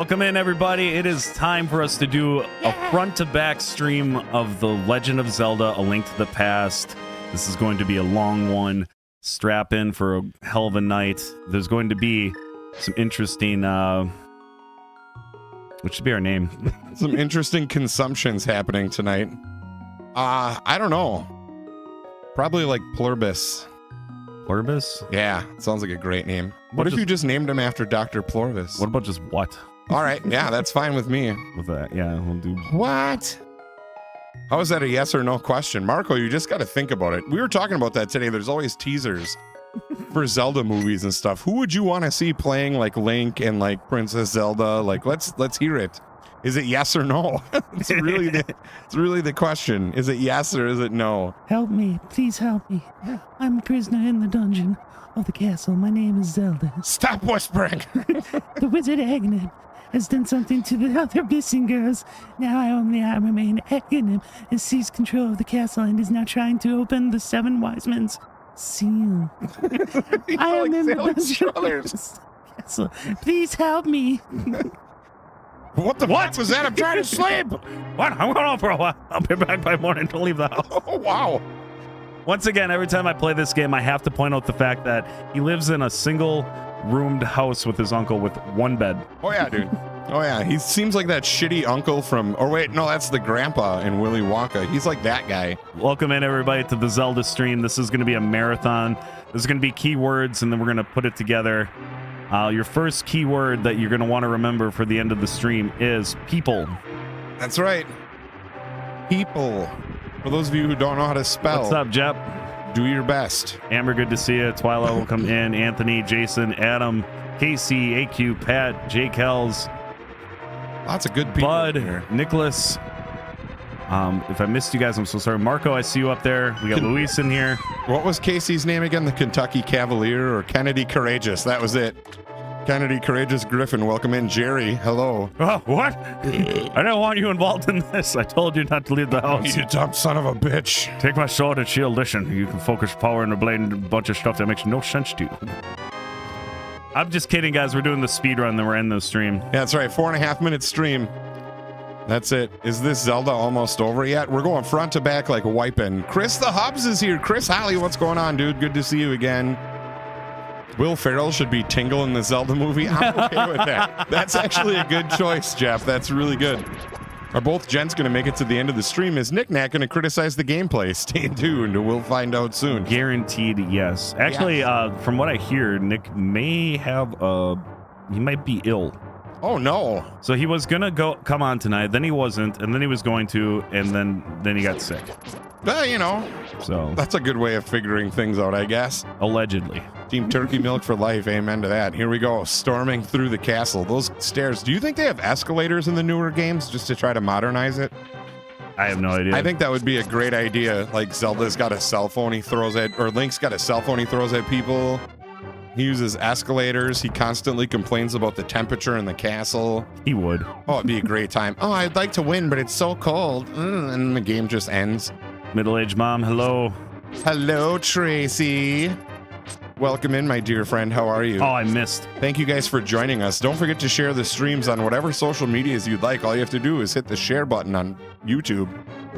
Welcome in, everybody. It is time for us to do a front-to-back stream of The Legend of Zelda: A Link to the Past. This is going to be a long one. Strap in for a hell of a night. There's going to be some interesting... what should be our name? Some interesting consumptions happening tonight. I don't know. Probably like Pluribus. Pluribus? Yeah, sounds like a great name. What if you just named him after Dr. Pluribus? What about just what? All right, yeah, that's fine with me. With that, yeah, we'll do... What? How is that a yes or no question? Marco, you just got to think about it. We were talking about that today. There's always teasers for Zelda movies and stuff. Who would you want to see playing like Link and like Princess Zelda? Like, let's hear it. Is it yes or no? It's really the question. Is it yes or is it no? Help me, please help me. I'm a prisoner in the dungeon of the castle. My name is Zelda. Stop whispering. The wizard Aghanim has done something to the other missing girls. Now I remain Aghanim and seized control of the castle and is now trying to open the seven wise men's seal. I am in the dungeon of the castle. Please help me. What the fuck was that? I'm trying to sleep. What? I'm going on for a while. I'll be back by morning to leave the house. Oh, wow. Once again, every time I play this game, I have to point out the fact that he lives in a single-roomed house with his uncle with one bed. Oh, yeah, dude. Oh, yeah. He seems like that shitty uncle from... Or wait, no, that's the grandpa in Willy Wonka. He's like that guy. Welcome in, everybody, to the Zelda stream. This is going to be a marathon. There's going to be keywords, and then we're going to put it together. Your first keyword that you're going to want to remember for the end of the stream is people. That's right. People. For those of you who don't know how to spell. What's up, Jep? Do your best. Amber, good to see you. Twyla will come in. Anthony, Jason, Adam, Casey, AQ, Pat, J. Kells. Lots of good people Bud, here. Nicholas. If I missed you guys, I'm so sorry. Marco, I see you up there. We got Luis in here. What was Casey's name again? The Kentucky Cavalier or Kennedy Courageous? That was it. Kennedy Courageous Griffin. Welcome in. Jerry, hello. Oh, what? I don't want you involved in this. I told you not to leave the house. You dumb son of a bitch. Take my sword and shield. Listen, you can focus power in the blade and a bunch of stuff that makes no sense to you. I'm just kidding, guys. We're doing the speed run, then we're ending the stream. Yeah, that's right. 4.5 minute stream. That's it. Is this Zelda almost over yet? We're going front to back like wiping. Chris the Hubs is here. Chris Holly, what's going on, dude? Good to see you again. Will Ferrell should be Tingle in the Zelda movie. I'm okay with that. That's actually a good choice, Jeff. That's really good. Are both gents going to make it to the end of the stream? Is Nick Nat going to criticize the gameplay? Stay tuned. We'll find out soon. Guaranteed, yes. Actually, from what I hear, Nick may have he might be ill. Oh no! So he was gonna come on tonight, then he wasn't, and then he was going to, and then he got sick. Well, you know, so that's a good way of figuring things out, I guess. Allegedly. Team Turkey Milk for life. Amen to that. Here we go, storming through the castle. Those stairs. Do you think they have escalators in the newer games just to try to modernize it? I have no idea. I think that would be a great idea. Like Zelda's got a cell phone he throws at, or Link's got a cell phone he throws at people. He uses escalators. He constantly complains about the temperature in the castle. He would. Oh, it'd be a great time. Oh, I'd like to win, but it's so cold. And the game just ends. Middle-aged mom, hello. Hello, Tracy. Welcome in, my dear friend. How are you? Oh, I missed. Thank you guys for joining us. Don't forget to share the streams on whatever social medias you'd like. All you have to do is hit the share button on YouTube,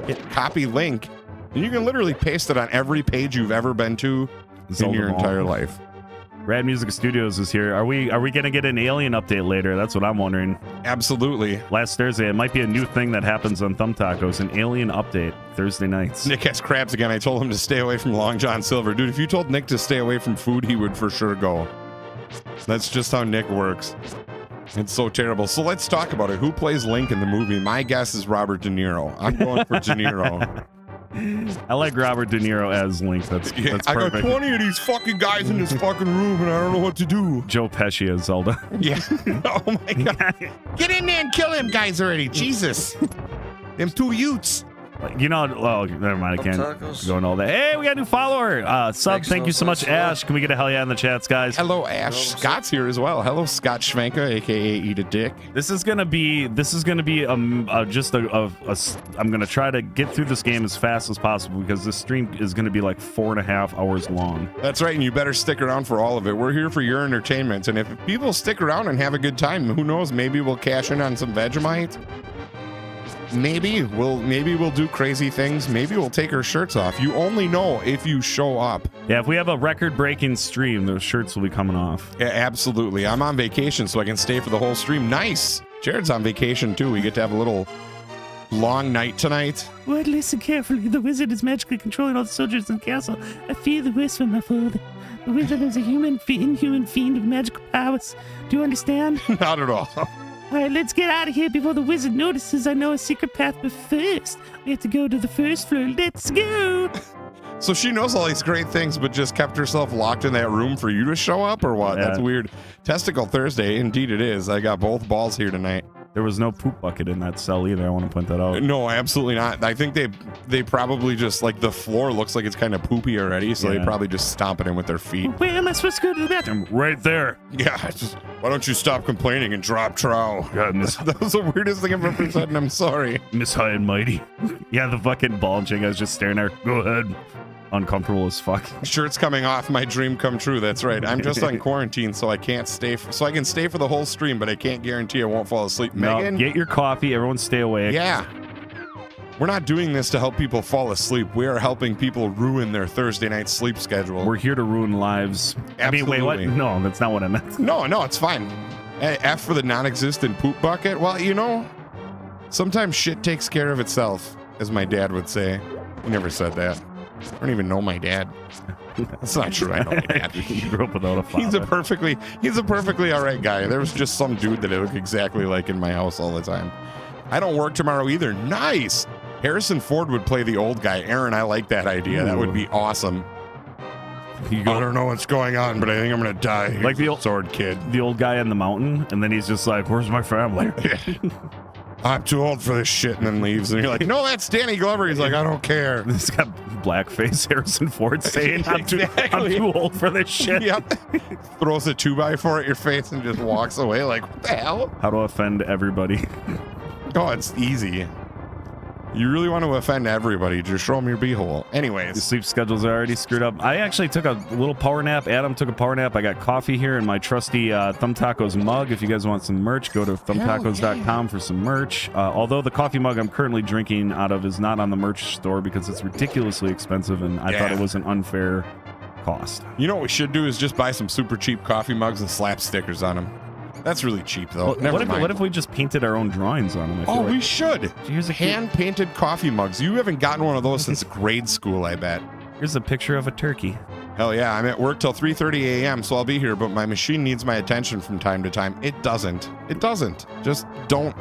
hit copy link, and you can literally paste it on every page you've ever been to in your entire life. Rad Music Studios is here. Are we gonna get an Alien update later? That's what I'm wondering. Absolutely. Last Thursday, it might be a new thing that happens on Thumb Tacos, an Alien update Thursday nights. Nick has crabs again. I told him to stay away from Long John Silver. Dude, if you told Nick to stay away from food, he would for sure go. That's just how Nick works. It's so terrible. So let's talk about it. Who plays Link in the movie? My guess is Robert De Niro. I'm going for De Niro. I like Robert De Niro as Link. That's perfect. I got 20 of these fucking guys in this fucking room and I don't know what to do. Joe Pesci as Zelda. Yeah. Oh my god. Get in there and kill them guys already. Jesus. Them two Utes. You know, oh, never mind. I can't go into all that. Hey, we got a new follower. Sub, thank you so much, Ash. Can we get a hell yeah in the chats, guys? Hello, Ash. Scott's here as well. Hello, Scott Schwenka, aka Eat a Dick. This is gonna be just I'm gonna try to get through this game as fast as possible because this stream is gonna be like 4.5 hours long. That's right, and you better stick around for all of it. We're here for your entertainment, and if people stick around and have a good time, who knows? Maybe we'll cash in on some Vegemite. Maybe we'll do crazy things. Maybe we'll take our shirts off. You only know if you show up. Yeah, if we have a record-breaking stream, those shirts will be coming off. Yeah, absolutely. I'm on vacation, so I can stay for the whole stream. Nice. Jared's on vacation too. We get to have a little long night tonight. Well, listen carefully. The wizard is magically controlling all the soldiers in the castle. I fear the worst for my father. The wizard is a inhuman fiend with magical powers. Do you understand? Not at all. All right, let's get out of here before the wizard notices I know a secret path, but first, we have to go to the first floor. Let's go! So she knows all these great things, but just kept herself locked in that room for you to show up, or what? Yeah. That's weird. Testicle Thursday, indeed it is. I got both balls here tonight. There was no poop bucket in that cell either. I want to point that out. No, absolutely not. I think they probably just, like, the floor looks like it's kind of poopy already, so they probably just stomp it in with their feet. Where am I supposed to go to the bathroom? Right there. Yeah, why don't you stop complaining and drop trow? God, That was the weirdest thing I've ever said, and I'm sorry. Miss High and Mighty. Yeah, the fucking ball chick. I was just staring at her. Go ahead. Uncomfortable as fuck. Shirt's coming off. My dream come true. That's right. I'm just on quarantine, so I can't stay. So I can stay for the whole stream, but I can't guarantee I won't fall asleep. No, Megan, get your coffee. Everyone stay awake. Yeah. We're not doing this to help people fall asleep. We are helping people ruin their Thursday night sleep schedule. We're here to ruin lives. Absolutely. I mean, wait, what? No, that's not what I meant. No, it's fine. F for the non-existent poop bucket. Well, you know, sometimes shit takes care of itself, as my dad would say. He never said that. I don't even know my dad. That's not true. I know my dad. You grew up without a father. He's a perfectly all right guy. There was just some dude that I look exactly like in my house all the time. I don't work tomorrow either. Nice. Harrison Ford would play the old guy. Aaron, I like that idea. Ooh. That would be awesome. I don't know what's going on, but I think I'm gonna die. Like the old sword kid, the old guy in the mountain, and then he's just like, "Where's my family?" I'm too old for this shit, and then leaves. And you're like, no, that's Danny Glover. He's like, I don't care. This got blackface Harrison Ford saying, I'm too old for this shit. Yep. Throws a 2x4 at your face and just walks away like, what the hell? How to offend everybody. Oh, it's easy. You really want to offend everybody, just show them your beehole. Anyways. The sleep schedules are already screwed up. I actually took a little power nap. Adam took a power nap. I got coffee here in my trusty Thumb Tacos mug. If you guys want some merch, go to thumbtacos.com for some merch. Although the coffee mug I'm currently drinking out of is not on the merch store because it's ridiculously expensive, and I thought it was an unfair cost. You know what we should do is just buy some super cheap coffee mugs and slap stickers on them. That's really cheap, though. Well, what if we just painted our own drawings on them? Oh, we should. Here's a hand-painted coffee mugs. You haven't gotten one of those since grade school, I bet. Here's a picture of a turkey. Hell yeah, I'm at work till 3:30 a.m., so I'll be here, but my machine needs my attention from time to time. It doesn't. Just don't.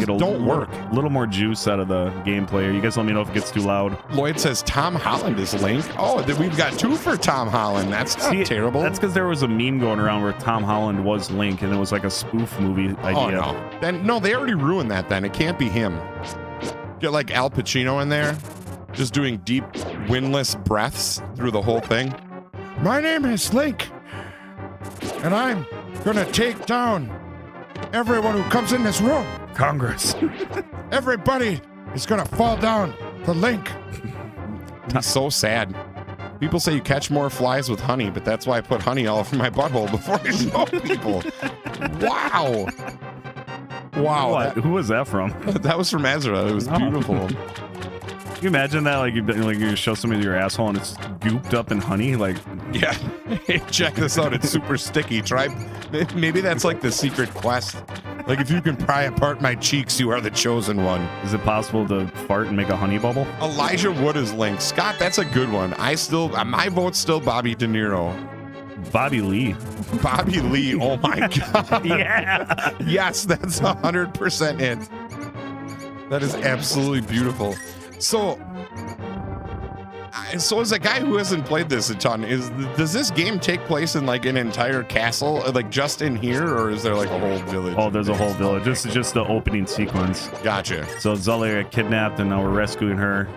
Don't work. A little more juice out of the gameplay. You guys let me know if it gets too loud. Lloyd says Tom Holland is Link. Oh, we've got 2 for Tom Holland. That's not terrible. That's because there was a meme going around where Tom Holland was Link, and it was like a spoof movie idea. Oh, no. They already ruined that then. It can't be him. Get like Al Pacino in there, just doing deep, windless breaths through the whole thing. My name is Link, and I'm gonna take down everyone who comes in this room. Congress. Everybody is gonna fall down the Link. He's so sad. People say you catch more flies with honey, but that's why I put honey all over my butthole before I show people. Wow. What? Who was that from? That was from Ezra. It was beautiful. Can you imagine that? Like you show somebody your asshole and it's gooped up in honey? Like, yeah. Hey, check this out. It's super sticky. Maybe that's like the secret quest. Like, if you can pry apart my cheeks, you are the chosen one. Is it possible to fart and make a honey bubble? Elijah Wood is Link. Scott, that's a good one. My vote's still Bobby De Niro. Bobby Lee. Bobby Lee. Oh my God. Yeah. Yes, that's 100% it. That is absolutely beautiful. So, So as a guy who hasn't played this a ton, does this game take place in like an entire castle, like just in here, or is there like a whole village? Oh, there's a whole village. This is just the opening sequence. Gotcha. So Zelda got kidnapped, and now we're rescuing her.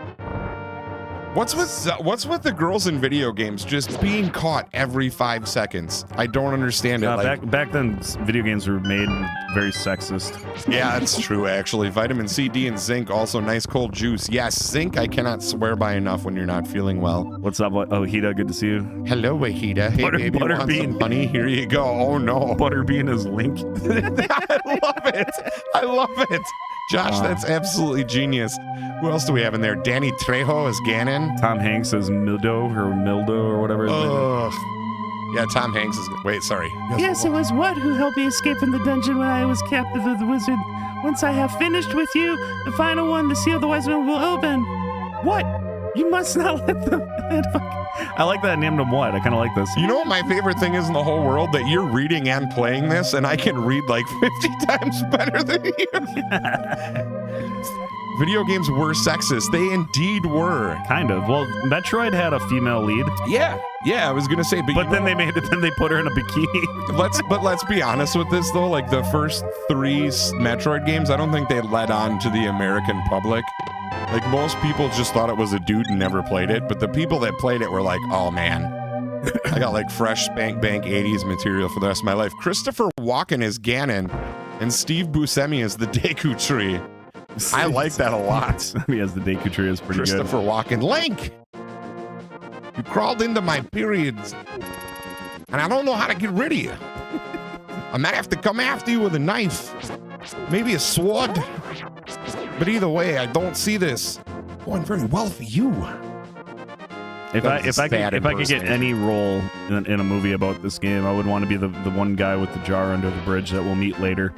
What's with the girls in video games just being caught every 5 seconds? I don't understand it. Back then, video games were made very sexist. Yeah, that's true, actually. Vitamin C, D, and zinc. Also, nice cold juice. Yes, zinc I cannot swear by enough when you're not feeling well. What's up? Oh, Hida, good to see you. Hello, Wahida. Hey, baby, want some honey? Here you go. Oh, no. Butterbean is Link. I love it. I love it. Josh, that's absolutely genius. Who else do we have in there? Danny Trejo as Ganon. Tom Hanks as Mildo or whatever his name is. Yeah, Tom Hanks is... Wait, sorry. Yes, it was what who helped me escape from the dungeon when I was captive of the wizard. Once I have finished with you, the final one, the seal of the wise man will open. What? You must not let them... I like that I named him what? I kind of like this. You know what my favorite thing is in the whole world? That you're reading and playing this, and I can read like 50 times better than you. Video games were sexist. They indeed were. Kind of. Well, Metroid had a female lead. Yeah, I was gonna say, but then they put her in a bikini. Let's be honest with this though. Like the first 3 Metroid games, I don't think they led on to the American public. Like most people just thought it was a dude and never played it, but the people that played it were like, oh man, I got like fresh spank bank 80s material for the rest of my life. Christopher Walken is Ganon, and Steve Buscemi is the Deku Tree. I like that a lot. He has the Deku Tree is pretty Christopher good. Walken. Link! You crawled into my periods, and I don't know how to get rid of you. I might have to come after you with a knife, maybe a sword. But either way, I don't see this going very well for you. If I could get any role in a movie about this game, I would want to be the one guy with the jar under the bridge that we'll meet later.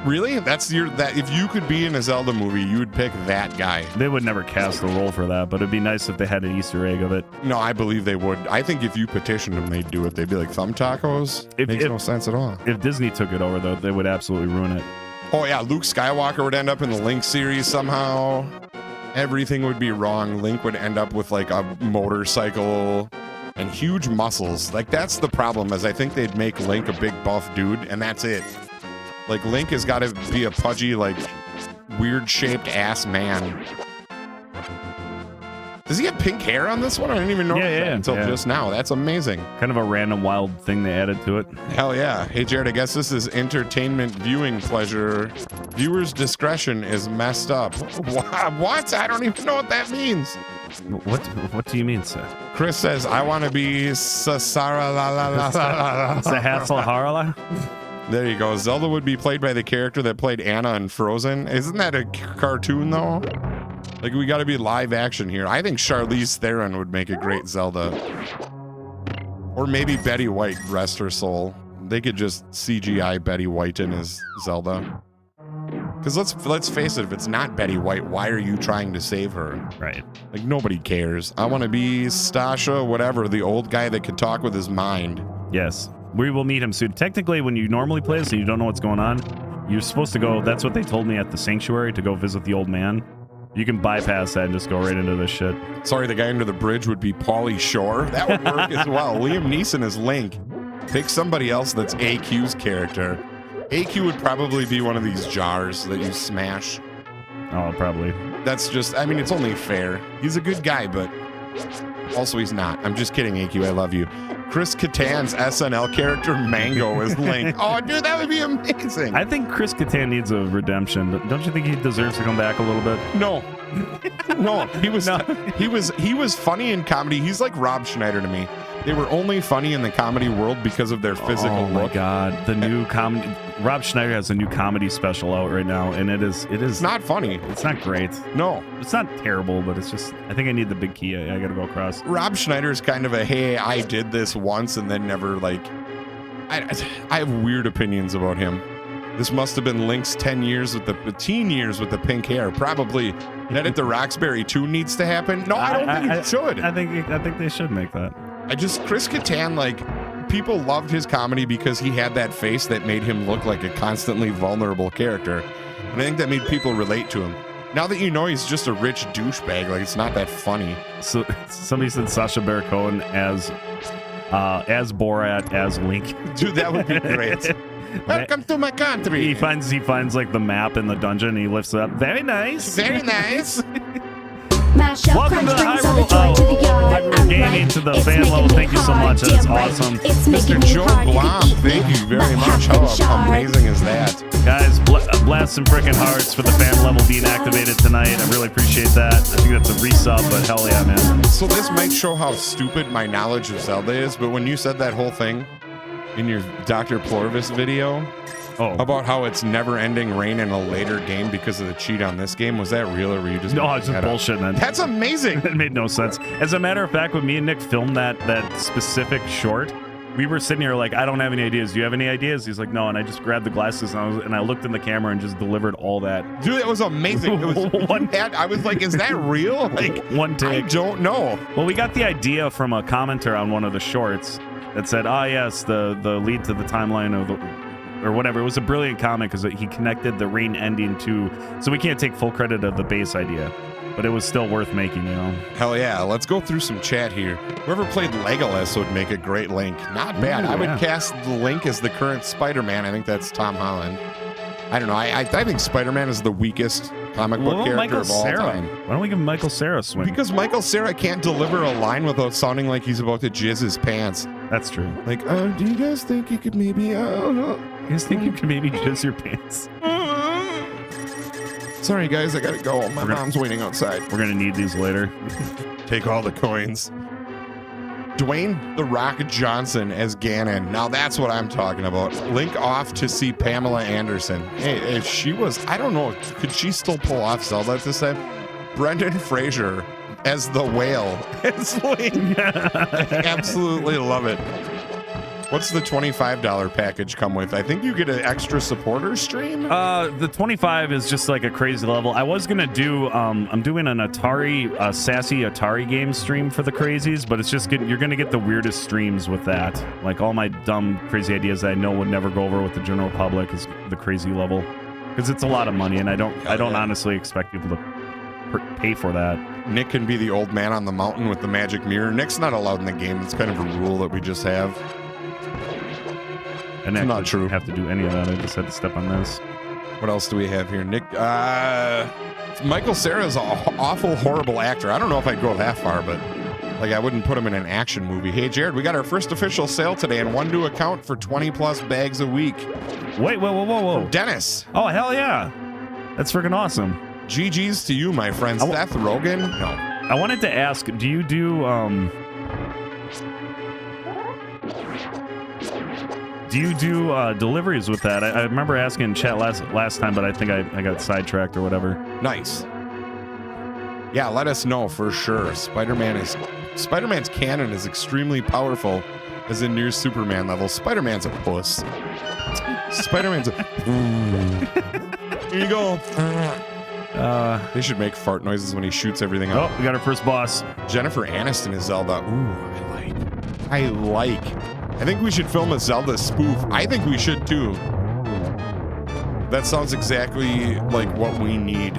Really? If you could be in a Zelda movie, you would pick that guy. They would never cast a role for that, but it'd be nice if they had an Easter egg of it. No, I believe they would. I think if you petitioned them, they'd do it. They'd be like, thumb tacos? Makes no sense at all. If Disney took it over, though, they would absolutely ruin it. Oh yeah, Luke Skywalker would end up in the Link series somehow. Everything would be wrong. Link would end up with like a motorcycle and huge muscles. Like that's the problem, is I think they'd make Link a big buff dude, and that's it. Like Link has got to be a pudgy, like weird shaped ass man. Does he have pink hair on this one? I didn't even know that until just now. That's amazing. Kind of a random wild thing they added to it. Hell yeah. Hey, Jared, I guess this is entertainment viewing pleasure. Viewers' discretion is messed up. What? I don't even know what that means. What do you mean, sir? Chris says, I want to be Sasara la la la la la. Sahassel Harala? There you go. Zelda would be played by the character that played Anna in Frozen. Isn't that a cartoon, though? Like, we got to be live action here. I think Charlize Theron would make a great Zelda. Or maybe Betty White, rest her soul. They could just CGI Betty White in as Zelda. Because let's face it, if it's not Betty White, why are you trying to save her? Right. Like, nobody cares. I want to be Stasha, whatever, the old guy that can talk with his mind. Yes. We will meet him soon. Technically, when you normally play this and you don't know what's going on, you're supposed to go, that's what they told me at the Sanctuary, to go visit the old man. You can bypass that and just go right into this shit. Sorry, the guy under the bridge would be Pauly Shore. That would work as well. Liam Neeson is Link. Pick somebody else that's AQ's character. AQ would probably be one of these jars that you smash. Oh, probably. That's just, I mean, it's only fair. He's a good guy, but also he's not. I'm just kidding, AQ. I love you. Chris Kattan's SNL character, Mango, is Link. Oh, dude, that would be amazing. I think Chris Kattan needs a redemption. Don't you think he deserves to come back a little bit? No. No, he was funny in comedy. He's like Rob Schneider to me. They were only funny in the comedy world because of their physical look. Oh my God, the new comedy. Rob Schneider has a new comedy special out right now, and it is. It's not funny. It's not great. No, it's not terrible, but it's just. I think I need the big key. I got to go across. Rob Schneider's kind of a hey, I did this once and then never like. I have weird opinions about him. This must have been Link's 10 years with the teen years with the pink hair. Probably. Edit the Roxbury 2 needs to happen. No, I don't think it should. I think they should make that. Chris Kattan, like, people loved his comedy because he had that face that made him look like a constantly vulnerable character. And I think that made people relate to him. Now that you know he's just a rich douchebag, like it's not that funny. So somebody said Sacha Baron Cohen as Borat as Link. Dude, that would be great. Welcome to my country. He finds like the map in the dungeon and he lifts it up. Very nice. Very nice. Welcome to Hyrule Gaming, to the fan level. Thank you so much. That's awesome. Mr. Joe Blom, thank you very much. How amazing is that? Guys, blast some freaking hearts for the fan level being activated tonight. I really appreciate that. I think that's a resub, but hell yeah, man. So this might show how stupid my knowledge of Zelda is, but when you said that whole thing in your Dr. Plorvis video about how it's never-ending rain in a later game because of the cheat on this game, was that real or were you just... No, it's just bullshit, man. That's amazing. It made no sense. As a matter of fact, when me and Nick filmed that specific short, we were sitting here like, I don't have any ideas. Do you have any ideas? He's like, no. And I just grabbed the glasses and I looked in the camera and just delivered all that. Dude, that was amazing. It was I was like, is that real? Like, one take. I don't know. Well, we got the idea from a commenter on one of the shorts that said, yes, the lead to the timeline of the... or whatever. It was a brilliant comment because he connected the rain ending to... So we can't take full credit of the base idea, but it was still worth making, you know? Hell yeah. Let's go through some chat here. Whoever played Legolas would make a great Link. Not bad. I would cast the Link as the current Spider-Man. I think that's Tom Holland. I don't know. I think Spider-Man is the weakest comic book character of all time. Why don't we give Michael Cera a swing? Because Michael Cera can't deliver a line without sounding like he's about to jizz his pants. That's true. Like, do you guys think you could maybe... You guys think you could maybe jizz your pants? Sorry, guys, I gotta go. My mom's waiting outside. We're gonna need these later. Take all the coins. Dwayne "The Rock" Johnson as Ganon. Now that's what I'm talking about. Link off to see Pamela Anderson. Hey, if she was, I don't know, could she still pull off Zelda at this time? Brendan Fraser as the whale. As Link. I absolutely love it. What's the $25 package come with? I think you get an extra supporter stream? The 25 is just like a crazy level. I was going to do, I'm doing an Atari, sassy Atari game stream for the crazies, but it's just you're going to get the weirdest streams with that. Like all my dumb, crazy ideas that I know would never go over with the general public is the crazy level. Because it's a lot of money, and I don't honestly expect people to pay for that. Nick can be the old man on the mountain with the magic mirror. Nick's not allowed in the game. It's kind of a rule that we just have. And it's not true. Have to do any of that. I just had to step on this. What else do we have here, Nick? Michael Cera's an awful, horrible actor. I don't know if I'd go that far, but like I wouldn't put him in an action movie. Hey, Jared, we got our first official sale today, and one new account for 20+ bags a week. Wait, whoa. Dennis. Oh, hell yeah. That's freaking awesome. GG's to you, my friend. Seth Rogen? No. I wanted to ask, do you do deliveries with that? I remember asking in chat last time, but I think I got sidetracked or whatever. Nice. Yeah, let us know for sure. Spider-Man's canon is extremely powerful, as in near Superman level. Spider-Man's a puss. Spider-Man's a... Here you go. They should make fart noises when he shoots everything up. Oh, we got our first boss. Jennifer Aniston is Zelda. Ooh, I like. I think we should film a Zelda spoof. I think we should too. That sounds exactly like what we need.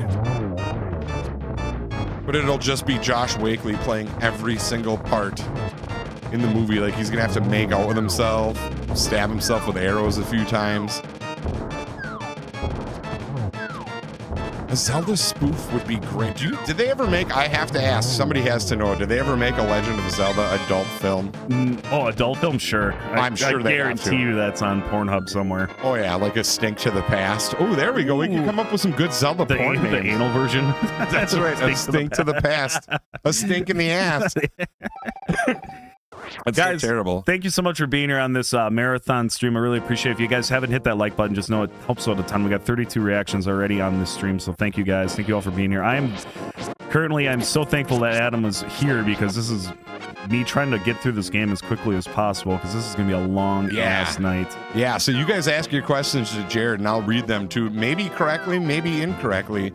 But it'll just be Josh Wakely playing every single part in the movie. Like he's gonna have to make out with himself, stab himself with arrows a few times. A Zelda spoof would be great. Did they ever make, I have to ask, somebody has to know, did they ever make a Legend of Zelda adult film? Adult film? Sure. I'm sure I they guarantee you that's on Pornhub somewhere. Oh yeah, like a Stink to the Past. Oh, there we go. We can come up with some good Zelda porn names. The anal version. That's right, a Stink to the Past. A stink in the ass. That's guys, so terrible. Thank you so much for being here on this marathon stream. I really appreciate it. If you guys haven't hit that like button, just know it helps out a ton. We got 32 reactions already on this stream, so thank you guys. Thank you all for being here. I'm so thankful that Adam was here because this is me trying to get through this game as quickly as possible because this is going to be a long ass night. Yeah, so you guys ask your questions to Jared and I'll read them too. Maybe correctly, maybe incorrectly.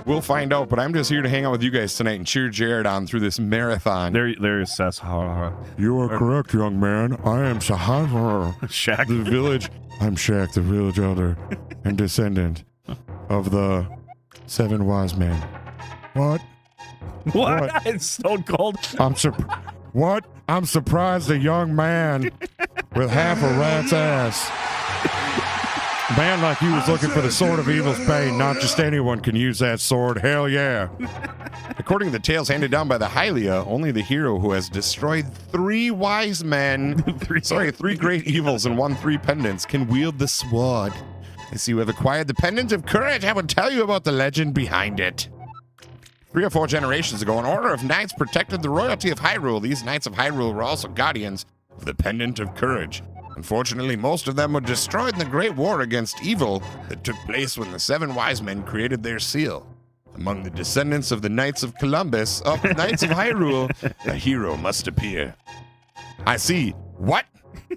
We'll find out, but I'm just here to hang out with you guys tonight and cheer Jared on through this marathon. There's Seth. You are correct, young man. I am Shaq. The village. I'm Shaq, the village elder and descendant of the 7 wise men. What? What? What? It's Stone Cold. What? I'm surprised a young man with half a rat's ass. Man like you was looking for the sword of evil's bane. Not just anyone can use that sword. Hell yeah. According to the tales handed down by the Hylia, only the hero who has destroyed 3 wise men, 3 great evils and won 3 pendants can wield the sword. I see you have acquired the pendant of courage. I will tell you about the legend behind it. 3 or 4 generations ago, an order of knights protected the royalty of Hyrule. These knights of Hyrule were also guardians of the pendant of courage. Unfortunately, most of them were destroyed in the great war against evil that took place when the 7 wise men created their seal. Among the descendants of the Knights of Columbus, Knights of Hyrule, a hero must appear. I see. What?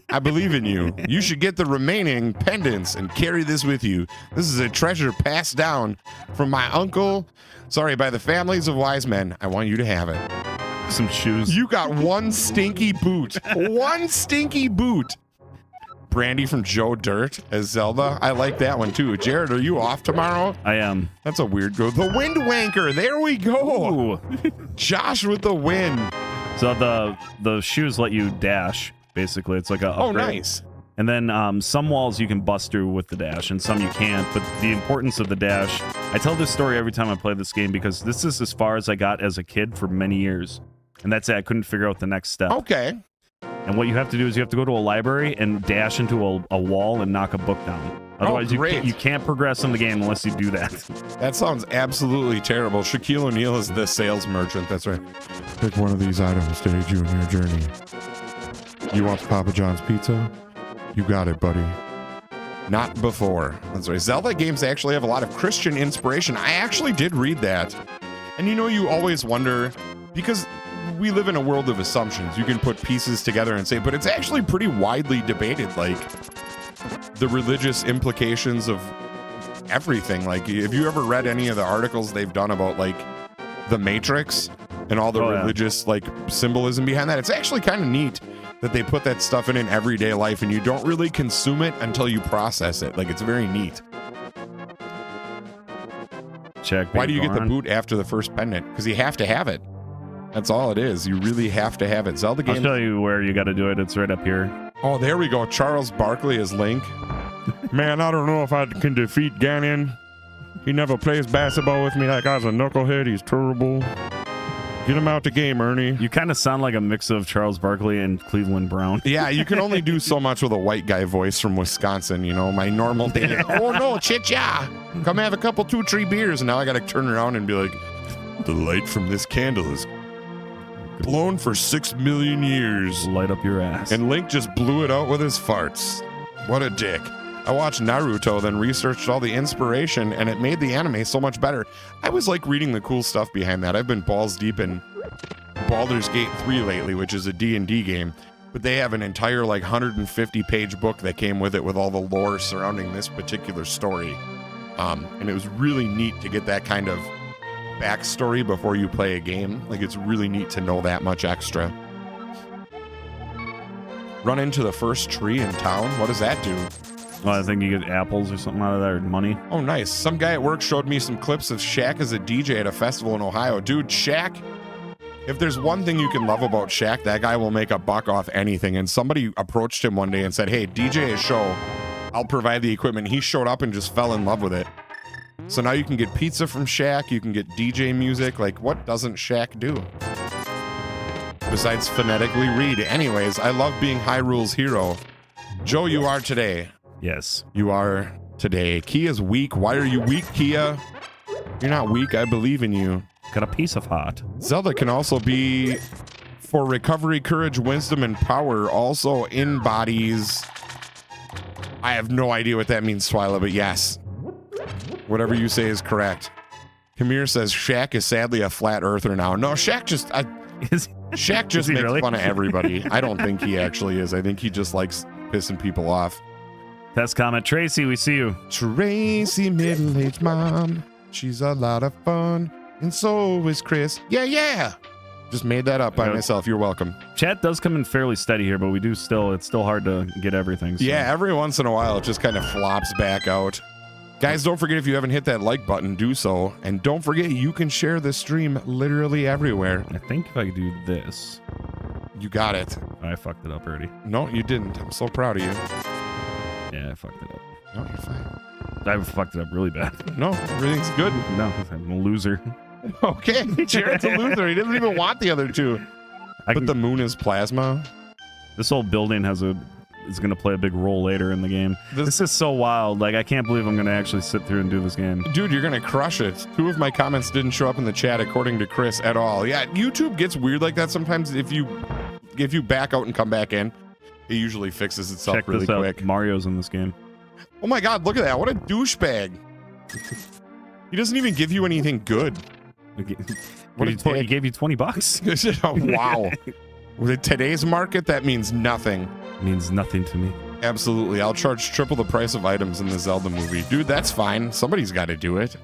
I believe in you. You should get the remaining pendants and carry this with you. This is a treasure passed down from my uncle, by the families of wise men. I want you to have it. Some shoes. You got 1 stinky boot. 1 stinky boot. Brandy from Joe Dirt as Zelda. I like that one too. Jared, are you off tomorrow? I am. That's a weird go. The Wind Wanker. There we go. Ooh. Josh with the win. So the shoes let you dash. Basically, it's like a upgrade. Nice. And then some walls you can bust through with the dash, and some you can't. But the importance of the dash, I tell this story every time I play this game because this is as far as I got as a kid for many years, and that's it. I couldn't figure out the next step. Okay. And what you have to do is you have to go to a library and dash into a wall and knock a book down. Otherwise, you can't progress in the game unless you do that. That sounds absolutely terrible. Shaquille O'Neal is the sales merchant. That's right. Pick one of these items to aid you in your journey. You want Papa John's pizza? You got it, buddy. Not before. That's right. Zelda games actually have a lot of Christian inspiration. I actually did read that. And you always wonder, because we live in a world of assumptions. You can put pieces together and say, but it's actually pretty widely debated, like the religious implications of everything. Like, have you ever read any of the articles they've done about like the Matrix and all the religious like symbolism behind that? It's actually kind of neat that they put that stuff in everyday life and you don't really consume it until you process it. Like, it's very neat. Check. Why do you get the boot after the first pendant? Because you have to have it. That's all it is. You really have to have it. Zelda games. I'll tell you where you got to do it. It's right up here. Oh, there we go. Charles Barkley as Link. Man, I don't know if I can defeat Ganon. He never plays basketball with me. That guy's a knucklehead. He's terrible. Get him out the game, Ernie. You kind of sound like a mix of Charles Barkley and Cleveland Brown. Yeah, you can only do so much with a white guy voice from Wisconsin. My normal day. Oh, no, chit-ya. Come have a couple 2-3 beers. And now I got to turn around and be like, the light from this candle is blown for 6 million years. Light up your ass. And Link just blew it out with his farts. What a dick. I watched Naruto, then researched all the inspiration, and it made the anime so much better. I was like reading the cool stuff behind that. I've been balls deep in Baldur's Gate 3 lately, which is a D&D game. But they have an entire like 150-page book that came with it with all the lore surrounding this particular story. And it was really neat to get that kind of backstory before you play a game. Like, it's really neat to know that much extra. Run into the first tree in town? What does that do? Well, I think you get apples or something out of that, or money. Oh, nice. Some guy at work showed me some clips of Shaq as a DJ at a festival in Ohio. Dude, Shaq, if there's one thing you can love about Shaq, that guy will make $1 off anything. And somebody approached him one day and said, hey, DJ a show. I'll provide the equipment. He showed up and just fell in love with it. So now you can get pizza from Shaq. You can get DJ music. Like, what doesn't Shaq do? Besides phonetically read. Anyways, I love being Hyrule's hero. Joe, you are today. Yes. You are today. Kia's weak. Why are you weak, Kia? You're not weak. I believe in you. Got a piece of heart. Zelda can also be for recovery, courage, wisdom, and power. Also embodies... I have no idea what that means, Twyla, but yes. Whatever you say is correct. Kamir says Shaq is sadly a flat earther now. No, Shaq just... Shaq just makes fun of everybody. I don't think he actually is. I think he just likes pissing people off. Test comment. Tracy, we see you. Tracy, middle-aged mom. She's a lot of fun. And so is Chris. Yeah. Just made that up by myself. You're welcome. Chat does come in fairly steady here, but it's still hard to get everything. So. Yeah, every once in a while it just kind of flops back out. Guys, don't forget, if you haven't hit that like button, do so. And don't forget, you can share this stream literally everywhere. I think if I could do this. You got it. I fucked it up already. No, you didn't. I'm so proud of you. Yeah, I fucked it up. No, you're fine. I fucked it up really bad. No, everything's good. No, I'm a loser. Okay, Jared's a loser. He doesn't even want the other two. But the moon is plasma. This whole building is going to play a big role later in the game. This is so wild. Like, I can't believe I'm going to actually sit through and do this game. Dude, you're going to crush it. 2 of my comments didn't show up in the chat, according to Chris, at all. Yeah, YouTube gets weird like that sometimes. If you back out and come back in, it usually fixes itself really quick. Mario's in this game. Oh my god, look at that. What a douchebag. He doesn't even give you anything good. He gave you $20. Oh, wow. With today's market, that means nothing. It means nothing to me. Absolutely. I'll charge triple the price of items in the Zelda movie. Dude, that's fine. Somebody's got to do it.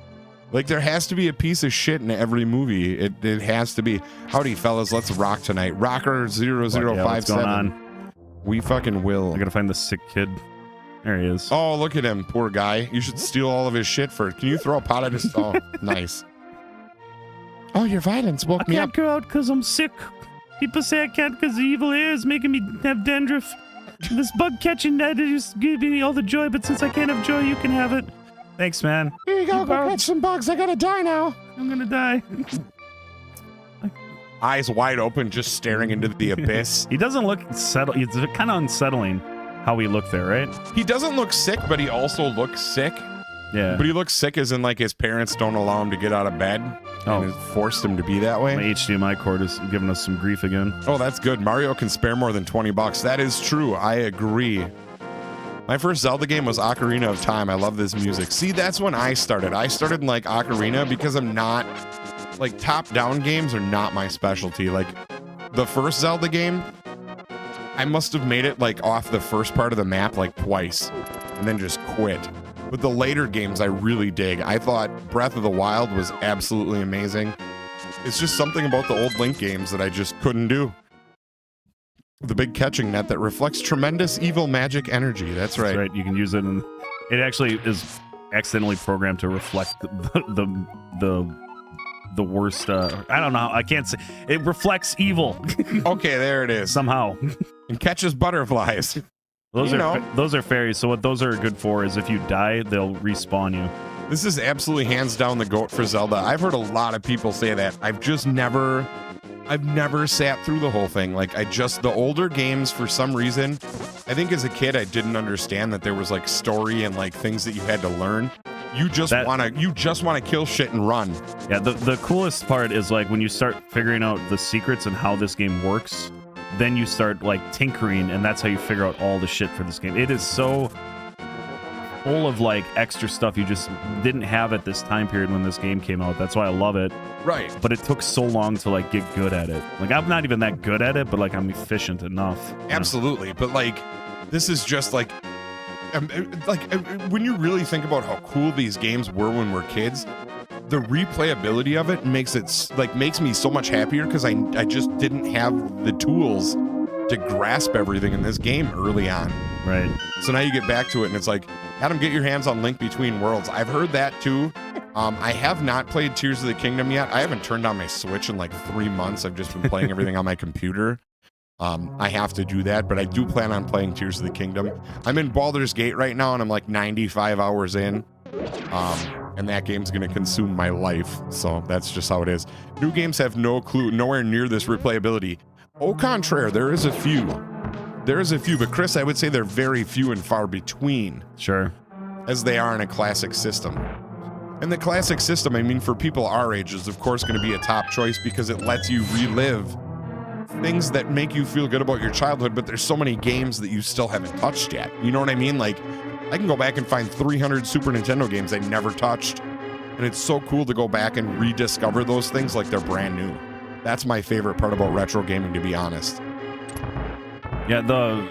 Like, there has to be a piece of shit in every movie. It has to be. Howdy, fellas. Let's rock tonight. Rocker 0057. What's going on? We fucking will. I gotta find the sick kid. There he is. Oh, look at him. Poor guy. You should steal all of his shit first. Can you throw a pot at his... Oh, nice. Oh, your violence woke me up. I can't go out because I'm sick. People say I can't because the evil air is making me have dandruff. This bug catching that is giving me all the joy, but since I can't have joy, you can have it. Thanks, man. Here you go. Go catch some bugs. I gotta die now. I'm gonna die. Eyes wide open, just staring into the abyss. He doesn't look settled. It's kind of unsettling how he looked there, right? He doesn't look sick, but he also looks sick. Yeah. But he looks sick as in, like, his parents don't allow him to get out of bed. And forced him to be that way. My HDMI cord is giving us some grief again. Oh, that's good. Mario can spare more than $20. That is true. I agree. My first Zelda game was Ocarina of Time. I love this music. See, that's when I started. I started in, like, Ocarina because I'm not... Like, top-down games are not my specialty. Like, the first Zelda game, I must have made it, like, off the first part of the map, like, twice. And then just quit. But the later games I really dig. I thought Breath of the Wild was absolutely amazing. It's just something about the old Link games that I just couldn't do. The big catching net that reflects tremendous evil magic energy. That's right. That's right. You can use it, and it actually is accidentally programmed to reflect the worst. I don't know. I can't say. It reflects evil. Okay, there it is. Somehow. And catches butterflies. Those are fairies. So what those are good for is if you die, they'll respawn you. This is absolutely hands down the GOAT for Zelda. I've heard a lot of people say that. I've never sat through the whole thing. Like, the older games, for some reason, I think as a kid I didn't understand that there was, like, story and, like, things that you had to learn. You just wanna kill shit and run. Yeah, the coolest part is, like, when you start figuring out the secrets and how this game works, then you start, like, tinkering, and that's how you figure out all the shit for this game. It is so full of, like, extra stuff you just didn't have at this time period when this game came out. That's why I love it. Right. But it took so long to, like, get good at it. Like, I'm not even that good at it, but, like, I'm efficient enough. Absolutely. But, like, this is just, like, when you really think about how cool these games were when we're kids, the replayability of it makes me so much happier because I just didn't have the tools to grasp everything in this game early on. Right. So now you get back to it and it's like, Adam, get your hands on Link Between Worlds. I've heard that too. I have not played Tears of the Kingdom yet. I haven't turned on my Switch in like 3 months. I've just been playing everything on my computer. I have to do that, but I do plan on playing Tears of the Kingdom. I'm in Baldur's Gate right now and I'm like 95 hours in. And that game's going to consume my life. So that's just how it is. New games have no clue, nowhere near this replayability. Au contraire, there is a few. But Chris, I would say they're very few and far between. Sure. As they are in a classic system. And the classic system, I mean, for people our age, is of course going to be a top choice because it lets you relive things that make you feel good about your childhood, but there's so many games that you still haven't touched yet. You know what I mean? Like, I can go back and find 300 Super Nintendo games I never touched. And it's so cool to go back and rediscover those things like they're brand new. That's my favorite part about retro gaming, to be honest. Yeah, the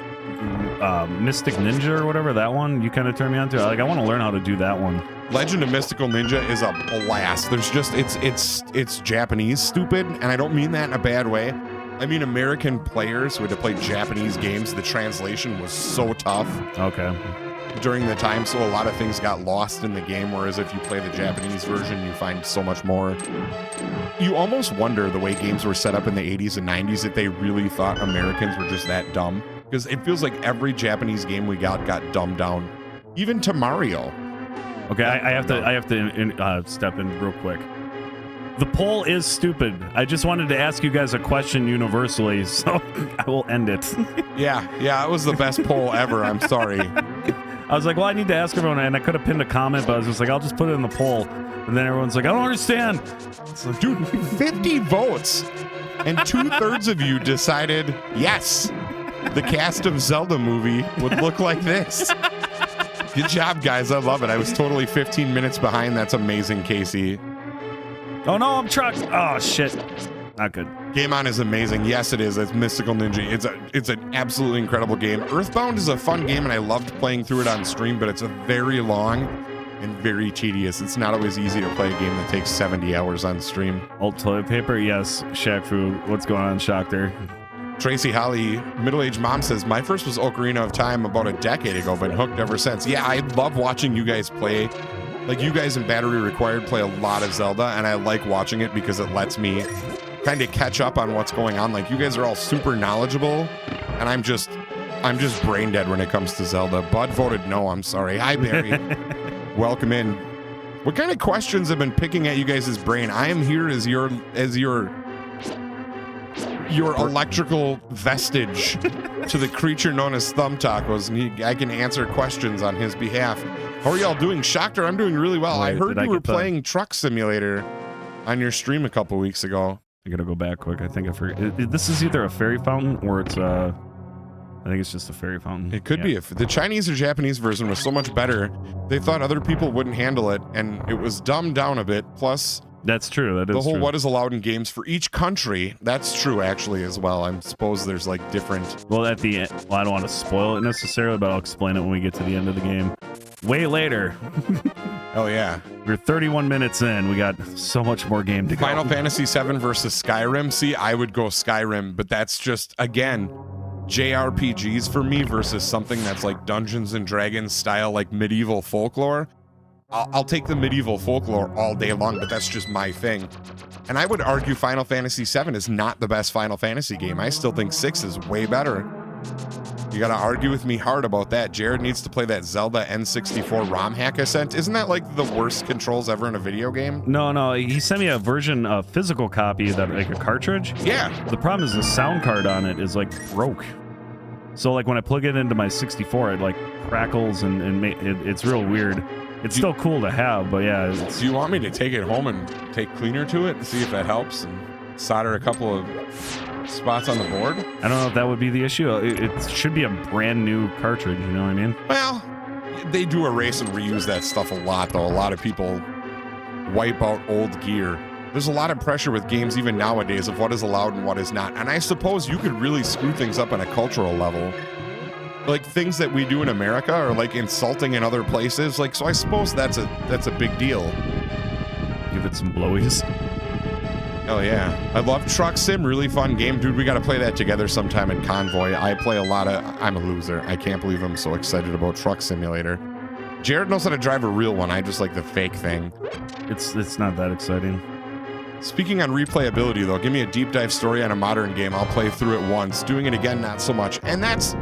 Mystic Ninja or whatever, that one, you kind of turned me on to. Like, I want to learn how to do that one. Legend of Mystical Ninja is a blast. There's just, it's Japanese stupid, and I don't mean that in a bad way. I mean, American players who had to play Japanese games, the translation was so tough. Okay. during the time, so a lot of things got lost in the game, whereas if you play the Japanese version, you find so much more. You almost wonder the way games were set up in the 80s and 90s if they really thought Americans were just that dumb. Because it feels like every Japanese game we got dumbed down. Even to Mario. Okay, I have to step in real quick. The poll is stupid. I just wanted to ask you guys a question universally, so I will end it. Yeah, it was the best poll ever. I'm sorry. I was like, well, I need to ask everyone, and I could have pinned a comment, but I was just like, I'll just put it in the poll. And then everyone's like, I don't understand. It's like, dude, 50 votes, and 2/3 of you decided, yes, the cast of Zelda movie would look like this. Good job, guys. I love it. I was totally 15 minutes behind. That's amazing, Casey. Oh no, I'm trucked. Oh shit. Not good. Game On is amazing. Yes, it is. It's Mystical Ninja. It's an absolutely incredible game. Earthbound is a fun game, and I loved playing through it on stream, but it's a very long and very tedious. It's not always easy to play a game that takes 70 hours on stream. Old toilet paper? Yes. Shaq Fu. What's going on, Shocker? Tracy Holly, middle-aged mom, says, my first was Ocarina of Time about a decade ago, been hooked ever since. Yeah, I love watching you guys play. Like, you guys in Battery Required play a lot of Zelda, and I like watching it because it lets me kind of catch up on what's going on. Like, you guys are all super knowledgeable, and I'm just brain dead when it comes to Zelda. Bud voted no, I'm sorry. Hi, Barry. Welcome in. What kind of questions have been picking at you guys' brain? I am here as your electrical vestige to the creature known as Thumb Tacos, and I can answer questions on his behalf. How are y'all doing? Shocker, I'm doing really well. I heard you were playing Truck Simulator on your stream a couple weeks ago. I gotta go back quick. I think I forget. This is either a fairy fountain or it's I think it's just a fairy fountain. It could be. If the Chinese or Japanese version was so much better, they thought other people wouldn't handle it, and it was dumbed down a bit. Plus, that's true. That is the whole true. What is allowed in games for each country. That's true, actually, as well. I suppose there's like different. Well, at the end, I don't want to spoil it necessarily, but I'll explain it when we get to the end of the game. Way later. Oh yeah. We're 31 minutes in. We got so much more game to go. Final Fantasy VII versus Skyrim. See, I would go Skyrim, but that's just, again, JRPGs for me versus something that's like Dungeons and Dragons style, like medieval folklore. I'll take the medieval folklore all day long, but that's just my thing. And I would argue Final Fantasy VII is not the best Final Fantasy game. I still think 6 is way better. You gotta argue with me hard about that. Jared needs to play that Zelda N64 ROM hack I sent. Isn't that like the worst controls ever in a video game? No. He sent me a version, a physical copy that like a cartridge. Yeah. The problem is the sound card on it is like broke. So like when I plug it into my 64, it like crackles and it's real weird. It's still cool to have, but yeah. Do you want me to take it home and take cleaner to it and see if that helps and solder a couple of spots on the board? I don't know if that would be the issue. It should be a brand new cartridge, you know what I mean? Well, they do erase and reuse that stuff a lot, though. A lot of people wipe out old gear. There's a lot of pressure with games even nowadays of what is allowed and what is not. And I suppose you could really screw things up on a cultural level. Like things that we do in America are like insulting in other places. Like, so I suppose that's a big deal. Give it some blowies. Oh yeah. I love Truck Sim, really fun game. Dude, we gotta play that together sometime in Convoy. I play a lot of, I'm a loser. I can't believe I'm so excited about Truck Simulator. Jared knows how to drive a real one. I just like the fake thing. It's not that exciting. Speaking on replayability though, give me a deep dive story on a modern game. I'll play through it once. Doing it again, not so much. And that's,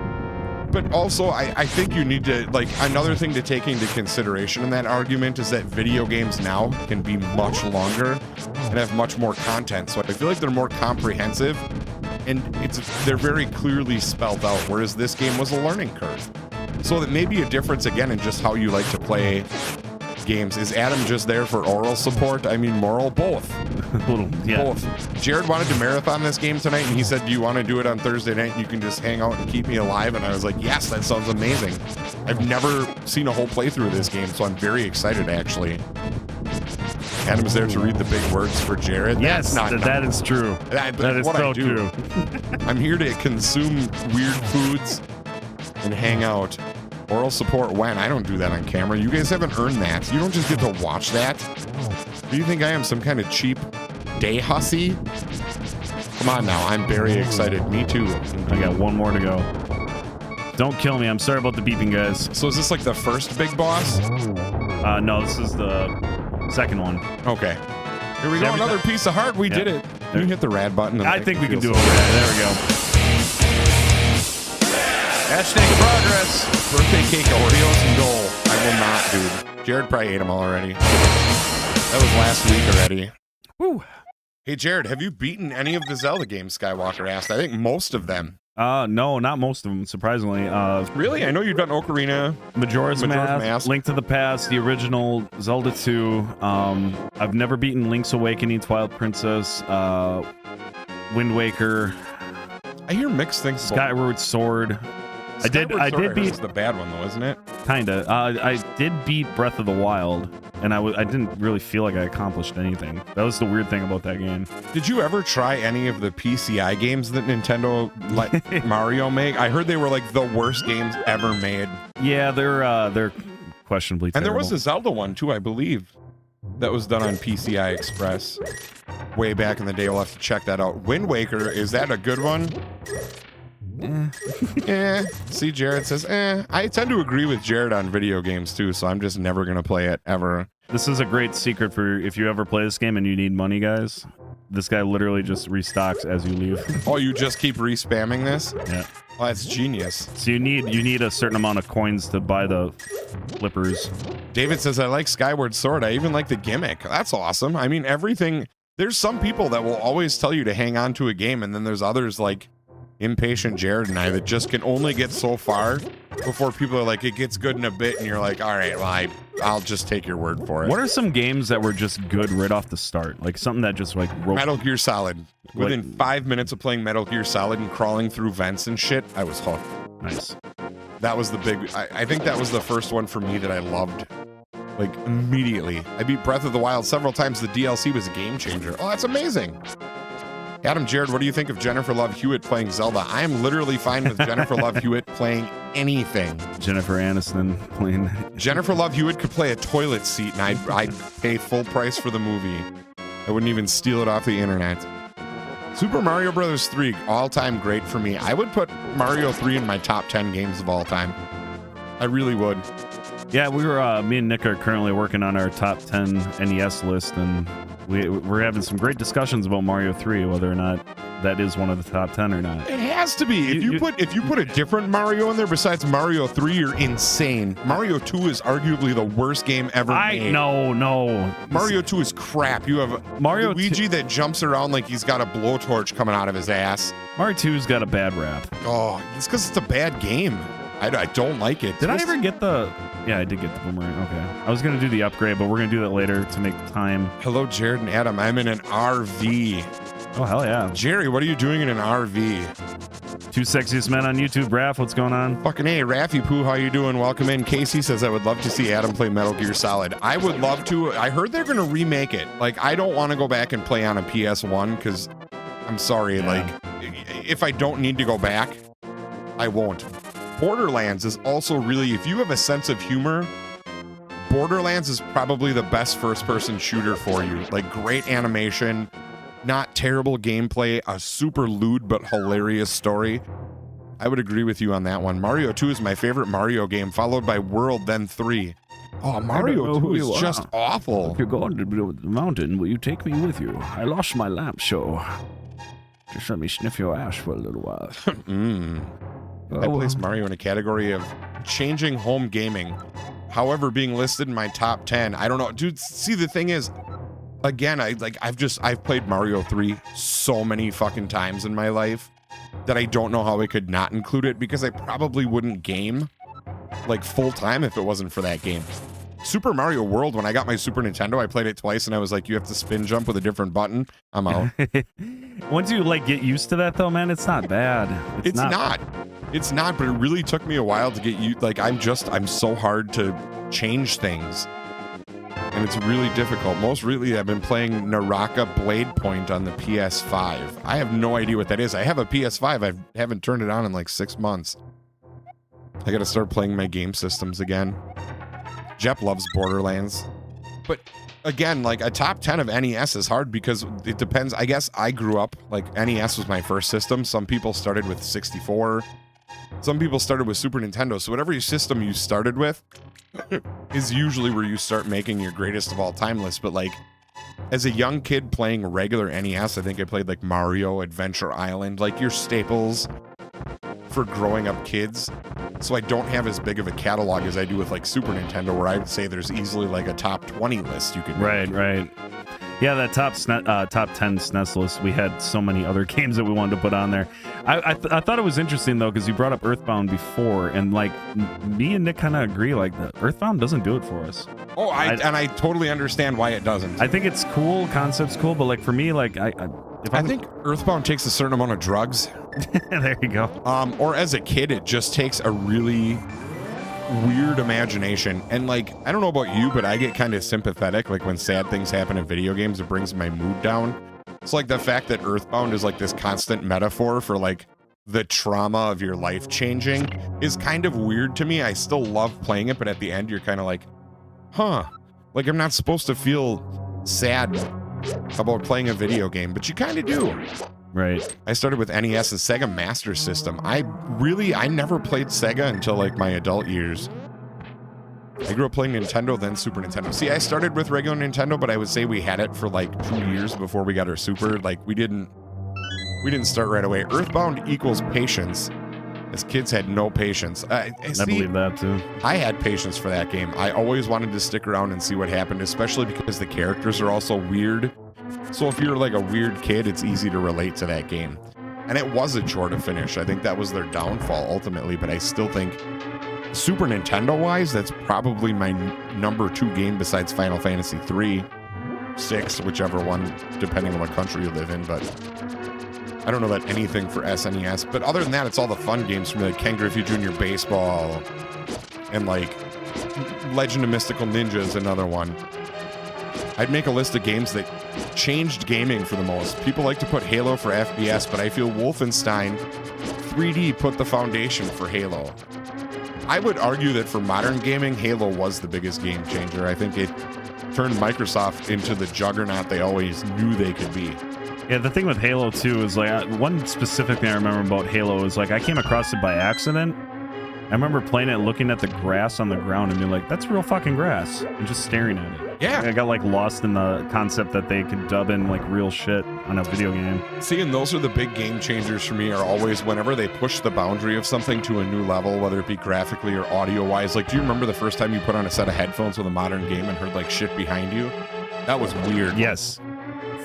but also I think you need to, like, another thing to take into consideration in that argument is that video games now can be much longer and have much more content. So I feel like they're more comprehensive and they're very clearly spelled out, whereas this game was a learning curve. So that may be a difference again in just how you like to play games. Is Adam just there for oral support? I mean, moral? Both. Yeah. Both. Jared wanted to marathon this game tonight, and he said, do you want to do it on Thursday night? You can just hang out and keep me alive. And I was like, yes, that sounds amazing. I've never seen a whole playthrough of this game, so I'm very excited, actually. Adam's there to read the big words for Jared. Yes, that is true. That is so true. I'm here to consume weird foods and hang out. Oral support when? I don't do that on camera. You guys haven't earned that. You don't just get to watch that. Do you think I am some kind of cheap day hussy? Come on now. I'm very excited. Me too. I got one more to go. Don't kill me. I'm sorry about the beeping, guys. So is this like the first big boss? No, this is the second one. Okay. Here we go. Another piece of heart. We did it. You hit the rad button. I think we can do it. There we go. Hashtag progress. Birthday cake, Oreos, and goal. I will not, dude. Jared probably ate them all already. That was last week already. Woo. Hey, Jared, have you beaten any of the Zelda games? Skywalker asked. I think most of them. No, not most of them, surprisingly. Really? I know you've done Ocarina, Majora's Mask, Link to the Past, the original Zelda 2. I've never beaten Link's Awakening, Twilight Princess, Wind Waker. I hear mixed things. Skyward Sword. I did beat. It's the bad one though, isn't it? Kinda. I did beat Breath of the Wild, and I didn't really feel like I accomplished anything. That was the weird thing about that game. Did you ever try any of the PCI games that Nintendo let Mario make? I heard they were like the worst games ever made. Yeah, they're questionably terrible. And there was a Zelda one too, I believe, that was done on PCI Express way back in the day. We'll have to check that out. Wind Waker, is that a good one? See, Jared says, I tend to agree with Jared on video games too, so I'm just never gonna play it ever. This is a great secret for if you ever play this game and you need money, guys. This guy literally just restocks as you leave. Oh, you just keep re-spamming this? Yeah. Oh, that's genius. So you need a certain amount of coins to buy the flippers. David says, I like Skyward Sword. I even like the gimmick. That's awesome. I mean, everything. There's some people that will always tell you to hang on to a game, and then there's others like impatient Jared and I that just can only get so far before people are like, it gets good in a bit, and you're like, all right, well, I'll just take your word for it. What are some games that were just good right off the start? Like something that just like Metal Gear Solid. Within 5 minutes of playing Metal Gear Solid and crawling through vents and shit, I was hooked. Nice. That was the big. I think that was the first one for me that I loved. Like immediately. I beat Breath of the Wild several times. The DLC was a game changer. Oh, that's amazing. Adam, Jared, what do you think of Jennifer Love Hewitt playing Zelda? I am literally fine with Jennifer Love Hewitt playing anything. Jennifer Aniston playing. Jennifer Love Hewitt could play a toilet seat, and I'd pay full price for the movie. I wouldn't even steal it off the internet. Super Mario Bros. 3, all-time great for me. I would put Mario 3 in my top 10 games of all time. I really would. Yeah, me and Nick are currently working on our top 10 NES list, and we're having some great discussions about Mario 3, whether or not that is one of the top 10 or not. It has to be. If you put a different Mario in there besides Mario 3, you're insane. Mario 2 is arguably the worst game ever made. No. Mario 2 is crap. You have Luigi that jumps around like he's got a blowtorch coming out of his ass. Mario 2's got a bad rap. Oh, it's because it's a bad game. I don't like it. Did I ever get the... Yeah, I did get the boomerang. Okay. I was going to do the upgrade, but we're going to do that later to make time. Hello, Jared and Adam. I'm in an RV. Oh, hell yeah. Jerry, what are you doing in an RV? Two sexiest men on YouTube. Raph, what's going on? Fucking hey, Raffy Poo, how you doing? Welcome in. Casey says, I would love to see Adam play Metal Gear Solid. I would love to. I heard they're going to remake it. Like, I don't want to go back and play on a PS1 because I'm sorry. Yeah. Like, if I don't need to go back, I won't. Borderlands is also really, if you have a sense of humor, Borderlands is probably the best first-person shooter for you. Like, great animation, not terrible gameplay, a super lewd but hilarious story. I would agree with you on that one. Mario 2 is my favorite Mario game, followed by World, then 3. Oh, Mario 2 is just awful. If you're going to the mountain, will you take me with you? I lost my lamp show. Just let me sniff your ash for a little while. I place Mario in a category of changing home gaming. However, being listed in my top 10, I don't know. Dude, see, the thing is, again, I've played Mario 3 so many fucking times in my life that I don't know how I could not include it because I probably wouldn't game like full time if it wasn't for that game. Super Mario World, when I got my Super Nintendo, I played it twice and I was like, you have to spin jump with a different button. I'm out. Once you like get used to that though, man, it's not bad. It's not, but it really took me a while to get you. Like, I'm so hard to change things. And it's really difficult. Most recently, I've been playing Naraka Blade Point on the PS5. I have no idea what that is. I have a PS5. I haven't turned it on in like 6 months. I got to start playing my game systems again. Jep loves Borderlands. But again, like a top 10 of NES is hard because it depends. I guess I grew up, like NES was my first system. Some people started with 64. Some people started with Super Nintendo, so whatever system you started with is usually where you start making your greatest of all time list. But like, as a young kid playing regular NES, I think I played like Mario, Adventure Island, like your staples for growing up kids. So I don't have as big of a catalog as I do with like Super Nintendo, where I would say there's easily like a top 20 list you could make. Right. Yeah, that top 10 SNES list, we had so many other games that we wanted to put on there. I thought it was interesting, though, because you brought up Earthbound before, and, like, me and Nick kind of agree, like, Earthbound doesn't do it for us. Oh, I totally understand why it doesn't. I think it's cool, concept's cool, but, like, for me, like, I think Earthbound takes a certain amount of drugs. There you go. Or as a kid, it just takes a really weird imagination. And like, I don't know about you, but I get kind of sympathetic. Like when sad things happen in video games, it brings my mood down. It's like the fact that Earthbound is like this constant metaphor for like the trauma of your life changing is kind of weird to me. I still love playing it, but at the end, you're kind of like, huh, like I'm not supposed to feel sad about playing a video game, but you kind of do. Right. I started with NES and Sega Master System. I never played Sega until like my adult years. I grew up playing Nintendo, then Super Nintendo. See, I started with regular Nintendo, but I would say we had it for like 2 years before we got our Super. Like we didn't start right away. Earthbound equals patience, as kids had no patience. I believe that too. I had patience for that game. I always wanted to stick around and see what happened, especially because the characters are also weird. So if you're like a weird kid, it's easy to relate to that game. And it was a chore to finish. I think that was their downfall ultimately, but I still think Super Nintendo-wise, that's probably my number 2 game besides Final Fantasy 3, 6, whichever one, depending on what country you live in, but I don't know about anything for SNES. But other than that, it's all the fun games from like Ken Griffey Jr. Baseball and like Legend of Mystical Ninja is another one. I'd make a list of games that changed gaming for the most. People like to put Halo for FPS, but I feel Wolfenstein 3D put the foundation for Halo. I would argue that for modern gaming, Halo was the biggest game changer. I think it turned Microsoft into the juggernaut they always knew they could be. Yeah, the thing with Halo 2 is like, one specific thing I remember about Halo is like, I came across it by accident. I remember playing it, looking at the grass on the ground and being like, that's real fucking grass, and just staring at it. Yeah. I got like lost in the concept that they could dub in like real shit on a video game. See, and those are the big game changers for me, are always whenever they push the boundary of something to a new level, whether it be graphically or audio-wise. Like, do you remember the first time you put on a set of headphones with a modern game and heard like shit behind you? That was weird. Yes.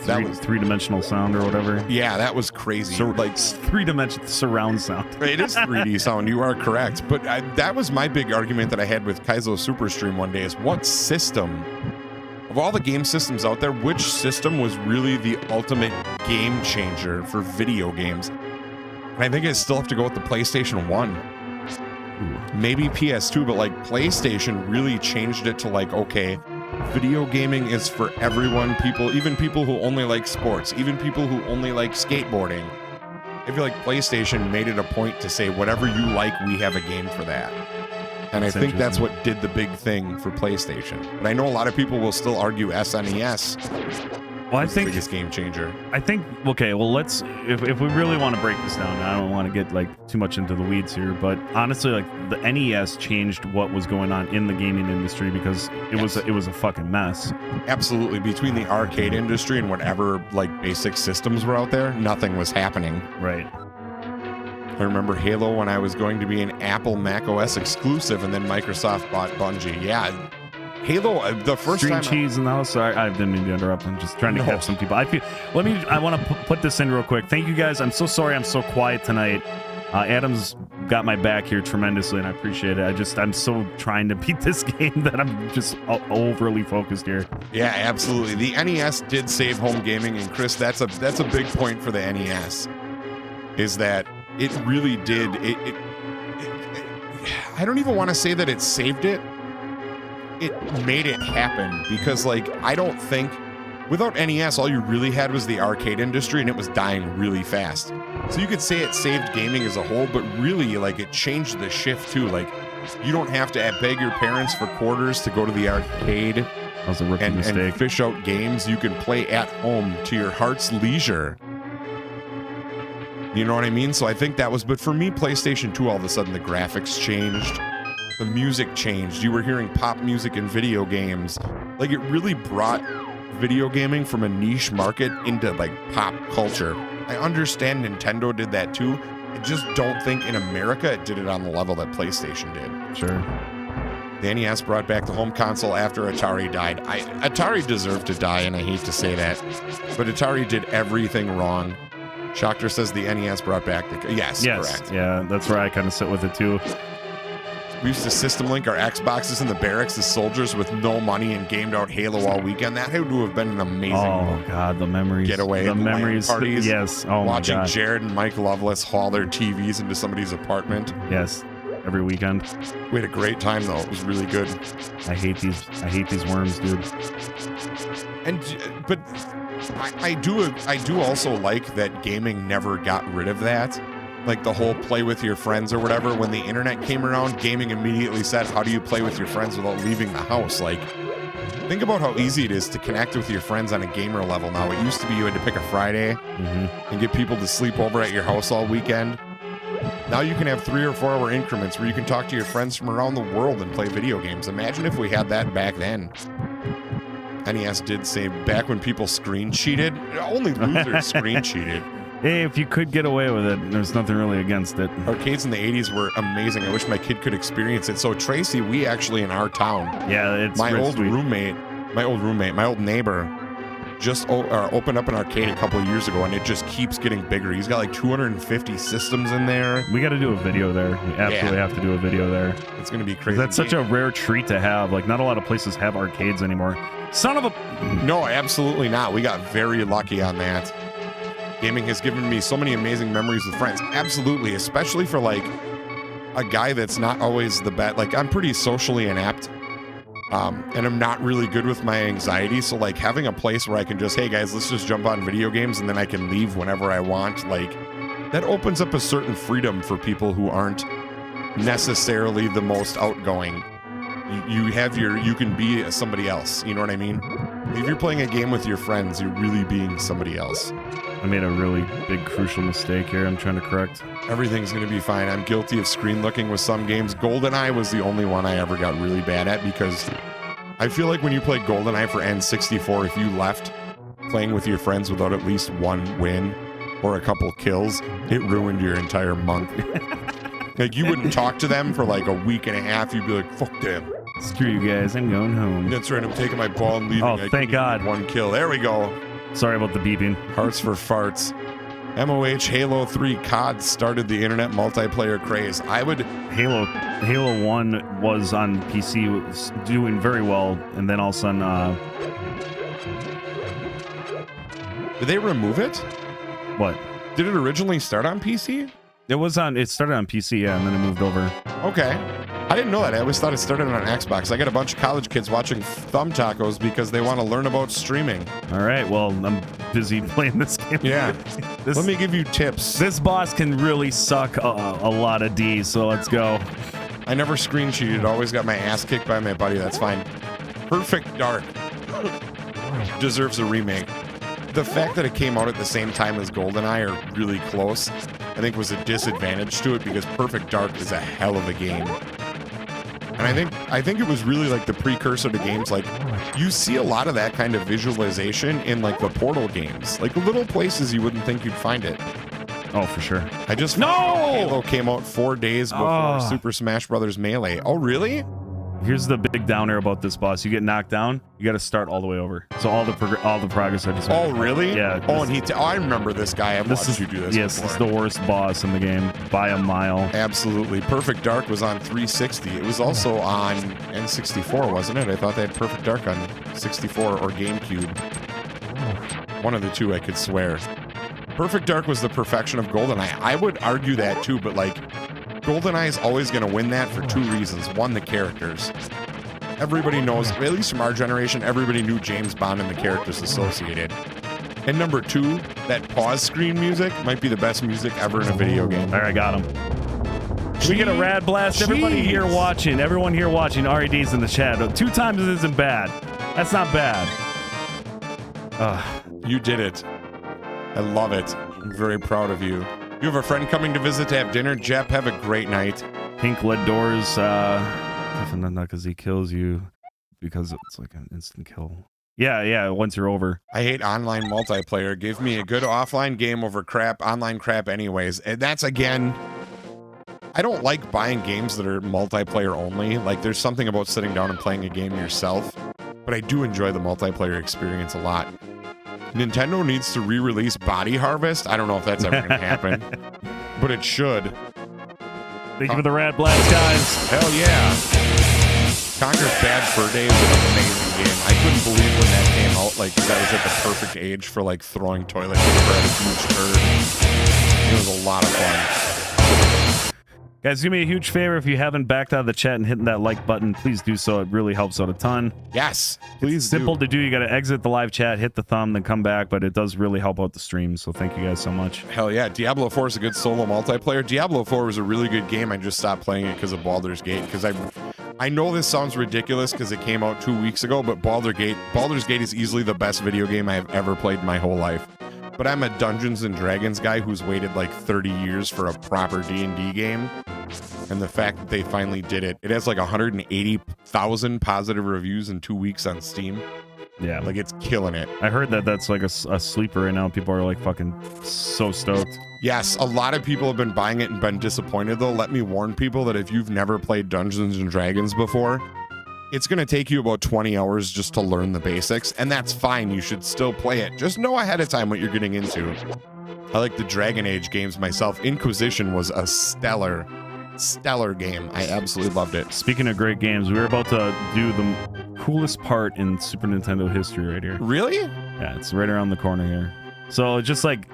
That was three-dimensional sound or whatever. Yeah, that was crazy. So like three-dimensional surround sound. It is 3D sound. You are correct. But that was my big argument that I had with Kaizo Superstream one day, is what system, of all the game systems out there, which system was really the ultimate game changer for video games? And I think I still have to go with the PlayStation 1. Maybe PS2, but like PlayStation really changed it to like, okay, video gaming is for everyone. Even people who only like sports, even people who only like skateboarding. I feel like PlayStation made it a point to say, whatever you like, we have a game for that. And I think that's what did the big thing for PlayStation. But I know a lot of people will still argue SNES. Well, I think the biggest game changer. I think, okay, well, let's, if we really want to break this down, I don't want to get like too much into the weeds here, but honestly, like the NES changed what was going on in the gaming industry, because it was a fucking mess. Absolutely. Between the arcade industry and whatever like basic systems were out there, nothing was happening. Right. I remember Halo when I was going to be an Apple macOS exclusive, and then Microsoft bought Bungie. Yeah. Halo, the first String time cheese in the house. Sorry, I didn't mean to interrupt. I'm just trying to catch some people. I want to put this in real quick. Thank you guys. I'm so sorry I'm so quiet tonight. Adam's got my back here tremendously, and I appreciate it. I'm so trying to beat this game that I'm just overly focused here. Yeah, absolutely. The NES did save home gaming, and Chris, that's a big point for the NES, is that it really did. I don't even want to say that it saved it. It made it happen, because like, I don't think without NES, all you really had was the arcade industry, and it was dying really fast. So you could say it saved gaming as a whole, but really like it changed the shift too. Like, you don't have to beg your parents for quarters to go to the arcade that was a rookie mistake. And fish out games. You can play at home to your heart's leisure. You know what I mean? So I think that was, but for me, PlayStation 2, all of a sudden the graphics changed, the music changed. You were hearing pop music in video games. Like, it really brought video gaming from a niche market into like pop culture. I understand Nintendo did that too. I just don't think in America it did it on the level that PlayStation did. Sure. The NES brought back the home console after Atari died. Atari deserved to die, and I hate to say that, but Atari did everything wrong. Shocker says the NES brought back the... Yes, correct. Yeah, that's where I kind of sit with it too. We used to system link our Xboxes in the barracks as soldiers with no money and gamed out Halo all weekend. That had to have been an amazing God, the memories. getaway. The memories. Parties. Yes. Oh, watching my God. Jared and Mike Loveless haul their TVs into somebody's apartment. Yes. Every weekend. We had a great time, though. It was really good. I hate these worms, dude. But I do also like that gaming never got rid of that. Like the whole play with your friends or whatever. When the internet came around, gaming immediately said, how do you play with your friends without leaving the house? Like, think about how easy it is to connect with your friends on a gamer level now. It used to be you had to pick a Friday and get people to sleep over at your house all weekend. Now you can have 3 or 4 hour increments where you can talk to your friends from around the world and play video games. Imagine if we had that back then. NES did say back when people screen cheated, only losers screen cheated. Hey, if you could get away with it, there's nothing really against it. Arcades in the 80s were amazing. I wish my kid could experience it. So Tracy, we actually in our town, it's my real old sweet. my old neighbor just opened up an arcade a couple of years ago, and it just keeps getting bigger. He's got like 250 systems in there. We got to do a video there. We absolutely have to do a video there. It's going to be crazy. That's such a rare treat to have. Like, not a lot of places have arcades anymore. Son of a... No, absolutely not. We got very lucky on that. Gaming has given me so many amazing memories with friends. Absolutely, especially for like a guy that's not always the best. Like, I'm pretty socially inept. And I'm not really good with my anxiety. So like having a place where I can just, hey guys, let's just jump on video games and then I can leave whenever I want. Like, that opens up a certain freedom for people who aren't necessarily the most outgoing. You can be somebody else. You know what I mean? If you're playing a game with your friends, you're really being somebody else. I made a really big, crucial mistake here. I'm trying to correct. Everything's going to be fine. I'm guilty of screen looking with some games. GoldenEye was the only one I ever got really bad at because I feel like when you play GoldenEye for N64, if you left playing with your friends without at least one win or a couple kills, it ruined your entire month. Like, you wouldn't talk to them for like a week and a half. You'd be like, fuck them. Screw you guys. I'm going home. That's right. I'm taking my ball and leaving. Oh, thank God. One kill. There we go. Sorry about the beeping. Hearts for farts. MOH Halo 3 COD started the internet multiplayer craze. Halo 1 was on PC, was doing very well, and then all of a sudden, Did they remove it? what? Did it originally start on PC? It started on PC, yeah, and then it moved over. Okay. I didn't know that. I always thought it started on Xbox. I got a bunch of college kids watching Thumb Tacos because they want to learn about streaming. All right, well, I'm busy playing this game. Yeah. Let me give you tips. This boss can really suck a lot of D, so let's go. I never screen cheated. Always got my ass kicked by my buddy. That's fine. Perfect Dark deserves a remake. The fact that it came out at the same time as GoldenEye are really close, I think was a disadvantage to it because Perfect Dark is a hell of a game. And I think it was really like the precursor to games like you see a lot of that kind of visualization in like the Portal games, like little places you wouldn't think you'd find it. Oh, for sure. I just Halo came out 4 days before Super Smash Brothers Melee. Oh, really? Here's the big downer about this boss. You get knocked down, you got to start all the way over. So all the progress I just made. Oh, really? Yeah. Oh, and I remember this guy. I've watched you do this. Yes, before. it's the worst boss in the game by a mile. Absolutely. Perfect Dark was on 360. It was also on N64, wasn't it? I thought they had Perfect Dark on 64 or GameCube. One of the two, I could swear. Perfect Dark was the perfection of GoldenEye. I would argue that too, but like GoldenEye is always going to win that for 2 reasons. One, the characters. Everybody knows, at least from our generation, everybody knew James Bond and the characters associated. And number 2, that pause screen music might be the best music ever in a video game. All right, got him. Should we get a rad blast? Everybody here watching, everyone here watching, RED's in the chat. 2 times isn't bad. That's not bad. You did it. I love it. I'm very proud of you. You have a friend coming to visit to have dinner. Jep, have a great night. Pink lead doors. Definitely not because he kills you, because it's like an instant kill. Yeah, once you're over. I hate online multiplayer. Give me a good offline game over online crap anyways. And that's, again, I don't like buying games that are multiplayer only. Like, there's something about sitting down and playing a game yourself, but I do enjoy the multiplayer experience a lot. Nintendo needs to re-release Body Harvest. I don't know if that's ever going to happen, but it should. Thank you for the rad blast, guys. Hell yeah. Conker's Bad Fur Day is an amazing game. I couldn't believe when that came out. Like, that was at the perfect age for, like, throwing toilet paper at a huge turd. It was a lot of fun. Guys, do me a huge favor. If you haven't backed out of the chat and hitting that like button, please do so. It really helps out a ton. Yes, please. It's simple to do. You got to exit the live chat, hit the thumb, then come back, but it does really help out the stream. So thank you guys so much. Hell yeah. Diablo 4 is a good solo multiplayer. Diablo 4 was a really good game. I just stopped playing it because of Baldur's Gate. Because I know this sounds ridiculous because it came out 2 weeks ago, but Baldur's Gate is easily the best video game I have ever played in my whole life. But I'm a Dungeons and Dragons guy who's waited like 30 years for a proper D&D game. And the fact that they finally did it, it has like 180,000 positive reviews in 2 weeks on Steam. Yeah. Like, it's killing it. I heard that that's like a sleeper right now. People are like fucking so stoked. Yes, a lot of people have been buying it and been disappointed, though. Let me warn people that if you've never played Dungeons and Dragons before, it's going to take you about 20 hours just to learn the basics, and that's fine. You should still play it. Just know ahead of time what you're getting into. I like the Dragon Age games myself. Inquisition was a stellar game. I absolutely loved it. Speaking of great games, we were about to do the coolest part in Super Nintendo history right here. Really? Yeah, it's right around the corner here. So just like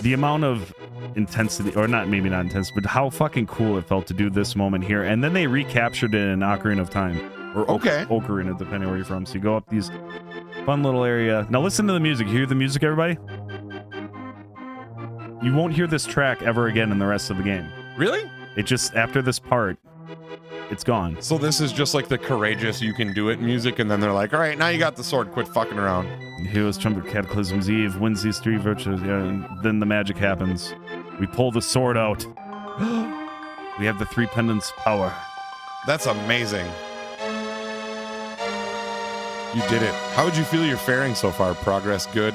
the amount of intensity, or maybe not intense, but how fucking cool it felt to do this moment here. And then they recaptured it in Ocarina of Time. Or Ocarina, depending where you're from. So you go up these fun little area. Now listen to the music. You hear the music, everybody? You won't hear this track ever again in the rest of the game. Really? It just, after this part, it's gone. So this is just like the courageous you can do it music, and then they're like, all right, now you got the sword, quit fucking around. Heroes Trumpet Cataclysm's Eve wins these three virtues, and then the magic happens. We pull the sword out. We have the three pendants power. That's amazing. You did it. How would you feel you're faring so far? Progress good?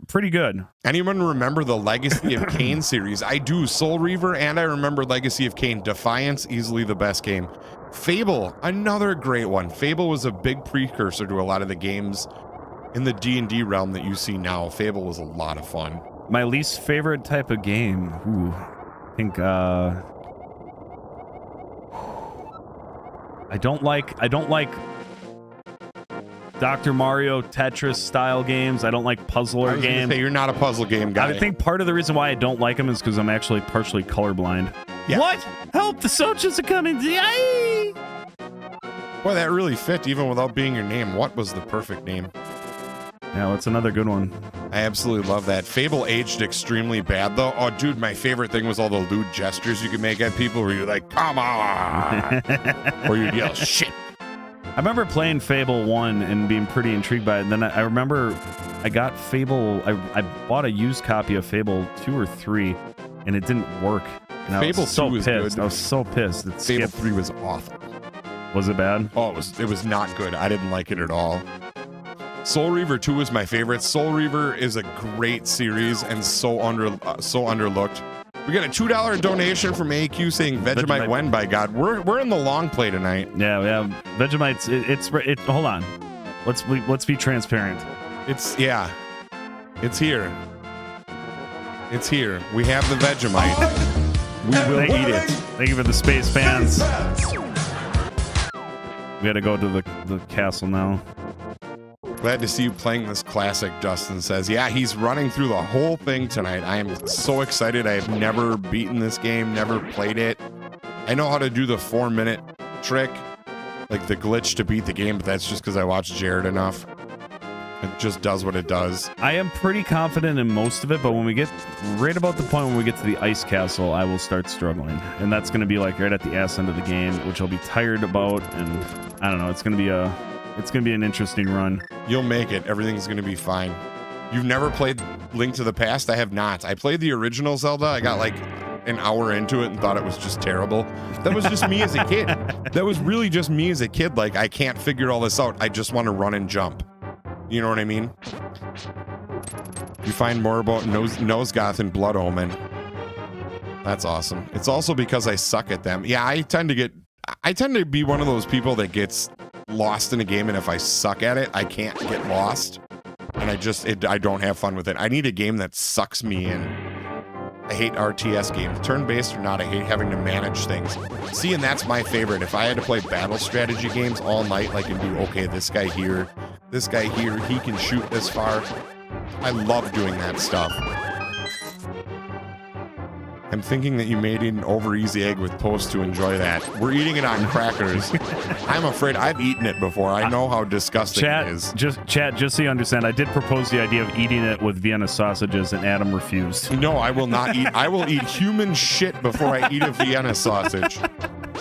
Pretty good. Anyone remember the Legacy of Kain series? I do. Soul Reaver, and I remember Legacy of Kain. Defiance, easily the best game. Fable, another great one. Fable was a big precursor to a lot of the games in the D&D realm that you see now. Fable was a lot of fun. My least favorite type of game. Ooh, I think I don't like Dr. Mario, Tetris style games. I don't like puzzler games. You're not a puzzle game guy. I think part of the reason why I don't like them is because I'm actually partially colorblind. Yeah. What? Help! The soldiers are coming! Aye! Boy, that really fit even without being your name. What was the perfect name? Yeah, that's another good one. I absolutely love that. Fable aged extremely bad, though. Oh, dude, my favorite thing was all the lewd gestures you could make at people where you're like, come on! Or you'd yell, shit! I remember playing Fable 1 and being pretty intrigued by it. And then I remember I got Fable... I bought a used copy of Fable 2 or 3, and it didn't work. And Fable 2 was pissed. good. I was so pissed. Fable 3 was awful. Was it bad? Oh, it was not good. I didn't like it at all. Soul Reaver 2 is my favorite. Soul Reaver is a great series and so underlooked. We got a $2 donation from AQ saying Vegemite when, by God. We're in the long play tonight. Yeah. Vegemite's it's hold on. Let's be transparent. It's here. It's here. We have the Vegemite. We will eat it. Thank you for the space fans. We gotta go to the castle now. Glad to see you playing this classic, Dustin says. Yeah, he's running through the whole thing tonight. I am so excited. I have never beaten this game, never played it. I know how to do the 4-minute trick, like the glitch to beat the game, but that's just because I watched Jared enough. It just does what it does. I am pretty confident in most of it, but when we get right about the point when we get to the ice castle, I will start struggling. And that's going to be like right at the ass end of the game, which I'll be tired about, and I don't know, it's going to be an interesting run. You'll make it. Everything's going to be fine. You've never played Link to the Past? I have not. I played the original Zelda. I got like an hour into it and thought it was just terrible. That was just me as a kid. That was really just me as a kid. Like, I can't figure all this out. I just want to run and jump. You know what I mean? You find more about Nosgoth and Blood Omen. That's awesome. It's also because I suck at them. Yeah, I tend to be one of those people that gets lost in a game, and if I suck at it, I can't get lost. And I don't have fun with it. I need a game that sucks me in. I hate RTS games. Turn-based or not, I hate having to manage things. See, and that's my favorite. If I had to play battle strategy games all night, like, and do, okay, this guy here, he can shoot this far. I love doing that stuff. I'm thinking that you made an over-easy egg with toast to enjoy that. We're eating it on crackers. I'm afraid I've eaten it before. I know how disgusting it is. Just so you understand, I did propose the idea of eating it with Vienna sausages, and Adam refused. No, I will not eat. I will eat human shit before I eat a Vienna sausage.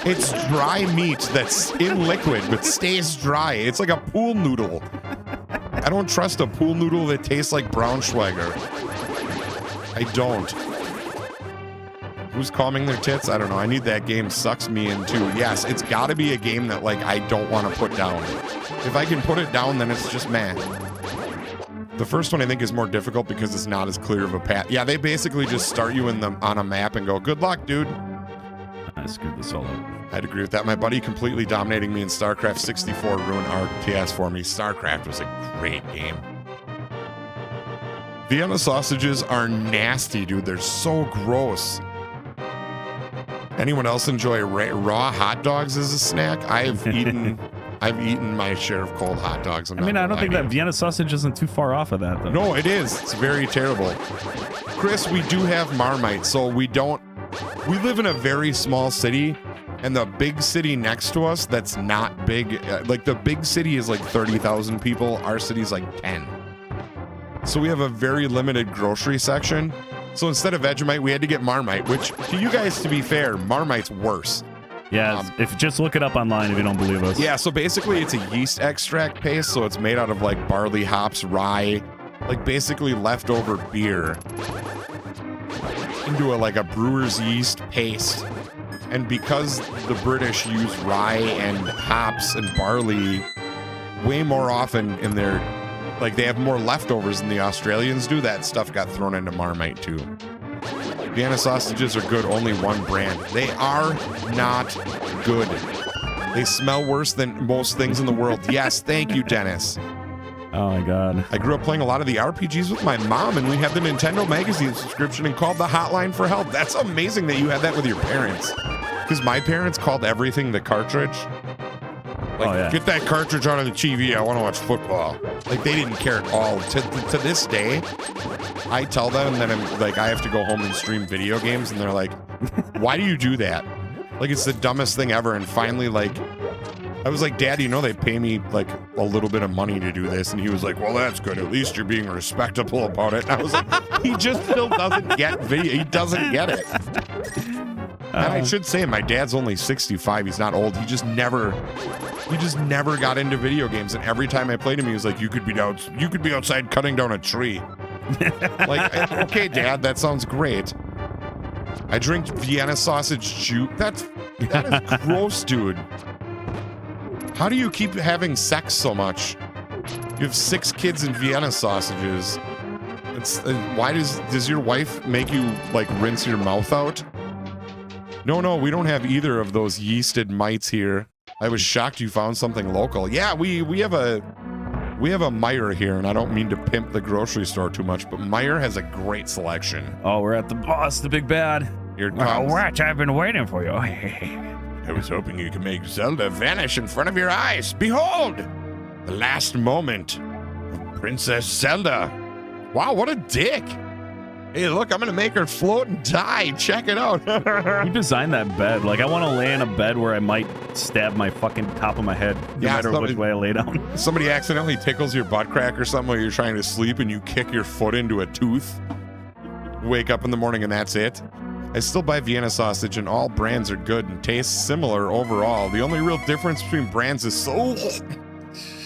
It's dry meat that's in liquid but stays dry. It's like a pool noodle. I don't trust a pool noodle that tastes like Braunschweiger. I don't. Who's calming their tits? I don't know. I need that game sucks me in too. Yes, it's got to be a game that like I don't want to put down. If I can put it down, then it's just meh. The first one I think is more difficult because it's not as clear of a path. Yeah, they basically just start you on a map and go, good luck, dude. I screwed this all up. I'd agree with that. My buddy completely dominating me in StarCraft 64 ruined RTS for me. StarCraft was a great game. Vienna sausages are nasty, dude. They're so gross. Anyone else enjoy raw hot dogs as a snack? I've eaten my share of cold hot dogs. I don't think that Vienna sausage isn't too far off of that, though. No, it is. It's very terrible. Chris, we do have Marmite, so we live in a very small city, and the big city next to us that's not big, like the big city is like 30,000 people. Our city's like 10. So we have a very limited grocery section. So instead of Vegemite, we had to get Marmite, which to you guys, to be fair, Marmite's worse. Yeah, if just look it up online if you don't believe us. Yeah, so basically it's a yeast extract paste, so it's made out of like barley, hops, rye, like basically leftover beer into a brewer's yeast paste. And because the British use rye and hops and barley way more often in their, like they have more leftovers than the Australians do, that stuff got thrown into Marmite too. Vienna sausages are good, only one brand. They are not good. They smell worse than most things in the world. Yes, thank you, Dennis. Oh my God. I grew up playing a lot of the RPGs with my mom, and we had the Nintendo Magazine subscription and called the hotline for help. That's amazing that you had that with your parents. Because my parents called everything the cartridge. Get that cartridge out of the TV. I want to watch football. Like, they didn't care at all. To this day, I tell them that I have to go home and stream video games, and they're like, why do you do that? Like, it's the dumbest thing ever. And finally, I was like, Dad, they pay me a little bit of money to do this. And he was like, well, that's good. At least you're being respectable about it. And I was like, he just still doesn't get video. He doesn't get it. And I should say, my dad's only 65. He's not old. He just never got into video games. And every time I played him, he was like, you could be outside cutting down a tree. Okay, Dad, that sounds great. I drink Vienna sausage juice. That is gross, dude. How do you keep having sex so much? You have 6 kids and Vienna sausages. Why does your wife make you rinse your mouth out? No, we don't have either of those yeasted mites here. I was shocked you found something local. Yeah, we have a Meijer here, and I don't mean to pimp the grocery store too much, but Meijer has a great selection. Oh, we're at the boss, the big bad. Here it comes. Watch, I've been waiting for you. I was hoping you could make Zelda vanish in front of your eyes. Behold, the last moment of Princess Zelda. Wow, what a dick. Hey, look, I'm going to make her float and die. Check it out. Who designed that bed? I want to lay in a bed where I might stab my fucking top of my head no matter which way I lay down. Somebody accidentally tickles your butt crack or something while you're trying to sleep and you kick your foot into a tooth. Wake up in the morning and that's it. I still buy Vienna sausage and all brands are good and taste similar overall. The only real difference between brands is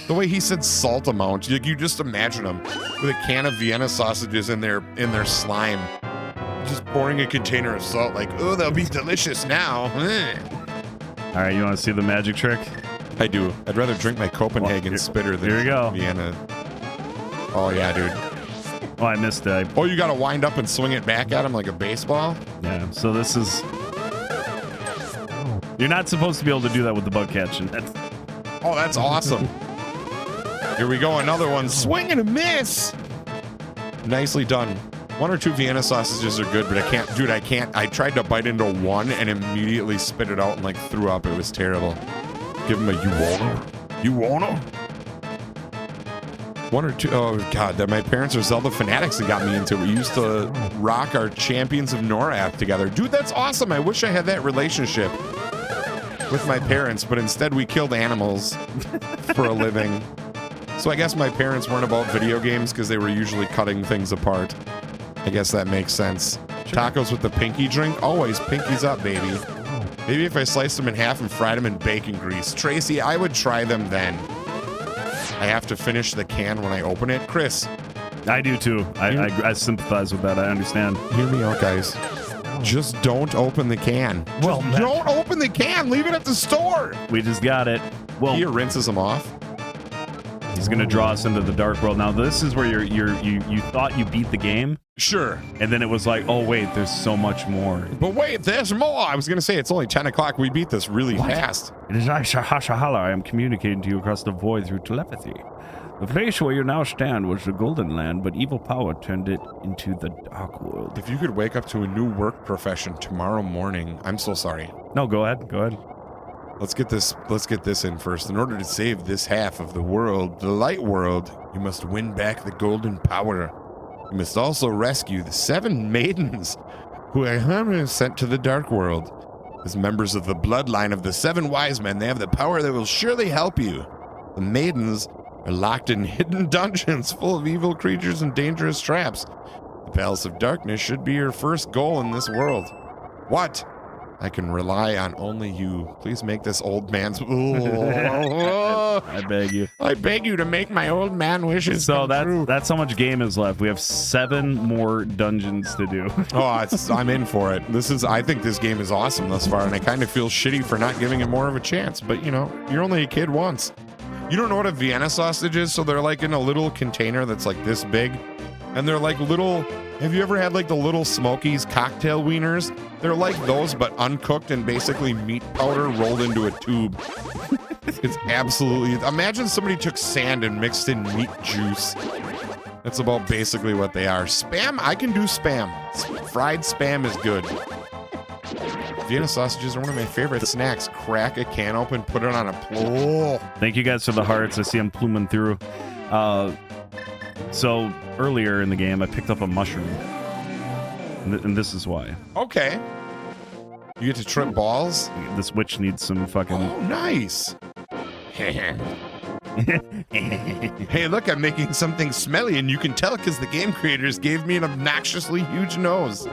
The way he said salt amount, like you just imagine him with a can of Vienna sausages in their slime, just pouring a container of salt. Like, oh, they'll be delicious now. All right, you want to see the magic trick? I do. I'd rather drink my Copenhagen spitter than here we go. Vienna. Oh yeah, dude. Oh, I missed it. Oh, you got to wind up and swing it back at him like a baseball? Yeah, so this is... You're not supposed to be able to do that with the bug catching. Oh, that's awesome. Here we go, another one. Swing and a miss. Nicely done. 1 or 2 Vienna sausages are good, but I can't. Dude, I can't. I tried to bite into one and immediately spit it out and like threw up. It was terrible. Give him a you wanna? You wanna? 1 or 2. Oh, God. My parents are Zelda fanatics that got me into it. We used to rock our Champions of Norath together. Dude, that's awesome. I wish I had that relationship with my parents, but instead we killed animals for a living. So I guess my parents weren't about video games because they were usually cutting things apart. I guess that makes sense. Sure. Tacos with the pinky drink? Always pinkies up, baby. Maybe if I sliced them in half and fried them in bacon grease. Tracy, I would try them then. I have to finish the can when I open it. Chris. I do too. I sympathize with that. I understand. Hear me out, guys. Just don't open the can. Well, don't open the can. Leave it at the store. We just got it. Well, he rinses them off. He's gonna draw us into the dark world. Now this is where you thought you beat the game. Sure. And then it was like, oh wait, there's so much more. But wait, there's more. I was gonna say it's only 10 o'clock. We beat this really fast. It is I, Shahashahala. I am communicating to you across the void through telepathy. The place where you now stand was the Golden Land, but evil power turned it into the Dark World. If you could wake up to a new work profession tomorrow morning, I'm so sorry. No, go ahead. Go ahead. Let's get this in first. In order to save this half of the world, the light world, you must win back the golden power. You must also rescue the 7 maidens who are sent to the dark world. As members of the bloodline of the 7 wise men, they have the power that will surely help you. The maidens are locked in hidden dungeons full of evil creatures and dangerous traps. The Palace of Darkness should be your first goal in this world. What? I can rely on only you. Please make this old man's... I beg you. I beg you to make my old man wishes So come true. that's how much game is left. We have 7 more dungeons to do. I'm in for it. I think this game is awesome thus far, and I kind of feel shitty for not giving it more of a chance. But, you know, you're only a kid once. You don't know what a Vienna sausage is? So they're like in a little container that's like this big. And they're like little... Have you ever had like the little Smokies cocktail wieners? They're like those, but uncooked and basically meat powder rolled into a tube. It's absolutely... Imagine somebody took sand and mixed in meat juice. That's about basically what they are. Spam? I can do spam. Fried spam is good. Vienna sausages are one of my favorite snacks. Crack a can open, put it on a plate. Thank you guys for the hearts. I see them pluming through. So earlier in the game, I picked up a mushroom, and this is why. Okay. You get to trip balls? This witch needs some fucking... Oh, nice. Hey, look, I'm making something smelly, and you can tell because the game creators gave me an obnoxiously huge nose.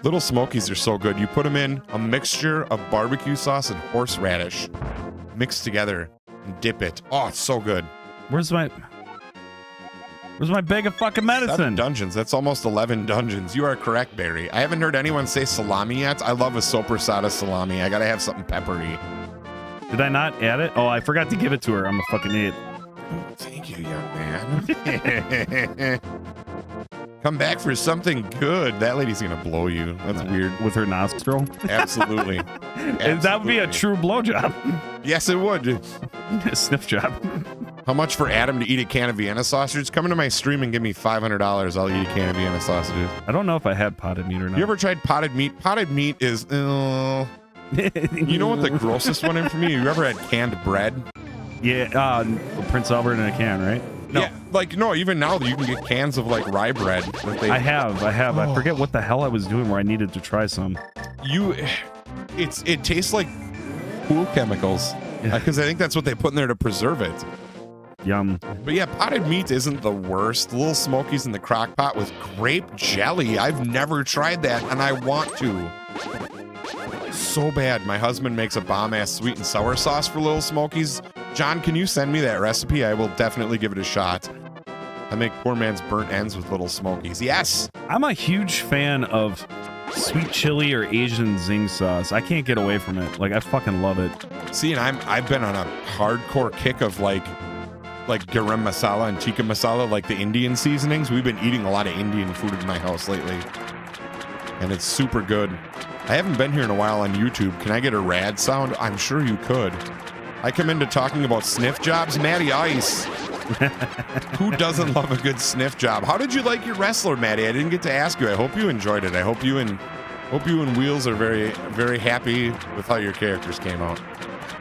Little Smokies are so good. You put them in a mixture of barbecue sauce and horseradish mixed together and dip it. Oh, it's so good. Where's my bag of fucking medicine? 7 dungeons. That's almost 11 dungeons. You are correct, Barry. I haven't heard anyone say salami yet. I love a sopressata salami. I gotta have something peppery. Did I not add it? Oh, I forgot to give it to her. I'm a fucking idiot. Oh, thank you, young man. Come back for something good. That lady's gonna blow you. That's weird. With her nostril? Absolutely. That would be a true blowjob. Yes, it would. A sniff job. How much for Adam to eat a can of Vienna sausages? Come into my stream and give me $500. I'll eat a can of Vienna sausages. I don't know if I had potted meat or not. You ever tried potted meat? Potted meat is... you know what the grossest one is for me? You ever had canned bread? Yeah, Prince Albert in a can, right? No. Yeah, no, even now you can get cans of like rye bread. I have. Oh. I forget what the hell I was doing where I needed to try some. It tastes like pool chemicals. Because I think that's what they put in there to preserve it. Yum. But yeah, potted meat isn't the worst. Little Smokies in the crock pot with grape jelly. I've never tried that, and I want to. So bad. My husband makes a bomb-ass sweet and sour sauce for Little Smokies. John, can you send me that recipe? I will definitely give it a shot. I make poor man's burnt ends with little smokies. Yes. I'm a huge fan of sweet chili or Asian zing sauce. I can't get away from it. Like, I fucking love it. See, and I've been on a hardcore kick of like garam masala and tikka masala, like the Indian seasonings. We've been eating a lot of Indian food in my house lately, and it's super good. I haven't been here in a while on YouTube. Can I get a rad sound? I'm sure you could. I come into talking about sniff jobs. Matty Ice. Who doesn't love a good sniff job? How did you like your wrestler, Matty? I didn't get to ask you. I hope you enjoyed it. I hope you and Wheels are very, very happy with how your characters came out.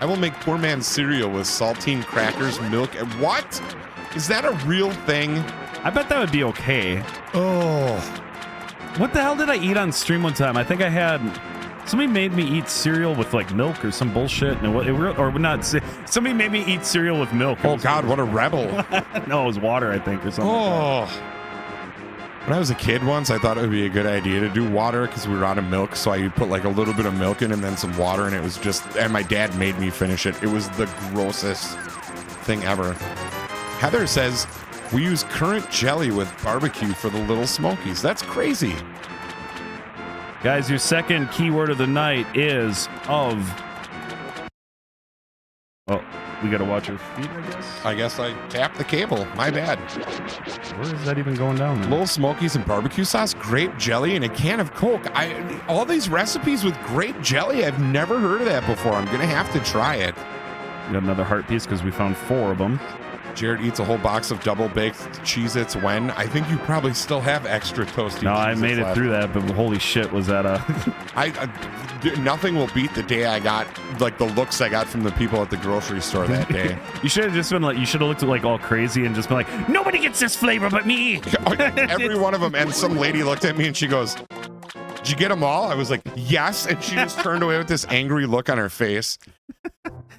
I will make poor man's cereal with saltine crackers, milk, and what? Is that a real thing? I bet that would be okay. Oh. What the hell did I eat on stream one time? I think I had... Somebody made me eat cereal with like milk or some bullshit. Somebody made me eat cereal with milk. Oh God, what a rebel. No, it was water, I think, or something. Oh. When I was a kid once, I thought it would be a good idea to do water because we were out of milk. So I put like a little bit of milk in and then some water, and it was just, and my dad made me finish it. It was the grossest thing ever. Heather says, we use currant jelly with barbecue for the little smokies. That's crazy. Guys, your second keyword of the night is of... Oh, we gotta watch our feet, I guess? I guess I tapped the cable. My bad. Where is that even going down there? Little smokies and barbecue sauce, grape jelly, and a can of Coke. All these recipes with grape jelly, I've never heard of that before. I'm gonna have to try it. We got another heart piece because we found 4 of them. Jared eats a whole box of double-baked Cheez-Its when? I think you probably still have extra toasty No, Cheez-Its I made it left. through that, but holy shit, was that a... Nothing will beat the day I got, like the looks I got from the people at the grocery store that day. You should have just been like, you should have looked like all crazy and just been like, nobody gets this flavor but me. Every one of them. And some lady looked at me and she goes, did you get them all? I was like, yes. And she just turned away with this angry look on her face.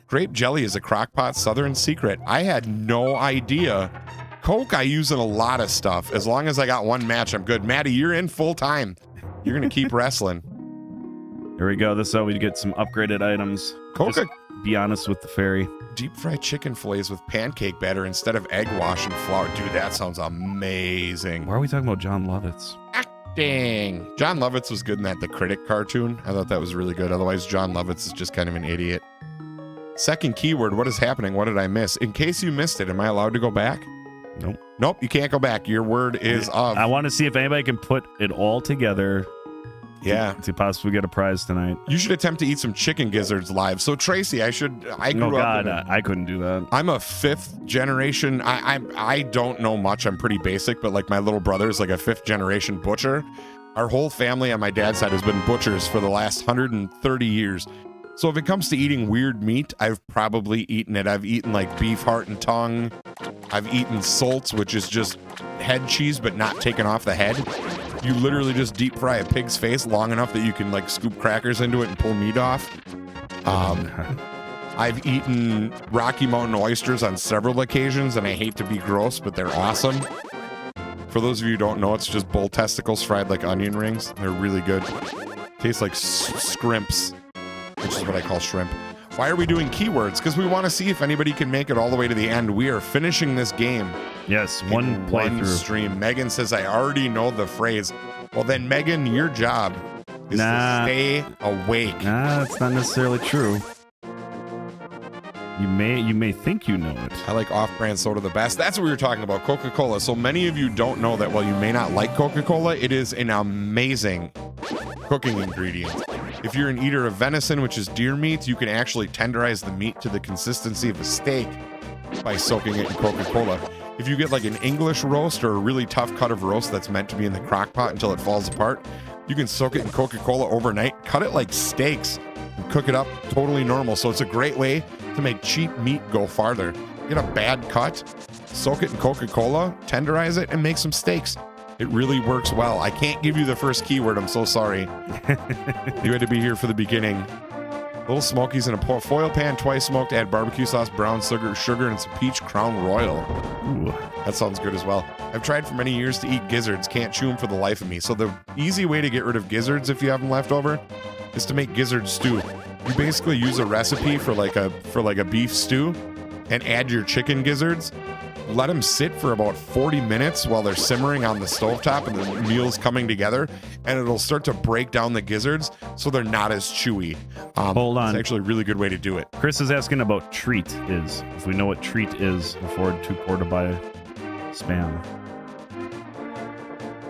Grape jelly is a crockpot Southern secret. I had no idea. Coke I use in a lot of stuff. As long as I got one match, I'm good. Maddie, you're in full time. You're going to keep wrestling. Here we go. This is how we get some upgraded items. Coke. Just be honest with the fairy. Deep fried chicken fillets with pancake batter instead of egg wash and flour. Dude, that sounds amazing. Why are we talking about John Lovitz? Acting. John Lovitz was good in that The Critic cartoon. I thought that was really good. Otherwise, John Lovitz is just kind of an idiot. Second keyword, what is happening? What did I miss? In case you missed it, am I allowed to go back? Nope. Nope, you can't go back. Your word is of. I want to see if anybody can put it all together. Yeah. To possibly get a prize tonight. You should attempt to eat some chicken gizzards live. So Tracy, I grew up in I couldn't do that. I'm a 5th generation. I don't know much. I'm pretty basic, but like my little brother is like a 5th generation butcher. Our whole family on my dad's side has been butchers for the last 130 years. So if it comes to eating weird meat, I've probably eaten it. I've eaten like beef heart and tongue. I've eaten salts, which is just head cheese, but not taken off the head. You literally just deep fry a pig's face long enough that you can like scoop crackers into it and pull meat off. I've eaten Rocky Mountain oysters on several occasions, and I hate to be gross, but they're awesome. For those of you who don't know, it's just bull testicles fried like onion rings. They're really good. Tastes like scrimps, which is what I call shrimp. Why are we doing keywords? Because we want to see if anybody can make it all the way to the end. We are finishing this game. Yes, one playthrough. Stream. Megan says, I already know the phrase. Well, then, Megan, your job is to stay awake. Nah, that's not necessarily true. You may think you know it. I like off-brand soda the best. That's what we were talking about, Coca-Cola. So many of you don't know that while you may not like Coca-Cola, it is an amazing cooking ingredient. If you're an eater of venison, which is deer meat, you can actually tenderize the meat to the consistency of a steak by soaking it in Coca-Cola. If you get like an English roast or a really tough cut of roast that's meant to be in the crock pot until it falls apart, you can soak it in Coca-Cola overnight, cut it like steaks, and cook it up totally normal. So it's a great way to make cheap meat go farther. Get a bad cut, soak it in Coca-Cola, tenderize it, and make some steaks. It really works well. I can't give you the first keyword. I'm so sorry. You had to be here for the beginning. Little smokies in a foil pan, twice smoked, add barbecue sauce, brown sugar, and some peach Crown Royal. Ooh. That sounds good as well. I've tried for many years to eat gizzards. Can't chew them for the life of me. So the easy way to get rid of gizzards if you have them left over is to make gizzard stew. You basically use a recipe for like a beef stew, and add your chicken gizzards. Let them sit for about 40 minutes while they're simmering on the stovetop and the meal's coming together, and it'll start to break down the gizzards so they're not as chewy. Hold on. It's actually a really good way to do it. Chris is asking about treat is. If we know what treat is, afford to pour to buy spam.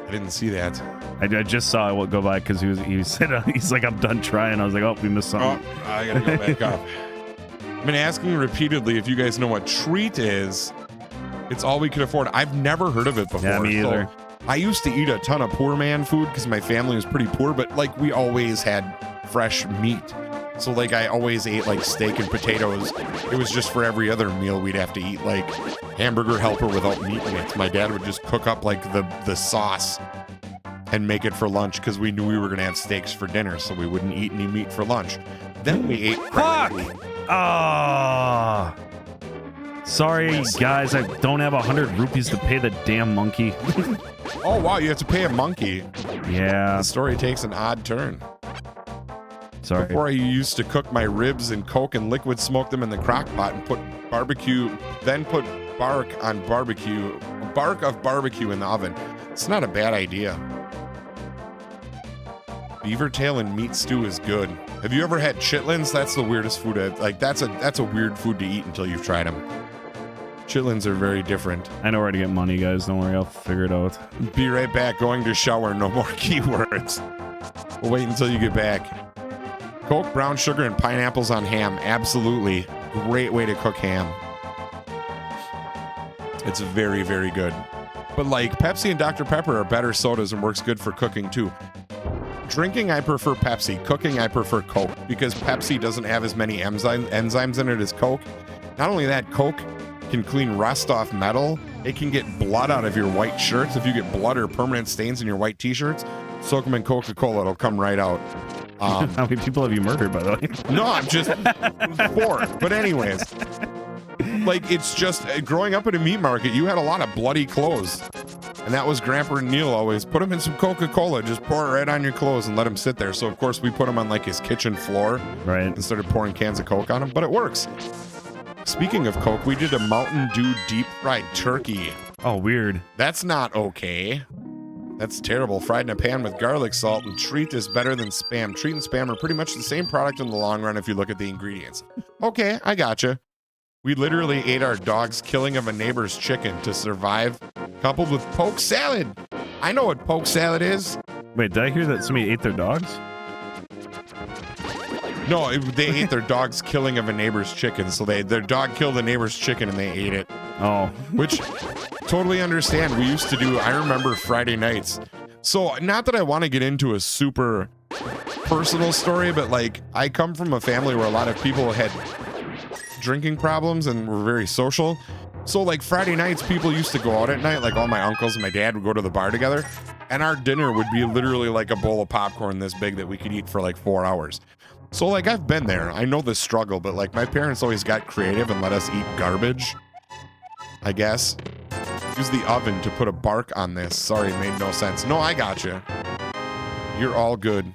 I didn't see that. I just saw it go by because he said he's like, I'm done trying. I was like, oh, we missed something. Oh, I gotta go back up. I've been asking repeatedly if you guys know what treat is. It's all we could afford. I've never heard of it before. Yeah, me either. So I used to eat a ton of poor man food because my family was pretty poor, but like we always had fresh meat. So like I always ate like steak and potatoes. It was just for every other meal we'd have to eat like hamburger helper without meat in it. My dad would just cook up like the sauce and make it for lunch because we knew we were gonna have steaks for dinner, so we wouldn't eat any meat for lunch. Then we ate Fuck! Ah. Sorry, guys, I don't have 100 rupees to pay the damn monkey. Oh, wow, you have to pay a monkey. Yeah. The story takes an odd turn. Sorry. Before I used to cook my ribs in Coke and liquid smoke them in the crock pot and put bark of barbecue in the oven. It's not a bad idea. Beaver tail and meat stew is good. Have you ever had chitlins? That's the weirdest food. That's a weird food to eat until you've tried them. Chitlins are very different. I know where to get money, guys. Don't worry, I'll figure it out. Be right back. Going to shower. No more keywords. We'll wait until you get back. Coke, brown sugar, and pineapples on ham. Absolutely. Great way to cook ham. It's very, very good. But like Pepsi and Dr. Pepper are better sodas and works good for cooking too. Drinking, I prefer Pepsi. Cooking, I prefer Coke because Pepsi doesn't have as many enzymes in it as Coke. Not only that, Coke can clean rust off metal. It can get blood out of your white shirts. If you get blood or permanent stains in your white t-shirts, soak them in Coca-Cola. It'll come right out. How many people have you murdered, by the way? No, I'm just poor. But anyways, like it's just growing up at a meat market, you had a lot of bloody clothes. And that was Grandpa and Neil always. Put them in some Coca-Cola. Just pour it right on your clothes and let them sit there. So, of course, we put them on like his kitchen floor. Right. And started pouring cans of Coke on them. But it works. Speaking of Coke, we did a Mountain Dew deep fried turkey. Oh, weird. That's not okay. That's terrible. Fried in a pan with garlic salt, and Treat is better than Spam. Treat and Spam are pretty much the same product in the long run if you look at the ingredients. Okay, I gotcha. We literally ate our dog's killing of a neighbor's chicken to survive, coupled with poke salad. I know what poke salad is. Wait, did I hear that somebody ate their dogs? No, they ate their dog's killing of a neighbor's chicken. So their dog killed the neighbor's chicken and they ate it. Oh. Which, totally understand. We used to do, I remember Friday nights. So not that I want to get into a super personal story, but like I come from a family where a lot of people had drinking problems and were very social. So like Friday nights, people used to go out at night, like all my uncles and my dad would go to the bar together. And our dinner would be literally like a bowl of popcorn this big that we could eat for like 4 hours. So like I've been there. I know the struggle, but like my parents always got creative and let us eat garbage, I guess. Use the oven to put a bark on this. Sorry, it made no sense. No, I gotcha. You're all good.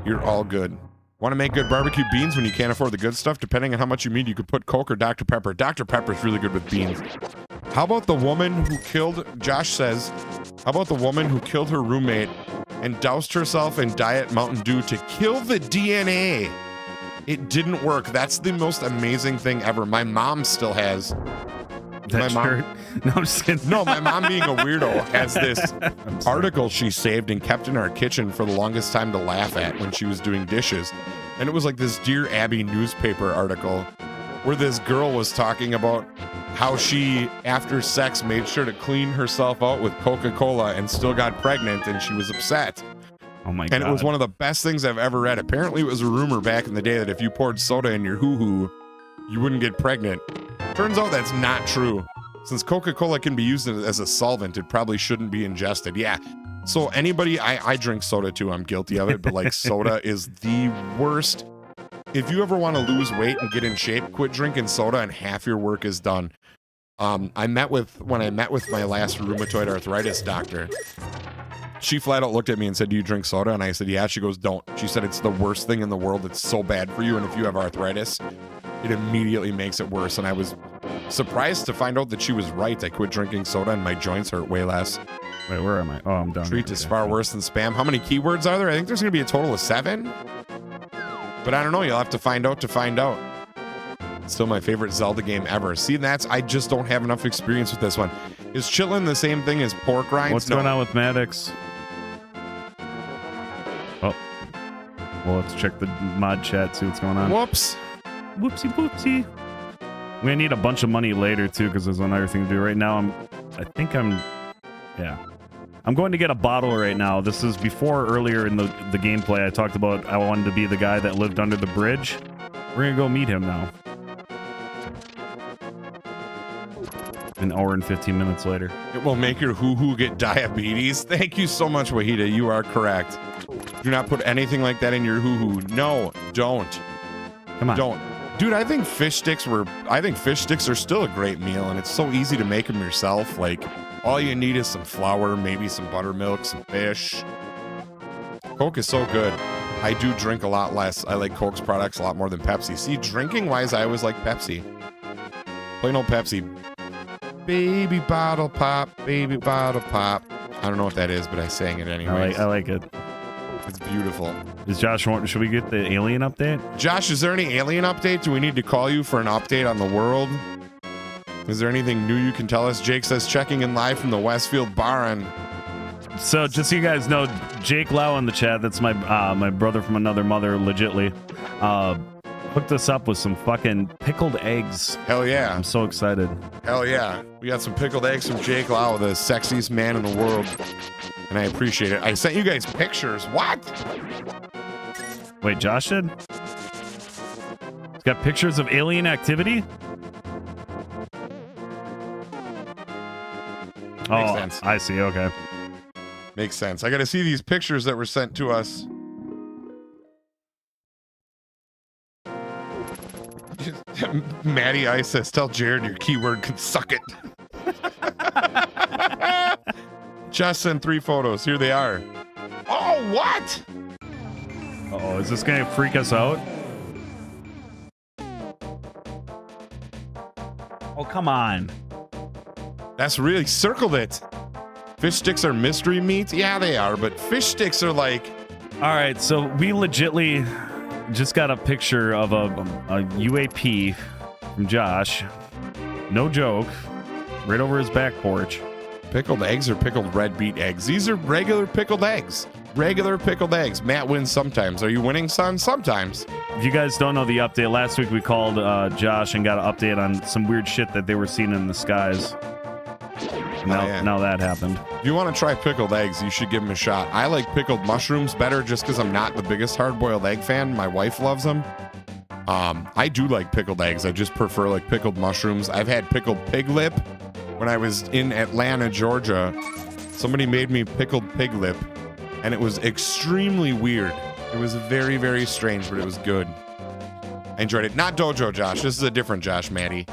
You're all good. Want to make good barbecue beans when you can't afford the good stuff? Depending on how much you need, you could put Coke or Dr. Pepper. Dr. Pepper's really good with beans. How about the woman who killed, Josh says, how about the woman who killed her roommate and doused herself in Diet Mountain Dew to kill the DNA? It didn't work. That's the most amazing thing ever. My mom still has. That shirt? No, I'm just kidding. No, my mom being a weirdo has this article she saved and kept in our kitchen for the longest time to laugh at when she was doing dishes. And it was like this Dear Abby newspaper article where this girl was talking about how she, after sex, made sure to clean herself out with Coca-Cola and still got pregnant, and she was upset. Oh my God. And it was one of the best things I've ever read. Apparently it was a rumor back in the day that if you poured soda in your hoo-hoo, you wouldn't get pregnant. Turns out that's not true. Since Coca-Cola can be used as a solvent, it probably shouldn't be ingested. Yeah. So anybody, I drink soda too. I'm guilty of it, but like soda is the worst. If you ever want to lose weight and get in shape, quit drinking soda and half your work is done. When I met with my last rheumatoid arthritis doctor, she flat out looked at me and said, "Do you drink soda?" And I said, "Yeah." She goes, "Don't." She said, "It's the worst thing in the world. It's so bad for you. And if you have arthritis, it immediately makes it worse. And I was surprised to find out that she was right. I quit drinking soda and my joints hurt way less. Wait, where am I? Oh, I'm done. Treat is far worse than spam. How many keywords are there? I think there's going to be a total of 7. But I don't know. You'll have to find out to find out. Still my favorite Zelda game ever. See, I just don't have enough experience with this one. Is chillin' the same thing as pork rinds? What's going on with Maddox? Oh. Well, let's check the mod chat, see what's going on. Whoops. Whoopsie whoopsie. We're gonna need a bunch of money later too, because there's another thing to do. Right now, I'm going to get a bottle right now. This is before earlier in the gameplay I talked about I wanted to be the guy that lived under the bridge. We're gonna go meet him now. An hour and 15 minutes later. It will make your hoo-hoo get diabetes. Thank you so much, Wahida. You are correct. Do not put anything like that in your hoo-hoo. No, don't. Come on. Don't. Dude, I think fish sticks are still a great meal, and it's so easy to make them yourself. Like, all you need is some flour, maybe some buttermilk, some fish. Coke is so good. I do drink a lot less. I like Coke's products a lot more than Pepsi. See, drinking-wise, I always like Pepsi. Plain old Pepsi. Baby bottle pop, baby bottle pop. I don't know what that is, but I sang it anyway. I like it. It's beautiful. Is Josh, should we get the alien update? Josh, is there any alien update? Do we need to call you for an update on the world? Is there anything new you can tell us? Jake says checking in live from the Westfield Barn. So just so you guys know, Jake Lau in the chat, that's my my brother from another mother, legitly, hooked us up with some fucking pickled eggs. Hell yeah. I'm so excited. Hell yeah. We got some pickled eggs from Jake Lau, the sexiest man in the world. And I appreciate it. I sent you guys pictures. What? Wait, Josh did? He's got pictures of alien activity? Makes sense. I see. Okay. Makes sense. I got to see these pictures that were sent to us. Maddie Ice says, tell Jared your keyword can suck it. Just sent 3 photos. Here they are. Oh, what? Uh-oh, is this going to freak us out? Oh, come on. That's really circled it. Fish sticks are mystery meat? Yeah, they are, but fish sticks are like... All right, so we legitly just got a picture of a UAP from Josh. No joke. Right over his back porch. Pickled eggs or pickled red beet eggs? These are regular pickled eggs. Regular pickled eggs. Matt wins sometimes. Are you winning, son? Sometimes. If you guys don't know the update, last week we called Josh and got an update on some weird shit that they were seeing in the skies. Now that happened. If you want to try pickled eggs, you should give them a shot. I like pickled mushrooms better just because I'm not the biggest hard-boiled egg fan. My wife loves them. I do like pickled eggs. I just prefer like pickled mushrooms. I've had pickled pig lip when I was in Atlanta, Georgia. Somebody made me pickled pig lip, and it was extremely weird. It was very, very strange, but it was good. I enjoyed it. Not Dojo Josh. This is a different Josh, Maddie.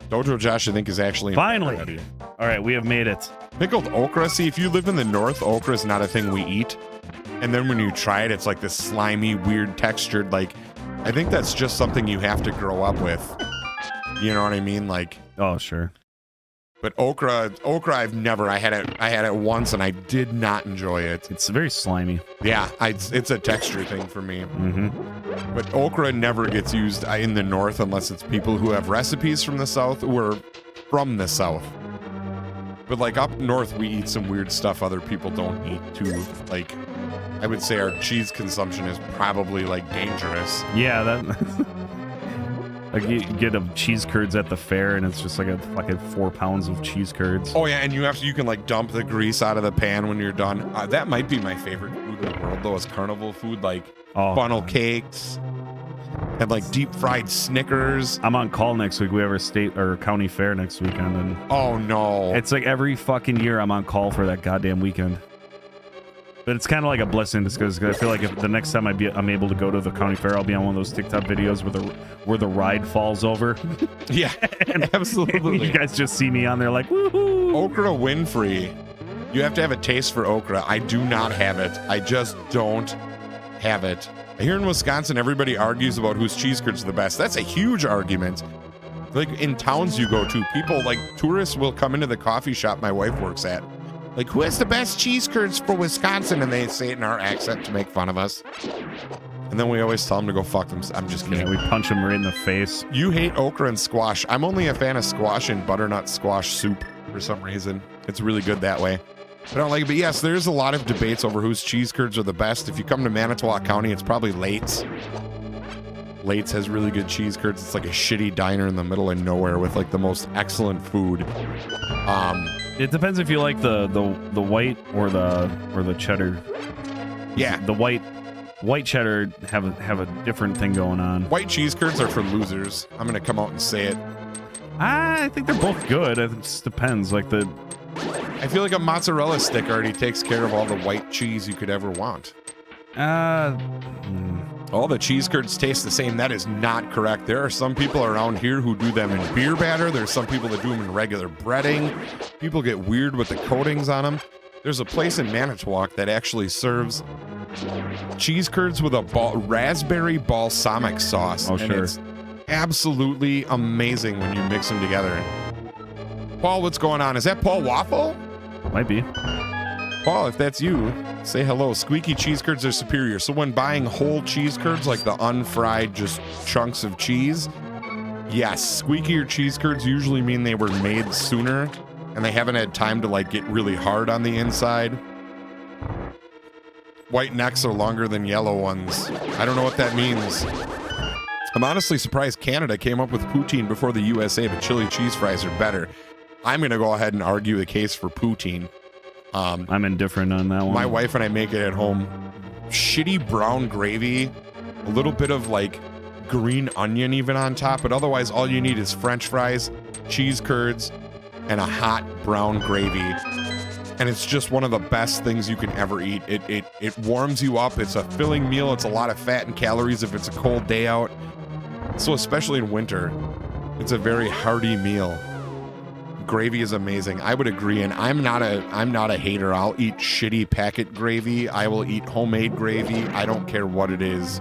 Dojo Josh, I think, is actually... Finally! All right, we have made it. Pickled okra. See, if you live in the north, okra is not a thing we eat. And then when you try it, it's like this slimy, weird textured, like... I think that's just something you have to grow up with. You know what I mean? Like... Oh, sure. But okra, I've never... I had it once, and I did not enjoy it. It's very slimy. Yeah, it's a texture thing for me. Mm-hmm. But okra never gets used in the north unless it's people who have recipes from the south who are from the south. But like up north, we eat some weird stuff other people don't eat too. Like, I would say our cheese consumption is probably like dangerous. Yeah, that... Like you get a cheese curds at the fair, and it's just like a 4 pounds of cheese curds. Oh yeah, and you can like dump the grease out of the pan when you're done. That might be my favorite food in the world, though, is carnival food, like funnel cakes and like deep fried Snickers. I'm on call next week. We have our state or county fair next weekend, and oh no, it's like every fucking year I'm on call for that goddamn weekend. But it's kind of like a blessing just because I feel like if the next time I'm able to go to the county fair, I'll be on one of those TikTok videos where the ride falls over. Yeah, absolutely. You guys just see me on there like, woohoo! Okra Winfrey. You have to have a taste for okra. I do not have it. I just don't have it. Here in Wisconsin, everybody argues about whose cheese curds are the best. That's a huge argument. Like in towns you go to, people like tourists will come into the coffee shop my wife works at. Like, who has the best cheese curds for Wisconsin? And they say it in our accent to make fun of us. And then we always tell them to go fuck them. I'm just kidding. Yeah, we punch them right in the face. You hate okra and squash. I'm only a fan of squash and butternut squash soup for some reason. It's really good that way. I don't like it, but yes, there's a lot of debates over whose cheese curds are the best. If you come to Manitowoc County, it's probably Late's. Late's has really good cheese curds. It's like a shitty diner in the middle of nowhere with like the most excellent food. It depends if you like the white or the cheddar. Yeah, the white cheddar have a different thing going on. White cheese curds are for losers. I'm gonna come out and say it. I think they're both good. It just depends. Like I feel like a mozzarella stick already takes care of all the white cheese you could ever want. All the cheese curds taste the same. That is not correct. There are some people around here who do them in beer batter. There's some people that do them in regular breading. People get weird with the coatings on them. There's a place in Manitowoc that actually serves cheese curds with a raspberry balsamic sauce. Oh, sure. It's absolutely amazing when you mix them together. Paul, what's going on? Is that Paul Waffle? Might be. Paul, if that's you, say hello. Squeaky cheese curds are superior. So when buying whole cheese curds, like the unfried just chunks of cheese, yes, squeakier cheese curds usually mean they were made sooner and they haven't had time to like get really hard on the inside. White necks are longer than yellow ones. I don't know what that means. I'm honestly surprised Canada came up with poutine before the USA, but chili cheese fries are better. I'm going to go ahead and argue the case for poutine. I'm indifferent on that one. My wife and I make it at home. Shitty brown gravy, a little bit of like green onion even on top, but otherwise all you need is French fries, cheese curds, and a hot brown gravy. And it's just one of the best things you can ever eat. It warms you up. It's a filling meal. It's a lot of fat and calories if it's a cold day out. So especially in winter, it's a very hearty meal. Gravy is amazing. I would agree, and I'm not a hater. I'll eat shitty packet gravy. I will eat homemade gravy. I don't care what it is.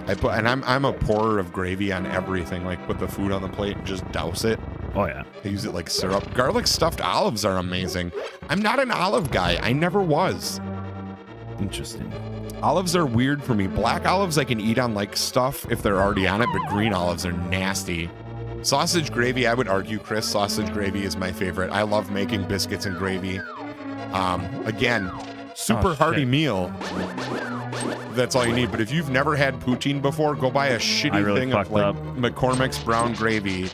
I'm a pourer of gravy on everything. Like put the food on the plate and just douse it. Oh yeah. I use it like syrup. Garlic stuffed olives are amazing. I'm not an olive guy. I never was. Interesting. Olives are weird for me. Black olives I can eat on like stuff if they're already on it, but green olives are nasty. Sausage gravy, I would argue, Chris, sausage gravy is my favorite. I love making biscuits and gravy. Again, super hearty meal. That's all you need. But if you've never had poutine before, go buy a shitty thing of like McCormick's brown gravy,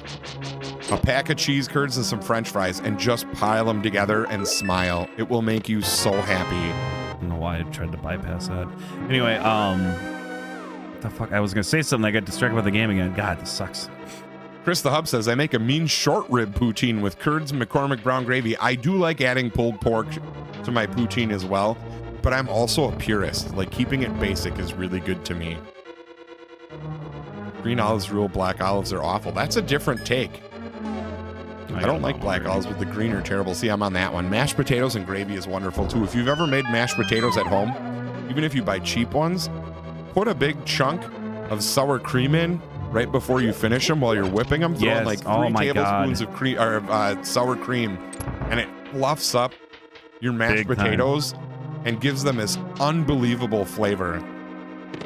a pack of cheese curds and some French fries, and just pile them together and smile. It will make you so happy. I don't know why I tried to bypass that. Anyway, what the fuck? I was gonna say something. I got distracted by the game again. God, this sucks. Chris the Hub says, I make a mean short rib poutine with curds and McCormick brown gravy. I do like adding pulled pork to my poutine as well, but I'm also a purist. Like keeping it basic is really good to me. Green olives rule, black olives are awful. That's a different take. I don't like black olives, but the green are terrible. See, I'm on that one. Mashed potatoes and gravy is wonderful too. If you've ever made mashed potatoes at home, even if you buy cheap ones, put a big chunk of sour cream in right before you finish them while you're whipping them. Throw in like 3 tablespoons of cream or sour cream, and it fluffs up your mashed potatoes and gives them this unbelievable flavor.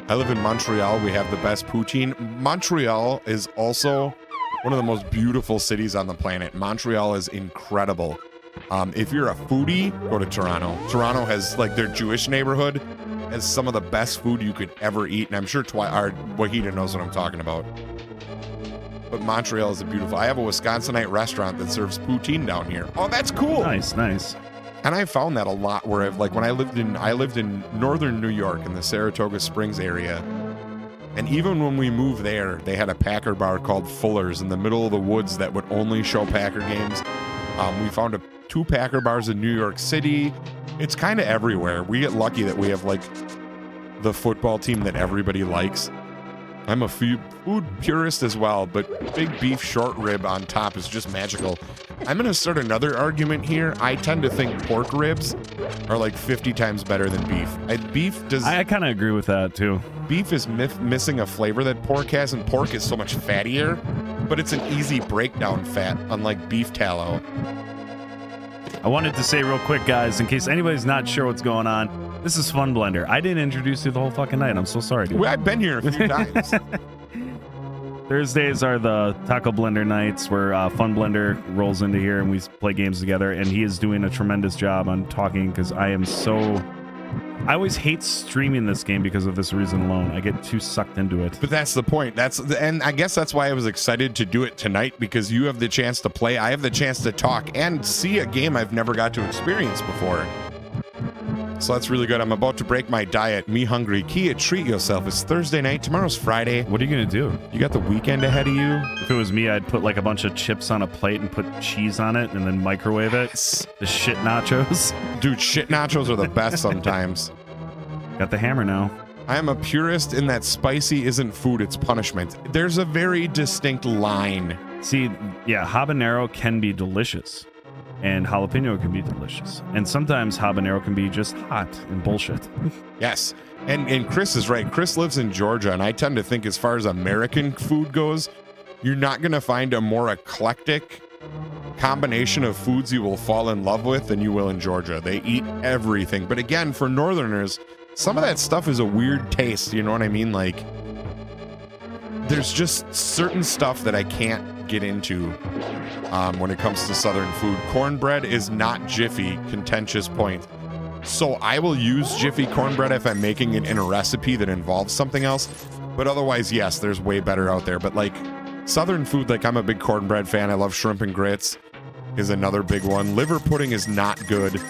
I live in Montreal. We have the best poutine. Montreal is also one of the most beautiful cities on the planet. Montreal is incredible. If you're a foodie, go to Toronto. Toronto has like their Jewish neighborhood has some of the best food you could ever eat, and I'm sure Wahida knows what I'm talking about. But Montreal is beautiful. I have a Wisconsinite restaurant that serves poutine down here. Oh, that's cool. Nice. And I found that a lot where when I lived in northern New York in the Saratoga Springs area. And even when we moved there, they had a Packer bar called Fuller's in the middle of the woods that would only show Packer games. We found 2 Packer bars in New York City. It's kind of everywhere. We get lucky that we have like the football team that everybody likes. I'm a food purist as well, but big beef short rib on top is just magical. I'm going to start another argument here. I tend to think pork ribs are like 50 times better than beef. I kind of agree with that too. Beef is missing a flavor that pork has, and pork is so much fattier, but it's an easy breakdown fat, unlike beef tallow. I wanted to say real quick, guys, in case anybody's not sure what's going on, this is Fun Blender. I didn't introduce you the whole fucking night. I'm so sorry, dude. Well, I've been here a few times. Thursdays are the Taco Blender nights where Fun Blender rolls into here and we play games together, and he is doing a tremendous job on talking because I always hate streaming this game because of this reason alone. I get too sucked into it. But that's the point. And I guess that's why I was excited to do it tonight, because you have the chance to play, I have the chance to talk and see a game I've never got to experience before. So that's really good. I'm about to break my diet. Me hungry. Kia, treat yourself. It's Thursday night. Tomorrow's Friday. What are you going to do? You got the weekend ahead of you. If it was me, I'd put like a bunch of chips on a plate and put cheese on it and then microwave it. The shit nachos. Dude, shit nachos are the best sometimes. Got the hammer now. I am a purist in that spicy isn't food, it's punishment. There's a very distinct line. See, yeah, habanero can be delicious. And jalapeno can be delicious. And sometimes habanero can be just hot and bullshit. Yes. And Chris is right. Chris lives in Georgia, and I tend to think as far as American food goes, you're not going to find a more eclectic combination of foods you will fall in love with than you will in Georgia. They eat everything. But again, for Northerners, some of that stuff is a weird taste. You know what I mean? Like, there's just certain stuff that I can't get into when it comes to Southern food. Cornbread is not Jiffy, contentious point. So I will use Jiffy cornbread if I'm making it in a recipe that involves something else. But otherwise, yes, there's way better out there. But like Southern food, like I'm a big cornbread fan. I love shrimp and grits is another big one. Liver pudding is not good.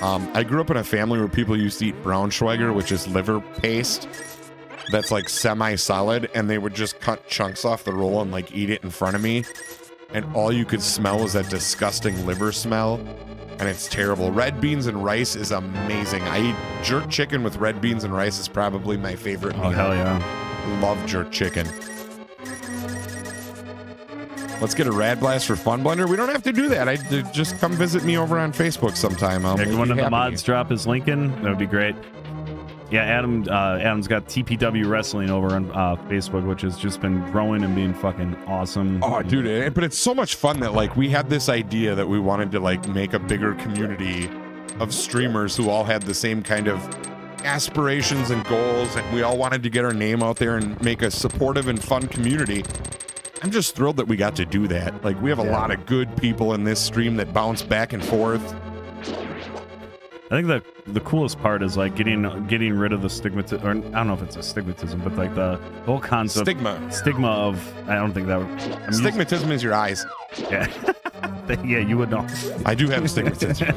I grew up in a family where people used to eat Braunschweiger, which is liver paste that's like semi-solid, and they would just cut chunks off the roll and like eat it in front of me, and all you could smell was that disgusting liver smell, and it's terrible. Red beans and rice is amazing. I eat jerk chicken with red beans and rice is probably my favorite meal. Oh, hell yeah. Love jerk chicken. Let's get a rad blast for Fun Blender. We don't have to do that. Just come visit me over on Facebook sometime. If one of the mods drop his link in, that would be great. Yeah, Adam's got TPW Wrestling over on Facebook, which has just been growing and being fucking awesome. Oh, dude, but it's so much fun that like we had this idea that we wanted to like make a bigger community of streamers who all had the same kind of aspirations and goals, and we all wanted to get our name out there and make a supportive and fun community. I'm just thrilled that we got to do that. Like, we have a lot of good people in this stream that bounce back and forth. I think the coolest part is like getting rid of the stigmatism, or I don't know if it's a stigmatism, but like the whole concept stigma of, I don't think that would stigmatism is your eyes. Yeah. Yeah, you would know. I do have stigmatism.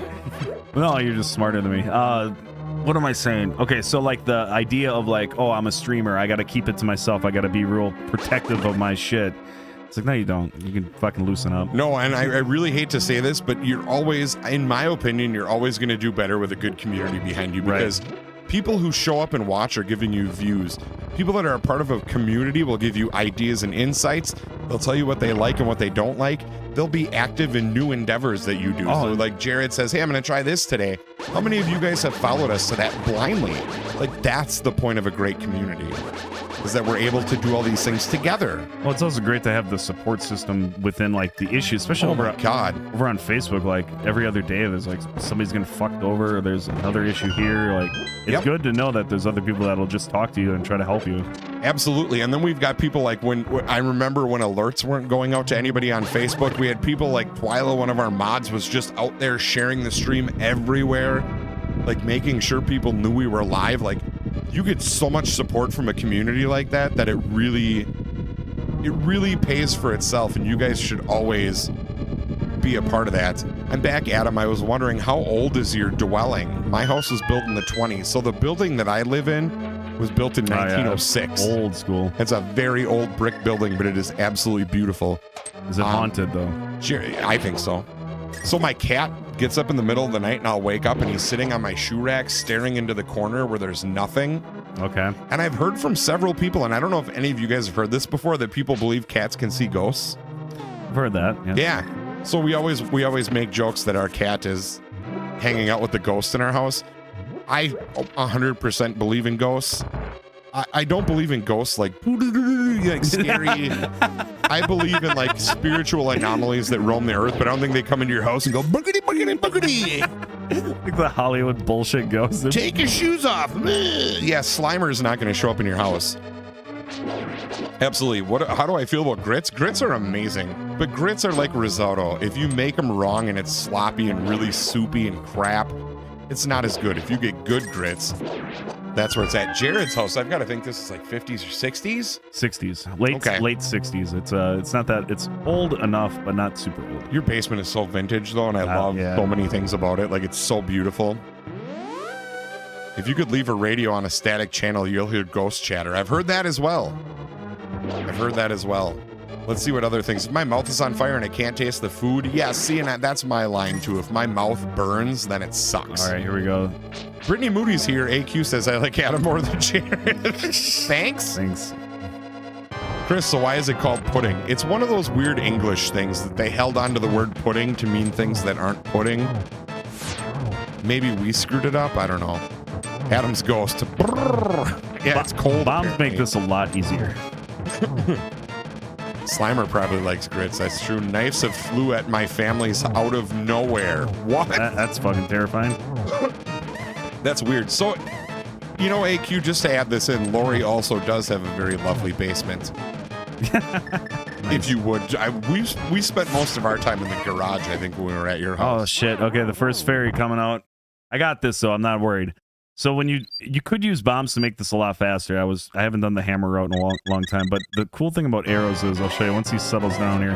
No, you're just smarter than me. What am I saying? Okay, so like the idea of like, oh, I'm a streamer, I gotta keep it to myself, I gotta be real protective of my shit. It's like, no, you don't. You can fucking loosen up. No, and I really hate to say this, but you're always, in my opinion, you're always going to do better with a good community behind you, because people who show up and watch are giving you views. People that are a part of a community will give you ideas and insights. They'll tell you what they like and what they don't like. They'll be active in new endeavors that you do. So like Jared says, hey, I'm going to try this today. How many of you guys have followed us to that blindly? Like, that's the point of a great community, is that we're able to do all these things together. Well, it's also great to have the support system within like the issue, especially over on Facebook. Like every other day, there's like somebody's getting fucked over, or there's another issue here. Like, it's good to know that there's other people that'll just talk to you and try to help you. Absolutely. And then we've got people like when I remember when alerts weren't going out to anybody on Facebook, we had people like Twyla, one of our mods, was just out there sharing the stream everywhere, like making sure people knew we were live. Like, you get so much support from a community like that it really pays for itself, and you guys should always be a part of that. I'm back, Adam. I was wondering, how old is your dwelling? My house was built in the 20s, so the building that I live in was built in 1906. Old school. It's a very old brick building, but it is absolutely beautiful. Is it haunted though? I think so. So my cat gets up in the middle of the night, and I'll wake up and he's sitting on my shoe rack staring into the corner where there's nothing. Okay. And I've heard from several people, and I don't know if any of you guys have heard this before, that people believe cats can see ghosts. I've heard that. Yeah. Yeah. So we always make jokes that our cat is hanging out with the ghost in our house. I 100% believe in ghosts. I don't believe in ghosts like scary. I believe in like spiritual anomalies that roam the earth, but I don't think they come into your house and go boogity boogity boogity. Like the Hollywood bullshit ghost. Take your shoes off. Yeah, Slimer's not going to show up in your house. Absolutely. How do I feel about grits? Grits are amazing, but grits are like risotto. If you make them wrong and it's sloppy and really soupy and crap, it's not as good. If you get good grits, that's where it's at. Jared's house, I've got to think this is like 50s or 60s? 60s. Late 60s. It's not that, it's old enough, but not super old. Your basement is so vintage though, and I love so many things about it. Like, it's so beautiful. If you could leave a radio on a static channel, you'll hear ghost chatter. I've heard that as well. Let's see what other things. If my mouth is on fire and I can't taste the food, yeah, see, and that's my line too. If my mouth burns, then it sucks. All right, here we go. Brittany Moody's here. AQ says, I like Adam more than Jared. Thanks. Chris, so why is it called pudding? It's one of those weird English things that they held onto the word pudding to mean things that aren't pudding. Maybe we screwed it up. I don't know. Adam's ghost. Yeah, it's cold. Bombs apparently. make this a lot easier. Slimer probably likes grits. That's true. Knives have flew at my family's out of nowhere. What? That's fucking terrifying. That's weird. So, you know, AQ, just to add this in, Lori also does have a very lovely basement. Nice. If you would. We spent most of our time in the garage, I think, when we were at your house. Oh, shit. Okay, the first fairy coming out. I got this, so I'm not worried. So when you could use bombs to make this a lot faster. I haven't done the hammer route in a long time, but the cool thing about arrows is, I'll show you once he settles down here.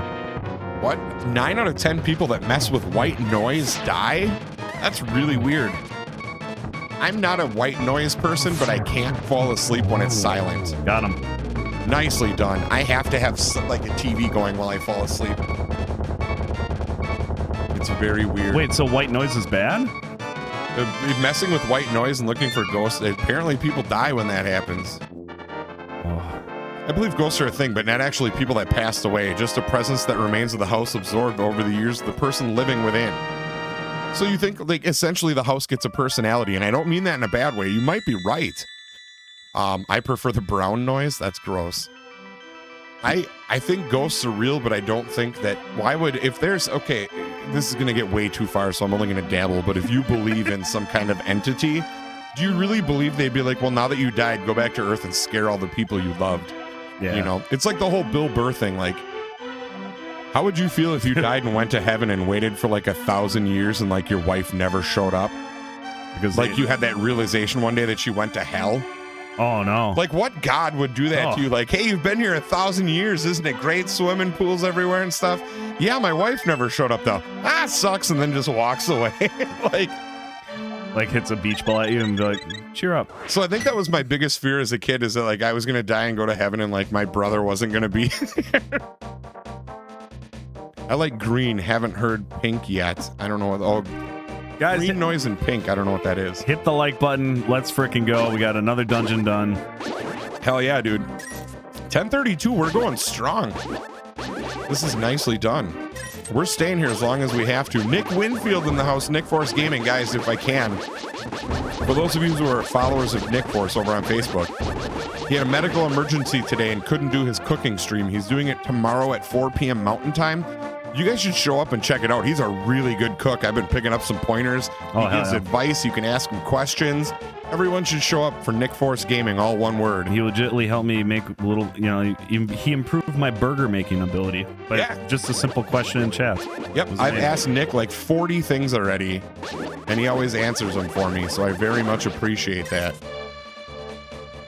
What? 9 out of 10 people that mess with white noise die? That's really weird. I'm not a white noise person, but I can't fall asleep when it's silent. Got him. Nicely done. I have to have like a TV going while I fall asleep. It's very weird. Wait, so white noise is bad? Messing with white noise and looking for ghosts, apparently people die when that happens. Oh. I believe ghosts are a thing, but not actually people that passed away, just a presence that remains of the house absorbed over the years of the person living within. So you think, like, essentially the house gets a personality, and I don't mean that in a bad way. You might be right. I prefer the brown noise. That's gross. I think ghosts are real, but I don't think that, okay, this is going to get way too far, so I'm only going to dabble, but if you believe in some kind of entity, do you really believe they'd be like, well, now that you died, go back to Earth and scare all the people you loved? Yeah. You know, it's like the whole Bill Burr thing. Like, how would you feel if you died and went to heaven and waited for like 1,000 years and like your wife never showed up? Because like you had that realization one day that she went to hell? Oh, no. Like, what God would do that to you? Like, hey, you've been here 1,000 years. Isn't it great? Swimming pools everywhere and stuff. Yeah, my wife never showed up, though. Ah, sucks. And then just walks away. like hits a beach ball at you and be like, cheer up. So I think that was my biggest fear as a kid, is that, like, I was going to die and go to heaven and, like, my brother wasn't going to be there. I like green. Haven't heard pink yet. I don't know what... Oh, guys, green noise and pink. I don't know what that is. Hit the like button. Let's frickin' go. We got another dungeon done. Hell yeah, dude. 10:32. We're going strong. This is nicely done. We're staying here as long as we have to. Nick Winfield in the house. Nick Force Gaming, guys, if I can. For those of you who are followers of Nick Force over on Facebook, he had a medical emergency today and couldn't do his cooking stream. He's doing it tomorrow at 4 p.m. Mountain Time. You guys should show up and check it out. He's a really good cook. I've been picking up some pointers. He gives advice. You can ask him questions. Everyone should show up for Nick Force Gaming, all one word. He legitimately helped me make a little, he improved my burger making ability. But just a simple question in chat. Yep, I've asked Nick like 40 things already, and he always answers them for me, so I very much appreciate that.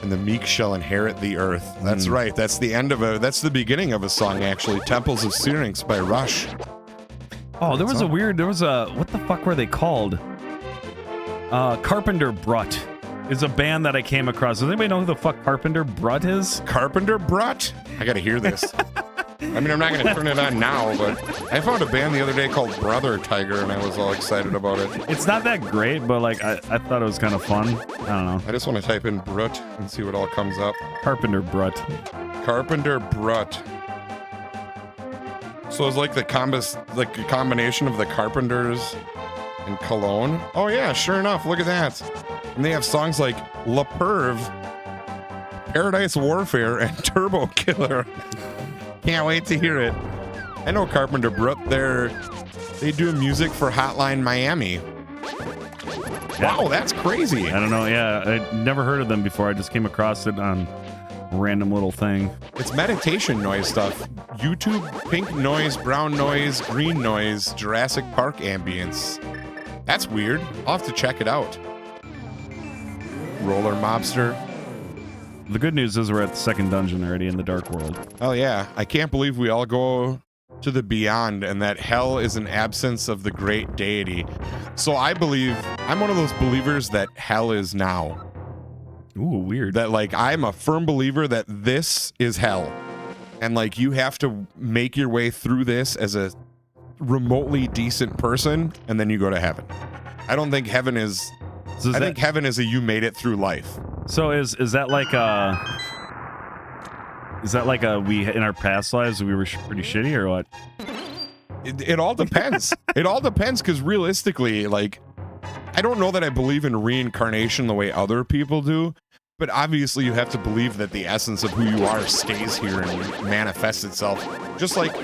And the meek shall inherit the earth. That's right. That's the beginning of a song, actually. Temples of Syrinx by Rush. Oh, there was what the fuck were they called? Carpenter Brut is a band that I came across. Does anybody know who the fuck Carpenter Brut is? Carpenter Brut? I gotta hear this. I mean, I'm not going to turn it on now, but I found a band the other day called Brother Tiger, and I was all excited about it. It's not that great, but like I thought it was kind of fun. I don't know. I just want to type in Brut and see what all comes up. Carpenter Brut. Carpenter Brut. So it's like the combination of the Carpenters and Cologne. Oh yeah, sure enough. Look at that. And they have songs like La Perv, Paradise Warfare, and Turbo Killer. Can't wait to hear it. I know Carpenter Brut. They do music for Hotline Miami. Wow, that's crazy. I don't know. Yeah, I never heard of them before. I just came across it on a random little thing. It's meditation noise stuff. YouTube, pink noise, brown noise, green noise, Jurassic Park ambience. That's weird. I'll have to check it out. Roller Mobster. The good news is we're at the second dungeon already in the Dark World. Oh yeah, I can't believe we all go to the beyond and that hell is an absence of the great deity. So I'm one of those believers that hell is now. Ooh, weird. That like I'm a firm believer that this is hell. And like you have to make your way through this as a remotely decent person and then you go to heaven. I don't think heaven is I think heaven is a you made it through life. So is that like we in our past lives we were pretty shitty or what? It all depends. It all depends because realistically, like, I don't know that I believe in reincarnation the way other people do, but obviously you have to believe that the essence of who you are stays here and manifests itself. Just like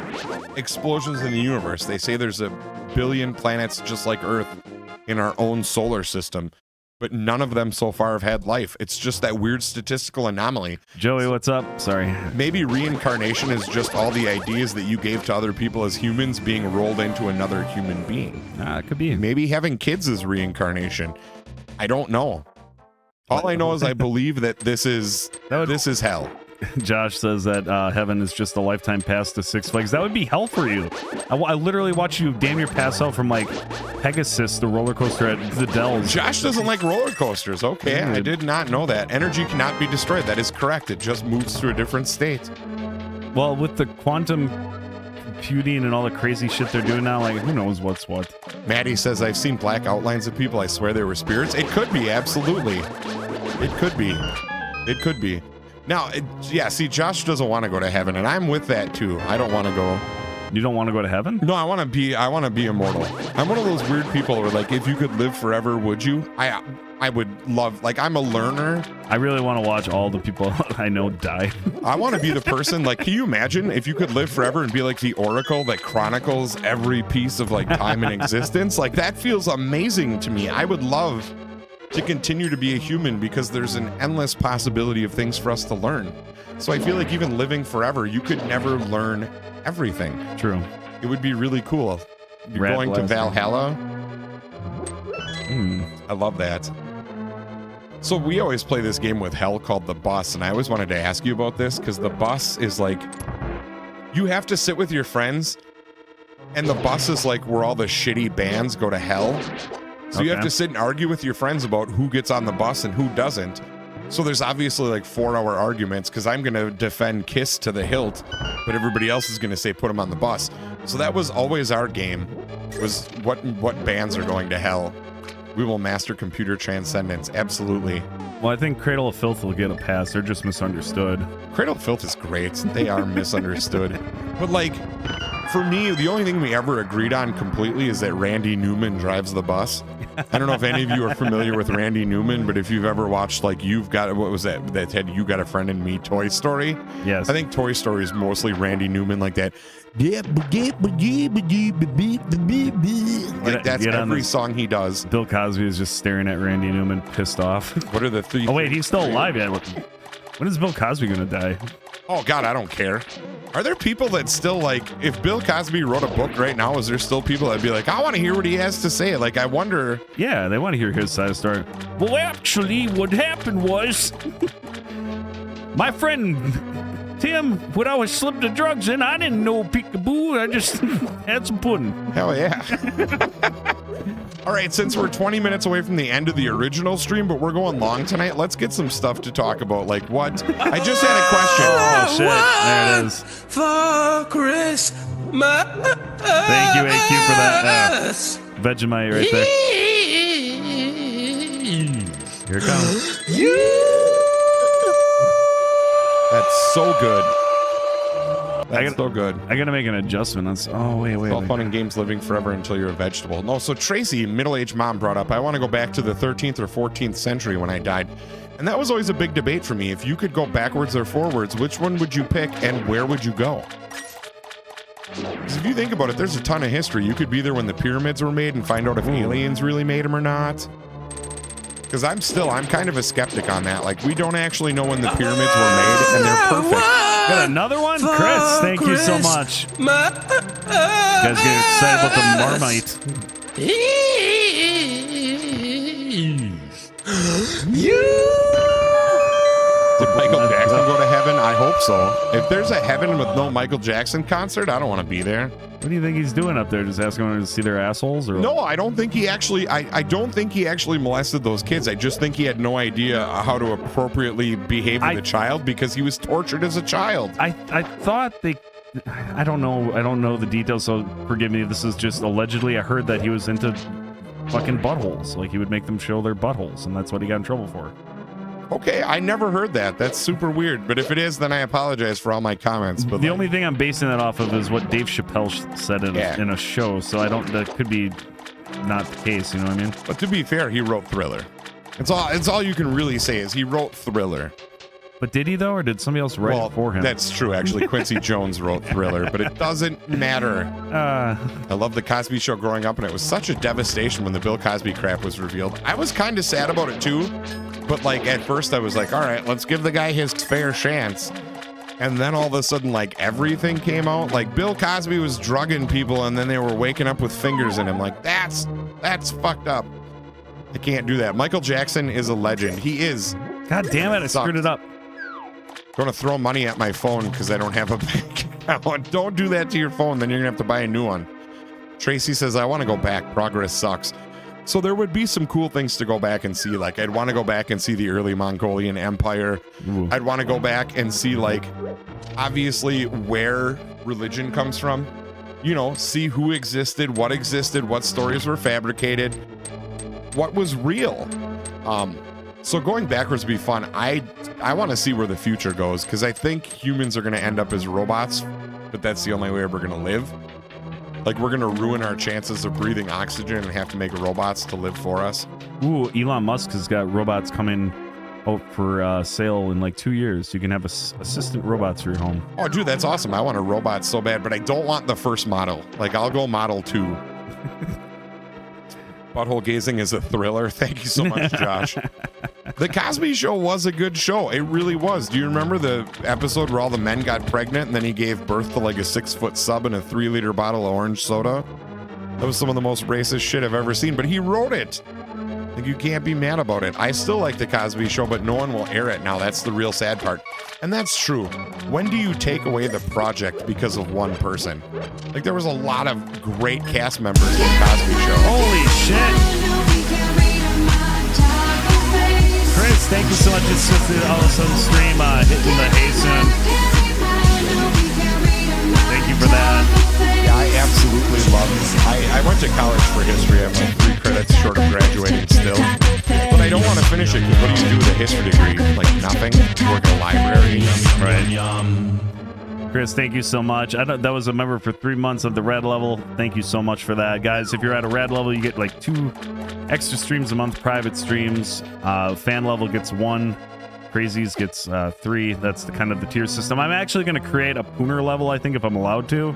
explosions in the universe. They say there's a billion planets just like Earth in our own solar system, but none of them so far have had life. It's just that weird statistical anomaly. Joey, what's up? Sorry. Maybe reincarnation is just all the ideas that you gave to other people as humans being rolled into another human being. It could be. Maybe having kids is reincarnation. I don't know. All I know is I believe that this is hell. Josh says that heaven is just a lifetime pass to Six Flags. That would be hell for you. I literally watch you damn near pass out from like Pegasus, the roller coaster at the Dells. Josh doesn't like roller coasters. Okay, I did not know that. Energy cannot be destroyed. That is correct. It just moves to a different state. Well, with the quantum computing and all the crazy shit they're doing now, like who knows what's what. Maddie says, I've seen black outlines of people. I swear they were spirits. It could be, absolutely. It could be. It could be. Now, see, Josh doesn't want to go to heaven, and I'm with that too. I don't want to go. You don't want to go to heaven? No, I want to be immortal. I'm one of those weird people where, like, if you could live forever, would you? I would love, like, I'm a learner. I really want to watch all the people I know die. I want to be the person, like, can you imagine if you could live forever and be like the oracle that chronicles every piece of, like, time and existence? Like, that feels amazing to me. I would love to continue to be a human because there's an endless possibility of things for us to learn. So I feel like even living forever, you could never learn everything. True. It would be really cool. You're going to Valhalla. I love that. So we always play this game with hell called the bus, and I always wanted to ask you about this because the bus is like, you have to sit with your friends, and the bus is like where all the shitty bands go to hell. So you have to sit and argue with your friends about who gets on the bus and who doesn't. So there's obviously like 4-hour arguments because I'm going to defend Kiss to the hilt, but everybody else is going to say put them on the bus. So that was always our game, was what bands are going to hell. We will master computer transcendence. Absolutely. Well, I think Cradle of Filth will get a pass. They're just misunderstood. Cradle of Filth is great. They are misunderstood. But like, for me, the only thing we ever agreed on completely is that Randy Newman drives the bus. I don't know if any of you are familiar with Randy Newman, but if you've ever watched, like, what was that had You Got a Friend in Me, Toy Story? Yes. I think Toy Story is mostly Randy Newman, like that. Like, that's every song he does. Bill Cosby is just staring at Randy Newman, pissed off. What are the three? Oh, wait, he's still alive yet. When is Bill Cosby going to die? Oh, God, I don't care. Are there people that still, like, if Bill Cosby wrote a book right now, is there still people that'd be like, I want to hear what he has to say? Like, I wonder. Yeah, they want to hear his side of the story. Well, actually, what happened was my friend Tim, when I was slipped the drugs in, I didn't know peekaboo. I just had some pudding. Hell yeah. All right, since we're 20 minutes away from the end of the original stream, but we're going long tonight, let's get some stuff to talk about. Like what? I just had a question. Oh, shit. There it is. For Christmas. Thank you, AQ, for that Vegemite right there. Here it comes. That's so good. That's so good. I gotta make an adjustment. Wait. All fun and games living forever until you're a vegetable. No, so Tracy, middle-aged mom, brought up, I want to go back to the 13th or 14th century when I died. And that was always a big debate for me. If you could go backwards or forwards, which one would you pick and where would you go? Because if you think about it, there's a ton of history. You could be there when the pyramids were made and find out if aliens really made them or not. Because I'm kind of a skeptic on that. Like, we don't actually know when the pyramids were made, and they're perfect. Got another one? Chris, thank you so much. You guys get excited about the Marmite. Did Michael Jackson go to heaven? I hope so. If there's a heaven with no Michael Jackson concert, I don't want to be there. What do you think he's doing up there? Just asking them to see their assholes? Or no, I don't think he actually. I don't think he actually molested those kids. I just think he had no idea how to appropriately behave with a child because he was tortured as a child. I thought they. I don't know. I don't know the details, so forgive me. This is just allegedly. I heard that he was into fucking buttholes. Like he would make them show their buttholes, and that's what he got in trouble for. Okay, I never heard that. That's super weird. But if it is, then I apologize for all my comments. But the only thing I'm basing that off of is what Dave Chappelle said in a show. So I don't. That could be not the case. You know what I mean? But to be fair, he wrote Thriller. It's all you can really say is he wrote Thriller. But did he though, or did somebody else write it for him? That's true. Actually, Quincy Jones wrote Thriller, but it doesn't matter. I love the Cosby Show growing up, and it was such a devastation when the Bill Cosby crap was revealed. I was kind of sad about it too. But like at first I was like, all right, let's give the guy his fair chance. And then all of a sudden, like everything came out. Like Bill Cosby was drugging people and then they were waking up with fingers in him. Like that's fucked up. I can't do that. Michael Jackson is a legend. He is. God damn it, I screwed it up. Going to throw money at my phone because I don't have a bank account. Don't do that to your phone, then you're gonna have to buy a new one. Tracy says, I want to go back. Progress sucks. So there would be some cool things to go back and see. Like I'd want to go back and see the early Mongolian Empire. Ooh. I'd want to go back and see like obviously where religion comes from. You know, see who existed, what stories were fabricated, what was real. So going backwards would be fun. I want to see where the future goes because I think humans are going to end up as robots, but that's the only way we're going to live. Like, we're going to ruin our chances of breathing oxygen and have to make robots to live for us. Ooh, Elon Musk has got robots coming out for sale in like 2 years. You can have assistant robots for your home. Oh, dude, that's awesome. I want a robot so bad, but I don't want the first model. Like, I'll go Model 2. Butthole gazing is a thriller. Thank you so much, Josh. The Cosby Show was a good show. It really was. Do you remember the episode where all the men got pregnant and then he gave birth to like a 6-foot sub and a 3-liter bottle of orange soda? That was some of the most racist shit I've ever seen, but he wrote it. Like, you can't be mad about it. I still like the Cosby Show, but no one will air it now. That's the real sad part. And that's true. When do you take away the project because of one person? Like, there was a lot of great cast members in Cosby Show. Holy shit. Chris, thank you so much. It's just the all of a sudden stream hitting the hasten. Thank you for that. Yeah, I absolutely love it. I went to college for history. I'm like 3 credits short of graduating still. But I don't want to finish it because what do you do with a history degree? Like nothing? Work in a library? Right. Chris, thank you so much. That was a member for 3 months of the red level. Thank you so much for that. Guys, if you're at a red level, you get like 2 extra streams a month, private streams. Fan level gets 1. Crazies gets 3. That's the kind of the tier system. I'm actually going to create a Pooner level, I think, if I'm allowed to.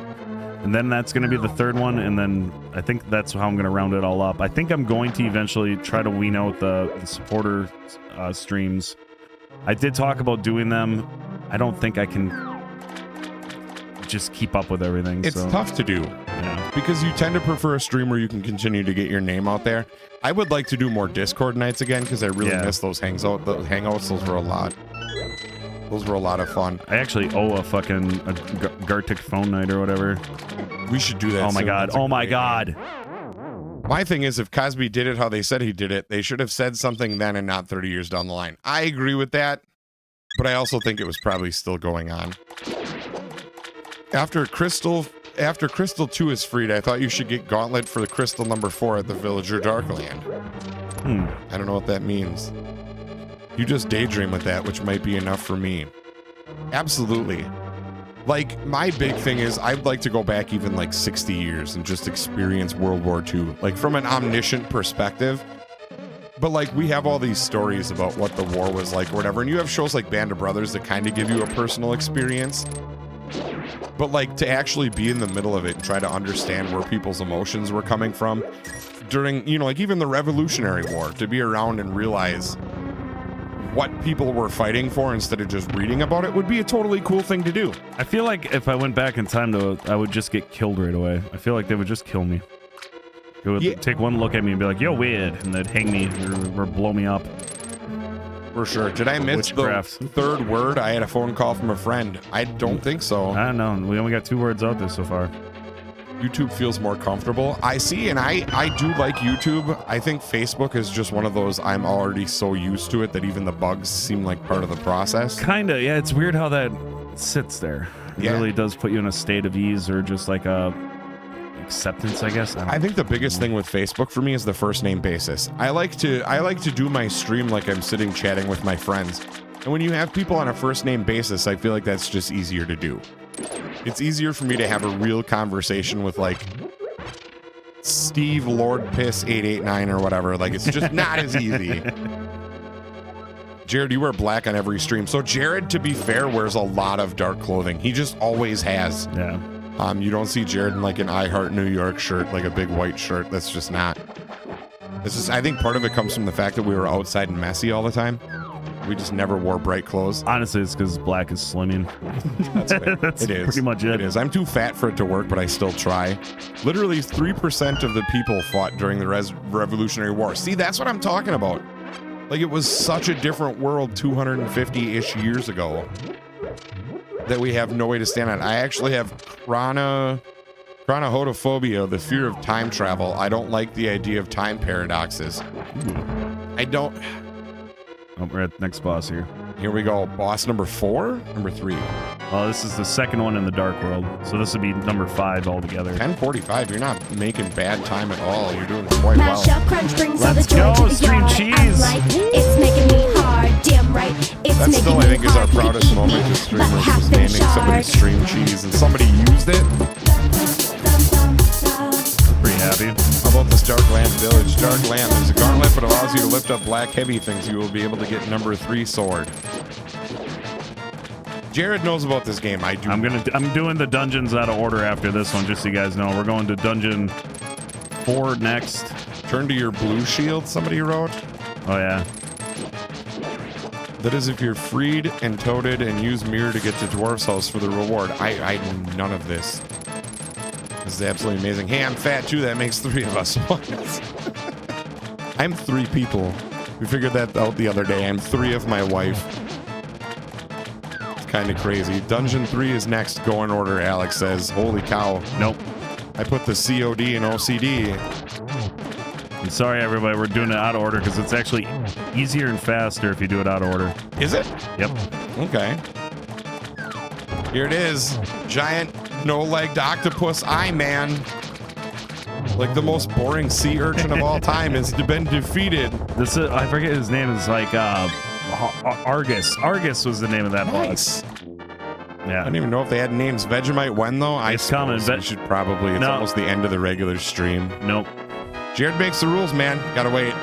And then that's going to be the 3rd one. And then I think that's how I'm going to round it all up. I think I'm going to eventually try to wean out the supporter streams. I did talk about doing them. I don't think I can just keep up with everything. It's tough to do. Yeah. Because you tend to prefer a stream where you can continue to get your name out there. I would like to do more Discord nights again because I really miss those hangouts. Those were a lot. Those were a lot of fun. I actually owe a fucking Gartic phone night or whatever. We should do that. Oh my god. Oh my god. My thing is, if Cosby did it how they said he did it, they should have said something then and not 30 years down the line. I agree with that, but I also think it was probably still going on. After Crystal 2 is freed, I thought you should get Gauntlet for the Crystal number 4 at the Villager Darkland. I don't know what that means. You just daydream with that, which might be enough for me. Absolutely. Like, my big thing is I'd like to go back even like 60 years and just experience World War II, like from an omniscient perspective. But like, we have all these stories about what the war was like or whatever, and you have shows like Band of Brothers that kind of give you a personal experience. But like, to actually be in the middle of it and try to understand where people's emotions were coming from during, you know, like even the Revolutionary War, to be around and realize what people were fighting for instead of just reading about it would be a totally cool thing to do. I feel like if I went back in time, though, I would just get killed right away. I feel like they would just kill me. They would take one look at me and be like, "You're weird," and they'd hang me or blow me up. For sure. Did I miss Witchcraft. the third word? I had a phone call from a friend. I don't think so. I don't know. We only got 2 words out there so far. YouTube feels more comfortable. I see, and I do like YouTube. I think Facebook is just one of those, I'm already so used to it that even the bugs seem like part of the process. Kinda, yeah. It's weird how that sits there. It Yeah. really does put you in a state of ease or just like a acceptance, I guess. I think the biggest thing with Facebook for me is the first name basis. I like to do my stream like I'm sitting chatting with my friends. And when you have people on a first name basis, I feel like that's just easier to do. It's easier for me to have a real conversation with like Steve Lord Piss 889 or whatever. Like, it's just not as easy. Jared, you wear black on every stream. So Jared, to be fair, wears a lot of dark clothing. He just always has. Yeah. You don't see Jared in like an I Heart New York shirt, like a big white shirt. That's just not. It's just, I think part of it comes from the fact that we were outside and messy all the time. We just never wore bright clothes. Honestly, it's because black is slimming. That's fair. That's It is. pretty much it. It is. I'm too fat for it to work, but I still try. Literally 3% of the people fought during the Revolutionary War. See, that's what I'm talking about. Like, it was such a different world 250-ish years ago that we have no way to stand on. I actually have chronohotophobia, the fear of time travel. I don't like the idea of time paradoxes. I don't... Oh, we're at the next boss here. Here we go. Boss number 4? Number 3? Well, this is the second one in the Dark World, so this would be number 5 altogether. 10:45. You're not making bad time at all. You're doing quite well. Mash up, crunch, brings all Let's the joy go, to the stream yard. cheese. I'm like, it's making me hard, damn right. It's That making still, I me think, is our hard. proudest moment as streamers, But is half naming them somebody's sharks. stream cheese, and somebody used it. Pretty happy. How about this Darkland Village? Darkland, there's a gauntlet that allows you to lift up black heavy things. You will be able to get number 3 sword. Jared knows about this game. I do. I'm doing the dungeons out of order after this one, just so you guys know. We're going to dungeon 4 next. Turn to your blue shield, somebody wrote. Oh yeah. That is if you're freed and toted and use mirror to get to Dwarf's house for the reward. I knew none of this. This is absolutely amazing. Hey, I'm fat too. That makes 3 of us. I'm 3 people. We figured that out the other day. I'm 3 of my wife. It's kind of crazy. Dungeon 3 is next. Go in order, Alex says. Holy cow. Nope. I put the COD and OCD. I'm sorry, everybody. We're doing it out of order because it's actually easier and faster if you do it out of order. Is it? Yep. Okay. Here it is. Giant no-legged octopus eye man. Like the most boring sea urchin of all time has been defeated. This is, I forget his name. Is like Argus. Argus was the name of that boss. I Yeah. don't even know if they had names. Vegemite when though? It's coming. We should probably. It's No. almost the end of the regular stream. Nope. Jared makes the rules, man. Gotta wait.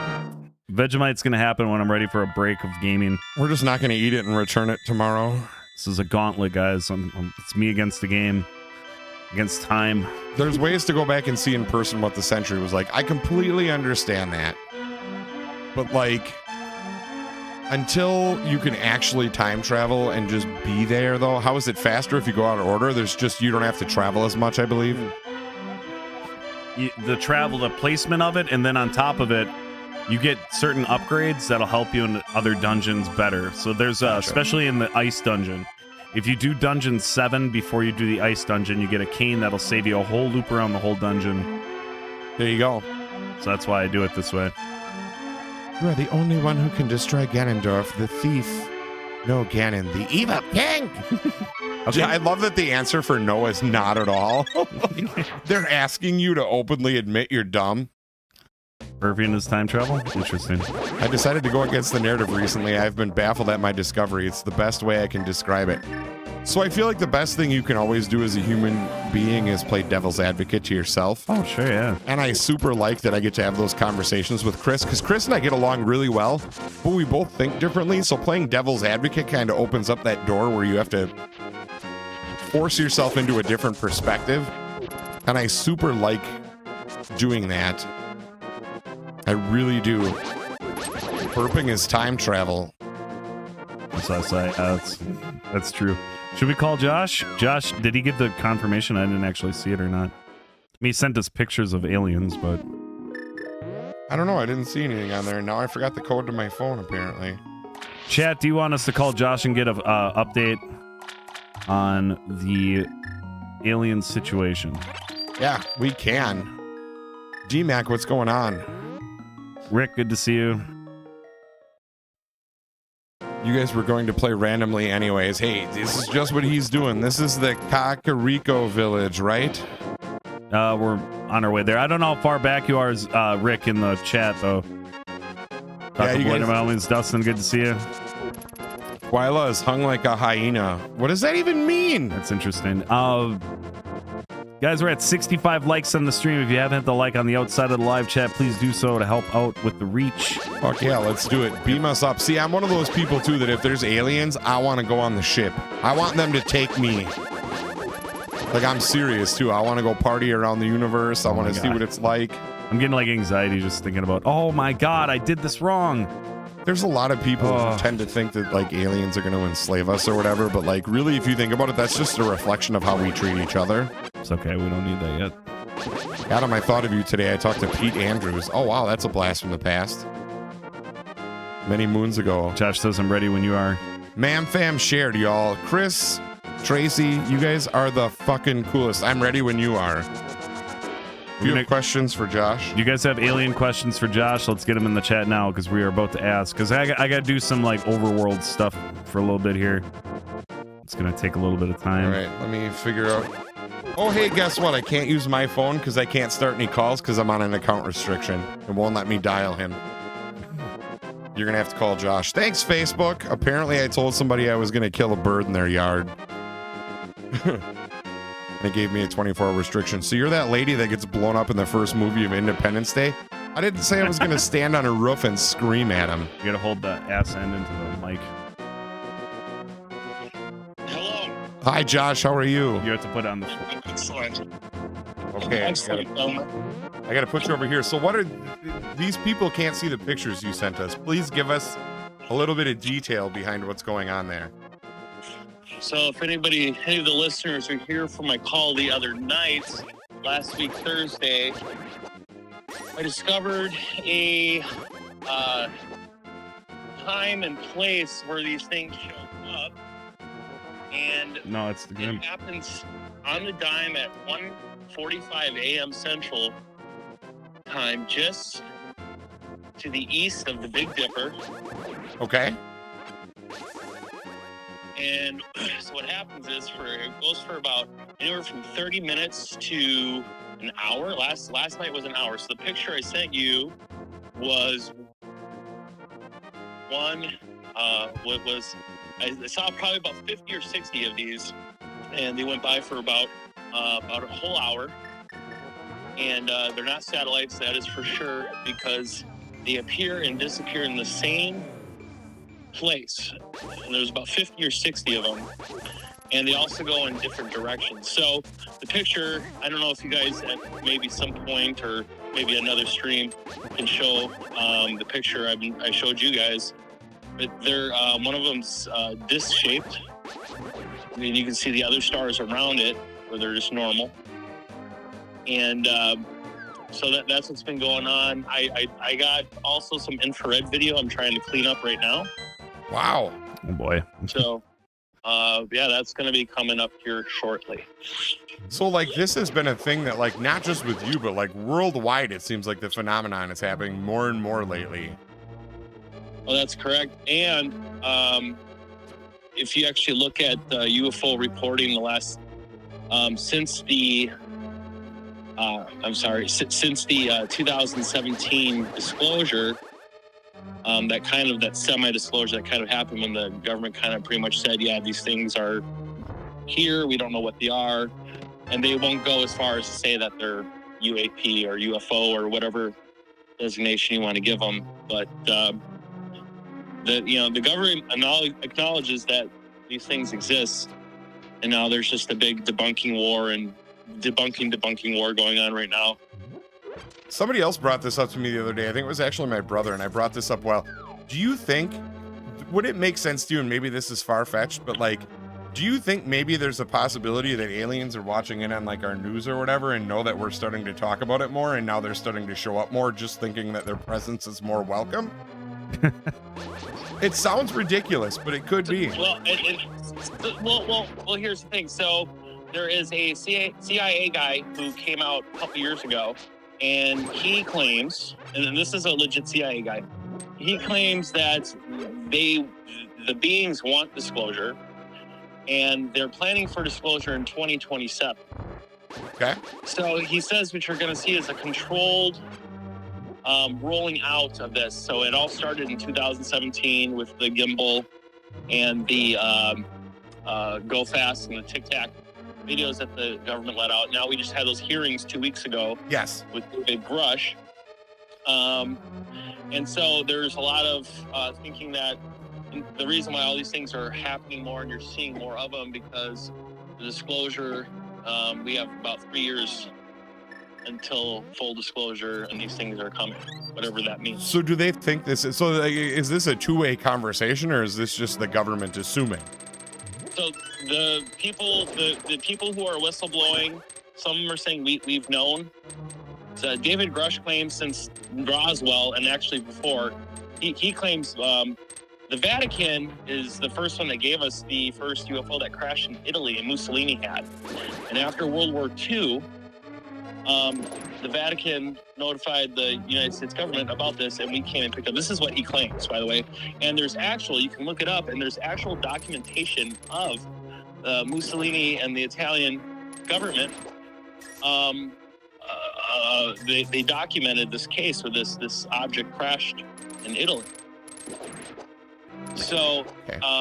Vegemite's gonna happen when I'm ready for a break of gaming. We're just not gonna eat it and return it tomorrow. This is a gauntlet, guys. It's me against the game, against time. There's ways to go back and see in person what the century was like. I completely understand that. But like, until you can actually time travel and just be there though, how is it faster if you go out of order? There's just, you don't have to travel as much, I believe. The travel, the placement of it, and then on top of it, you get certain upgrades that'll help you in other dungeons better. So there's, especially in the ice dungeon, if you do dungeon 7 before you do the ice dungeon, you get a cane that'll save you a whole loop around the whole dungeon. There you go. So that's why I do it this way. You are the only one who can destroy Ganondorf, the thief. No, Ganon, the evil king. Okay. I love that the answer for no is not at all. They're asking you to openly admit you're dumb. Irvian is time travel? Interesting. I decided to go against the narrative recently. I've been baffled at my discovery. It's the best way I can describe it. So I feel like the best thing you can always do as a human being is play devil's advocate to yourself. Oh, sure, yeah. And I super like that I get to have those conversations with Chris, because Chris and I get along really well, but we both think differently. So playing devil's advocate kind of opens up that door where you have to force yourself into a different perspective. And I super like doing that. I really do. Burping is time travel. That's true. Should we call Josh? Josh, did he give the confirmation? I didn't actually see it or not. I mean, he sent us pictures of aliens, but... I don't know. I didn't see anything on there. Now I forgot the code to my phone, apparently. Chat, do you want us to call Josh and get a update on the alien situation? Yeah, we can. D-Mac, what's going on? Rick, good to see you. You guys were going to play randomly anyways. Hey, this is just what he's doing. This is the Kakariko village, right? We're on our way there. I don't know how far back you are, Rick, in the chat, though. Yeah, you guys... Dustin, good to see you. Twyla is hung like a hyena. What does that even mean? That's interesting. Guys, we're at 65 likes on the stream. If you haven't hit the like on the outside of the live chat, please do so to help out with the reach. Fuck yeah, let's do it. Beam us up. See, I'm one of those people, too, that if there's aliens, I want to go on the ship. I want them to take me. Like, I'm serious, too. I want to go party around the universe. I want to see what it's like. I'm getting, like, anxiety just thinking about, oh, my God, I did this wrong. There's a lot of people who tend to think that, like, aliens are going to enslave us or whatever, but, like, really, if you think about it, that's just a reflection of how we treat each other. It's okay. We don't need that yet. Adam, I thought of you today. I talked to Pete Andrews. Oh, wow, that's a blast from the past. Many moons ago. Josh says I'm ready when you are. Ma'am fam shared, y'all. Chris, Tracy, you guys are the fucking coolest. I'm ready when you are. Do you have questions for Josh? You guys have alien questions for Josh? Let's get them in the chat now, because we are about to ask. Because I got to do some, like, overworld stuff for a little bit here. It's going to take a little bit of time. All right, let me figure out. Oh, hey, guess what? I can't use my phone because I can't start any calls because I'm on an account restriction. It won't let me dial him. You're going to have to call Josh. Thanks, Facebook. Apparently, I told somebody I was going to kill a bird in their yard. And it gave me a 24-hour restriction. So you're that lady that gets blown up in the first movie of Independence Day? I didn't say I was going to stand on a roof and scream at him. You got to hold the ass end into the mic. Hello. Hi, Josh. How are you? You have to put on the... Excellent. Okay. I got to put you over here. So what are... These people can't see the pictures you sent us. Please give us a little bit of detail behind what's going on there. So if any of the listeners are here for my call the other night, last week Thursday, I discovered a time and place where these things show up, and no, it happens on the dime at 1:45 a.m. Central Time, just to the east of the Big Dipper. Okay. And so what happens is it goes for about anywhere from 30 minutes to an hour. Last night was an hour. So the picture I sent you was one, I saw probably about 50 or 60 of these, and they went by for about a whole hour. And they're not satellites, that is for sure, because they appear and disappear in the same place, and there's about 50 or 60 of them, and they also go in different directions. So the picture, I don't know if you guys at maybe some point or maybe another stream can show the picture I showed you guys, but they're one of them's disc shaped, and you can see the other stars around it where they're just normal, and so that's what's been going on. I got also some infrared video I'm trying to clean up right now. Wow. Oh boy. So yeah, that's going to be coming up here shortly. So like this has been a thing that like not just with you, but like worldwide, it seems like the phenomenon is happening more and more lately. Well, that's correct. And if you actually look at UFO reporting the last since the 2017 disclosure, that semi-disclosure that kind of happened when the government kind of pretty much said, yeah, these things are here, we don't know what they are, and they won't go as far as to say that they're UAP or UFO or whatever designation you want to give them, but the government acknowledges that these things exist, and now there's just a big debunking war and debunking war going on right now. Somebody else brought this up to me the other day. I think it was actually my brother, and I brought this up. Well, do you think, would it make sense to you, and maybe this is far-fetched, but like, do you think maybe there's a possibility that aliens are watching in on like our news or whatever and know that we're starting to talk about it more, and now they're starting to show up more, just thinking that their presence is more welcome? It sounds ridiculous, but it could be. Well, here's the thing. So there is a CIA guy who came out a couple years ago, and he claims, and this is a legit CIA guy, he claims that the beings want disclosure, and they're planning for disclosure in 2027. Okay. So he says what you're going to see is a controlled rolling out of this. So it all started in 2017 with the gimbal and the Go Fast and the Tic Tac videos that the government let out. Now we just had those hearings 2 weeks ago. Yes. With David Grush. And so there's a lot of thinking that the reason why all these things are happening more and you're seeing more of them because the disclosure, we have about 3 years until full disclosure, and these things are coming, whatever that means. So do they think this is, so is this a two-way conversation, or is this just the government assuming? So the people who are whistleblowing, some of them are saying we've known. So David Grush claims since Roswell, and actually before, he claims the Vatican is the first one that gave us the first UFO that crashed in Italy, and Mussolini had. And after World War II, the Vatican notified the United States government about this, and we came and picked up. This is what he claims, by the way. And there's actual, you can look it up, and there's actual documentation of Mussolini and the Italian government. They documented this case where this object crashed in Italy. So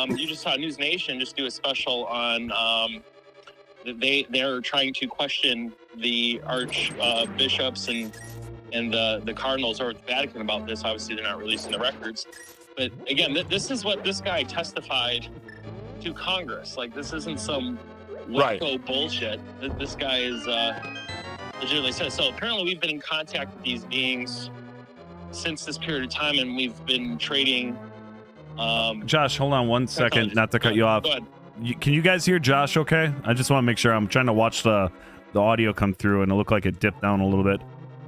you just saw News Nation just do a special on they're trying to question the archbishops and the cardinals or the Vatican about this. Obviously, they're not releasing the records. But again, this is what this guy testified to Congress. Like, this isn't some wacko bullshit. This guy is legitimately said. So apparently, we've been in contact with these beings since this period of time, and we've been trading. Josh, hold on one second, not to cut you off. Go ahead. Can you guys hear Josh okay? I just want to make sure. I'm trying to watch the audio come through, and it looked like it dipped down a little bit.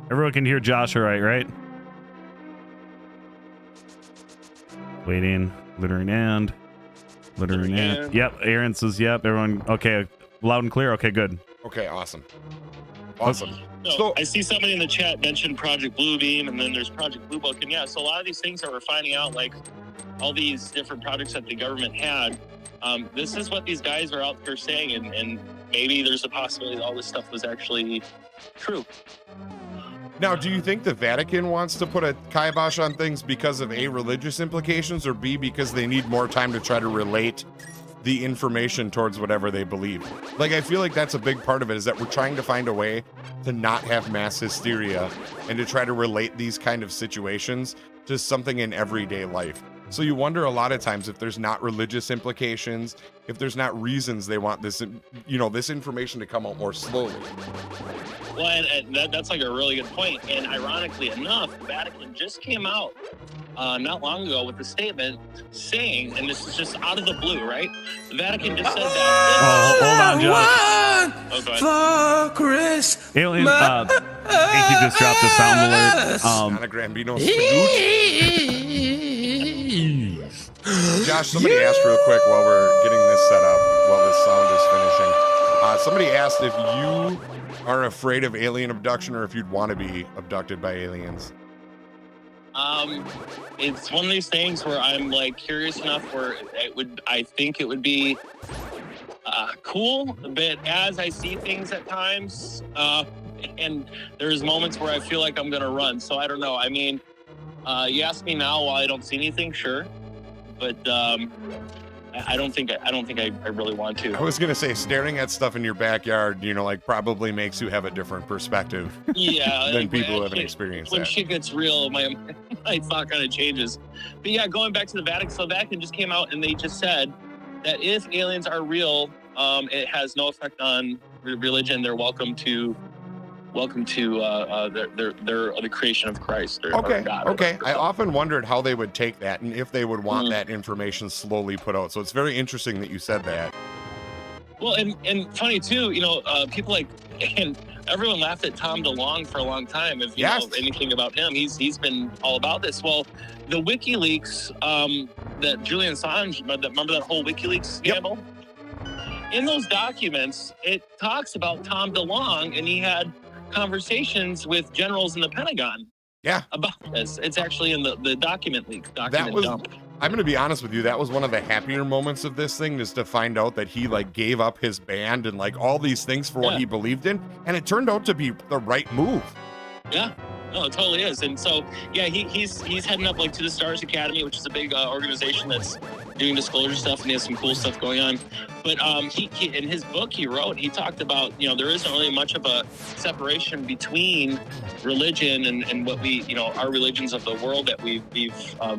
Everyone can hear Josh all right? Waiting. Littering and. Yep, Aaron says yep. Everyone, okay. Loud and clear? Okay, good. Okay, awesome. Awesome. So I see somebody in the chat mention Project Bluebeam, and then there's Project Blue Book. And yeah, so a lot of these things that we're finding out, like all these different projects that the government had, this is what these guys are out there saying, and maybe there's a possibility that all this stuff was actually true. Now, do you think the Vatican wants to put a kibosh on things because of A, religious implications, or B, because they need more time to try to relate the information towards whatever they believe? Like, I feel like that's a big part of it, is that we're trying to find a way to not have mass hysteria and to try to relate these kind of situations to something in everyday life. So you wonder a lot of times if there's not religious implications, if there's not reasons they want this, this information to come out more slowly. Well, and that's like a really good point. And ironically enough, the Vatican just came out not long ago with a statement saying, and this is just out of the blue, right? The Vatican just said that. Hold on, Josh. For Chris. Alien, I think you just dropped the sound alert. Not a Grambino Spagooch. Josh, somebody asked real quick while we're getting this set up, while this sound is finishing. Somebody asked if you are afraid of alien abduction or if you'd want to be abducted by aliens. It's one of these things where I'm like curious enough where I think it would be cool, but as I see things at times, and there's moments where I feel like I'm gonna run. So I don't know. I mean, you ask me now while I don't see anything, sure, but I don't think I really want to. I was gonna say, staring at stuff in your backyard, like probably makes you have a different perspective. Yeah, than people who haven't experienced when that. shit gets real, my thought kind of changes. But yeah, going back to the Vatican, so Vatican just came out and they just said that if aliens are real, it has no effect on religion. They're welcome to the creation of Christ. Or God Okay. I often wondered how they would take that and if they would want that information slowly put out. So it's very interesting that you said that. Well, and funny too, people and everyone laughed at Tom DeLonge for a long time. If you know anything about him, he's been all about this. Well, the WikiLeaks, that Julian Assange, remember that whole WikiLeaks scandal? Yep. In those documents, it talks about Tom DeLonge, and he had conversations with generals in the Pentagon. Yeah. About this. It's actually in the document leak. Dump. I'm going to be honest with you. That was one of the happier moments of this thing, is to find out that he gave up his band and all these things for what he believed in. And it turned out to be the right move. Yeah. No, it totally is. And so, yeah, he's heading up to the Stars Academy, which is a big organization that's doing disclosure stuff, and he has some cool stuff going on. But he in his book he talked about, there isn't really much of a separation between religion and what we, our religions of the world that we've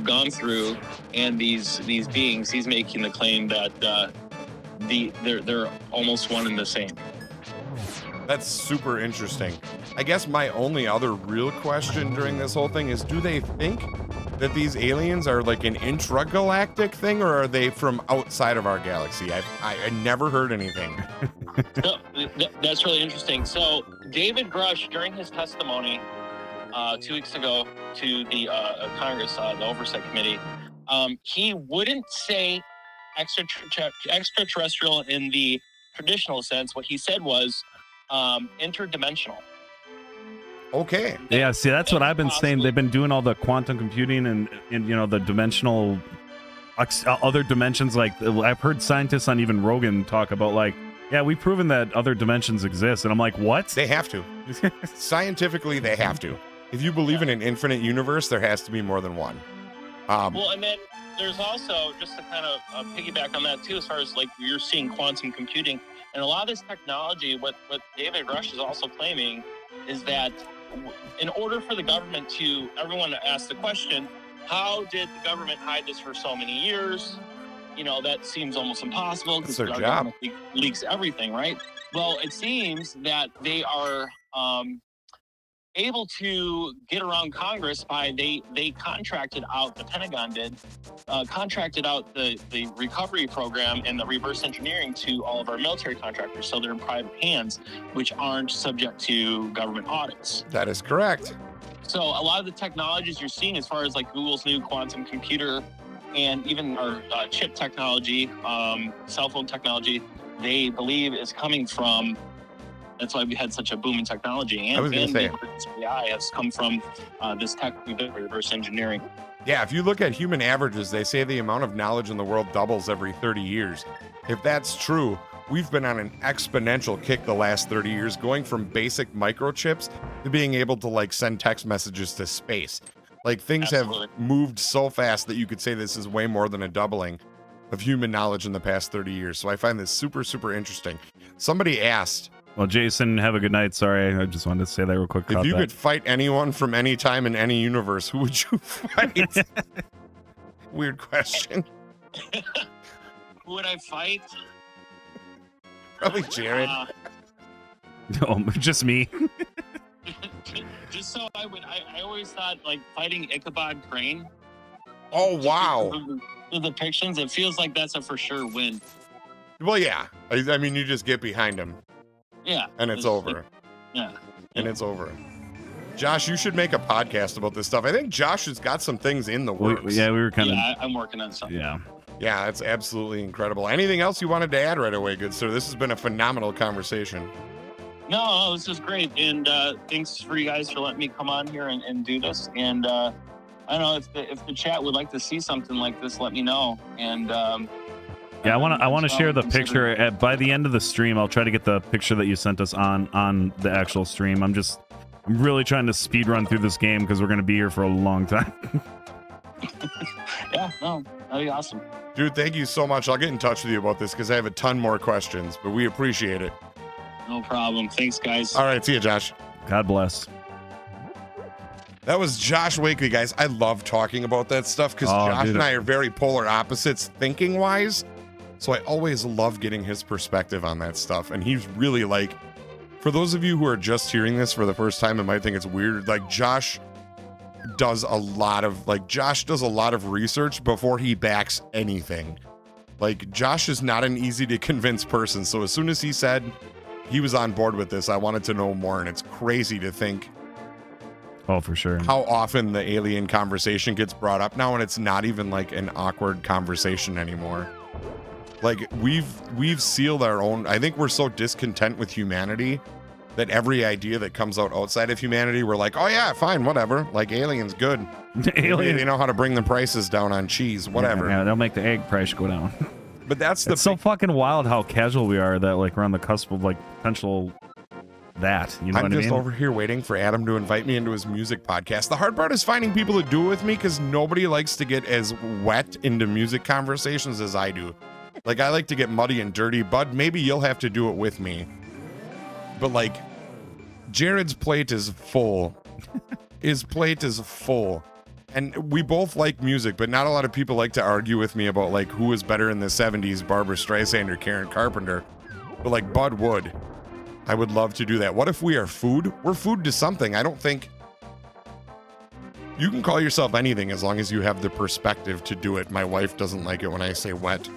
gone through, and these beings. He's making the claim that they're almost one and the same. That's super interesting. I guess my only other real question during this whole thing is, do they think that these aliens are an intragalactic thing, or are they from outside of our galaxy? I never heard anything. No, that's really interesting. So David Grush, during his testimony 2 weeks ago to the Congress, the Oversight Committee, he wouldn't say extraterrestrial in the traditional sense. What he said was interdimensional. Okay. Yeah, see, that's what I've been saying. They've been doing all the quantum computing and the dimensional other dimensions. I've heard scientists on even Rogan talk about yeah, we've proven that other dimensions exist. And I'm like, what? They have to. Scientifically, they have to. If you believe in an infinite universe, there has to be more than one. Well, and then there's also, just to kind of piggyback on that too, as far as you're seeing quantum computing, and a lot of this technology, what David Rush is also claiming is that in order for the government everyone asked the question, how did the government hide this for so many years? That seems almost impossible because their the job government leaks everything, right? Well, it seems that they are able to get around Congress by they contracted out, the Pentagon did, contracted out the recovery program and the reverse engineering to all of our military contractors, so they're in private hands, which aren't subject to government audits. That is correct. So a lot of the technologies you're seeing, as far as Google's new quantum computer and even our chip technology, cell phone technology, they believe is coming from. That's why we had such a boom in technology. And I was going to say, AI has come from this tech reverse engineering. Yeah, if you look at human averages, they say the amount of knowledge in the world doubles every 30 years. If that's true, we've been on an exponential kick the last 30 years, going from basic microchips to being able to send text messages to space. Things Absolutely. have moved so fast that you could say this is way more than a doubling of human knowledge in the past 30 years. So I find this super, super interesting. Somebody asked, well, Jason, have a good night. Sorry, I just wanted to say that real quick. If you could fight anyone from any time in any universe, who would you fight? Weird question. Who would I fight? Probably Jared. No, just me. Just so I always thought fighting Ichabod Crane. Oh, wow. The depictions, it feels like that's a for sure win. Well, yeah. I mean, you just get behind him. Yeah. And it's over. Yeah. And it's over. Josh, you should make a podcast about this stuff. I think Josh has got some things in the works. We were kind of. Yeah, I'm working on something. Yeah. Yeah, that's absolutely incredible. Anything else you wanted to add right away, good sir? This has been a phenomenal conversation. No, this is great. And thanks for you guys for letting me come on here and do this. And I don't know if the chat would like to see something like this, let me know. And yeah, I want to share the picture by the end of the stream. I'll try to get the picture that you sent us on the actual stream. I'm really trying to speed run through this game because we're going to be here for a long time. Yeah, no, that'd be awesome. Dude, thank you so much. I'll get in touch with you about this because I have a ton more questions, but we appreciate it. No problem. Thanks, guys. All right, see you, Josh. God bless. That was Josh Wakely, guys. I love talking about that stuff because Josh and I are very polar opposites thinking-wise. So I always love getting his perspective on that stuff. And he's really like, for those of you who are just hearing this for the first time and might think it's weird, like Josh does a lot of research before he backs anything. Like Josh is not an easy to convince person. So as soon as he said he was on board with this, I wanted to know more. And it's crazy to think for sure how often the alien conversation gets brought up now, and it's not even like an awkward conversation anymore. Like we've sealed our own. I think we're so discontent with humanity that every idea that comes out outside of humanity, we're like, oh yeah, fine, whatever. Like aliens, good. Alien. They know how to bring the prices down on cheese, whatever. Yeah, they'll make the egg price go down. But that's it's so fucking wild how casual we are that like we're on the cusp of like potential that. You know what I mean? I'm just over here waiting for Adam to invite me into his music podcast. The hard part is finding people to do it with me because nobody likes to get as wet into music conversations as I do. Like I like to get muddy and dirty. Bud, maybe you'll have to do it with me. But like Jared's plate is full. His plate is full. And we both like music, but not a lot of people like to argue with me about like who was better in the 70s, Barbra Streisand or Karen Carpenter. But like Bud would. I would love to do that. What if we are food? We're food to something. I don't think you can call yourself anything as long as you have the perspective to do it. My wife doesn't like it when I say wet,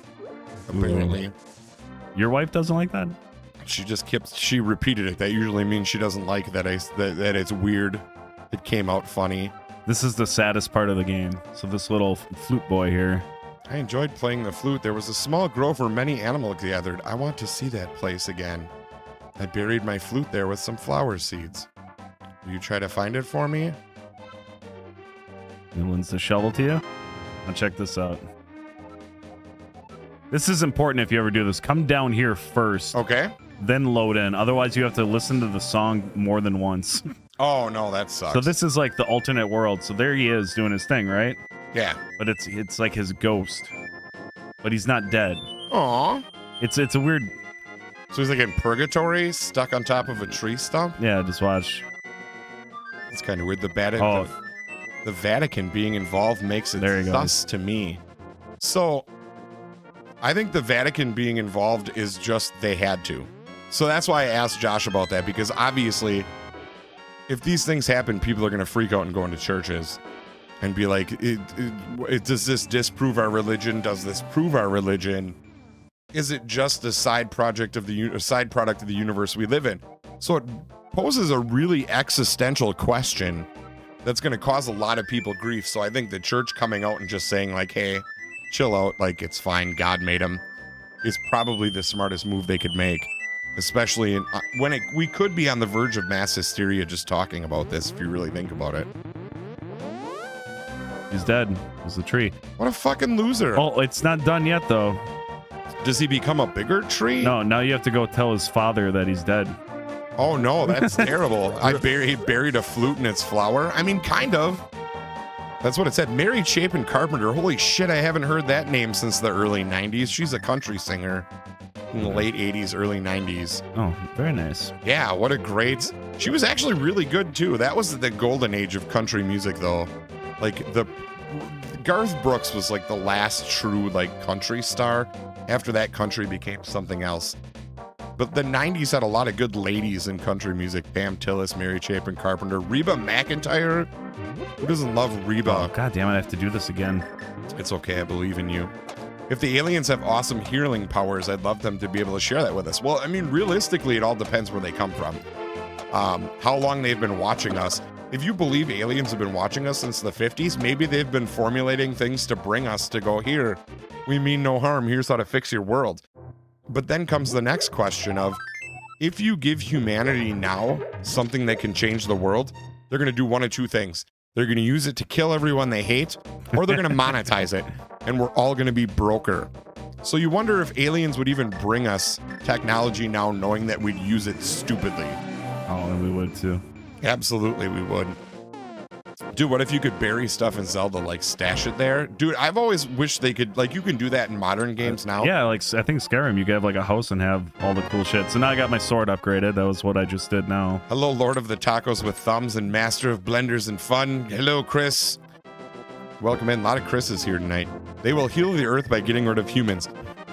apparently. Your wife doesn't like that? She repeated it. That usually means she doesn't like that that it's weird. It came out funny. This is the saddest part of the game. So this little flute boy here. I enjoyed playing the flute. There was a small grove where many animals gathered. I want to see that place again. I buried my flute there with some flower seeds. Will you try to find it for me? Who lends the shovel to you? Now check this out. This is important if you ever do this. Come down here first. Okay. Then load in. Otherwise, you have to listen to the song more than once. Oh, no, that sucks. So this is like the alternate world. So there he is doing his thing, right? Yeah. But it's like his ghost. But he's not dead. Aw. It's a weird... So he's like in purgatory, stuck on top of a tree stump? Yeah, just watch. It's kind of weird. The Vatican being involved makes it sus to me. So I think the Vatican being involved is just they had to. So that's why I asked Josh about that, because obviously if these things happen, people are going to freak out and go into churches and be like, does this disprove our religion? Does this prove our religion? Is it just a side product of the universe we live in? So it poses a really existential question that's going to cause a lot of people grief. So I think the church coming out and just saying like, hey, chill out, like it's fine, God made them, is probably the smartest move they could make. Especially when we could be on the verge of mass hysteria just talking about this, if you really think about it. He's dead. It was the tree. What a fucking loser. Oh, it's not done yet, though. Does he become a bigger tree? No, now you have to go tell his father that he's dead. Oh, no, that's terrible. He buried a flute in its flower? I mean, kind of. That's what it said. Mary Chapin Carpenter. Holy shit, I haven't heard that name since the early 90s. She's a country singer in the late 80s, early 90s. Oh, very nice. Yeah, what a great... She was actually really good, too. That was the golden age of country music, though. Like, Garth Brooks was, like, the last true, like, country star. After that, country became something else. But the 90s had a lot of good ladies in country music. Pam Tillis, Mary Chapin Carpenter, Reba McEntire. Who doesn't love Reba? Oh, God damn it, I have to do this again. It's okay, I believe in you. If the aliens have awesome healing powers, I'd love them to be able to share that with us. Well, I mean, realistically, it all depends where they come from. How long they've been watching us. if you believe aliens have been watching us since the 50s, maybe they've been formulating things to bring us to go, here, we mean no harm, here's how to fix your world. But then comes the next question of, if you give humanity now something that can change the world, they're going to do one of two things. They're going to use it to kill everyone they hate, or they're going to monetize it, and we're all going to be broker. So you wonder if aliens would even bring us technology now knowing that we'd use it stupidly. Oh, and we would too. Absolutely, we would. Dude, what if you could bury stuff in Zelda, like stash it there? Dude, I've always wished they could, like, you can do that in modern games now. Yeah, like I think Skyrim, you could have like a house and have all the cool shit. So now I got my sword upgraded. That was what I just did now. Hello, Lord of the Tacos with Thumbs and Master of Blenders and Fun. Hello, Chris. Welcome in. A lot of Chris's here tonight. They will heal the earth by getting rid of humans.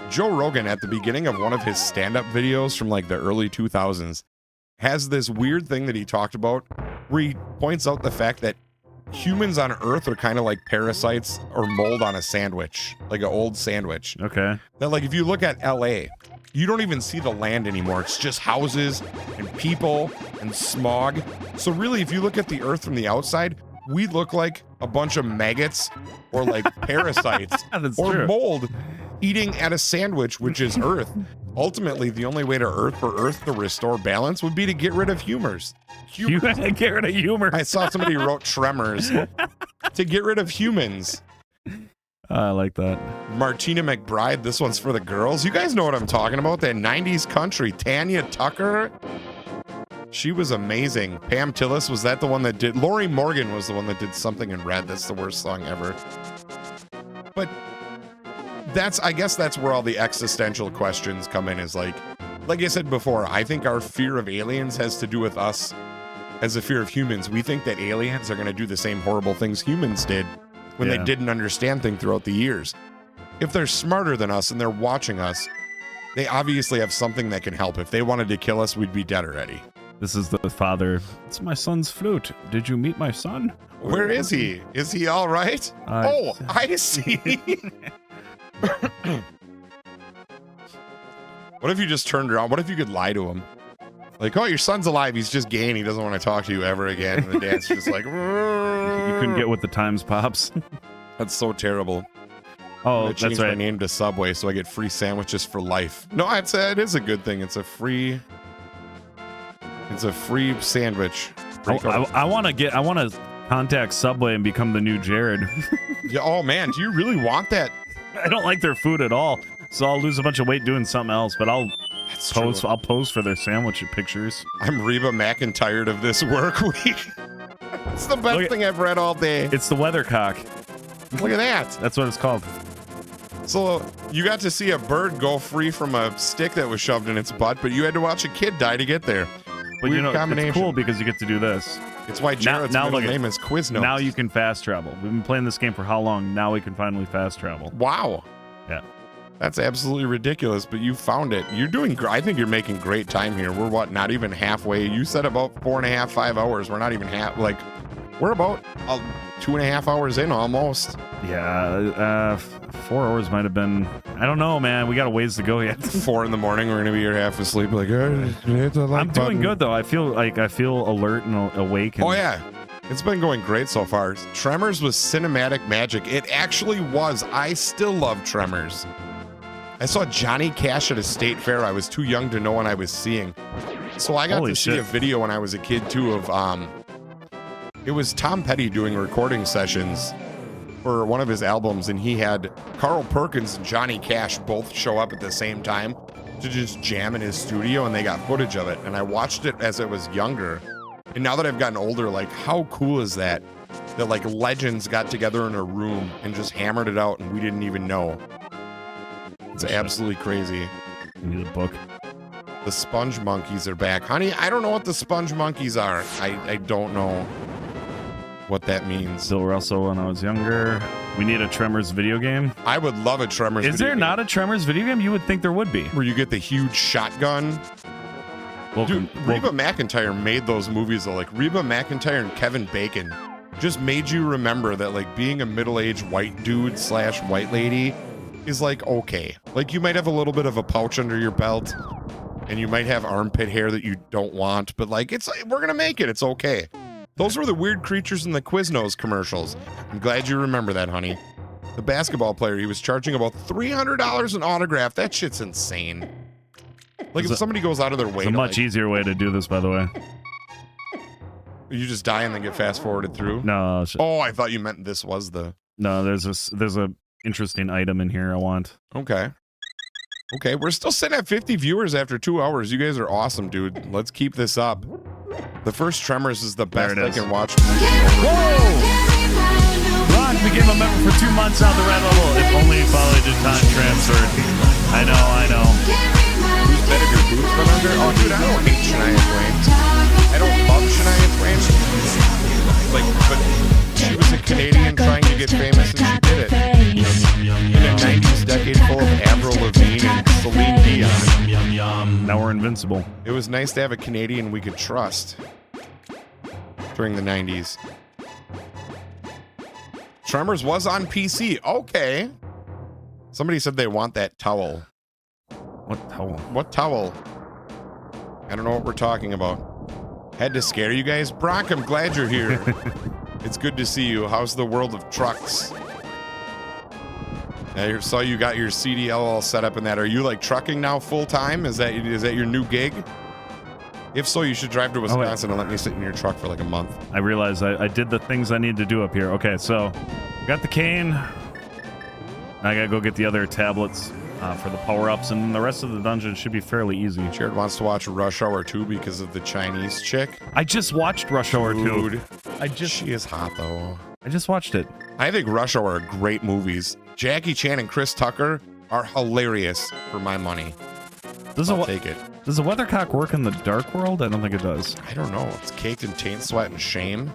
Joe Rogan, at the beginning of one of his stand-up videos from like the early 2000s, has this weird thing that he talked about where he points out the fact that humans on Earth are kind of like parasites or mold on a sandwich, like an old sandwich. Okay. That, like, if you look at LA, you don't even see the land anymore. It's just houses and people and smog. So really, if you look at the Earth from the outside, we look like a bunch of maggots or like parasites That's or true. mold eating at a sandwich, which is Earth. Ultimately, the only way for Earth to restore balance would be to get rid of humors. You gotta get rid of humor. I saw somebody wrote Tremors to get rid of humans. I like that. Martina McBride, this one's for the girls. You guys know what I'm talking about. That 90s country. Tanya Tucker. She was amazing. Pam Tillis, was that the one that did? Lori Morgan was the one that did Something in Red. That's the worst song ever. But I guess that's where all the existential questions come in, is like I said before, I think our fear of aliens has to do with us as a fear of humans. We think that aliens are going to do the same horrible things humans did when they didn't understand things throughout the years. If they're smarter than us and they're watching us, they obviously have something that can help. If they wanted to kill us, we'd be dead already. This is the father. It's my son's flute. Did you meet my son? Where is he? Is he all right? Oh, I see. What if you just turned around? What if you could lie to him? Like, oh, your son's alive. He's just gay and he doesn't want to talk to you ever again. And the dad's just like, You couldn't get with the times, Pops. That's so terrible. Oh, I changed that's right. my name to Subway so I get free sandwiches for life. No, it is a good thing. It's a free sandwich. I want to contact Subway and become the new Jared. Yeah, oh man, do you really want that? I don't like their food at all, so I'll lose a bunch of weight doing something else. But I'll pose. I'll pose for their sandwich pictures. I'm Reba McIntyre of this work week. It's the best thing I've read all day. It's the weathercock. Look at that. That's what it's called. So you got to see a bird go free from a stick that was shoved in its butt, but you had to watch a kid die to get there. But Weird you know, combination. it's cool because you get to do this. It's why Jared's middle name is Quiznos. Now you can fast travel. We've been playing this game for how long? Now we can finally fast travel. Wow. Yeah. That's absolutely ridiculous, but you found it. You're doing great. I think you're making great time here. We're not even halfway. You said about 4.5, 5 hours. We're not even we're about 2.5 hours in almost. Yeah, 4 hours might have been. I don't know, man. We got a ways to go yet. 4 in the morning, we're gonna be here half asleep. Like, I'm doing good though. I feel alert and awake. And oh yeah, it's been going great so far. Tremors was cinematic magic. It actually was. I still love Tremors. I saw Johnny Cash at a state fair. I was too young to know what I was seeing, so I got to see a video when I was a kid too of it was Tom Petty doing recording sessions for one of his albums, and he had Carl Perkins and Johnny Cash both show up at the same time to just jam in his studio, and they got footage of it. And I watched it as I was younger, and now that I've gotten older, like, how cool is that like legends got together in a room and just hammered it out and we didn't even know. It's absolutely crazy. I need a book. The Sponge Monkeys are back. Honey, I don't know what the Sponge Monkeys are. I don't know what that means. Bill Russell when I was younger. We need a Tremors video game. I would love a Tremors Is video there game. not a Tremors video game? You would think there would be. Where you get the huge shotgun. Dude, Reba McIntyre made those movies though. Like Reba McIntyre and Kevin Bacon just made you remember that like being a middle-aged white dude / white lady is like okay. Like you might have a little bit of a pouch under your belt and you might have armpit hair that you don't want, but like it's like we're gonna make it. It's okay. Those were the weird creatures in the Quiznos commercials. I'm glad you remember that, honey. The basketball player, he was charging about $300 an autograph. That shit's insane. Like, if somebody goes out of their way It's a to, much easier way to do this, by the way. You just die and then get fast forwarded through? No. Oh, I thought you meant this was the... No, there's a interesting item in here I want. Okay. Okay, we're still sitting at 50 viewers after 2 hours. You guys are awesome, dude. Let's keep this up. The first Tremors is the best I can watch. Whoa! Ron became a member for 2 months on the red level. If only you followed your time transferred. I know. Who's better, your boots went under? Oh, dude, I don't hate Shania Twain. I don't love Shania Twain. Like, but she was a Canadian trying to get famous, and she did it. In a 90s decade full of Avril Lavigne and Celine Dion. Now we're invincible. It was nice to have a Canadian we could trust during the 90s. Tremors was on PC. Okay. Somebody said they want that towel. What towel? What towel? I don't know what we're talking about. Had to scare you guys? Brock, I'm glad you're here. It's good to see you. How's the world of trucks? I saw you got your CDL all set up in that. Are you like trucking now full time? Is that your new gig? If so, you should drive to Wisconsin and let me sit in your truck for like a month. I realized I did the things I need to do up here. Okay, so got the cane. I gotta go get the other tablets for the power-ups, and the rest of the dungeon should be fairly easy. Jared wants to watch Rush Hour 2 because of the Chinese chick. I just watched Rush Hour 2. Dude, she is hot though. I just watched it. I think Rush Hour are great movies. Jackie Chan and Chris Tucker are hilarious for my money. I'll take it. Does the weathercock work in the dark world? I don't think it does. I don't know. It's caked in taint, sweat, and shame.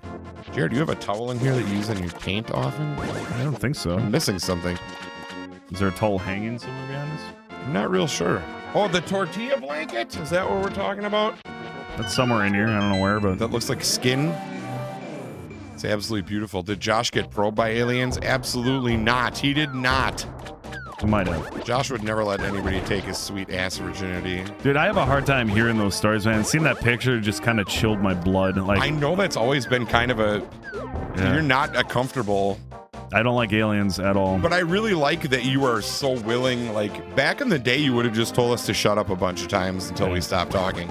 Jared, do you have a towel in here that you use on your taint often? I don't think so. I'm missing something. Is there a towel hanging somewhere behind us? I'm not real sure. Oh, the tortilla blanket? Is that what we're talking about? That's somewhere in here. I don't know where, but... That looks like skin. It's absolutely beautiful. Did Josh get probed by aliens? Absolutely not. He did not. He might have. Josh would never let anybody take his sweet ass virginity. Dude, I have a hard time hearing those stories, man. Seeing that picture just kind of chilled my blood. Like, I know that's always been kind of a... Yeah. You're not a comfortable... I don't like aliens at all. But I really like that you are so willing. Like, back in the day, you would have just told us to shut up a bunch of times until we stopped talking.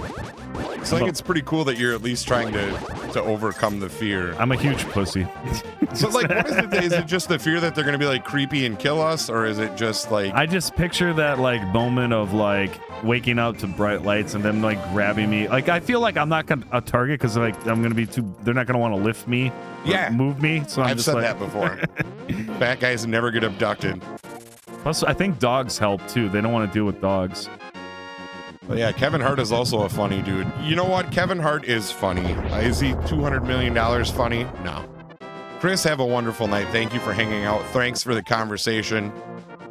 So I think it's pretty cool that you're at least trying to overcome the fear. I'm a huge pussy. So, like, what is it? Is it just the fear that they're going to be, like, creepy and kill us? Or is it just, like... I just picture that, like, moment of, like, waking up to bright lights and them, like, grabbing me. Like, I feel like I'm not a target because, like, I'm going to be too... They're not going to want to lift me. Yeah. Move me. So I've said that before. Fat guys never get abducted. Plus, I think dogs help, too. They don't want to deal with dogs. But yeah, Kevin Hart is also a funny dude. You know what? Kevin Hart is funny. Is he $200 million funny? No. Chris, have a wonderful night. Thank you for hanging out. Thanks for the conversation.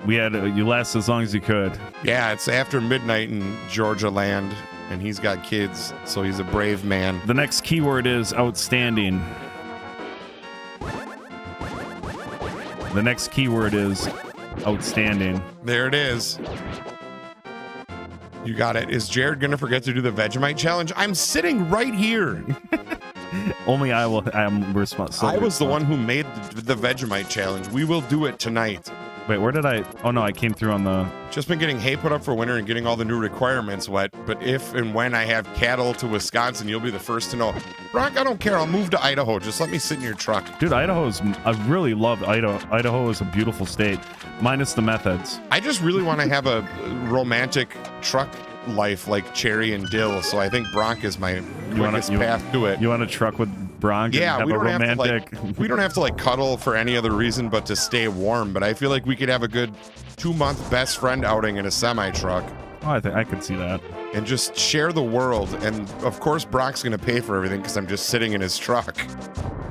You last as long as you could. Yeah, it's after midnight in Georgia land, and he's got kids, so he's a brave man. The next keyword is outstanding. The next keyword is outstanding. There it is. You got it. Is Jared going to forget to do the Vegemite challenge? I'm sitting right here. Only I am responsible. I was the one who made the Vegemite challenge. We will do it tonight. Wait, where did I? Oh, no, I came through on the... Just been getting hay put up for winter and getting all the new requirements wet. But if and when I have cattle to Wisconsin, you'll be the first to know. Brock, I don't care. I'll move to Idaho. Just let me sit in your truck. Dude, I really love Idaho. Idaho is a beautiful state, minus the methods. I just really want to have a romantic truck life like Cherry and Dill. So I think Bronk is my quickest path to it. You want to truck with Bronk? Yeah, and have a romantic... we don't have to like cuddle for any other reason but to stay warm. But I feel like we could have a good 2-month best friend outing in a semi truck. Oh, I think I could see that. And just share the world. And of course, Brock's going to pay for everything because I'm just sitting in his truck.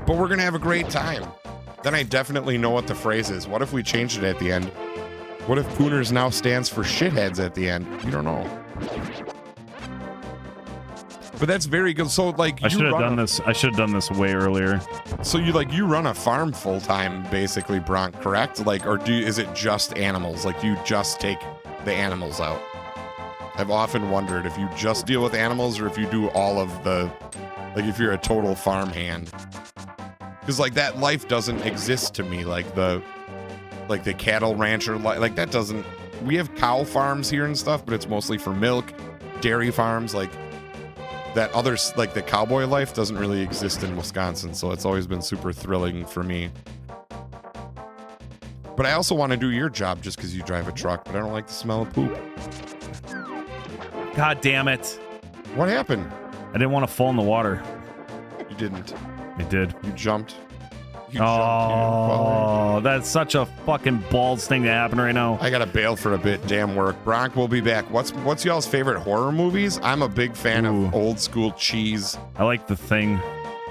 But we're going to have a great time. Then I definitely know what the phrase is. What if we changed it at the end? What if Pooners now stands for shitheads at the end? You don't know. But that's very good. So like I should have done this. I should have done this way earlier. So you run a farm full time, basically, Bronk, correct? Like, or is it just animals? Like you just take the animals out? I've often wondered if you just deal with animals or if you do all of the, like if you're a total farm hand. Because like that life doesn't exist to me. Like the cattle rancher life, like that doesn't. We have cow farms here and stuff, but it's mostly for milk. Dairy farms, like that other, like the cowboy life doesn't really exist in Wisconsin. So it's always been super thrilling for me. But I also want to do your job just because you drive a truck, but I don't like the smell of poop. God damn it. What happened? I didn't want to fall in the water. You didn't. I did. You jumped. Oh, that's such a fucking balls thing to happen right now. I gotta bail for a bit. Damn work. Bronk will be back. What's y'all's favorite horror movies? I'm a big fan of old school cheese. I like The Thing.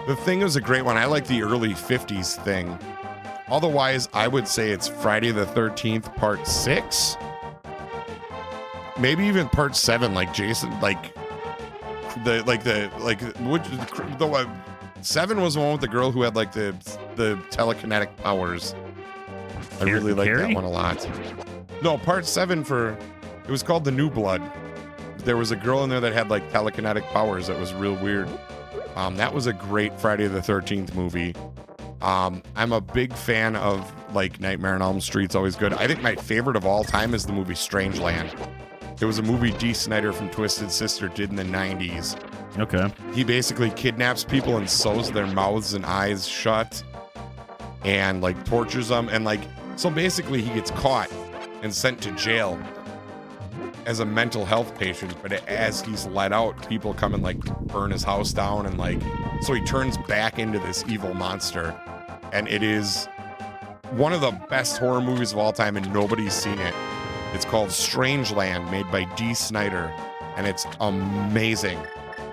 The Thing is a great one. I like the early 50s Thing. Otherwise, I would say it's Friday the 13th, part 6. Maybe even part 7, like Jason, the 7 was the one with the girl who had like the telekinetic powers. I really like that one a lot. No, part 7 it was called The New Blood. There was a girl in there that had like telekinetic powers that was real weird. That was a great Friday the 13th movie. I'm a big fan of like Nightmare on Elm Street's always good. I think my favorite of all time is the movie Strangeland. It was a movie Dee Snider from Twisted Sister did in the 90s. Okay. He basically kidnaps people and sews their mouths and eyes shut and like tortures them. And like, so basically he gets caught and sent to jail as a mental health patient. But as he's let out, people come and like burn his house down. And like, so he turns back into this evil monster. And it is one of the best horror movies of all time and nobody's seen it. It's called Strangeland, made by Dee Snider. And it's amazing.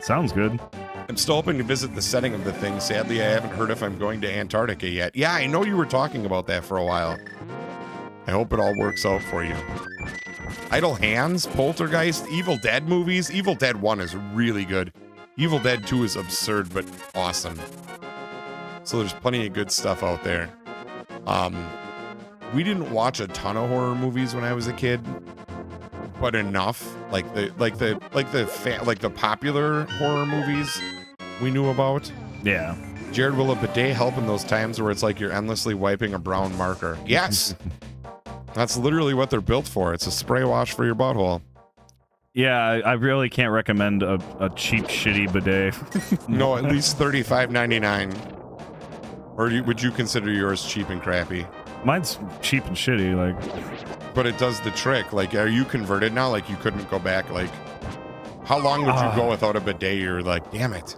Sounds good. I'm still hoping to visit the setting of the thing. Sadly, I haven't heard if I'm going to Antarctica yet. Yeah, I know you were talking about that for a while. I hope it all works out for you. Idle Hands, Poltergeist, Evil Dead movies. Evil Dead 1 is really good. Evil Dead 2 is absurd, but awesome. So there's plenty of good stuff out there. We didn't watch a ton of horror movies when I was a kid. But enough, like the popular horror movies we knew about. Yeah. Jared, will a bidet help in those times where it's like you're endlessly wiping a brown marker? Yes. That's literally what they're built for. It's a spray wash for your butthole. Yeah, I really can't recommend a cheap, shitty bidet. No, at least $35.99. Or would you consider yours cheap and crappy? Mine's cheap and shitty, like. But it does the trick. Like, are you converted now? Like, you couldn't go back. Like, how long would you go without a bidet? You're like, damn it,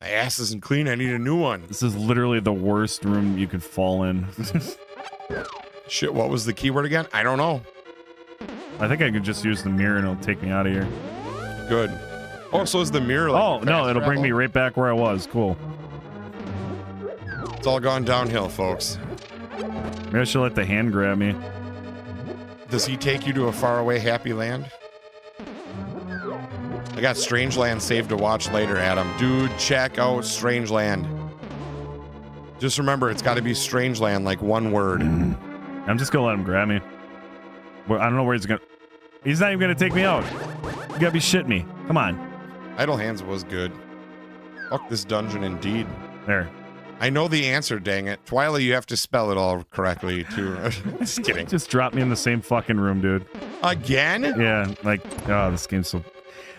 my ass isn't clean. I need a new one. This is literally the worst room you could fall in. Shit, what was the keyword again? I don't know. I think I could just use the mirror and it'll take me out of here. Good. Oh, so is the mirror like oh, no, it'll bring me right back where I was. Cool. It's all gone downhill, folks. Maybe I should let the hand grab me. Does he take you to a faraway happy land? I got Strangeland saved to watch later, Adam. Dude, check out Strangeland. Just remember, it's got to be Strangeland, like one word. I'm just gonna let him grab me. Well, I don't know where he's gonna. He's not even gonna take me out. You gotta be shitting me. Come on. Idle Hands was good. Fuck this dungeon, indeed. There. I know the answer, dang it. Twyla, you have to spell it all correctly, too. Just kidding. Just drop me in the same fucking room, dude. Again? Yeah, like, oh, this game's so...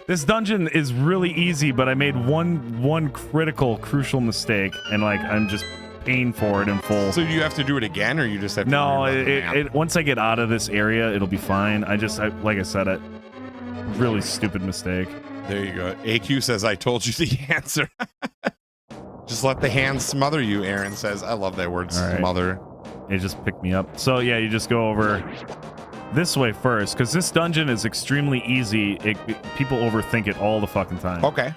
This dungeon is really easy, but I made one crucial mistake, and, like, I'm just paying for it in full. So do you have to do it again, or you just have to... No, once I get out of this area, it'll be fine. Like I said, a really stupid mistake. There you go. AQ says, I told you the answer. Just let the hand smother you, Aaron says. I love that word, smother. It just picked me up. So, yeah, you just go over this way first, because this dungeon is extremely easy. People overthink it all the fucking time. Okay.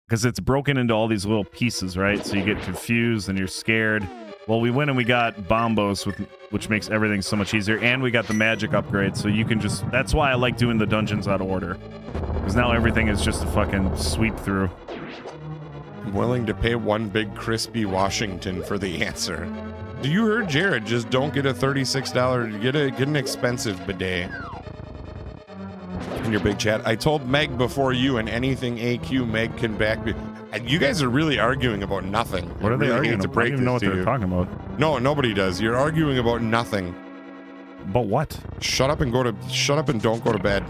Because it's broken into all these little pieces, right? So you get confused and you're scared. Well, we went and we got bombos, which makes everything so much easier. And we got the magic upgrade, so you can just... That's why I like doing the dungeons out of order. Because now everything is just a fucking sweep through. I'm willing to pay one big crispy Washington for the answer. Do you heard Jared? Just don't get a $36. Get an expensive bidet. In your big chat, I told Meg before you, and anything AQ Meg can back me. You guys are really arguing about nothing. What are they arguing about? I don't even know what they're talking about. No, nobody does. You're arguing about nothing. But what? Shut up and don't go to bed.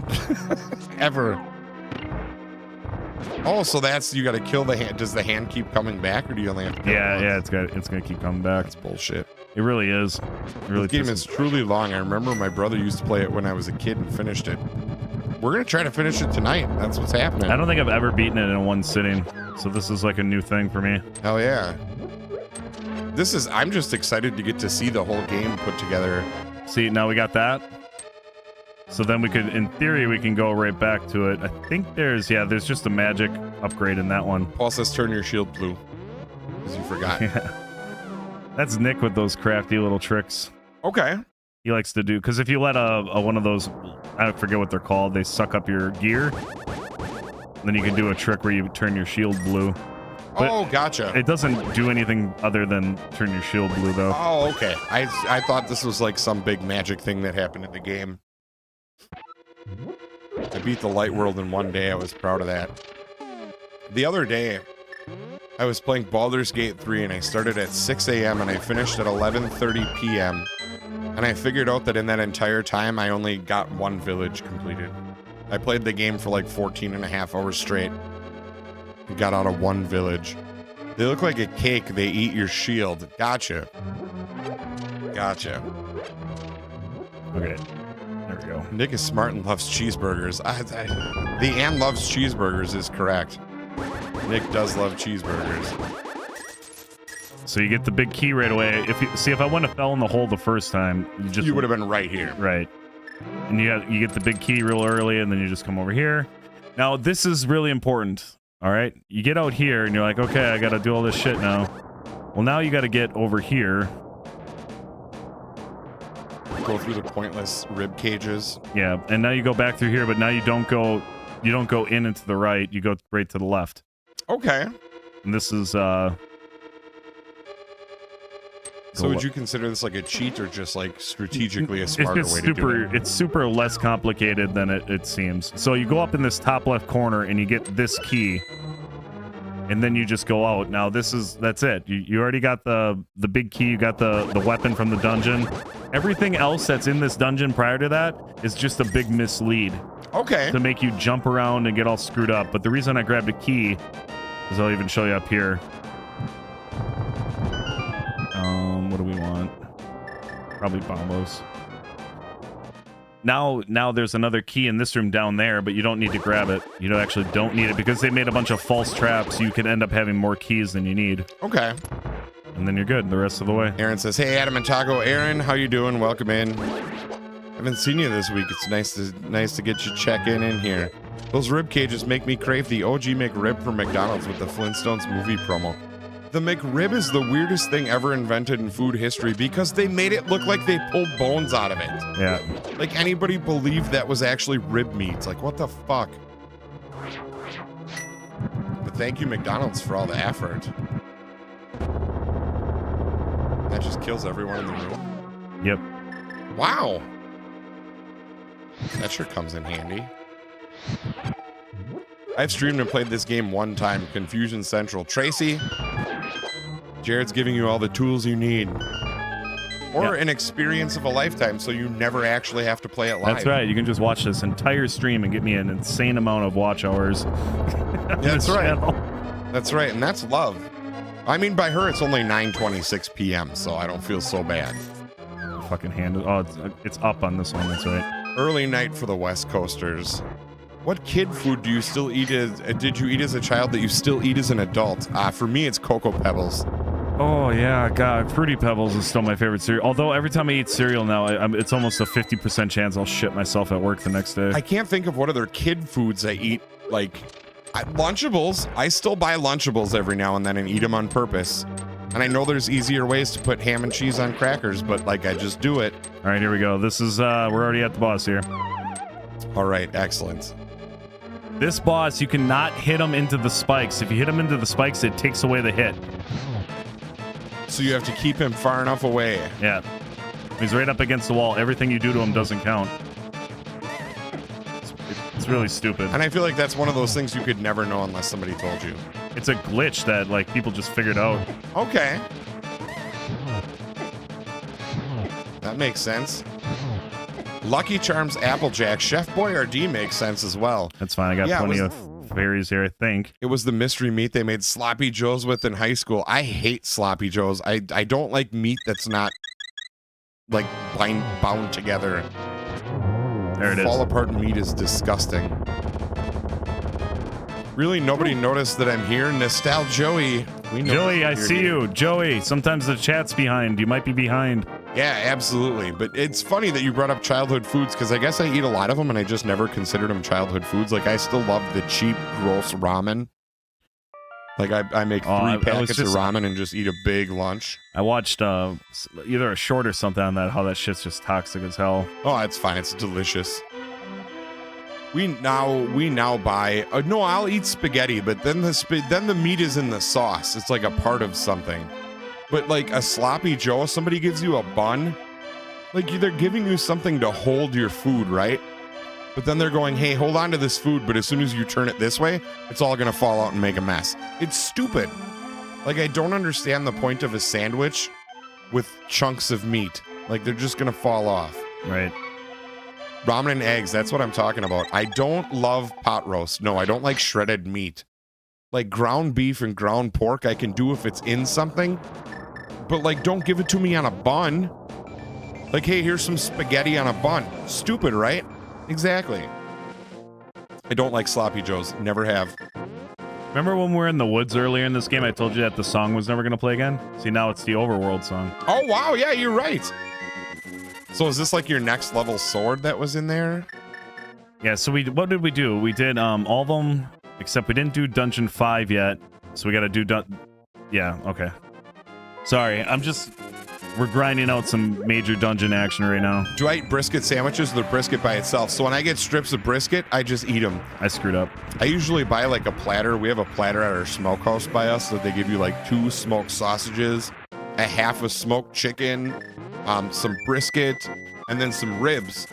Ever. Oh, so that's, you got to kill the hand. Does the hand keep coming back, or do you only have to kill it once? Yeah, it's gonna keep coming back. That's bullshit. It really is. It really This game is truly long. I remember my brother used to play it when I was a kid and finished it. We're gonna try to finish it tonight. That's what's happening. I don't think I've ever beaten it in one sitting, so this is like a new thing for me. Hell yeah. I'm just excited to get to see the whole game put together. See, now we got that. So then we could, in theory, we can go right back to it. I think there's just a magic upgrade in that one. Paul says turn your shield blue, because you forgot. Yeah. That's Nick with those crafty little tricks. Okay. He likes to do, because if you let a one of those, I forget what they're called, they suck up your gear. Then you can do a trick where you turn your shield blue. But oh, gotcha. It doesn't do anything other than turn your shield blue, though. Oh, okay. I thought this was like some big magic thing that happened in the game. I beat the light world in one day. I was proud of that. The other day, I was playing Baldur's Gate 3, and I started at 6 a.m. and I finished at 11:30 p.m. And I figured out that in that entire time, I only got one village completed. I played the game for like 14 and a half hours straight. And got out of one village. They look like a cake. They eat your shield. Gotcha. Gotcha. Okay. There we go. Nick is smart and loves cheeseburgers. The and loves cheeseburgers is correct. Nick does love cheeseburgers. So you get the big key right away. If I wouldn't have fell in the hole the first time, you would have been right here. Right. And you get the big key real early, and then you just come over here. Now this is really important. All right, you get out here, and you're like, okay, I got to do all this shit now. Well, now you got to get over here. Go through the pointless rib cages. Yeah, and now you go back through here, but now you don't go in and to the right. You go right to the left. Okay. And this is So would you consider this like a cheat, or just like strategically a smarter way to do it? It's super less complicated than it seems. So you go up in this top left corner and you get this key, and then you just go out. Now that's it. You already got the big key. You got the weapon from the dungeon. Everything else that's in this dungeon prior to that is just a big mislead. Okay. To make you jump around and get all screwed up. But the reason I grabbed a key is I'll even show you up here. What do we want? Probably bombos. Now there's another key in this room down there, but you don't need to grab it. You actually don't need it because they made a bunch of false traps. You can end up having more keys than you need. Okay. And then you're good the rest of the way. Aaron says, hey, Adam and Taco. Aaron, how you doing? Welcome in. Haven't seen you this week. It's nice to get you check in here. Those rib cages make me crave the OG McRib from McDonald's with the Flintstones movie promo. The McRib is the weirdest thing ever invented in food history because they made it look like they pulled bones out of it. Yeah. Like anybody believed that was actually rib meat. It's like, what the fuck? But thank you, McDonald's, for all the effort. That just kills everyone in the room. Yep. Wow. That sure comes in handy. I've streamed and played this game one time, Confusion Central. Tracy, Jared's giving you all the tools you need. Or an experience of a lifetime, so you never actually have to play it live. That's right. You can just watch this entire stream and get me an insane amount of watch hours. That's right. That's right, and that's love. I mean, by her, it's only 9:26 p.m., so I don't feel so bad. Fucking hand. Oh, it's up on this one. That's right. Early night for the West Coasters. What kid food do you still eat did you eat as a child that you still eat as an adult? For me, it's Cocoa Pebbles. Oh, yeah. God, Fruity Pebbles is still my favorite cereal. Although every time I eat cereal now, it's almost a 50% chance I'll shit myself at work the next day. I can't think of what other kid foods I eat. Like, Lunchables. I still buy Lunchables every now and then and eat them on purpose. And I know there's easier ways to put ham and cheese on crackers, but, like, I just do it. All right, here we go. This is, we're already at the boss here. All right, excellent. This boss, you cannot hit him into the spikes. If you hit him into the spikes, it takes away the hit. So you have to keep him far enough away. Yeah. He's right up against the wall. Everything you do to him doesn't count. It's really stupid. And I feel like that's one of those things you could never know unless somebody told you. It's a glitch that like people just figured out. Okay. That makes sense. Lucky Charms, Applejack, Chef Boyardee makes sense as well. That's fine. I got Yeah, it plenty was- of fairies here, I think. It was the mystery meat they made sloppy joes with in high school. I hate sloppy joes. I don't like meat that's not like bound together. There it is. Fall apart meat is disgusting. Really, nobody noticed that I'm here. Nostalgia Joey. We know Joey, I you're see here. you. Joey, sometimes the chat's behind. You might be behind. Yeah, absolutely. But it's funny that you brought up childhood foods because I guess I eat a lot of them and I just never considered them childhood foods. Like I still love the cheap, gross ramen. Like I make 3 I was packets of just- ramen and just eat a big lunch. I watched either a short or something on that, how that shit's just toxic as hell. Oh, it's fine. It's delicious. We now buy. No, I'll eat spaghetti, but then the meat is in the sauce. It's like a part of something. But like a sloppy Joe, somebody gives you a bun, like they're giving you something to hold your food, right? But then they're going, hey, hold on to this food, but as soon as you turn it this way, it's all gonna fall out and make a mess. It's stupid. Like I don't understand the point of a sandwich with chunks of meat. Like they're just gonna fall off. Right. Ramen and eggs, that's what I'm talking about. I don't love pot roast. No, I don't like shredded meat. Like ground beef and ground pork, I can do if it's in something. But like, don't give it to me on a bun. Like, hey, here's some spaghetti on a bun. Stupid, right? Exactly. I don't like sloppy joes. Never have. Remember when we were in the woods earlier in this game, I told you that the song was never going to play again? See, now it's the Overworld song. Oh, wow. Yeah, you're right. So is this like your next level sword that was in there? Yeah, so what did we do? We did all of them, except we didn't do Dungeon 5 yet. So we got to do... Yeah, okay. Sorry, we're grinding out some major dungeon action right now. Do I eat brisket sandwiches or the brisket by itself? So when I get strips of brisket, I just eat them. I screwed up. I usually buy like a platter. We have a platter at our smokehouse by us that they give you like 2 smoked sausages, a half a smoked chicken, some brisket, and then some ribs.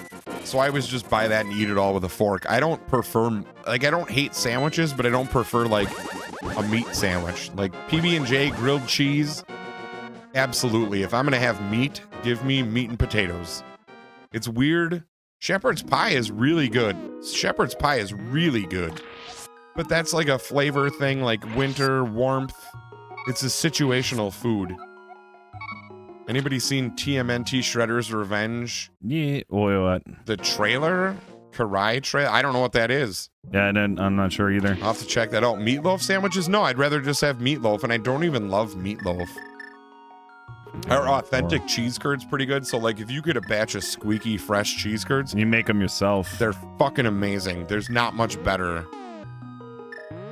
So I always just buy that and eat it all with a fork. I don't prefer, like I don't hate sandwiches, but I don't prefer like a meat sandwich. Like PB&J grilled cheese. Absolutely. If I'm going to have meat, give me meat and potatoes. It's weird. Shepherd's pie is really good. Shepherd's pie is really good. But that's like a flavor thing, like winter, warmth. It's a situational food. Anybody seen TMNT Shredder's Revenge? Yeah, what? The trailer? Karai trailer? I don't know what that is. Yeah, I'm not sure either. I'll have to check that out. Meatloaf sandwiches? No, I'd rather just have meatloaf, and I don't even love meatloaf. Our authentic cheese curds pretty good. So like if you get a batch of squeaky fresh cheese curds, You make them yourself. they're fucking amazing. There's not much better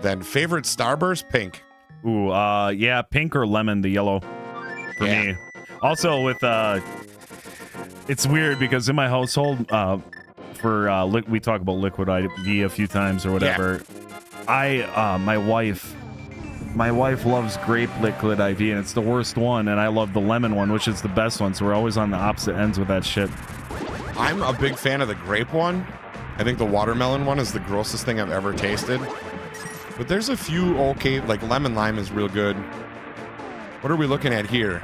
than favorite Starburst pink. Ooh, yeah, pink or lemon, the yellow for Yeah. me. Also with it's weird because in my household we talk about liquid IV a few times or whatever. My wife loves grape liquid IV and it's the worst one, and I love the lemon one, which is the best one. So we're always on the opposite ends with that shit. I'm a big fan of the grape one. I think the watermelon one is the grossest thing I've ever tasted. But there's a few okay, like lemon lime is real good. What are we looking at here?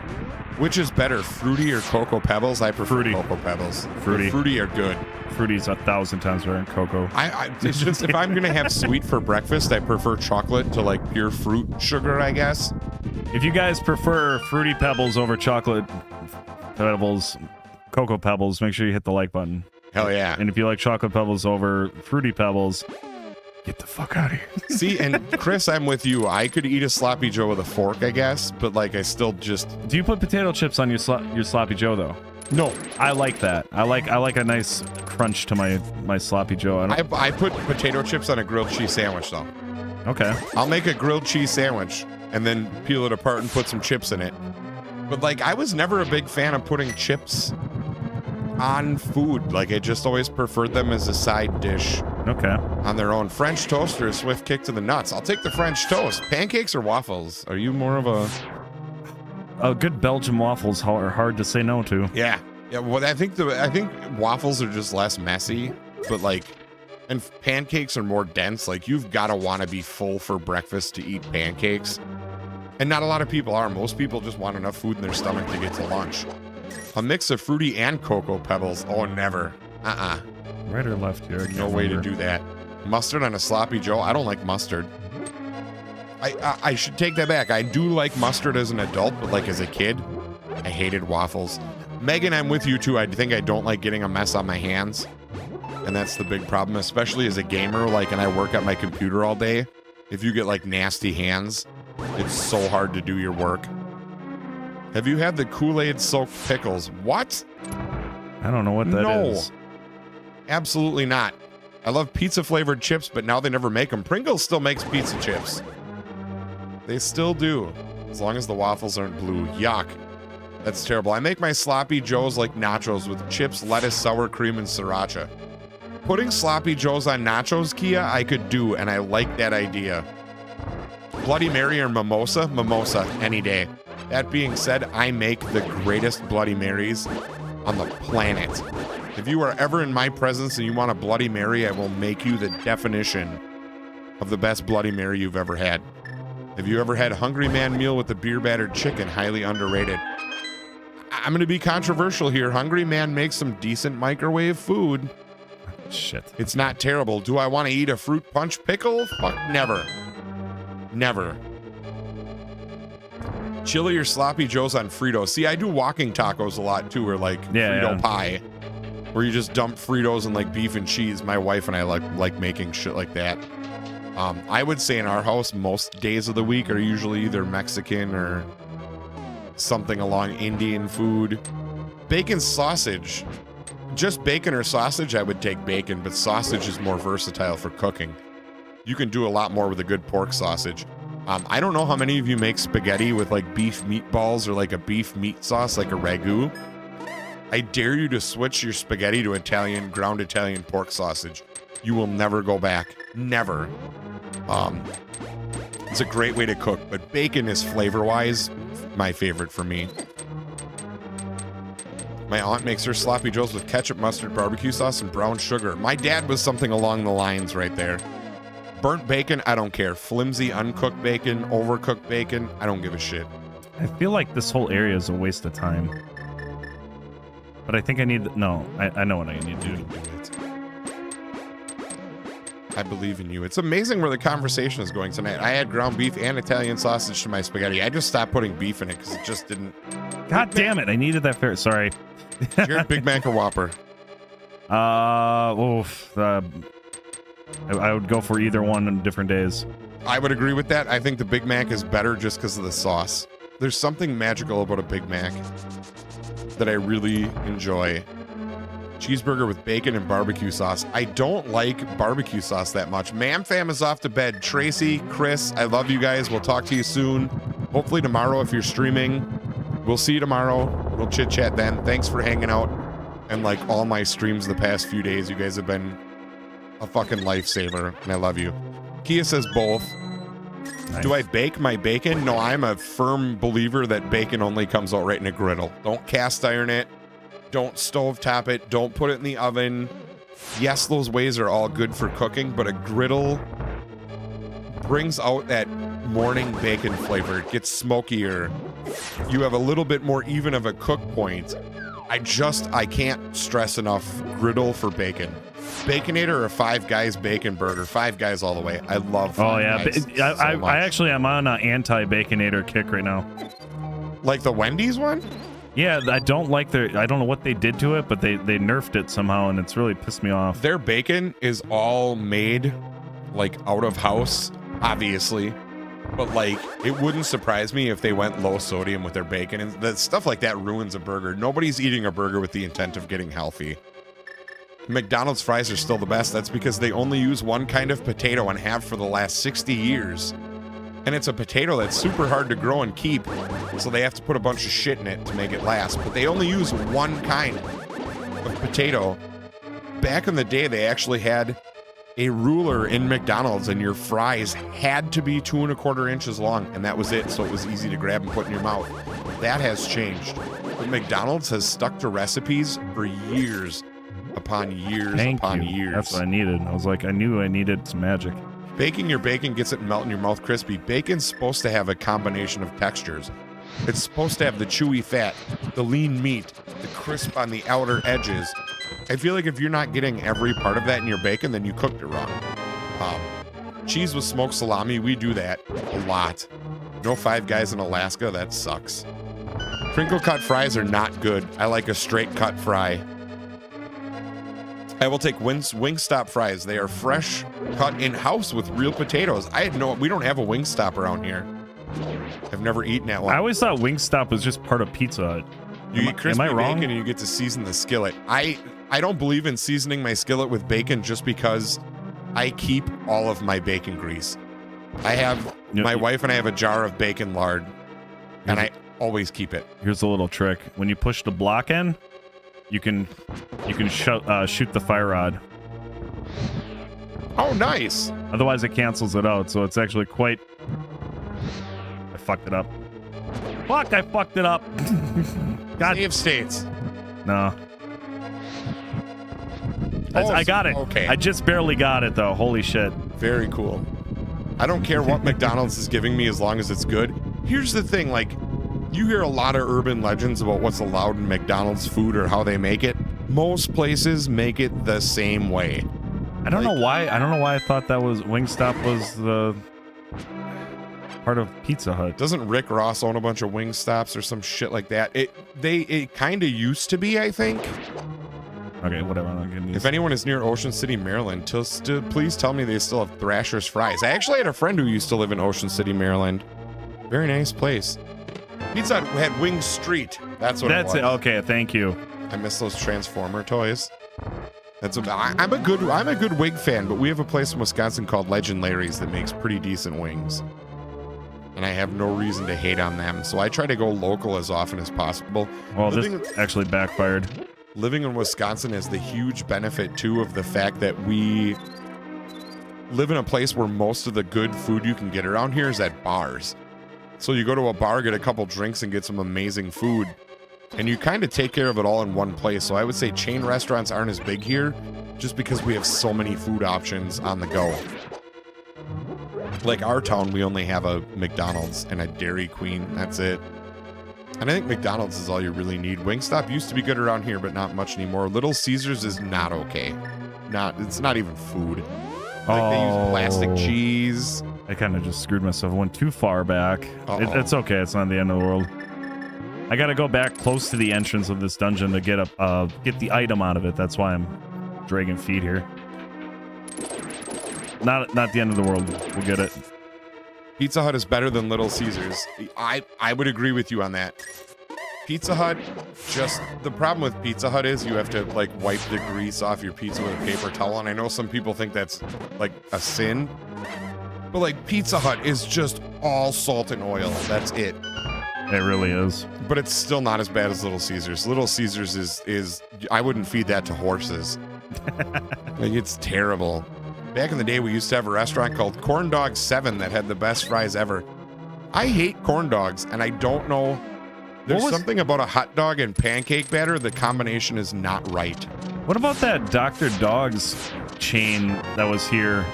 Which is better, Fruity or Cocoa Pebbles? I prefer Fruity. Cocoa Pebbles. Fruity. The Fruity are good. Fruity's 1,000 times better than cocoa. It's just if I'm gonna have sweet for breakfast, I prefer chocolate to like pure fruit sugar, I guess. If you guys prefer Fruity Pebbles over chocolate pebbles, Cocoa Pebbles, make sure you hit the like button. Hell yeah. And if you like Chocolate Pebbles over Fruity Pebbles, get the fuck out of here. See, and Chris, I'm with you. I could eat a sloppy Joe with a fork, I guess, but like I still just Do you put potato chips on your Sloppy Joe though? no. I like that. I like a nice crunch to my Sloppy Joe. I put potato chips on a grilled cheese sandwich though. Okay. I'll make a grilled cheese sandwich and then peel it apart and put some chips in it. But like I was never a big fan of putting chips on food. Like I just always preferred them as a side dish Okay. on their own. French toast or a swift kick to the nuts. I'll take the French toast. Pancakes or waffles? Are you more of a A good Belgian waffles are hard to say no to. Yeah. Well, I think waffles are just less messy, but like And pancakes are more dense. Like, you've got to want to be full for breakfast to eat pancakes. And not a lot of people are. Most people just want enough food in their stomach to get to lunch. A mix of fruity and cocoa pebbles. Oh, never. Right or left here? No way to do that. Mustard on a sloppy Joe? I don't like mustard. I should take that back. I do like mustard as an adult, but like as a kid, I hated waffles. Megan, I'm with you too. I think I don't like getting a mess on my hands. And that's the big problem, especially as a gamer, like, and I work at my computer all day. If you get like nasty hands, it's so hard to do your work. Have you had the Kool-Aid soaked pickles? What? I don't know what that is. Absolutely not. I love pizza flavored chips, but now they never make them. Pringles still makes pizza chips. They still do. As long as the waffles aren't blue. Yuck. That's terrible. I make my sloppy joes like nachos with chips, lettuce, sour cream, and sriracha. Putting sloppy joes on nachos, Kia, I could do, and I like that idea. Bloody Mary or mimosa? Mimosa, any day. That being said, I make the greatest Bloody Marys on the planet. If you are ever in my presence and you want a Bloody Mary, I will make you the definition of the best Bloody Mary you've ever had. Have you ever had Hungry Man meal with the beer battered chicken? Highly underrated. I'm going to be controversial here. Hungry Man makes some decent microwave food. Shit. It's not terrible. Do I want to eat a fruit punch pickle? Fuck, never. Never. Chili or sloppy joes on Fritos. See, I do walking tacos a lot too, or like Frito pie, where you just dump Fritos and like beef and cheese. My wife and I like making shit like that. I would say in our house, most days of the week are usually either Mexican or something along Indian food. Bacon sausage. Just bacon or sausage, I would take bacon, but sausage is more versatile for cooking. You can do a lot more with a good pork sausage. I don't know how many of you make spaghetti with like beef meatballs or like a beef meat sauce, like a ragu. I dare you to switch your spaghetti to ground Italian pork sausage. You will never go back. Never. It's a great way to cook, but bacon is flavor-wise my favorite for me. My aunt makes her sloppy joes with ketchup, mustard, barbecue sauce, and brown sugar. My dad was something along the lines right there. Burnt bacon, I don't care. Flimsy, uncooked bacon, overcooked bacon, I don't give a shit. I feel like this whole area is a waste of time. But I think I need... No, I know what I need to do. I believe in you. It's amazing where the conversation is going tonight. I had ground beef and Italian sausage to my spaghetti. I just stopped putting beef in it because it just didn't... God damn it, I needed that fair... Sorry. Jared, Big Mac or Whopper? I would go for either one on different days. I would agree with that. I think the Big Mac is better just because of the sauce. There's something magical about a Big Mac that I really enjoy. Cheeseburger with bacon and barbecue sauce. I don't like barbecue sauce that much. Mam Fam is off to bed. Tracy, Chris, I love you guys. We'll talk to you soon. Hopefully tomorrow if you're streaming. We'll see you tomorrow. We'll chit chat then. Thanks for hanging out. And like all my streams the past few days, you guys have been a fucking lifesaver, and I love you. Kia says both. Nice. Do I bake my bacon? No, I'm a firm believer that bacon only comes out right in a griddle. Don't cast iron it. Don't stovetop it. Don't put it in the oven. Yes, those ways are all good for cooking, but a griddle brings out that morning bacon flavor. It gets smokier. You have a little bit more even of a cook point. I can't stress enough griddle for bacon. Baconator or Five Guys bacon burger. Five Guys all the way. I love Five Guys so much. I actually am on an anti-Baconator kick right now. Like the Wendy's one? Yeah, I don't like I don't know what they did to it, but they nerfed it somehow, and it's really pissed me off. Their bacon is all made like out of house, obviously. But like, it wouldn't surprise me if they went low sodium with their bacon, and the stuff like that ruins a burger. Nobody's eating a burger with the intent of getting healthy. McDonald's fries are still the best. That's because they only use one kind of potato and have for the last 60 years. And it's a potato that's super hard to grow and keep, so they have to put a bunch of shit in it to make it last. But they only use one kind of potato. Back in the day, they actually had a ruler in McDonald's, and your fries had to be 2 1/4 inches long, and that was it, so it was easy to grab and put in your mouth. That has changed. But McDonald's has stuck to recipes for years. upon years Thank upon you. years. That's what I needed. I was like, I knew I needed some magic. Baking your bacon gets it melt in your mouth crispy. Bacon's supposed to have a combination of textures. It's supposed to have the chewy fat, the lean meat, the crisp on the outer edges. I feel like if you're not getting every part of that in your bacon, then you cooked it wrong. Cheese with smoked salami, we do that a lot. No Five Guys in Alaska, that sucks. Crinkle cut fries are not good. I like a straight cut fry. I will take Wingstop fries. They are fresh, cut in-house with real potatoes. We don't have a Wingstop around here. I've never eaten at one. I always thought Wingstop was just part of Pizza Hut. You eat crispy am I wrong? bacon and you get to season the skillet. I don't believe in seasoning my skillet with bacon just because I keep all of my bacon grease. My wife and I have a jar of bacon lard, and I always keep it. Here's a little trick. When you push the block in, you can shoot the fire rod. Oh, nice. Otherwise, it cancels it out. So it's actually quite. I fucked it up. Fuck! I fucked it up. God. Save states. No. I got it. Okay. I just barely got it though. Holy shit. Very cool. I don't care what McDonald's is giving me as long as it's good. Here's the thing, like, you hear a lot of urban legends about what's allowed in McDonald's food or how they make it. Most places make it the same way. I don't know why. I don't know why I thought that was Wingstop was the part of Pizza Hut. Doesn't Rick Ross own a bunch of Wingstops or some shit like that? It kind of used to be, I think. Okay, whatever. I'm not getting these. If anyone is near Ocean City, Maryland, please tell me they still have Thrasher's Fries. I actually had a friend who used to live in Ocean City, Maryland. Very nice place. Pizza Hut had Wing Street. That's what That's it was. it. Okay, thank you. I miss those Transformer toys. I'm a good wing fan, but we have a place in Wisconsin called Legend Larry's that makes pretty decent wings. And I have no reason to hate on them, so I try to go local as often as possible. Well, this actually backfired. Living in Wisconsin has the huge benefit, too, of the fact that we live in a place where most of the good food you can get around here is at bars. So you go to a bar, get a couple drinks, and get some amazing food. And you kind of take care of it all in one place. So I would say chain restaurants aren't as big here just because we have so many food options on the go. Like our town, we only have a McDonald's and a Dairy Queen. That's it. And I think McDonald's is all you really need. Wingstop used to be good around here, but not much anymore. Little Caesars is not okay. It's not even food. Like they use plastic cheese. I kind of just screwed myself. I went too far back. It's okay. It's not the end of the world. I got to go back close to the entrance of this dungeon to get the item out of it. That's why I'm dragging feet here. Not the end of the world. We'll get it. Pizza Hut is better than Little Caesars. I would agree with you on that. Pizza Hut, just the problem with Pizza Hut is you have to like wipe the grease off your pizza with a paper towel, and I know some people think that's like a sin, but like Pizza Hut is just all salt and oil. That's it. It really is. But it's still not as bad as Little Caesars. Little Caesars is I wouldn't feed that to horses. Like it's terrible. Back in the day, we used to have a restaurant called Corn Dog 7 that had the best fries ever. I hate corn dogs, and I don't know. There's something about a hot dog and pancake batter. The combination is not right. What about that Dr. Dog's chain that was here?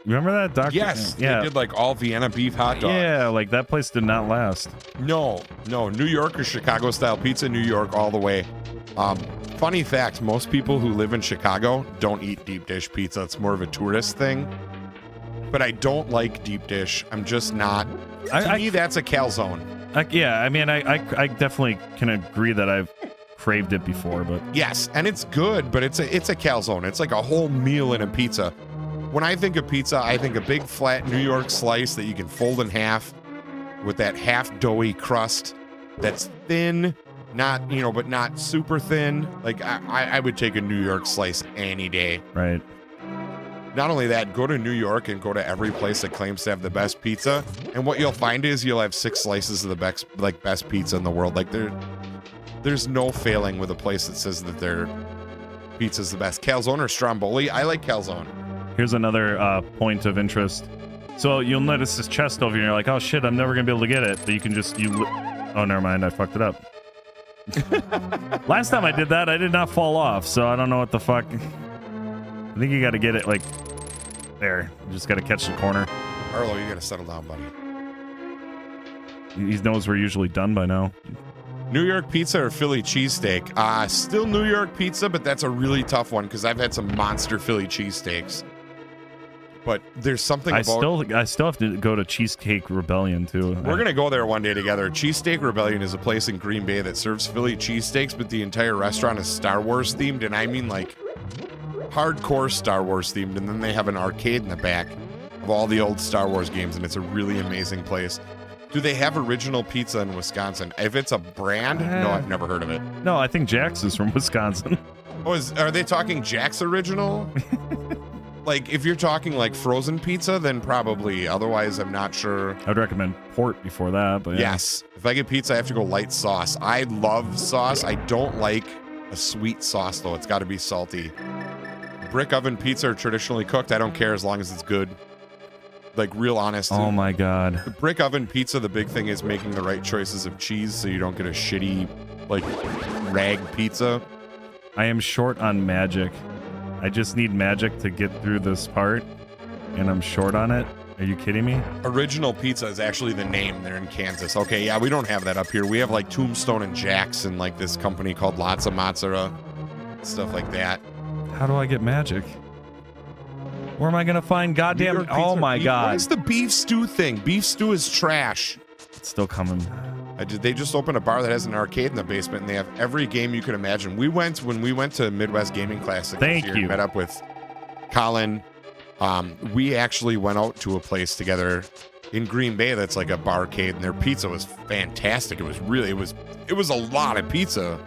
Remember that, Dr.? Yes, yeah. They did like all Vienna beef hot dogs. Yeah, like that place did not last. No. New York or Chicago style pizza, New York all the way. Funny fact, most people who live in Chicago don't eat deep dish pizza. It's more of a tourist thing. But I don't like deep dish. I'm just not. To me, that's a calzone. Yeah, I mean, I definitely can agree that I've craved it before, but yes, and it's good, but it's a calzone. It's like a whole meal in a pizza. When I think of pizza, I think a big flat New York slice that you can fold in half with that half doughy crust that's thin, but not super thin. Like I would take a New York slice any day. Right. Not only that, go to New York and go to every place that claims to have the best pizza, and what you'll find is you'll have 6 slices of the best pizza in the world. Like there's no failing with a place that says that their pizza's the best. Calzone or Stromboli? I like calzone. Here's another point of interest. So you'll notice this chest over here. You're like, oh shit, I'm never gonna be able to get it. But you can just oh, never mind, I fucked it up. Last time I did that, I did not fall off, so I don't know what the fuck. I think you got to get it like there. You just got to catch the corner. Arlo, you got to settle down, buddy. He knows we're usually done by now. New York pizza or Philly cheesesteak? Still New York pizza, but that's a really tough one because I've had some monster Philly cheesesteaks. But there's something I still have to go to Cheesecake Rebellion too. We're gonna go there one day together. Cheesesteak Rebellion is a place in Green Bay that serves Philly cheesesteaks, but the entire restaurant is Star Wars themed, and I mean like hardcore Star Wars themed. And then they have an arcade in the back of all the old Star Wars games, and it's a really amazing place. Do they have original pizza in Wisconsin? If it's a brand, no, I've never heard of it. No, I think Jax is from Wisconsin. Oh, are they talking Jack's original? Like, if you're talking like frozen pizza, then probably. Otherwise, I'm not sure. I'd recommend port before that, but yeah. Yes. If I get pizza, I have to go light sauce. I love sauce. I don't like a sweet sauce, though. It's got to be salty. Brick oven pizza are traditionally cooked. I don't care as long as it's good. Like, real honest. Oh, my God. The brick oven pizza, the big thing is making the right choices of cheese so you don't get a shitty, like, rag pizza. I am short on magic. I just need magic to get through this part, and I'm short on it. Are you kidding me? Original Pizza is actually the name. They're in Kansas. Okay, yeah, we don't have that up here. We have like Tombstone and Jack's and like this company called Lots of Matzera, stuff like that. How do I get magic? Where am I gonna find goddamn? Oh my God! What is the beef stew thing? Beef stew is trash. It's still coming. They just opened a bar that has an arcade in the basement, and they have every game you could imagine. When we went to Midwest Gaming Classic this year, you. Met up with Colin. We actually went out to a place together in Green Bay that's like a barcade, and their pizza was fantastic. It was a lot of pizza,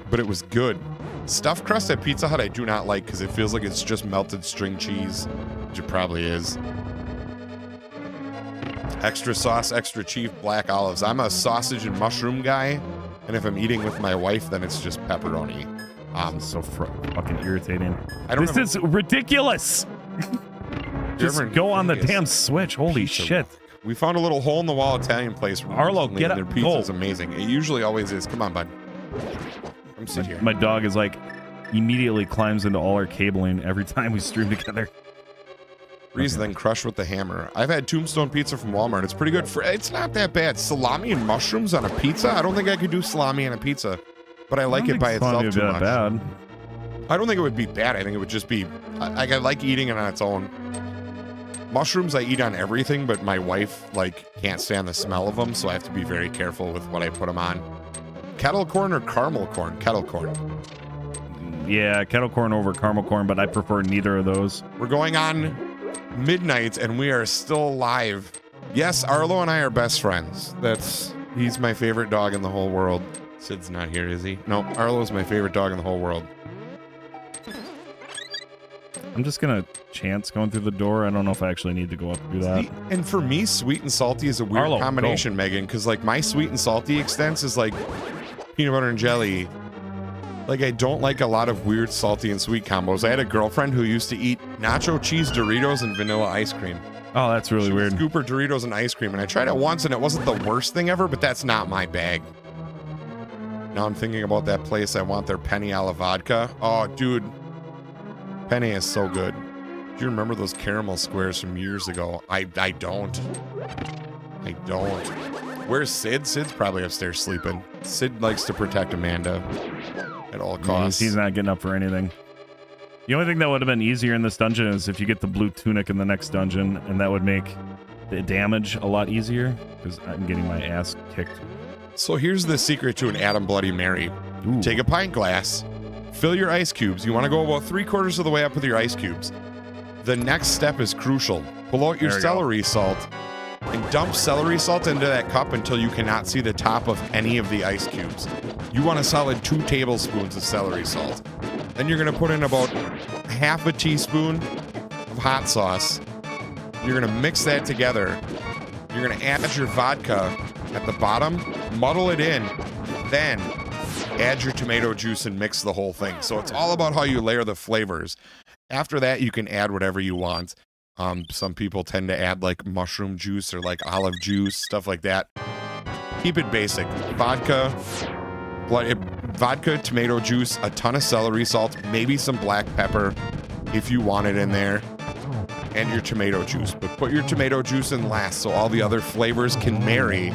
but it was good. Stuffed crust at Pizza Hut I do not like because it feels like it's just melted string cheese, which it probably is. Extra sauce, extra cheese, black olives. I'm a sausage and mushroom guy, and if I'm eating with my wife, then it's just pepperoni. So fucking irritating. This is ridiculous. Just go on the damn Switch. Holy shit. We found a little hole in the wall Italian place. Arlo, get up. Their pizza is amazing. It usually always is. Come on, bud. Come sit here. My dog is like immediately climbs into all our cabling every time we stream together. Freeze, then crush with the hammer. I've had Tombstone pizza from Walmart. It's pretty good. It's not that bad. Salami and mushrooms on a pizza? I don't think I could do salami on a pizza, but I like it by itself too much. Bad. I don't think it would be bad. I think it would just be, I like eating it on its own. Mushrooms I eat on everything, but my wife can't stand the smell of them, so I have to be very careful with what I put them on. Kettle corn or caramel corn? Kettle corn. Yeah, kettle corn over caramel corn, but I prefer neither of those. We're going on midnight and we are still live. Yes, Arlo and I are best friends. He's my favorite dog in the whole world. Sid's not here, is he? No, Arlo's my favorite dog in the whole world. I'm just gonna chance going through the door. I don't know if I actually need to go up through that. And for me, sweet and salty is a weird combination, Megan, because my sweet and salty extents is like peanut butter and jelly. I don't like a lot of weird salty and sweet combos. I had a girlfriend who used to eat nacho cheese Doritos and vanilla ice cream. Oh, that's really weird. Scoop her Doritos and ice cream, and I tried it once, and it wasn't the worst thing ever, but that's not my bag. Now I'm thinking about that place. I want their penne alla vodka. Oh, dude. Penne is so good. Do you remember those caramel squares from years ago? I don't. I don't. Where's Sid? Sid's probably upstairs sleeping. Sid likes to protect Amanda at all costs. He's not getting up for anything. The only thing that would have been easier in this dungeon is if you get the blue tunic in the next dungeon, and that would make the damage a lot easier, because I'm getting my ass kicked. So here's the secret to an Adam Bloody Mary. Ooh. Take a pint glass, fill your ice cubes. You want to go about 3/4 of the way up with your ice cubes. The next step is crucial. Pull out your celery salt and dump celery salt into that cup until you cannot see the top of any of the ice cubes. You want a solid 2 tablespoons of celery salt. Then you're going to put in about 1/2 teaspoon of hot sauce. You're going to mix that together. You're going to add your vodka at the bottom, muddle it in, then add your tomato juice and mix the whole thing. So it's all about how you layer the flavors. After that, you can add whatever you want. Some people tend to add mushroom juice or olive juice, stuff like that. Keep it basic. Vodka, vodka, tomato juice, a ton of celery salt, maybe some black pepper if you want it in there, and your tomato juice. But put your tomato juice in last so all the other flavors can marry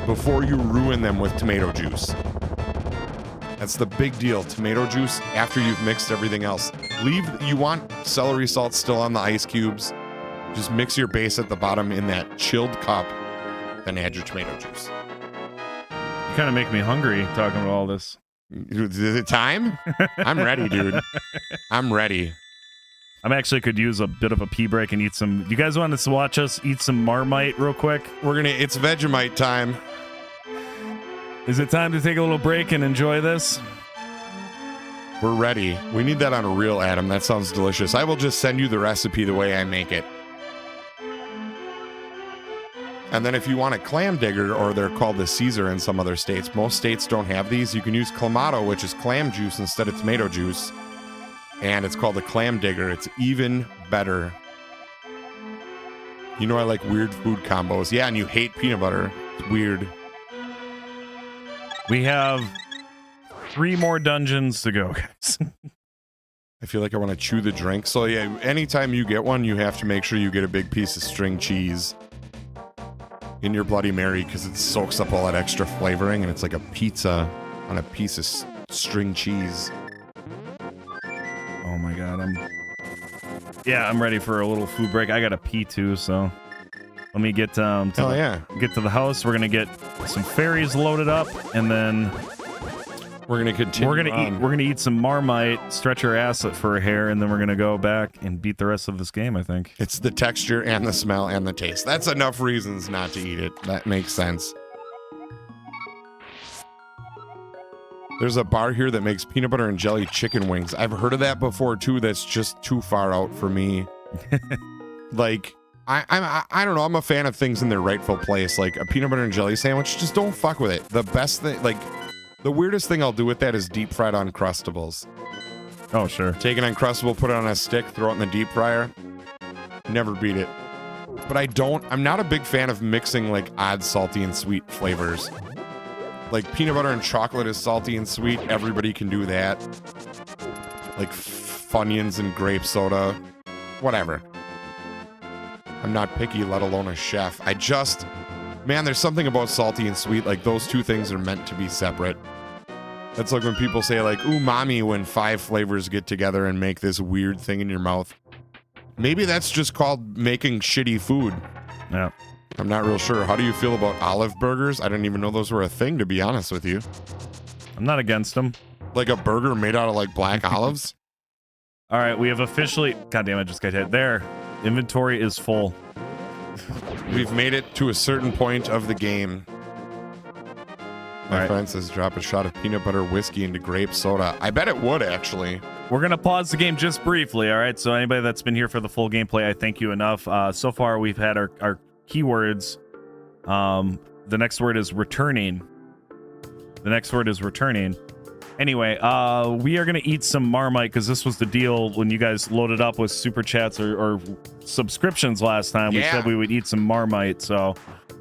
before you ruin them with tomato juice. That's the big deal. Tomato juice after you've mixed everything else. You want celery salt still on the ice cubes. Just mix your base at the bottom in that chilled cup, then add your tomato juice. You kind of make me hungry talking about all this. Is it time? I'm ready, dude. I'm ready. I actually could use a bit of a pee break and eat some. You guys want to watch us eat some Marmite real quick? It's Vegemite time. Is it time to take a little break and enjoy this? We're ready. We need that on a reel, Adam. That sounds delicious. I will just send you the recipe the way I make it. And then if you want a clam digger, or they're called the Caesar in some other states, most states don't have these. You can use Clamato, which is clam juice instead of tomato juice. And it's called the clam digger. It's even better. You know I like weird food combos. Yeah, and you hate peanut butter. It's weird. We have 3 more dungeons to go, guys. I feel like I want to chew the drink. So yeah, anytime you get one, you have to make sure you get a big piece of string cheese in your Bloody Mary, because it soaks up all that extra flavoring, and it's like a pizza on a piece of string cheese. Oh my god, I'm ready for a little food break. I got to pee too, so let me get get to the house. We're gonna get some fairies loaded up, and then we're gonna continue. We're gonna eat some Marmite, stretch our ass for a hair, and then we're gonna go back and beat the rest of this game. I think it's the texture and the smell and the taste. That's enough reasons not to eat it. That makes sense. There's a bar here that makes peanut butter and jelly chicken wings. I've heard of that before too. That's just too far out for me. Like, I don't know. I'm a fan of things in their rightful place. Like a peanut butter and jelly sandwich, just don't fuck with it. The best thing, like the weirdest thing I'll do with that is deep fried Uncrustables. Oh, sure. Take an Uncrustable, put it on a stick, throw it in the deep fryer. Never beat it. But I'm not a big fan of mixing like odd salty and sweet flavors. Like peanut butter and chocolate is salty and sweet. Everybody can do that. Like Funyuns and grape soda. Whatever. I'm not picky, let alone a chef. Man, there's something about salty and sweet. Like those two things are meant to be separate. That's like when people say like umami when 5 flavors get together and make this weird thing in your mouth. Maybe that's just called making shitty food. Yeah. I'm not real sure. How do you feel about olive burgers? I didn't even know those were a thing, to be honest with you. I'm not against them. Like a burger made out of like black olives? All right, we have officially... God damn, I just got hit. There. Inventory is full. We've made it to a certain point of the game. My friend says drop a shot of peanut butter whiskey into grape soda. I bet it would, actually. We're going to pause the game just briefly, all right? So anybody that's been here for the full gameplay, I thank you enough. So far, we've had our keywords. The next word is returning. Anyway, we are going to eat some Marmite because this was the deal when you guys loaded up with super chats or subscriptions last time. We said we would eat some Marmite. So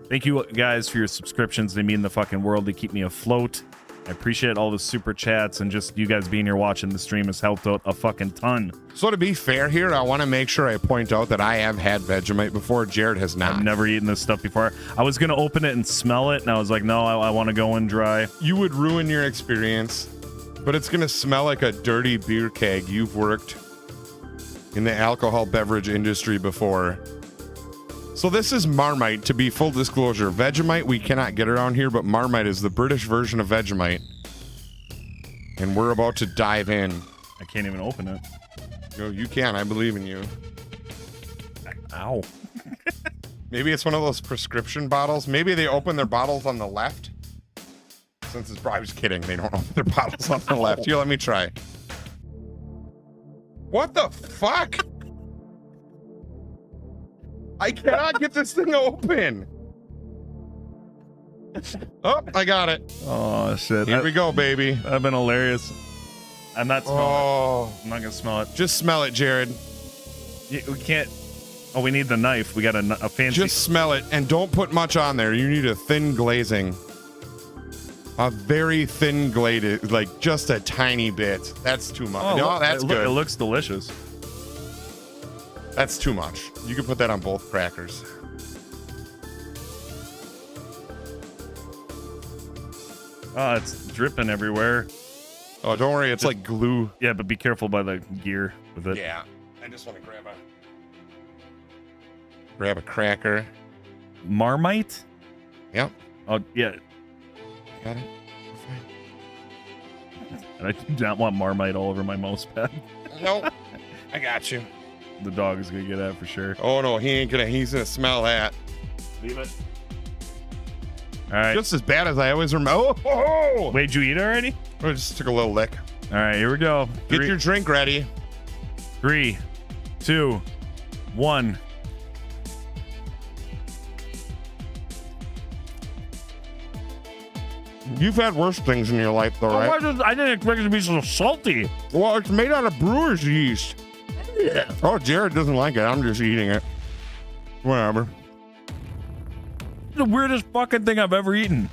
thank you guys for your subscriptions. They mean the fucking world. They keep me afloat. I appreciate all the super chats, and just you guys being here watching the stream has helped out a fucking ton. So to be fair here, I want to make sure I point out that I have had Vegemite before. Jared has not. I've never eaten this stuff before. I was going to open it and smell it, and I was like, no, I want to go in dry. You would ruin your experience, but it's going to smell like a dirty beer keg. You've worked in the alcohol beverage industry before. So this is Marmite, to be full disclosure. Vegemite we cannot get around here, but Marmite is the British version of Vegemite. And we're about to dive in. I can't even open it. No, you can. I believe in you. Ow. Maybe it's one of those prescription bottles. Maybe they open their bottles on the left. Since it's probably, I was kidding. They don't open their bottles on the left. Here, let me try. What the fuck? I cannot get this thing open. Oh, I got it. Oh, shit. Here we go, baby. That'd been hilarious. I'm not smelling it. I'm not going to smell it. Just smell it, Jared. We can't. Oh, we need the knife. We got a fancy. Just smell it, and don't put much on there. You need a thin glazing. A very thin glade, like just a tiny bit. That's too much. Oh, No, look, that's good. It looks delicious. That's too much. You can put that on both crackers. Oh, it's dripping everywhere. Oh, don't worry. It's like glue. Yeah, but be careful by the gear with it. Yeah. I just want to grab a cracker. Marmite? Yep. Oh, yeah. Got it. And I do not want Marmite all over my mouse pad. Nope. I got you. The dog is going to get that for sure. Oh, no. He's going to smell that. Leave it. All right. Just as bad as I always remember. Oh! Wait, did you eat already? I just took a little lick. All right, here we go. Get your drink ready. 3, 2, 1. You've had worse things in your life, though, right? I didn't expect it to be so salty. Well, it's made out of brewer's yeast. Yeah. Oh, Jared doesn't like it. I'm just eating it. Whatever. The weirdest fucking thing I've ever eaten.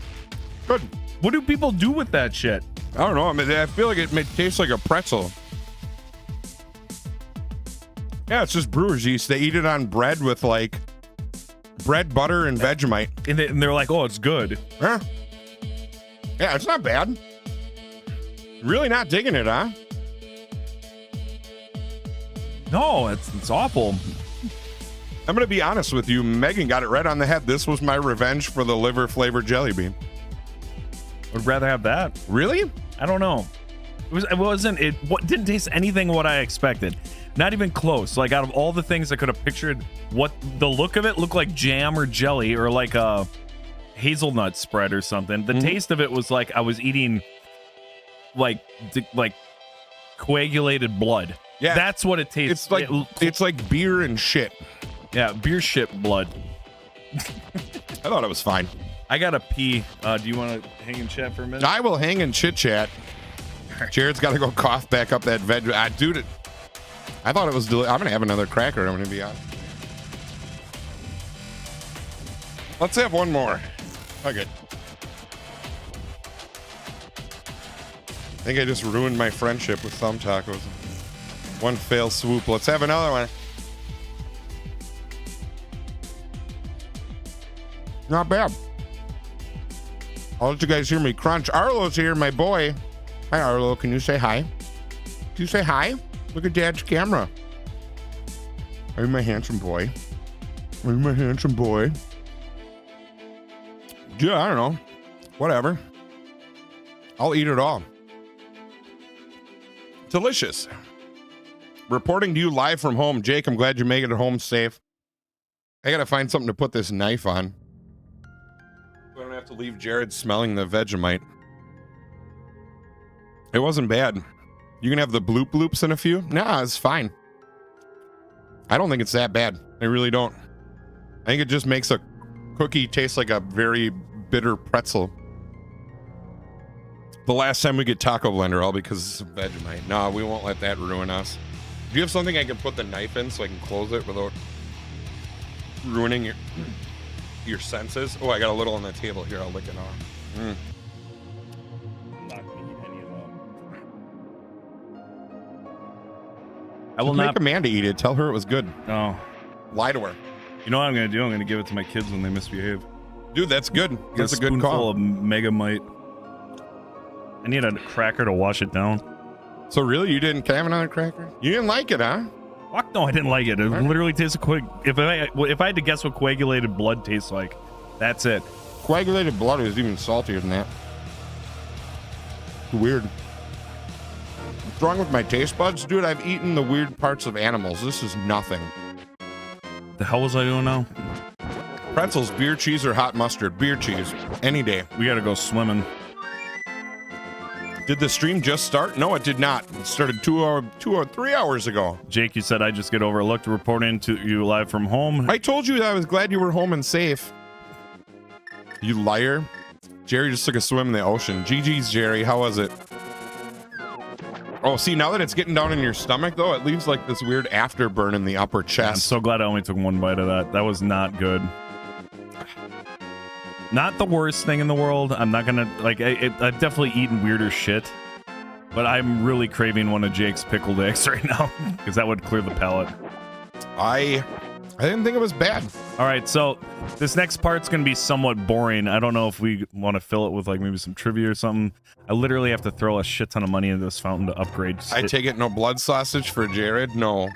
Good. What do people do with that shit? I don't know. I mean, I feel like it tastes like a pretzel. Yeah, it's just brewer's yeast. They eat it on bread with like bread, butter, and Vegemite. And they're like, oh, it's good. Huh? Yeah, it's not bad. Really not digging it, huh? No, it's awful. I'm going to be honest with you. Megan got it right on the head. This was my revenge for the liver flavored jelly bean. I'd rather have that. Really? I don't know. It didn't taste anything what I expected. Not even close. Like out of all the things I could have pictured, what the look of it looked like jam or jelly or like a hazelnut spread or something. The taste of it was like I was eating like coagulated blood. Yeah, that's what it tastes. It's like beer and shit. Yeah, beer shit blood. I thought it was fine. I gotta pee. Do you want to hang and chat for a minute? I will hang and chit chat. Jared's got to go cough back up that veg. Dude, I thought it was I'm gonna have another cracker. I'm gonna be honest. Let's have one more. Okay. I think I just ruined my friendship with Thumb Tacos. One fail swoop. Let's have another one. Not bad. I'll let you guys hear me crunch. Arlo's here, my boy. Hi, Arlo. Can you say hi? Do you say hi? Look at Dad's camera. Are you my handsome boy? Are you my handsome boy? Yeah, I don't know. Whatever. I'll eat it all. Delicious. Reporting to you live from home. Jake, I'm glad you made it home safe. I gotta find something to put this knife on. So I don't have to leave Jared smelling the Vegemite. It wasn't bad. You can have the bloop bloops in a few? Nah, it's fine. I don't think it's that bad. I really don't. I think it just makes a cookie taste like a very bitter pretzel. The last time we get Taco Blender, all because it's Vegemite. No, we won't let that ruin us. Do you have something I can put the knife in so I can close it without ruining your senses? Oh, I got a little on the table here. I'll lick it off. I'm not gonna eat any of them. I will not make Amanda eat it. Tell her it was good. No. Lie to her. You know what I'm gonna do? I'm gonna give it to my kids when they misbehave. Dude, that's good. That's a good spoonful call. of Megamite. I need a cracker to wash it down. So really, you didn't have another cracker? You didn't like it, huh? Fuck no, I didn't like it. It literally tastes quick. If I had to guess what coagulated blood tastes like, that's it. Coagulated blood is even saltier than that. Weird. What's wrong with my taste buds? Dude, I've eaten the weird parts of animals. This is nothing. The hell was I doing now? Pretzels, beer cheese, or hot mustard? Beer cheese. Any day. We gotta go swimming. Did the stream just start? No, it did not. It started 2 or 3 hours ago. Jake, you said I just get overlooked reporting to you live from home. I told you that I was glad you were home and safe. You liar. Jerry just took a swim in the ocean. GG's, Jerry. How was it? Oh, see, now that it's getting down in your stomach, though, it leaves like this weird afterburn in the upper chest. I'm so glad I only took one bite of that. That was not good. not the worst thing in the world. I'm not gonna like. I've definitely eaten weirder shit, but I'm really craving one of Jake's pickled eggs right now because that would clear the palate. I didn't think it was bad. All right, so this next part's gonna be somewhat boring. I don't know if we want to fill it with like maybe some trivia or something. I literally have to throw a shit ton of money into this fountain to upgrade. I take it no blood sausage for Jared? No.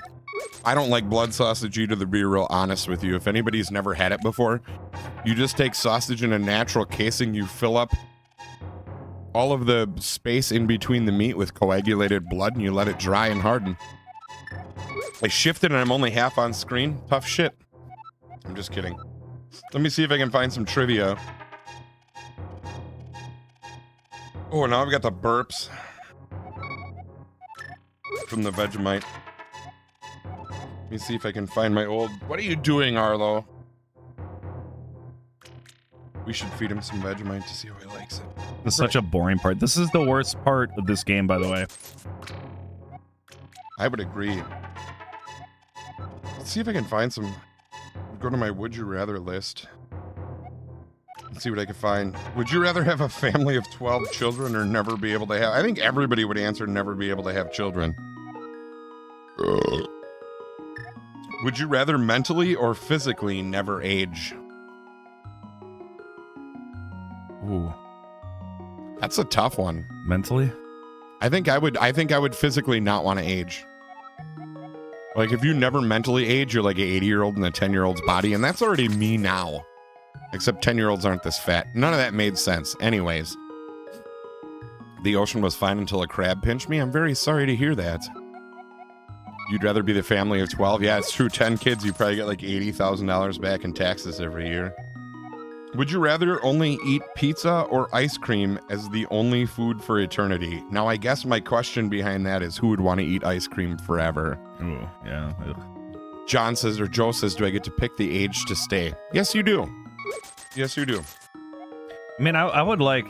I don't like blood sausage either, to be real honest with you. If anybody's never had it before, you just take sausage in a natural casing, you fill up all of the space in between the meat with coagulated blood, and you let it dry and harden. I shifted and I'm only half on screen. Tough shit. I'm just kidding. Let me see if I can find some trivia. Oh, now I've got the burps from the Vegemite. Let me see if I can find my old... What are you doing, Arlo? We should feed him some Vegemite to see how he likes it. It's such a boring part. This is the worst part of this game, by the way. I would agree. Let's see if I can find some... Go to my Would You Rather list. Let's see what I can find. Would you rather have a family of 12 children or never be able to have... I think everybody would answer never be able to have children. Would you rather mentally or physically never age? Ooh. That's a tough one. Mentally? I think I would physically not want to age. Like, if you never mentally age, you're like an 80-year-old in a 10-year-old's body, and that's already me now. Except 10-year-olds aren't this fat. None of that made sense. Anyways. The ocean was fine until a crab pinched me. I'm very sorry to hear that. You'd rather be the family of 12? Yeah, it's true. 10 kids, you probably get like $80,000 back in taxes every year. Would you rather only eat pizza or ice cream as the only food for eternity? Now, I guess my question behind that is who would want to eat ice cream forever? Ooh, yeah. Ugh. John says, or Joe says, do I get to pick the age to stay? Yes, you do. Yes, you do. I mean, I would like...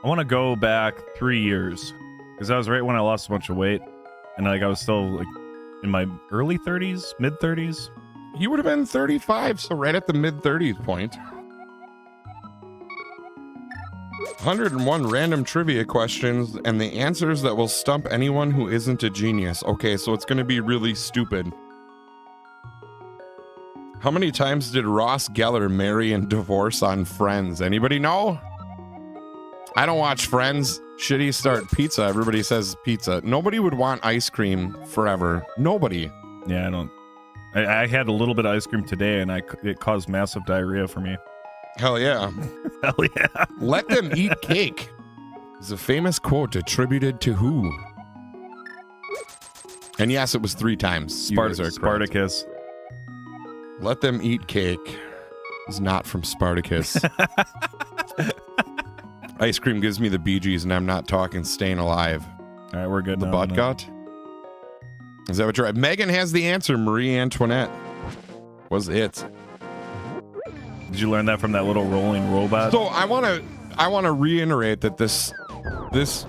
I want to go back 3 years. Because that was right when I lost a bunch of weight. And like I was still like in my early 30s, mid 30s. You would have been 35, so right at the mid 30s point. 101 random trivia questions and the answers that will stump anyone who isn't a genius. Okay, so it's going to be really stupid. How many times did Ross Geller marry and divorce on Friends? Anybody know? I don't watch Friends. Shitty start. Pizza. Everybody says pizza. Nobody would want ice cream forever. Nobody. Yeah, I don't. I had a little bit of ice cream today, and it caused massive diarrhea for me. Hell yeah. Hell yeah. Let them eat cake is a famous quote attributed to who? And yes, it was 3 times. You guys are correct. Spartacus. Let them eat cake is not from Spartacus. Ice cream gives me the Bee Gees, and I'm not talking Staying Alive. All right, we're good. The butt gut? Is that what you're... Megan has the answer. Marie Antoinette was it. Did you learn that from that little rolling robot? So I want to reiterate that this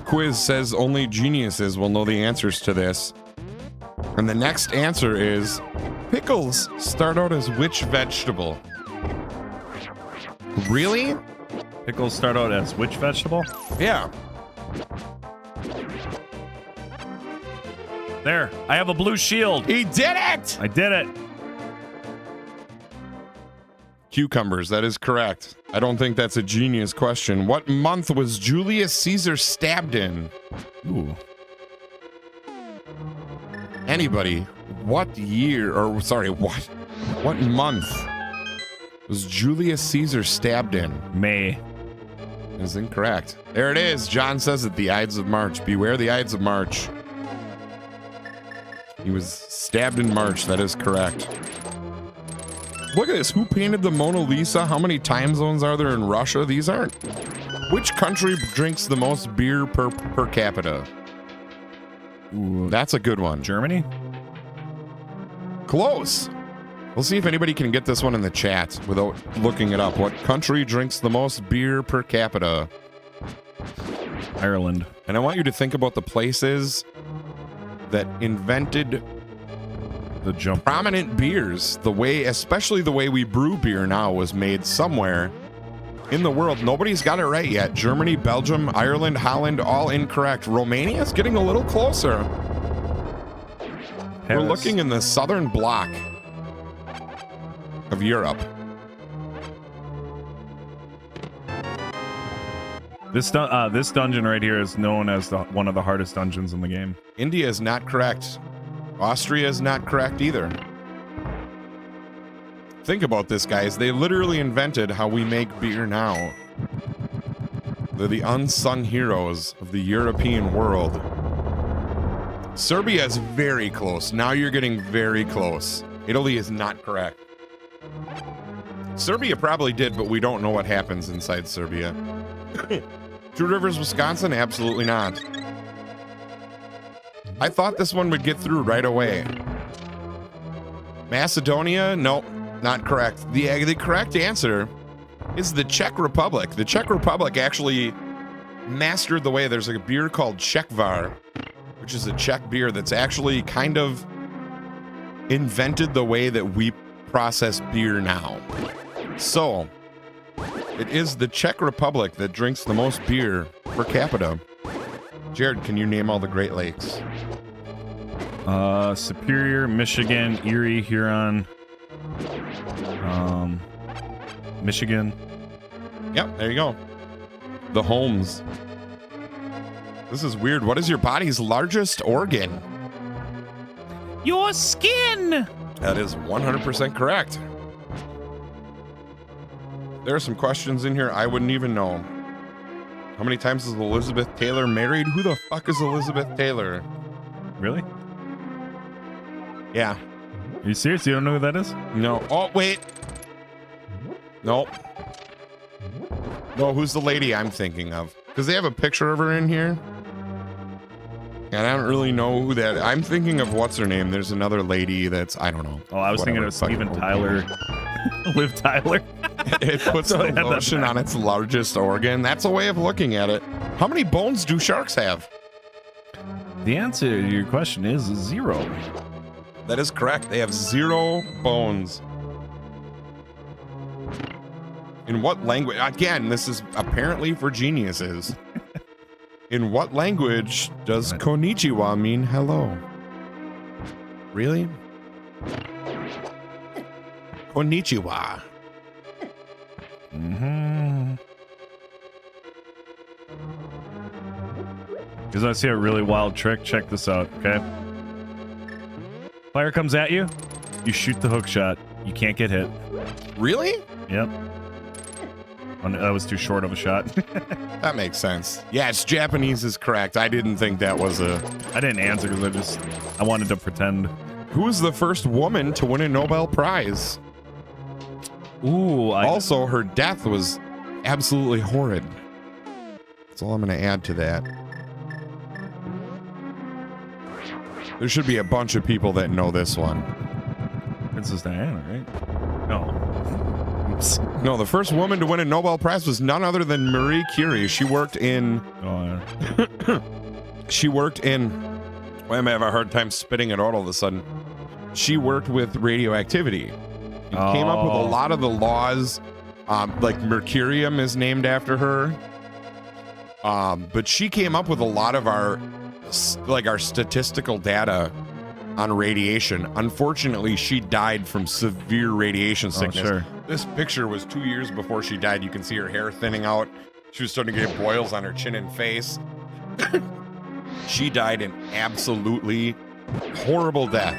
quiz says only geniuses will know the answers to this. And the next answer is pickles start out as which vegetable? Really? Pickles start out as which vegetable? Yeah. There. I have a blue shield. He did it! I did it. Cucumbers, that is correct. I don't think that's a genius question. What month was Julius Caesar stabbed in? Ooh. Anybody? What year, or sorry, what month was Julius Caesar stabbed in? May. Is incorrect. There it is. John says it, the Ides of March. Beware the Ides of March. He was stabbed in March. That is correct. Look at this. Who painted the Mona Lisa? How many time zones are there in Russia? These aren't. Which country drinks the most beer per capita? Ooh, that's a good one. Germany? Close. We'll see if anybody can get this one in the chat without looking it up. What country drinks the most beer per capita? Ireland. And I want you to think about the places that invented the jump prominent beers. The way, especially the way we brew beer now, was made somewhere in the world. Nobody's got it right yet. Germany, Belgium, Ireland, Holland, all incorrect. Romania's getting a little closer. We're looking in the southern block of Europe. This dungeon right here is known as one of the hardest dungeons in the game. India is not correct. Austria is not correct either. Think about this, guys. They literally invented how we make beer now. They're the unsung heroes of the European world. Serbia is very close. Now you're getting very close. Italy is not correct. Serbia probably did, but we don't know what happens inside Serbia. Two Rivers, Wisconsin? Absolutely not. I thought this one would get through right away. Macedonia? Nope, not correct. The correct answer is the Czech Republic. The Czech Republic actually mastered the way. There's a beer called Czechvar, which is a Czech beer that's actually kind of invented the way that we process beer now. So, it is the Czech Republic that drinks the most beer per capita. Jared, can you name all the Great Lakes? Superior, Michigan, Erie, Huron, Michigan. Yep, there you go. The Holmes. This is weird. What is your body's largest organ? Your skin! That is 100% correct. There are some questions in here I wouldn't even know. How many times is Elizabeth Taylor married? Who the fuck is Elizabeth Taylor? Really? Yeah. Are you serious? You don't know who that is? No. Oh, wait. Nope. No, who's the lady I'm thinking of? Because they have a picture of her in here. And I don't really know who that. I'm thinking of what's her name. There's another lady that's, I don't know. Oh, I was thinking of Steven Tyler. Liv Tyler. It puts the lotion on its largest organ. That's a way of looking at it. How many bones do sharks have? The answer to your question is 0. That is correct. They have 0 bones. In what language? Again, this is apparently for geniuses. In what language does konnichiwa mean hello? Really? Konnichiwa. Mm-hmm. You guys want to see a really wild trick? Check this out, okay? Fire comes at you, you shoot the hook shot. You can't get hit. Really? Yep. That was too short of a shot. That makes sense. Yeah, it's Japanese is correct. I didn't think that was a... I didn't answer because I wanted to pretend. Who was the first woman to win a Nobel Prize? Ooh. Also, her death was absolutely horrid. That's all I'm going to add to that. There should be a bunch of people that know this one. Princess Diana, right? No. Oops. No, the first woman to win a Nobel Prize was none other than Marie Curie. She worked in... Oh, yeah. She worked in... Why am I having a hard time spitting it out all of a sudden? She worked with radioactivity. And came up with a lot of the laws. Like mercurium is named after her. But she came up with a lot of our statistical data on radiation. Unfortunately, she died from severe radiation sickness. Oh, sure. This picture was 2 years before she died. You can see her hair thinning out. She was starting to get boils on her chin and face. She died an absolutely horrible death,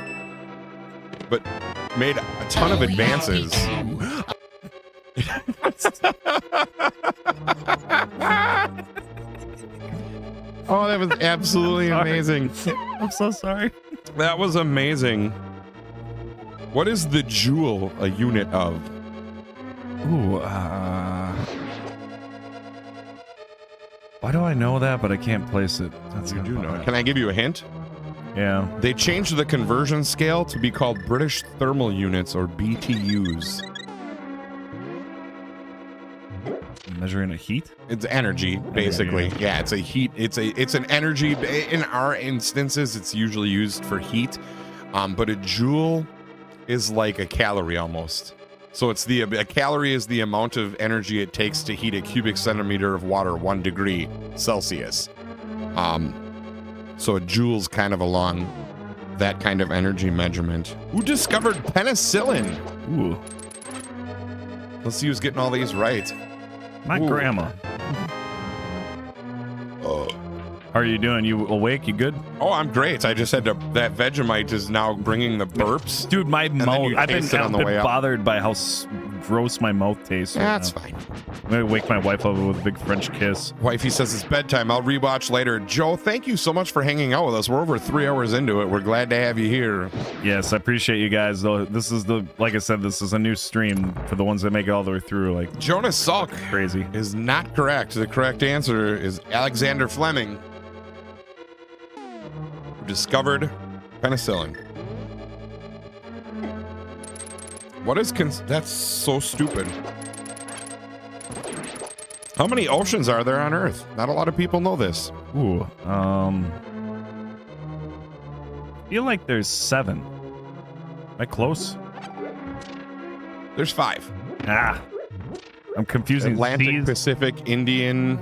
but made a ton of advances. Oh, that was absolutely amazing. I'm so sorry. That was amazing. What is the joule a unit of? Ooh, why do I know that, but I can't place it? That's You do know it. Can I give you a hint? Yeah. They changed the conversion scale to be called British Thermal Units, or BTUs. Measuring a heat? It's energy, basically. Yeah, it's a heat. It's an energy. In our instances, it's usually used for heat. But a joule is like a calorie almost. So it's a calorie is the amount of energy it takes to heat a cubic centimeter of water 1 degree Celsius. So a joule's kind of along that kind of energy measurement. Who discovered penicillin? Ooh, Let's see who's getting all these right. my Ooh. grandma. How are you doing? You awake? You good? Oh, I'm great. I just had to. That Vegemite is now bringing the burps. Dude, my then mouth. you I've been, taste it on I've the been way up. bothered by how gross my mouth tastes. Right That's now. fine. I'm gonna wake my wife up with a big French kiss. Wifey says it's bedtime. I'll rewatch later. Joe, thank you so much for hanging out with us. We're over 3 hours into it. We're glad to have you here. Yes, I appreciate you guys. Though this is like I said, this is a new stream for the ones that make it all the way through. Like Jonas Salk crazy. is not correct. The correct answer is Alexander Fleming, who discovered penicillin. What is that's so stupid. How many oceans are there on Earth? Not a lot of people know this. Ooh, feel like there's 7. Am I close? There's 5. Ah, I'm confusing. Atlantic, seas. Pacific, Indian,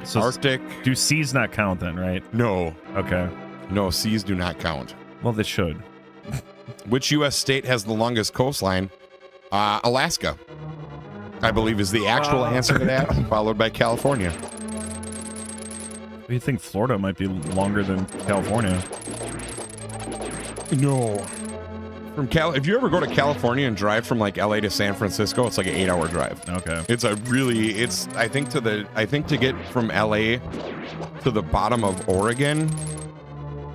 So Arctic. do seas not count then, right? No, Okay. no, seas do not count. Well, they should. Which U.S. state has the longest coastline? Alaska, I believe, is the actual answer to that, followed by California. Do you think Florida might be longer than California? No. From if you ever go to California and drive from like LA to San Francisco, it's like an 8-hour drive. Okay. I think to get from LA to the bottom of Oregon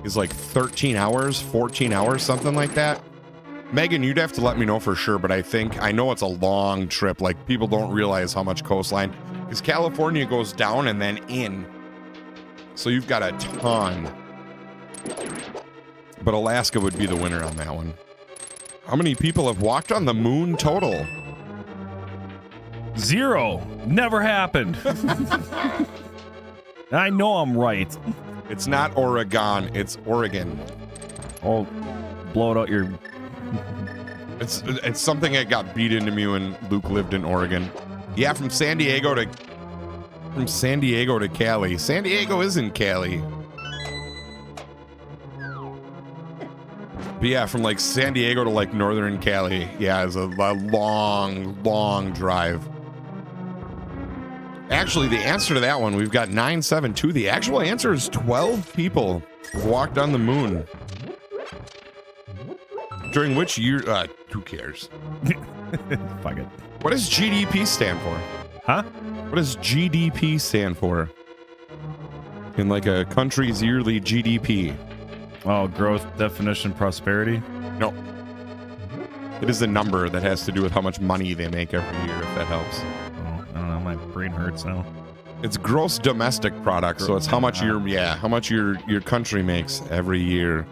is like 13 hours, 14 hours, something like that. Megan, you'd have to let me know for sure, but I know it's a long trip. Like, people don't realize how much coastline, because California goes down and then in. So you've got a ton. But Alaska would be the winner on that one. How many people have walked on the moon total? 0. Never happened. I know I'm right. It's not Oregon, it's Oregon. I'll blow it out your... It's something that got beat into me when Luke lived in Oregon. Yeah, from San Diego to Cali. San Diego isn't Cali. But yeah, from like San Diego to like northern Cali. Yeah, it's a long, long drive. Actually, the answer to that one, we've got 972. The actual answer is 12 people walked on the moon. During which year? Who cares? Fuck it. What does GDP stand for? Huh? What does GDP stand for? In like a country's yearly GDP. Oh, growth, definition, prosperity? No. It is a number that has to do with how much money they make every year, if that helps. Oh, I don't know. My brain hurts now. It's gross domestic product, so it's how much your country makes every year.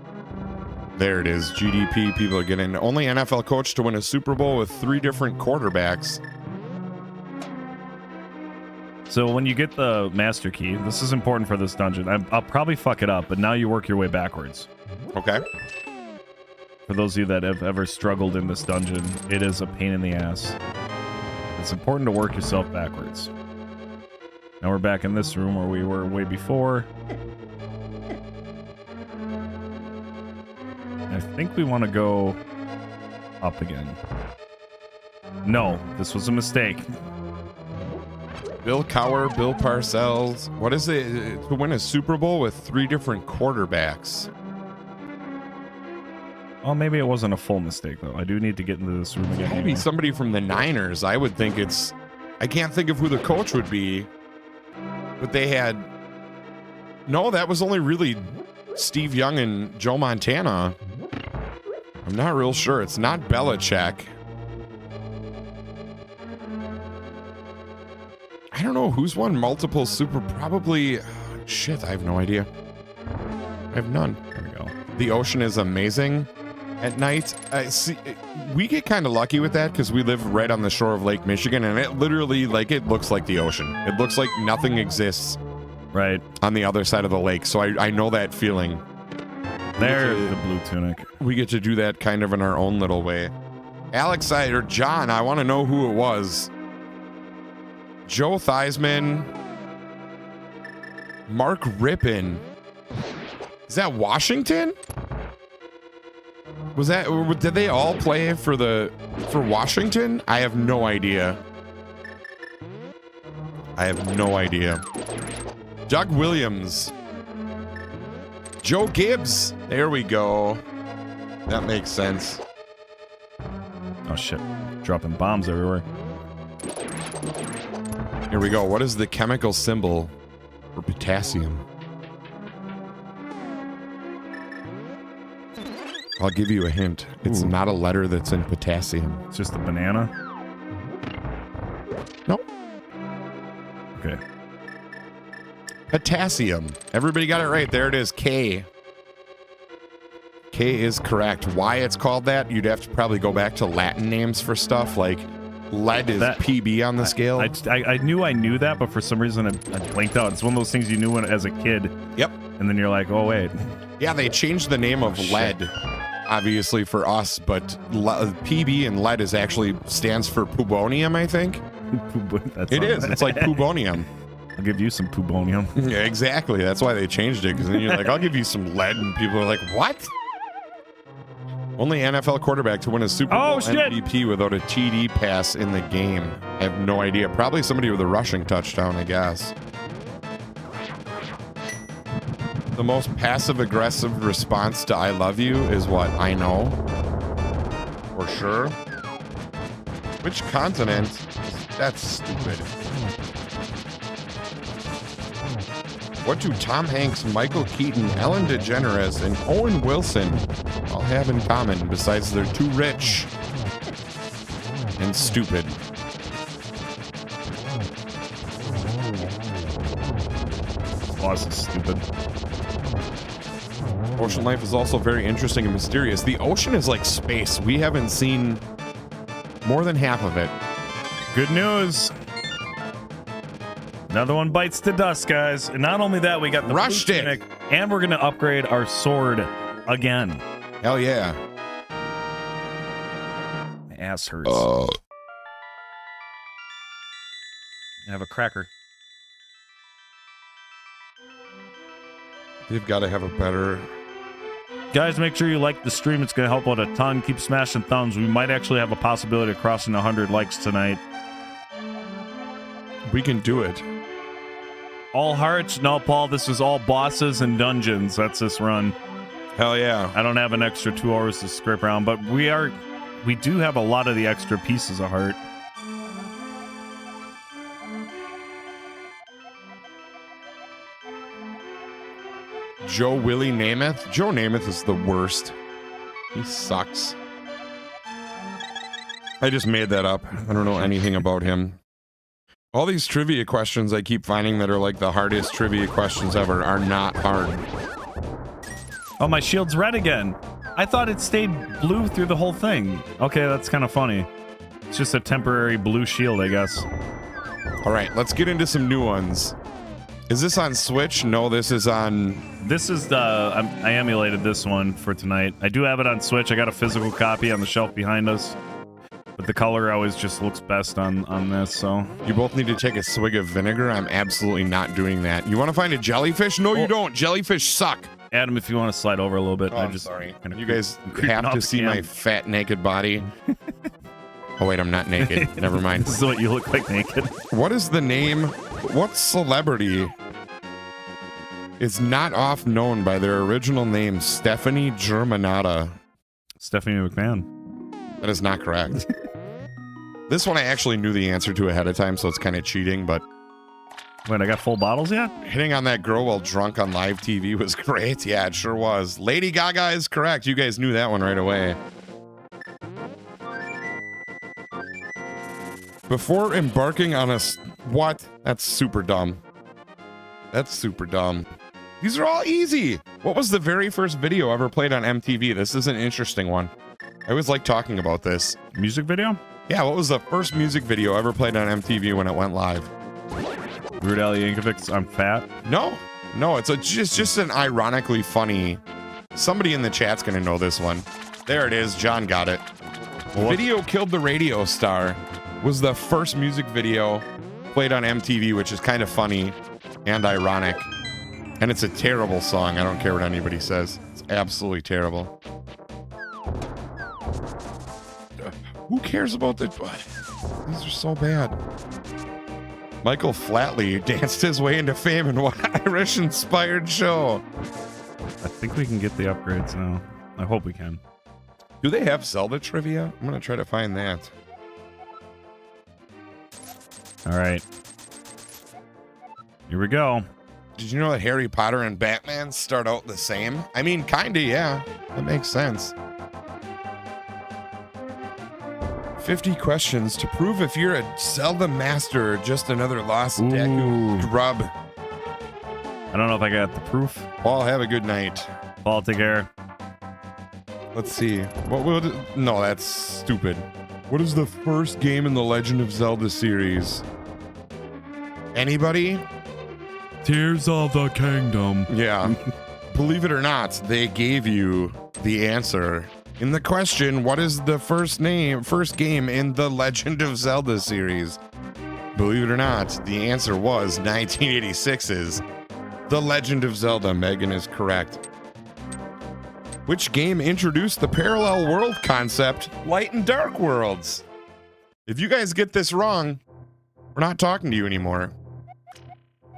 There it is. GDP. People are getting only NFL coach to win a Super Bowl with 3 different quarterbacks. So when you get the master key, this is important for this dungeon. I'll probably fuck it up, but now you work your way backwards. Okay. For those of you that have ever struggled in this dungeon, it is a pain in the ass. It's important to work yourself backwards. Now we're back in this room where we were way before. I think we want to go up again. No, this was a mistake. Bill Cowher, Bill Parcells. What is it to win a Super Bowl with 3 different quarterbacks? Oh, maybe it wasn't a full mistake, though. I do need to get into this room again. Maybe somebody from the Niners. I would think it's... I can't think of who the coach would be. But they had... No, that was only really Steve Young and Joe Montana. I'm not real sure. It's not Belichick. I don't know who's won multiple Super... Probably... Shit, I have no idea. I have none. There we go. The ocean is amazing at night. See, we get kind of lucky with that because we live right on the shore of Lake Michigan, and it literally, like, it looks like the ocean. It looks like nothing exists Right. on the other side of the lake. So I know that feeling. There's the blue tunic. We get to do that kind of in our own little way. Alex or John, I want to know who it was. Joe Theismann. Mark Rippin. Is that Washington? Was that, did they all play for Washington? I have no idea. I have no idea. Doug Williams. Joe Gibbs. There we go. That makes sense. Oh shit. Dropping bombs everywhere. Here we go. What is the chemical symbol for potassium? I'll give you a hint. It's not a letter that's in potassium. It's just a banana? Nope. Okay. Potassium. Everybody got it right. There it is. K. K is correct. Why it's called that, you'd have to probably go back to Latin names for stuff like lead is PB on the scale. I knew I knew that, but for some reason I blanked out. It's one of those things you knew when, as a kid. Yep. And then you're like, oh, wait. Yeah, they changed the name of lead, obviously, for us, but PB and lead is actually stands for pubonium, I think. It is. It's like pubonium. I'll give you some pubonium. Yeah, exactly. That's why they changed it, because then you're like, I'll give you some lead, and people are like, what? Only NFL quarterback to win a Super Bowl MVP without a TD pass in the game. I have no idea. Probably somebody with a rushing touchdown, I guess. The most passive-aggressive response to I love you is what? I know. For sure. Which continent? That's stupid. What do Tom Hanks, Michael Keaton, Ellen DeGeneres, and Owen Wilson all have in common besides they're too rich and stupid? Boss is stupid. Ocean life is also very interesting and mysterious. The ocean is like space. We haven't seen more than half of it. Good news. Another one bites the dust, guys. And not only that, we got the rush stick, stick, and we're gonna upgrade our sword again. Hell yeah! My ass hurts. I have a cracker. They've got to have a better. Guys, make sure you like the stream. It's gonna help out a ton. Keep smashing thumbs. We might actually have a possibility of crossing 100 likes tonight. We can do it. All hearts? No, Paul, this is all bosses and dungeons. That's this run. Hell yeah. I don't have an extra 2 hours to scrape around, but we do have a lot of the extra pieces of heart. Joe Willie Namath? Joe Namath is the worst. He sucks. I just made that up. I don't know anything about him. All these trivia questions I keep finding that are like the hardest trivia questions ever are not hard. Oh, my shield's red again. I thought it stayed blue through the whole thing. Okay, that's kind of funny. It's just a temporary blue shield, I guess. All right, let's get into some new ones. Is this on Switch? No, this is on... This is the... I emulated this one for tonight. I do have it on Switch. I got a physical copy on the shelf behind us. But the color always just looks best on this, so... You both need to take a swig of vinegar. I'm absolutely not doing that. You want to find a jellyfish? No, you don't. Jellyfish suck. Adam, if you want to slide over a little bit. Oh, I'm sorry. You guys have to see my fat, naked body. Oh, wait, I'm not naked. Never mind. This is what you look like naked. What is the name? What celebrity is not off known by their original name, Stephanie Germanata? Stephanie McMahon. That is not correct. This one I actually knew the answer to ahead of time, so it's kind of cheating, but... Wait, I got full bottles yet? Hitting on that girl while drunk on live TV was great. Yeah, it sure was. Lady Gaga is correct. You guys knew that one right away. Before embarking on a... What? That's super dumb. That's super dumb. These are all easy. What was the very first video ever played on MTV? This is an interesting one. I always like talking about this. Music video? Yeah, what was the first music video ever played on MTV when it went live? Weird Al Yankovic's I'm Fat? No, it's just an ironically funny... Somebody in the chat's gonna know this one. There it is, John got it. Video Killed the Radio Star was the first music video played on MTV, which is kind of funny and ironic. And it's a terrible song. I don't care what anybody says. It's absolutely terrible. Who cares about the... These are so bad. Michael Flatley danced his way into fame in what Irish-inspired show? I think we can get the upgrades now. I hope we can. Do they have Zelda trivia? I'm going to try to find that. All right. Here we go. Did you know that Harry Potter and Batman start out the same? I mean, kinda, yeah. That makes sense. 50 questions to prove if you're a Zelda master or just another lost Deku grub. I don't know if I got the proof. Paul, have a good night. Paul, take care. Let's see. No, that's stupid. What is the first game in the Legend of Zelda series? Anybody? Tears of the Kingdom. Yeah. Believe it or not, they gave you the answer. In the question, what is the first game in the Legend of Zelda series? Believe it or not, the answer was 1986's The Legend of Zelda. Megan is correct. Which game introduced the parallel world concept, light and dark worlds? If you guys get this wrong, we're not talking to you anymore.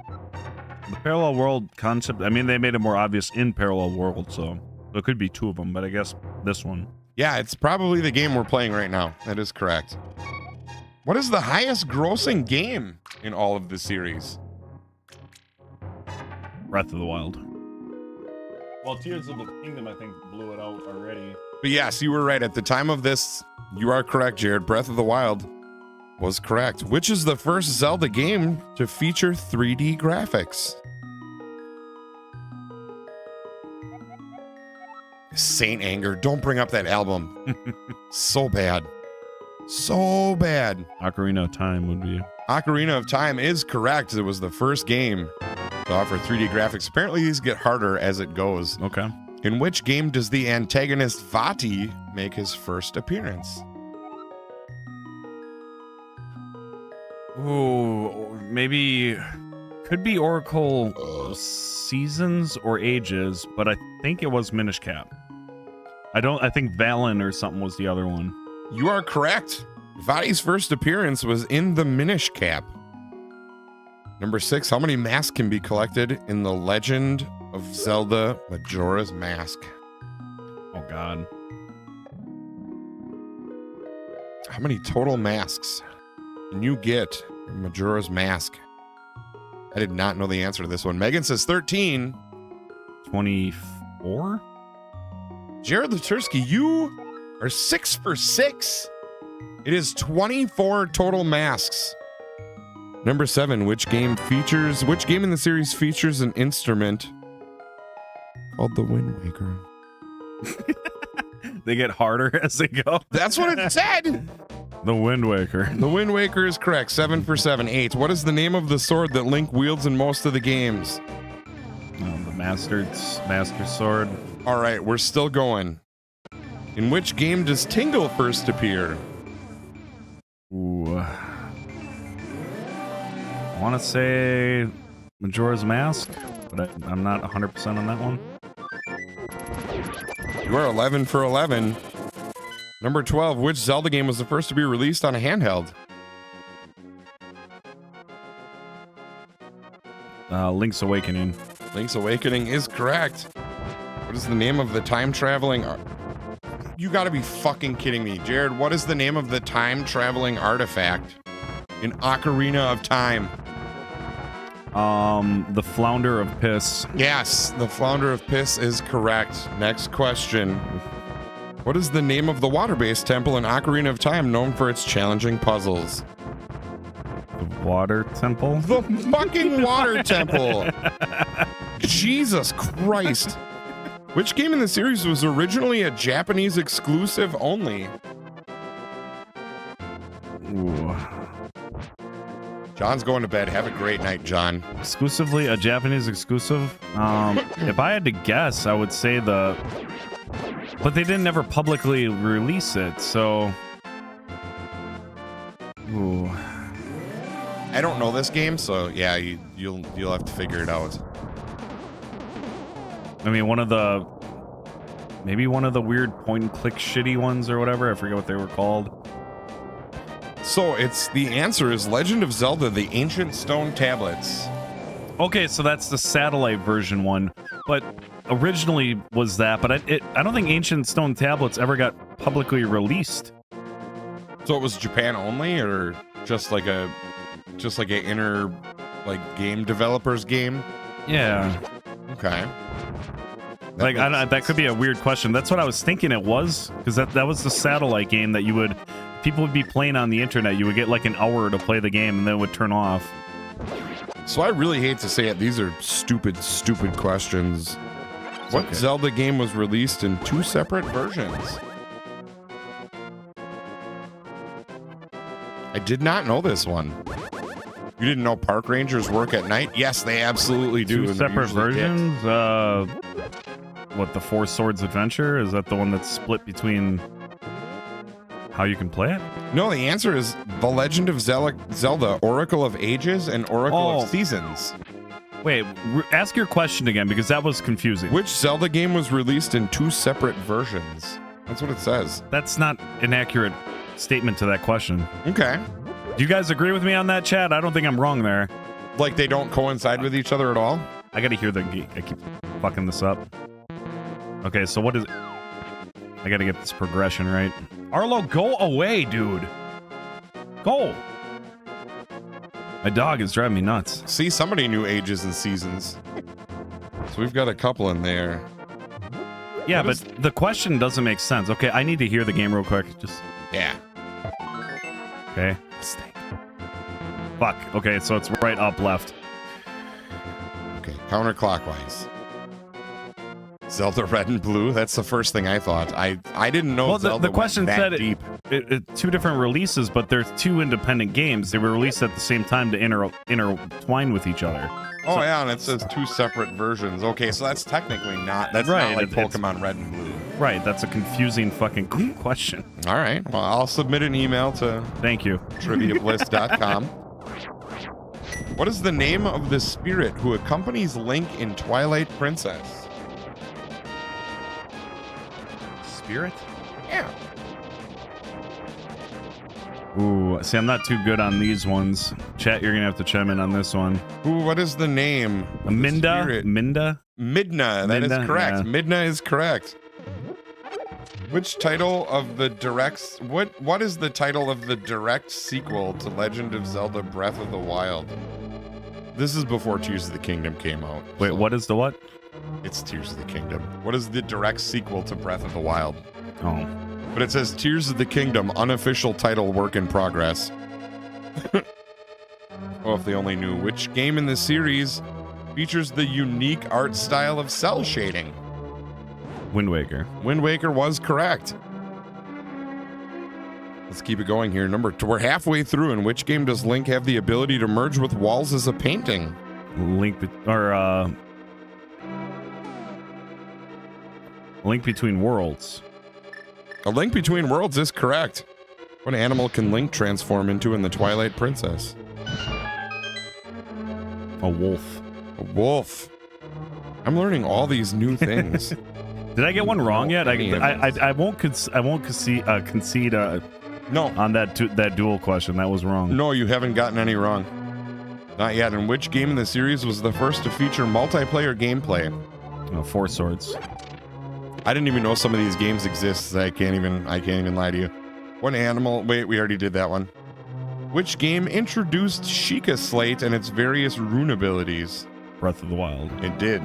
The parallel world concept, I mean, they made it more obvious in parallel world, so there could be two of them, but I guess this one. Yeah, it's probably the game we're playing right now. That is correct. What is the highest grossing game in all of the series? Breath of the Wild. Well, Tears of the Kingdom, I think, blew it out already. But yes, you were right. At the time of this, you are correct, Jared. Breath of the Wild was correct. Which is the first Zelda game to feature 3D graphics? Saint Anger. Don't bring up that album. So bad. So bad. Ocarina of Time would be. Ocarina of Time is correct. It was the first game to offer 3D graphics. Apparently these get harder as it goes. Okay. In which game does the antagonist Vati make his first appearance? Ooh, maybe could be Oracle Seasons or Ages, but I think it was Minish Cap. I think Valen or something was the other one. You are correct. Vati's first appearance was in the Minish Cap. Number 6, how many masks can be collected in the Legend of Zelda Majora's Mask? Oh, God. How many total masks can you get in Majora's Mask? I did not know the answer to this one. Megan says 13. 24? Jared Latursky, you are 6 for 6. It is 24 total masks. Number 7, which game in the series features an instrument called the Wind Waker? They get harder as they go. That's what it said. The Wind Waker. The Wind Waker is correct. 7 for 7. 8. What is the name of the sword that Link wields in most of the games? The Master Sword. All right, we're still going. In which game does Tingle first appear? Ooh. I want to say Majora's Mask, but I'm not 100% on that one. You are 11 for 11. Number 12, which Zelda game was the first to be released on a handheld? Link's Awakening. Link's Awakening is correct. What is the name of the time-traveling... You gotta be fucking kidding me. Jared, what is the name of the time-traveling artifact in Ocarina of Time? The Flounder of Piss. Yes, the Flounder of Piss is correct. Next question. What is the name of the water-based temple in Ocarina of Time known for its challenging puzzles? The Water Temple? The fucking Water Temple! Jesus Christ. Which game in the series was originally a Japanese exclusive only? Ooh. John's going to bed. Have a great night, John. Exclusively a Japanese exclusive? If I had to guess, I would say but they didn't ever publicly release it, so I don't know this game, so yeah, you'll have to figure it out. I mean, maybe one of the weird point and click shitty ones or whatever. I forget what they were called. So the answer is Legend of Zelda: The Ancient Stone Tablets. Okay, so that's the satellite version one, but originally was that, but I don't think Ancient Stone Tablets ever got publicly released. So it was Japan only, or just like a inner game developers game? Yeah. Okay. That could be a weird question. That's what I was thinking it was, because that was the satellite game that people would be playing on the internet. You would get like an hour to play the game and then it would turn off. So I really hate to say it. These are stupid questions. What okay. Zelda game was released in 2 separate versions? I did not know this one. You didn't know park rangers work at night? Yes, they absolutely do. 2 separate versions? What, the Four Swords Adventure? Is that the one that's split between how you can play it? No, the answer is The Legend of Zelda, Oracle of Ages and Oracle of Seasons. Wait, ask your question again, because that was confusing. Which Zelda game was released in 2 separate versions? That's what it says. That's not an accurate statement to that question. Okay. Do you guys agree with me on that, Chad? I don't think I'm wrong there. Like they don't coincide with each other at all? I gotta hear I keep fucking this up. Okay, so what is it? I gotta get this progression right. Arlo, go away, dude. Go. My dog is driving me nuts. See, somebody knew Ages and Seasons. So we've got a couple in there. Yeah, but the question doesn't make sense. Okay, I need to hear the game real quick. Yeah. Okay. Fuck. Okay, so it's right, up, left. Okay, counterclockwise. Zelda Red and Blue. That's the first thing I thought. I didn't know. Well, Zelda the question went that said deep. It 2 different releases, but they're 2 independent games. They were released at the same time to intertwine with each other. Oh So- yeah, and it says 2 separate versions. Okay, so that's technically not. That's Right, not like it's- Pokemon Red and Blue. Right, that's a confusing fucking question. All right. Well, I'll submit an email to Thank you. triviabliss.com. What is the name of the spirit who accompanies Link in Twilight Princess? Spirit? Yeah. Ooh, see, I'm not too good on these ones. Chat, you're gonna have to chime in on this one. Ooh, what is the name? of the Minda? spirit? Minda? Midna. That is Midna, correct. yeah. Midna is correct. Which title of the direct... What is the title of the direct sequel to Legend of Zelda Breath of the Wild? This is before Tears of the Kingdom came out. Wait, so what is the what? It's Tears of the Kingdom. What is the direct sequel to Breath of the Wild? Oh. But it says Tears of the Kingdom, unofficial title, work in progress. Oh, if they only knew. Which game in the series features the unique art style of cell shading? Wind Waker. Wind Waker was correct. Let's keep it going here. We're halfway through. In which game does Link have the ability to merge with walls as a painting? Link Between Worlds. A Link Between Worlds is correct. What animal can Link transform into in the Twilight Princess? A wolf. A wolf. I'm learning all these new things. Did I get one wrong yet? Any of I won't concede No. on that dual question. That was wrong. No, you haven't gotten any wrong. Not yet. And which game in the series was the first to feature multiplayer gameplay? Oh, Four Swords. I didn't even know some of these games exist. So I can't even lie to you. What animal? Wait, we already did that one. Which game introduced Sheikah Slate and its various rune abilities? Breath of the Wild. It did.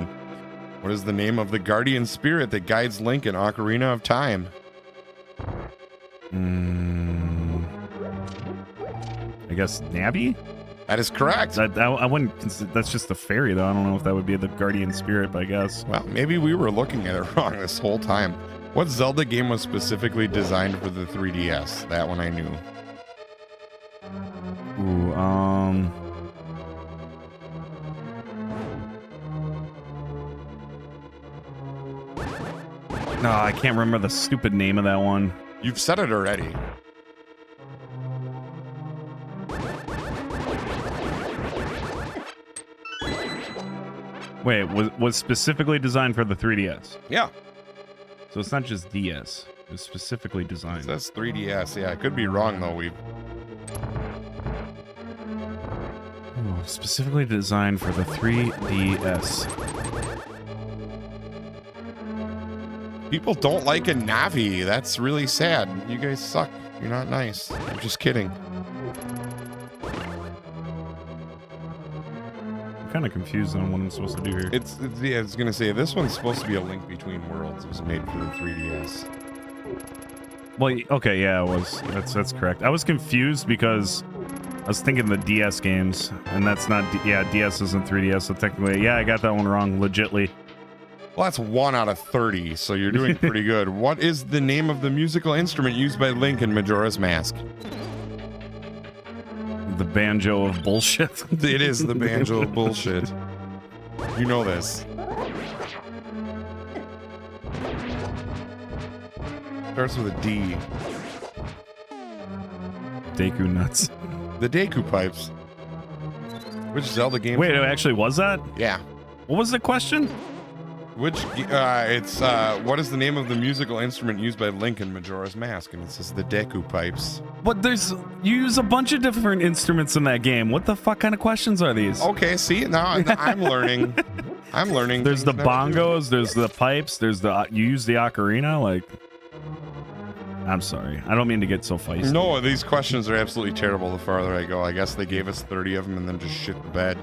What is the name of the guardian spirit that guides Link in Ocarina of Time? I guess Navi? That is correct. I wouldn't. That's just a fairy, though. I don't know if that would be the guardian spirit, but I guess. Well, maybe we were looking at it wrong this whole time. What Zelda game was specifically designed for the 3DS? That one I knew. Ooh, No, I can't remember the stupid name of that one. You've said it already. Wait, was specifically designed for the 3DS. Yeah. So it's not just DS. It was specifically designed. That's 3DS. Yeah, I could be wrong though. Specifically designed for the 3DS. People don't like a Navi. That's really sad. You guys suck. You're not nice. I'm just kidding. I'm kind of confused on what I'm supposed to do here. Yeah, I was gonna say this one's supposed to be a Link Between Worlds. It was made for the 3DS. Well, okay, yeah, it was. That's correct. I was confused because I was thinking the DS games, and that's not. Yeah, DS isn't 3DS, so technically, yeah, I got that one wrong, legitly. Well, that's 1 out of 30, so you're doing pretty good. What is the name of the musical instrument used by Link in Majora's Mask? The banjo of bullshit. It is the banjo of bullshit. You know this. Starts with a D. Deku nuts. The Deku pipes. Which Zelda game? Wait, it actually was that? Yeah. What was the question? What is the name of the musical instrument used by Link in Majora's Mask? And it says the Deku pipes. But you use a bunch of different instruments in that game. What the fuck kind of questions are these? Okay, see, now I'm learning. I'm learning. There's the bongos, there's the pipes, you use the ocarina, like. I'm sorry. I don't mean to get so feisty. No, these questions are absolutely terrible the farther I go. I guess they gave us 30 of them and then just shit the bed.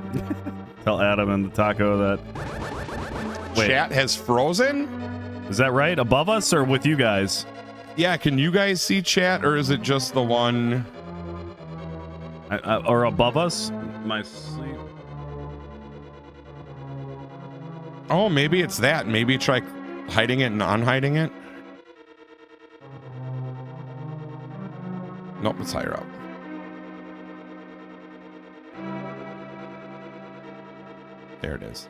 Tell Adam and the taco that. Wait. Chat has frozen? Is that right? Above us or with you guys? Yeah, can you guys see chat or is it just the one? Or above us? My sleep. Oh, maybe it's that. Maybe try hiding it and unhiding it. Nope, it's higher up. There it is.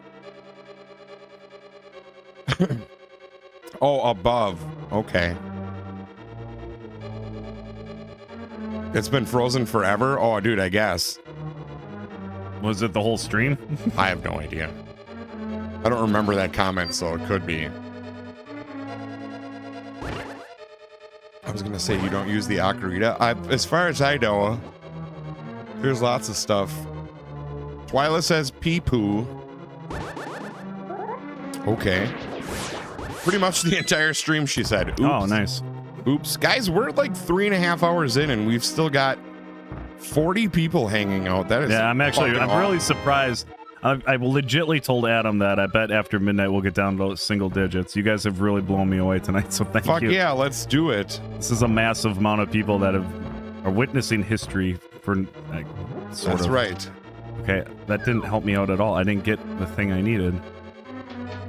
Oh, above. Okay. It's been frozen forever? Oh, dude, I guess. Was it the whole stream? I have no idea. I don't remember that comment, so it could be. I was going to say you don't use the ocarina. As far as I know, there's lots of stuff. Twyla says pee-poo. Okay. Pretty much the entire stream, she said. Oops. Oh, nice. Oops. Guys, we're like 3.5 hours in, and we've still got 40 people hanging out. That is I'm really surprised. I legitly told Adam that I bet after midnight we'll get down to single digits. You guys have really blown me away tonight, so thank you. Fuck yeah, let's do it. This is a massive amount of people that are witnessing history for like, That's right. Okay, that didn't help me out at all. I didn't get the thing I needed.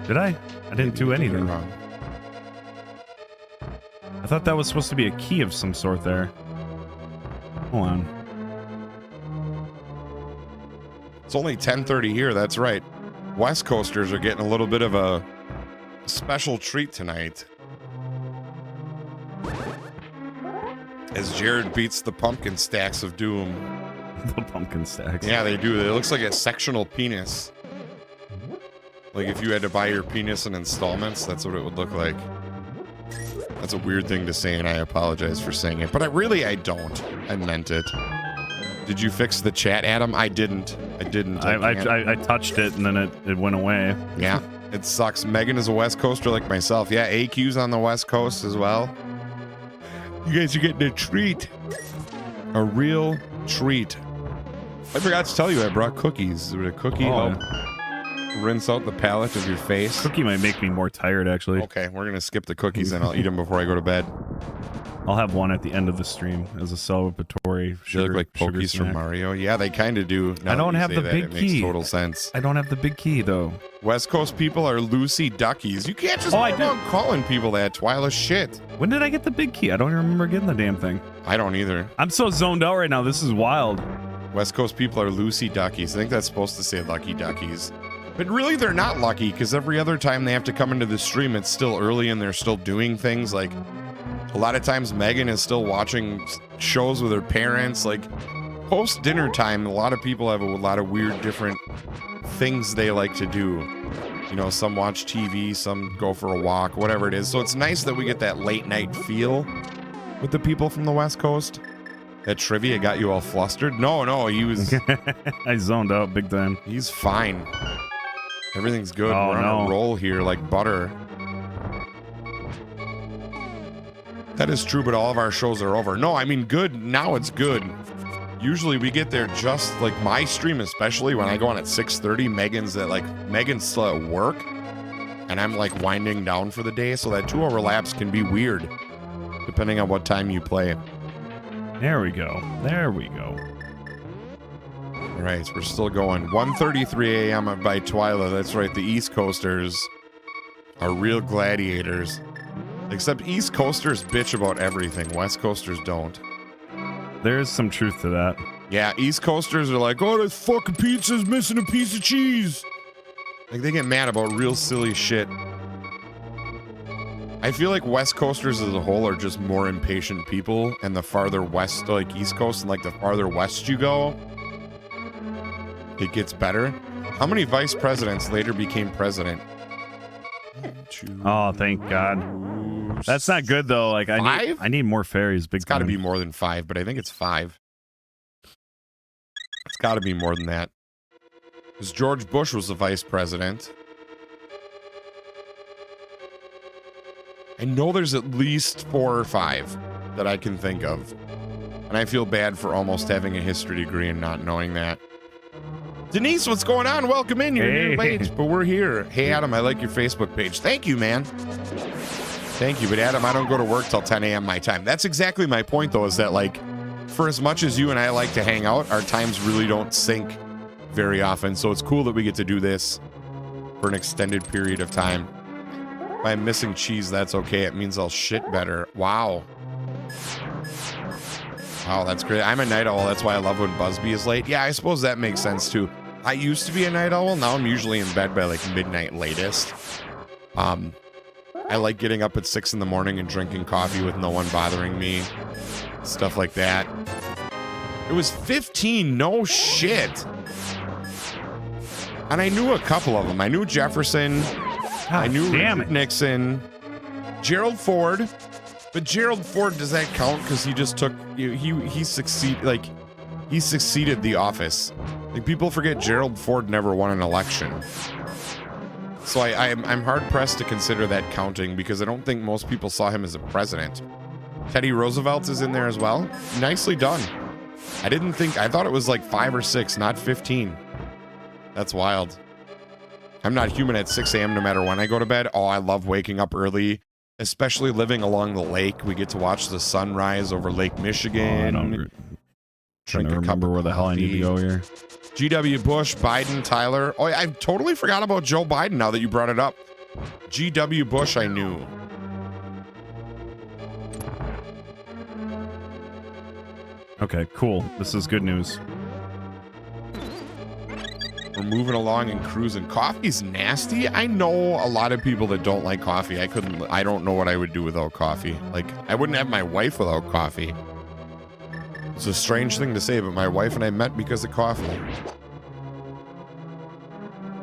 Did I? I didn't do anything wrong. I thought that was supposed to be a key of some sort there. Hold on. It's only 10:30 here, that's right. West Coasters are getting a little bit of a special treat tonight. As Jared beats the pumpkin stacks of doom. The pumpkin stacks. Yeah, they do. It looks like a sectional penis. Like if you had to buy your penis in installments, that's what it would look like. That's a weird thing to say, and I apologize for saying it. But I don't. I meant it. Did you fix the chat, Adam? I didn't. I touched it, and then it went away. Yeah, it sucks. Megan is a West Coaster like myself. Yeah, AQ's on the West Coast as well. You guys are getting a treat. A real treat. I forgot to tell you, I brought cookies. Would a cookie help rinse out the palate of your face? Cookie might make me more tired, actually. Okay, we're going to skip the cookies and I'll eat them before I go to bed. I'll have one at the end of the stream as a celebratory sugar. They look like Pokies from Mario. Yeah, they kind of do. I don't have the big key. It makes total sense. I don't have the big key, though. West Coast people are Lucy Duckies. You can't just go calling people that. Twyla shit. When did I get the big key? I don't even remember getting the damn thing. I don't either. I'm so zoned out right now. This is wild. West Coast people are Lucy Duckies. I think that's supposed to say Lucky Duckies. But really, they're not lucky because every other time they have to come into the stream, it's still early and they're still doing things. Like, a lot of times Megan is still watching shows with her parents. Like, post dinner time, a lot of people have a lot of weird, different things they like to do. You know, some watch TV, some go for a walk, whatever it is. So it's nice that we get that late night feel with the people from the West Coast. That trivia got you all flustered? No, he was... I zoned out big time. He's fine. Everything's good. Oh, We're on a roll here like butter. That is true, but all of our shows are over. No, I mean, good. Now it's good. Usually we get there just like my stream, especially when I go on at 6:30. Megan's still at work, and I'm like winding down for the day. So that 2-hour lapse can be weird, depending on what time you play. There we go. There we go. All right, we're still going. 1:33 a.m. by Twyla. That's right. The East Coasters are real gladiators. Except East Coasters bitch about everything. West Coasters don't. There is some truth to that. Yeah, East Coasters are like, oh, this fucking pizza's missing a piece of cheese. Like, they get mad about real silly shit. I feel like West Coasters as a whole are just more impatient people, and the farther west, like East Coast, and like the farther west you go, it gets better. How many vice presidents later became president? Oh, thank God. That's not good though. Like I need more fairies. It's got to be more than 5, but I think it's 5. It's got to be more than that. Because George Bush was the vice president. I know there's at least 4 or 5 that I can think of. And I feel bad for almost having a history degree and not knowing that. Denise, what's going on? Welcome in. You're new late, but we're here. Hey, Adam, I like your Facebook page. Thank you, man. Thank you. But, Adam, I don't go to work till 10 a.m. my time. That's exactly my point, though, is that, like, for as much as you and I like to hang out, our times really don't sync very often. So it's cool that we get to do this for an extended period of time. If I'm missing cheese, that's okay. It means I'll shit better. Wow. Wow, that's great. I'm a night owl. That's why I love when Busby is late. Yeah, I suppose that makes sense, too. I used to be a night owl. Now I'm usually in bed by, like, midnight latest. I like getting up at 6 in the morning and drinking coffee with no one bothering me. Stuff like that. It was 15. No shit. And I knew a couple of them. I knew Jefferson. I knew Richard Nixon. Gerald Ford. But Gerald Ford, does that count? Because he just took... He succeeded the office. Like, people forget Gerald Ford never won an election. So I'm hard-pressed to consider that counting because I don't think most people saw him as a president. Teddy Roosevelt is in there as well. Nicely done. I thought it was like 5 or 6, not 15. That's wild. I'm not human at 6 a.m. no matter when I go to bed. Oh, I love waking up early, especially living along the lake. We get to watch the sunrise over Lake Michigan. Trying to remember where the hell I need to go here. GW Bush, Biden, Tyler. Oh, I totally forgot about Joe Biden now that you brought it up. GW Bush, I knew. Okay, cool. This is good news. We're moving along and cruising. Coffee's nasty. I know a lot of people that don't like coffee. I don't know what I would do without coffee. Like, I wouldn't have my wife without coffee. It's a strange thing to say, but my wife and I met because of coffee.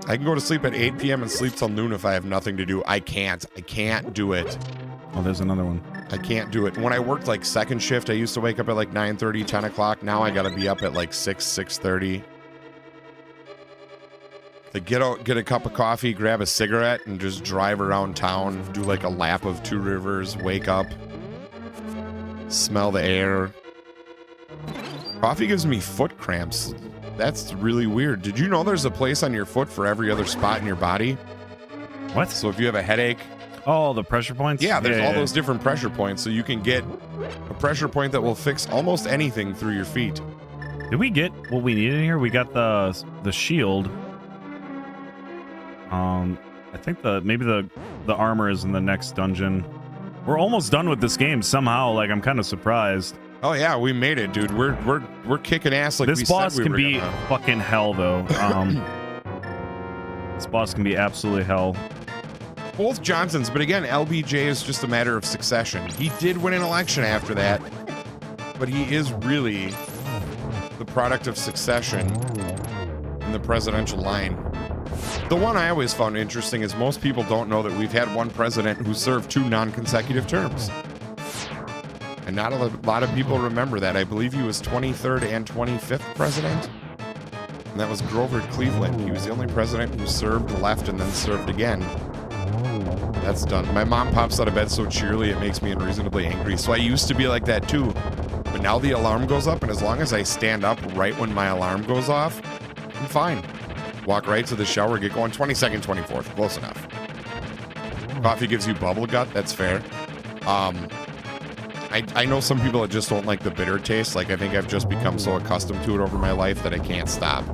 I can go to sleep at 8 p.m. and sleep till noon if I have nothing to do. I can't do it. Oh, there's another one. I can't do it. When I worked like second shift, I used to wake up at like 9:30, 10 o'clock. Now I gotta be up at like 6:30. Like get a cup of coffee, grab a cigarette, and just drive around town, do like a lap of Two Rivers, wake up, smell the air. Coffee gives me foot cramps. That's really weird. Did you know there's a place on your foot for every other spot in your body? What? So if you have a headache... Oh, the pressure points? Yeah, there's all those different pressure points, so you can get a pressure point that will fix almost anything through your feet. Did we get what we needed here? We got the shield. I think maybe the armor is in the next dungeon. We're almost done with this game somehow. Like, I'm kind of surprised. Oh yeah, we made it, dude. We're kicking ass like this we boss said we can were be gonna. Fucking hell, though. This boss can be absolutely hell. Both Johnsons, but again, LBJ is just a matter of succession. He did win an election after that, but he is really the product of succession in the presidential line. The one I always found interesting is most people don't know that we've had one president who served 2 non-consecutive terms. And not a lot of people remember that. I believe he was 23rd and 25th president. And that was Grover Cleveland. He was the only president who served, left, and then served again. That's done. My mom pops out of bed so cheerily it makes me unreasonably angry. So I used to be like that too. But now the alarm goes up, and as long as I stand up right when my alarm goes off, I'm fine. Walk right to the shower, get going. 22nd, 24th, close enough. Coffee gives you bubble gut, that's fair. I know some people that just don't like the bitter taste. Like, I think I've just become so accustomed to it over my life that I can't stop.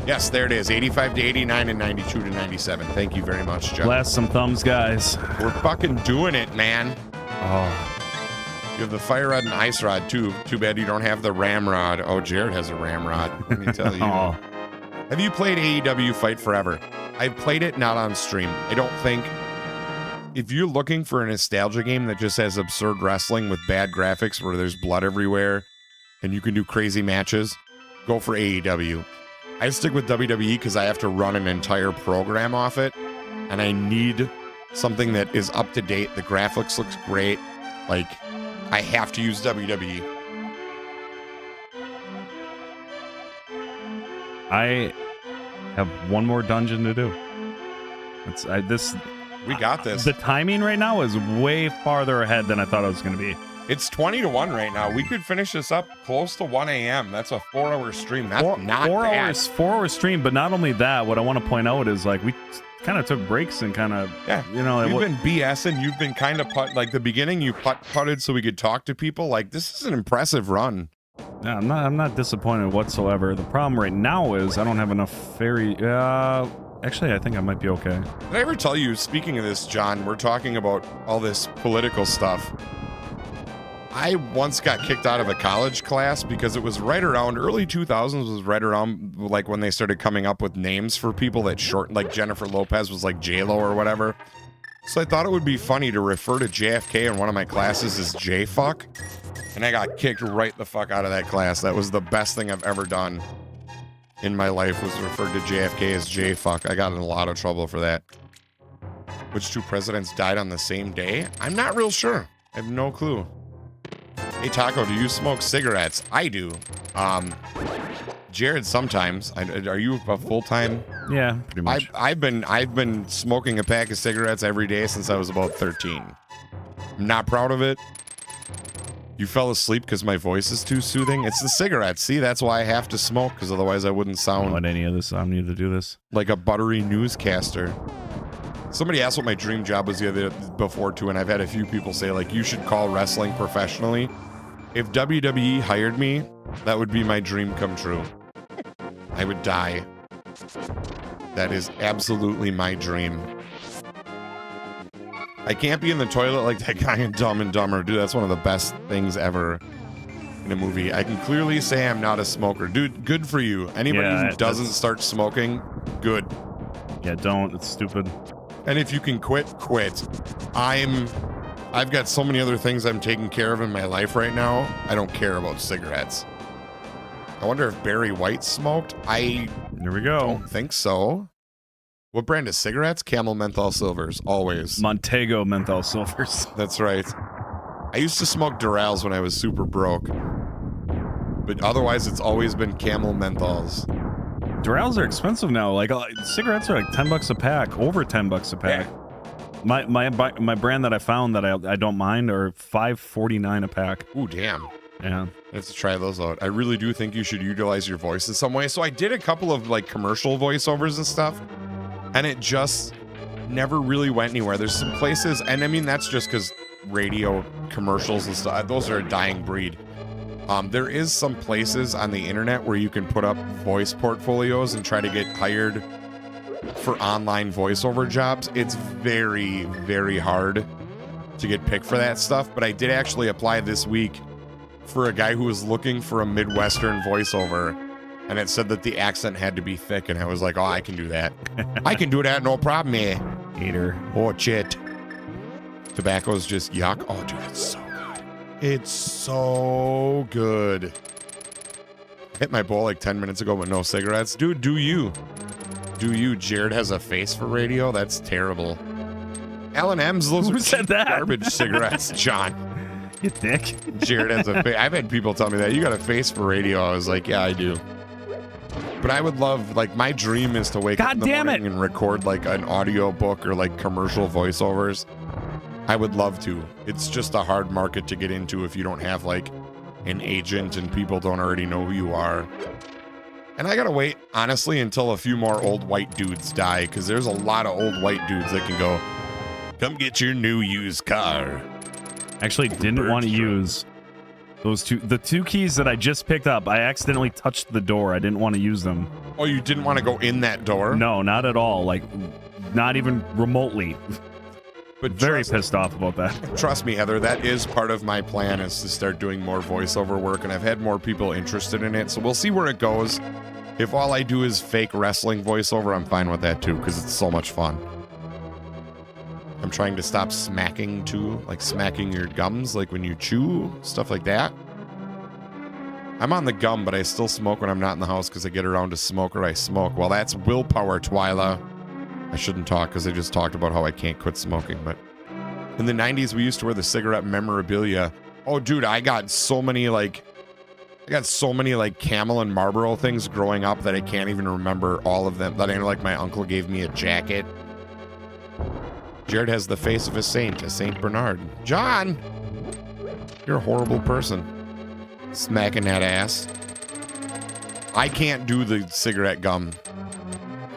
Yes, there it is. 85 to 89 and 92 to 97. Thank you very much, Jeff. Blast some thumbs, guys. We're fucking doing it, man. Oh, You have the fire rod and ice rod, too. Too bad you don't have the ramrod. Oh, Jared has a ramrod. Let me tell you. oh. Have you played AEW Fight Forever? I've played it, not on stream. I don't think... If you're looking for a nostalgia game that just has absurd wrestling with bad graphics where there's blood everywhere and you can do crazy matches, go for AEW. I stick with WWE because I have to run an entire program off it, and I need something that is up to date. The graphics looks great. Like, I have to use WWE. I have one more dungeon to do. We got this. The timing right now is way farther ahead than I thought it was going to be. It's 20 to 1 right now. We could finish this up close to 1 a.m. That's a 4-hour stream. That's not bad. 4-hour stream, but not only that, what I want to point out is, like, we kind of took breaks and kind of, you know. You've been BSing. You've been kind of like the beginning, you putted so we could talk to people. Like, this is an impressive run. Yeah, I'm not disappointed whatsoever. The problem right now is I don't have enough fairy. Actually, I think I might be okay. Did I ever tell you, speaking of this, John, we're talking about all this political stuff. I once got kicked out of a college class because it was right around early 2000s, was right around like when they started coming up with names for people that like Jennifer Lopez was like J-Lo or whatever. So I thought it would be funny to refer to JFK in one of my classes as J-Fuck. And I got kicked right the fuck out of that class. That was the best thing I've ever done in my life, was referred to JFK as J-Fuck. I got in a lot of trouble for that. Which 2 presidents died on the same day? I'm not real sure. I have no clue. Hey, Taco, do you smoke cigarettes? I do. Jared, sometimes. Are you a full-time? Yeah, pretty much. I've been smoking a pack of cigarettes every day since I was about 13. I'm not proud of it. You fell asleep because my voice is too soothing? It's the cigarettes. See, that's why I have to smoke, because otherwise I wouldn't sound want any of this. I need to do this. like a buttery newscaster. Somebody asked what my dream job was before too, and I've had a few people say, like, you should call wrestling professionally. If WWE hired me, that would be my dream come true. I would die. That is absolutely my dream. I can't be in the toilet like that guy in Dumb and Dumber. Dude, that's one of the best things ever in a movie. I can clearly say I'm not a smoker. Dude, good for you. Anybody who doesn't start smoking, good. Yeah, don't. It's stupid. And if you can quit, quit. I've got so many other things I'm taking care of in my life right now. I don't care about cigarettes. I wonder if Barry White smoked. Here we go. Don't think so. What brand of cigarettes? Camel Menthol Silvers, always. Montego Menthol Silvers. That's right. I used to smoke Durals when I was super broke. But otherwise, it's always been Camel Menthols. Durals are expensive now. Like, cigarettes are like $10 a pack, over $10 a pack. Yeah. My brand that I found that I don't mind are $5.49 a pack. Ooh, damn. Yeah. Let's try those out. I really do think you should utilize your voice in some way. So I did a couple of like commercial voiceovers and stuff, and it just never really went anywhere. There's some places, and I mean, that's just because radio commercials and stuff, those are a dying breed. There is some places on the internet where you can put up voice portfolios and try to get hired for online voiceover jobs. It's very, very hard to get picked for that stuff, but I did actually apply this week for a guy who was looking for a Midwestern voiceover, and it said that the accent had to be thick, and I was like, oh, I can do that. I can do that, no problem, eh? Hater. Oh, shit. Tobacco's just yuck. Oh, dude, it's so good. It's so good. Hit my bowl like 10 minutes ago with no cigarettes. Dude, do you. do you. Jared has a face for radio. That's terrible. L&M's, those Who are said cheap that? garbage cigarettes, John. You dick. Jared has a face. I've had people tell me that. You got a face for radio. I was like, yeah, I do. But I would love, like, my dream is to wake up in the morning and record, like, an audio book or, like, commercial voiceovers. I would love to. It's just a hard market to get into if you don't have, like, an agent and people don't already know who you are. And I gotta wait, honestly, until a few more old white dudes die, because there's a lot of old white dudes that can go, come get your new used car. Actually, didn't want to use the two keys that I just picked up. I accidentally touched the door. I didn't want to use them. Oh, you didn't want to go in that door? No, not at all. Like, not even remotely. But very pissed off about that. Trust me, Heather, that is part of my plan, is to start doing more voiceover work, and I've had more people interested in it, so we'll see where it goes. If all I do is fake wrestling voiceover, I'm fine with that too, because it's so much fun. I'm trying to stop smacking too, like smacking your gums, like when you chew, stuff like that. I'm on the gum, but I still smoke when I'm not in the house because I get around to smoke or I smoke. Well, that's willpower, Twyla. I shouldn't talk because I just talked about how I can't quit smoking, but in the 90s, we used to wear the cigarette memorabilia. Oh, dude, I got so many, like, Camel and Marlboro things growing up that I can't even remember all of them. That I know, like, my uncle gave me a jacket. Jared has the face of a Saint Bernard. John, you're a horrible person. Smacking that ass. I can't do the cigarette gum.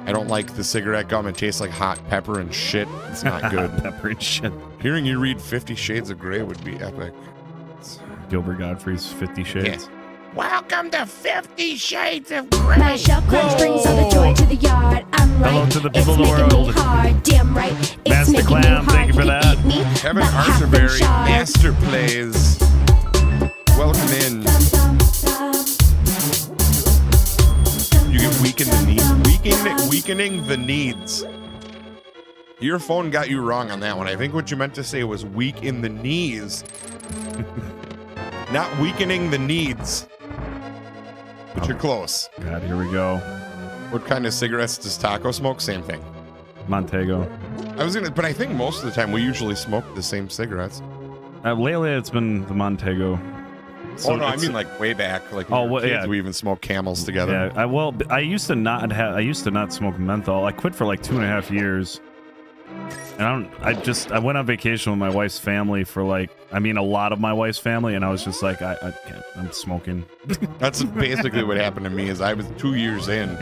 I don't like the cigarette gum. It tastes like hot pepper and shit. It's not good. Pepper and shit. Hearing you read 50 Shades of Grey would be epic. Gilbert Gottfried's 50 Shades. Yeah. Welcome to 50 Shades of Grey. My shotgun brings all the joy to the yard. I'm right. Hello to the people it's of the making world. me hard. Damn right. It's Master making Clam, me hard. thank you for can that. eat me, Kevin but half them Arterberry, shards. Master Plays. Welcome in. You get weakening the needs. Your phone got you wrong on that one. I think what you meant to say was weak in the knees. Not weakening the needs. But you're close. God, here we go. What kind of cigarettes does Taco smoke? Same thing. Montego. But I think most of the time we usually smoke the same cigarettes. Lately, it's been the Montego. So oh no, I mean like way back, like oh, when we were kids, yeah. we even smoked Camels together. Yeah, I used to not smoke menthol. I quit for like 2.5 years. And I went on vacation with my wife's family for like, I mean, a lot of my wife's family, and I was just like, I can't, I'm smoking. That's basically what happened to me. Is I was 2 years in,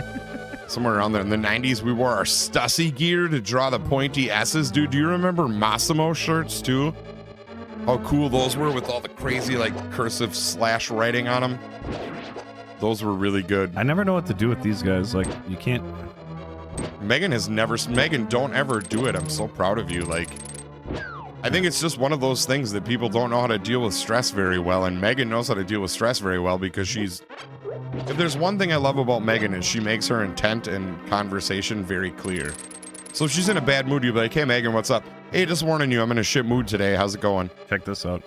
somewhere around there in the 90s. We wore our Stussy gear to draw the pointy S's. Dude, do you remember Massimo shirts too? How cool those were with all the crazy like cursive slash writing on them. Those were really good. I never know what to do with these guys. Like, you can't. Megan, don't ever do it. I'm so proud of you. Like, I think it's just one of those things that people don't know how to deal with stress very well, and Megan knows how to deal with stress very well because if there's one thing I love about Megan is she makes her intent and conversation very clear. So if she's in a bad mood, you'll be like, hey Megan, what's up? Hey, just warning you, I'm in a shit mood today. How's it going? Check this out.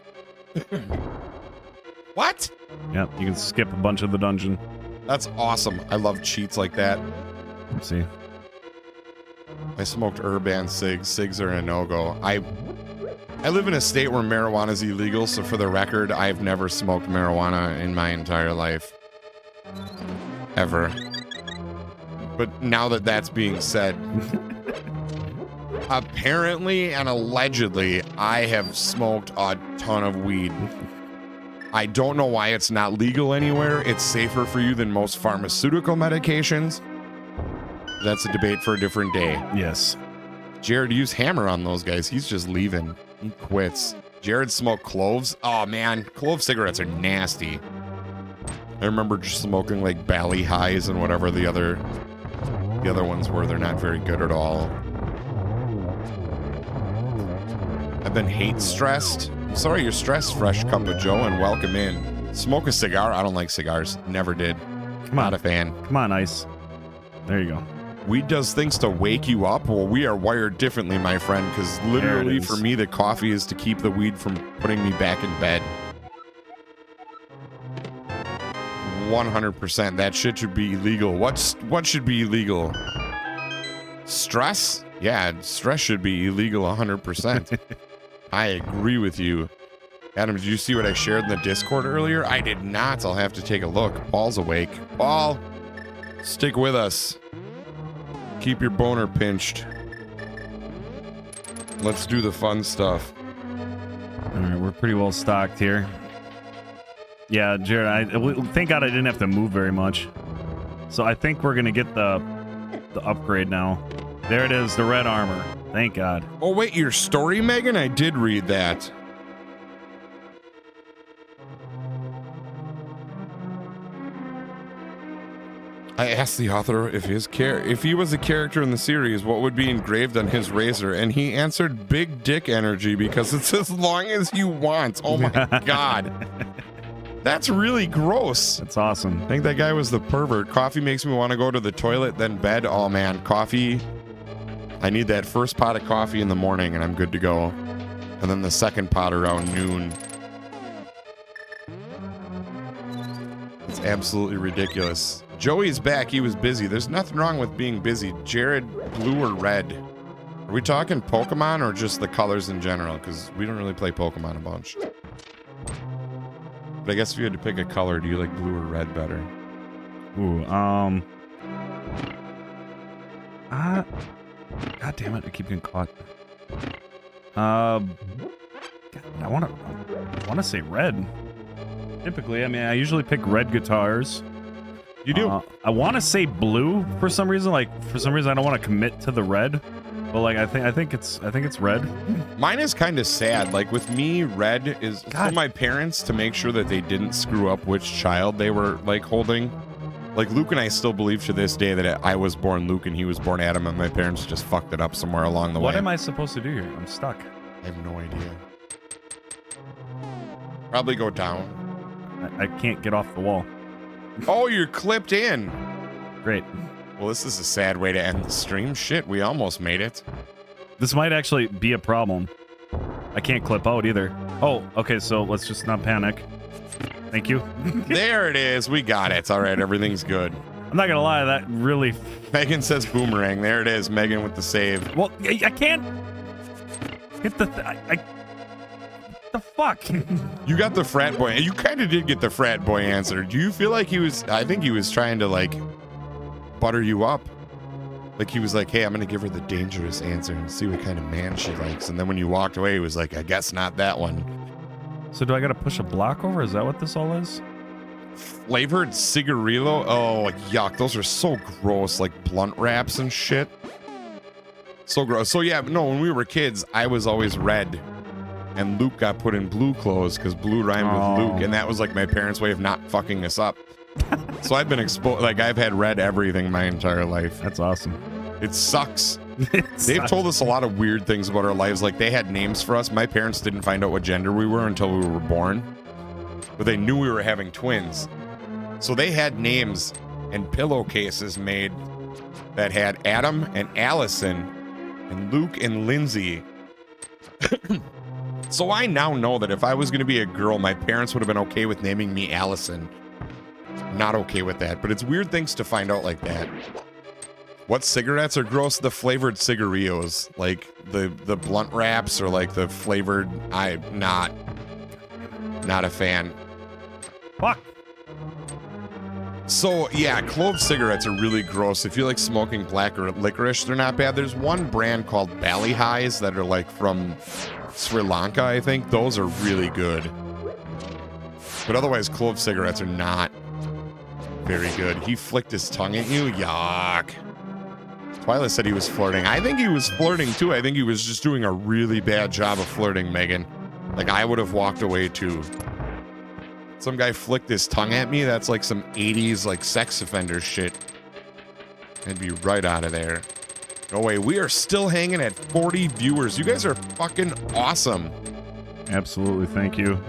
What? Yeah, you can skip a bunch of the dungeon. That's awesome. I love cheats like that. Let's see. I smoked Urban cigs. Cigs are a no-go. I live in a state where marijuana is illegal, so for the record, I've never smoked marijuana in my entire life. Ever. But now that that's being said, apparently and allegedly, I have smoked a ton of weed. I don't know why it's not legal anywhere. It's safer for you than most pharmaceutical medications. That's a debate for a different day. Yes. Jared used hammer on those guys. He's just leaving. He quits. Jared smoked cloves. Oh man, clove cigarettes are nasty. I remember just smoking like Bally Highs and whatever the other ones were. They're not very good at all. I've been hate stressed. I'm sorry you're stressed, Fresh Cup of Joe, and welcome in. Smoke a cigar? I don't like cigars. Never did. Come on. Not a fan. Come on, Ice. There you go. Weed does things to wake you up. Well, we are wired differently, my friend, because literally for me, the coffee is to keep the weed from putting me back in bed. 100%. That shit should be illegal. What should be illegal? Stress? Yeah, stress should be illegal 100%. I agree with you. Adam, did you see what I shared in the Discord earlier? I did not. I'll have to take a look. Paul's awake. Paul, stick with us. Keep your boner pinched. Let's do the fun stuff. All right, we're pretty well stocked here. Yeah, Jared, thank God I didn't have to move very much. So I think we're going to get the upgrade now. There it is, the red armor. Thank God. Oh, wait, your story, Megan? I did read that. I asked the author if he was a character in the series, what would be engraved on his razor, and he answered big dick energy because it's as long as you want. Oh my God. That's really gross. That's awesome. I think that guy was the pervert. Coffee makes me want to go to the toilet, then bed. Oh man, coffee. I need that first pot of coffee in the morning and I'm good to go. And then the second pot around noon. It's absolutely ridiculous. Joey's back. He was busy. There's nothing wrong with being busy. Jared, blue or red? Are we talking Pokemon or just the colors in general? Because we don't really play Pokemon a bunch. But I guess if you had to pick a color, do you like blue or red better? Ooh, God damn it, I keep getting caught. God, I wanna say red. Typically, I mean, I usually pick red guitars. You do? I want to say blue for some reason. Like for some reason, I don't want to commit to the red. But like I think it's red. Mine is kind of sad. Like with me, red is for my parents to make sure that they didn't screw up which child they were like holding. Like Luke and I still believe to this day that I was born Luke and he was born Adam, and my parents just fucked it up somewhere along the way. What am I supposed to do here? I'm stuck. I have no idea. Probably go down. I can't get off the wall. Oh, you're clipped in. Great. Well, this is a sad way to end the stream. Shit, we almost made it. This might actually be a problem. I can't clip out either. Oh, okay, so let's just not panic. Thank you. There it is. We got it. All right, everything's good. I'm not gonna lie, that really... Megan says boomerang. There it is. Megan with the save. Well, I can't... Hit the... The fuck? You got the frat boy. You kind of did get the frat boy answer. Do you feel like he was... I think he was trying to, like, butter you up. Like, he was like, hey, I'm going to give her the dangerous answer and see what kind of man she likes. And then when you walked away, he was like, I guess not that one. So do I got to push a block over? Is that what this all is? Flavored cigarillo? Oh, yuck. Those are so gross. Like, blunt wraps and shit. So gross. So, yeah, no, when we were kids, I was always red. And Luke got put in blue clothes because blue rhymed with Luke, and that was like my parents' way of not fucking us up. So I've been exposed, like I've had red everything my entire life. That's awesome. It sucks. They've told us a lot of weird things about our lives. Like they had names for us. My parents didn't find out what gender we were until we were born, but they knew we were having twins. So they had names and pillowcases made that had Adam and Allison and Luke and Lindsay. So I now know that if I was going to be a girl, my parents would have been okay with naming me Allison. Not okay with that, but it's weird things to find out like that. What cigarettes are gross? The flavored cigarillos, like the blunt wraps or like the flavored. I'm not a fan. Fuck. So yeah, clove cigarettes are really gross. If you like smoking black or licorice, they're not bad. There's one brand called Bally Highs that are like from Sri Lanka, I think. Those are really good. But otherwise, clove cigarettes are not very good. He flicked his tongue at you? Yuck. Twyla said he was flirting. I think he was flirting too. I think he was just doing a really bad job of flirting, Megan. Like, I would have walked away too. Some guy flicked his tongue at me. That's like some 80s like sex offender shit. I'd be right out of there. No way. We are still hanging at 40 viewers. You guys are fucking awesome. Absolutely. Thank you.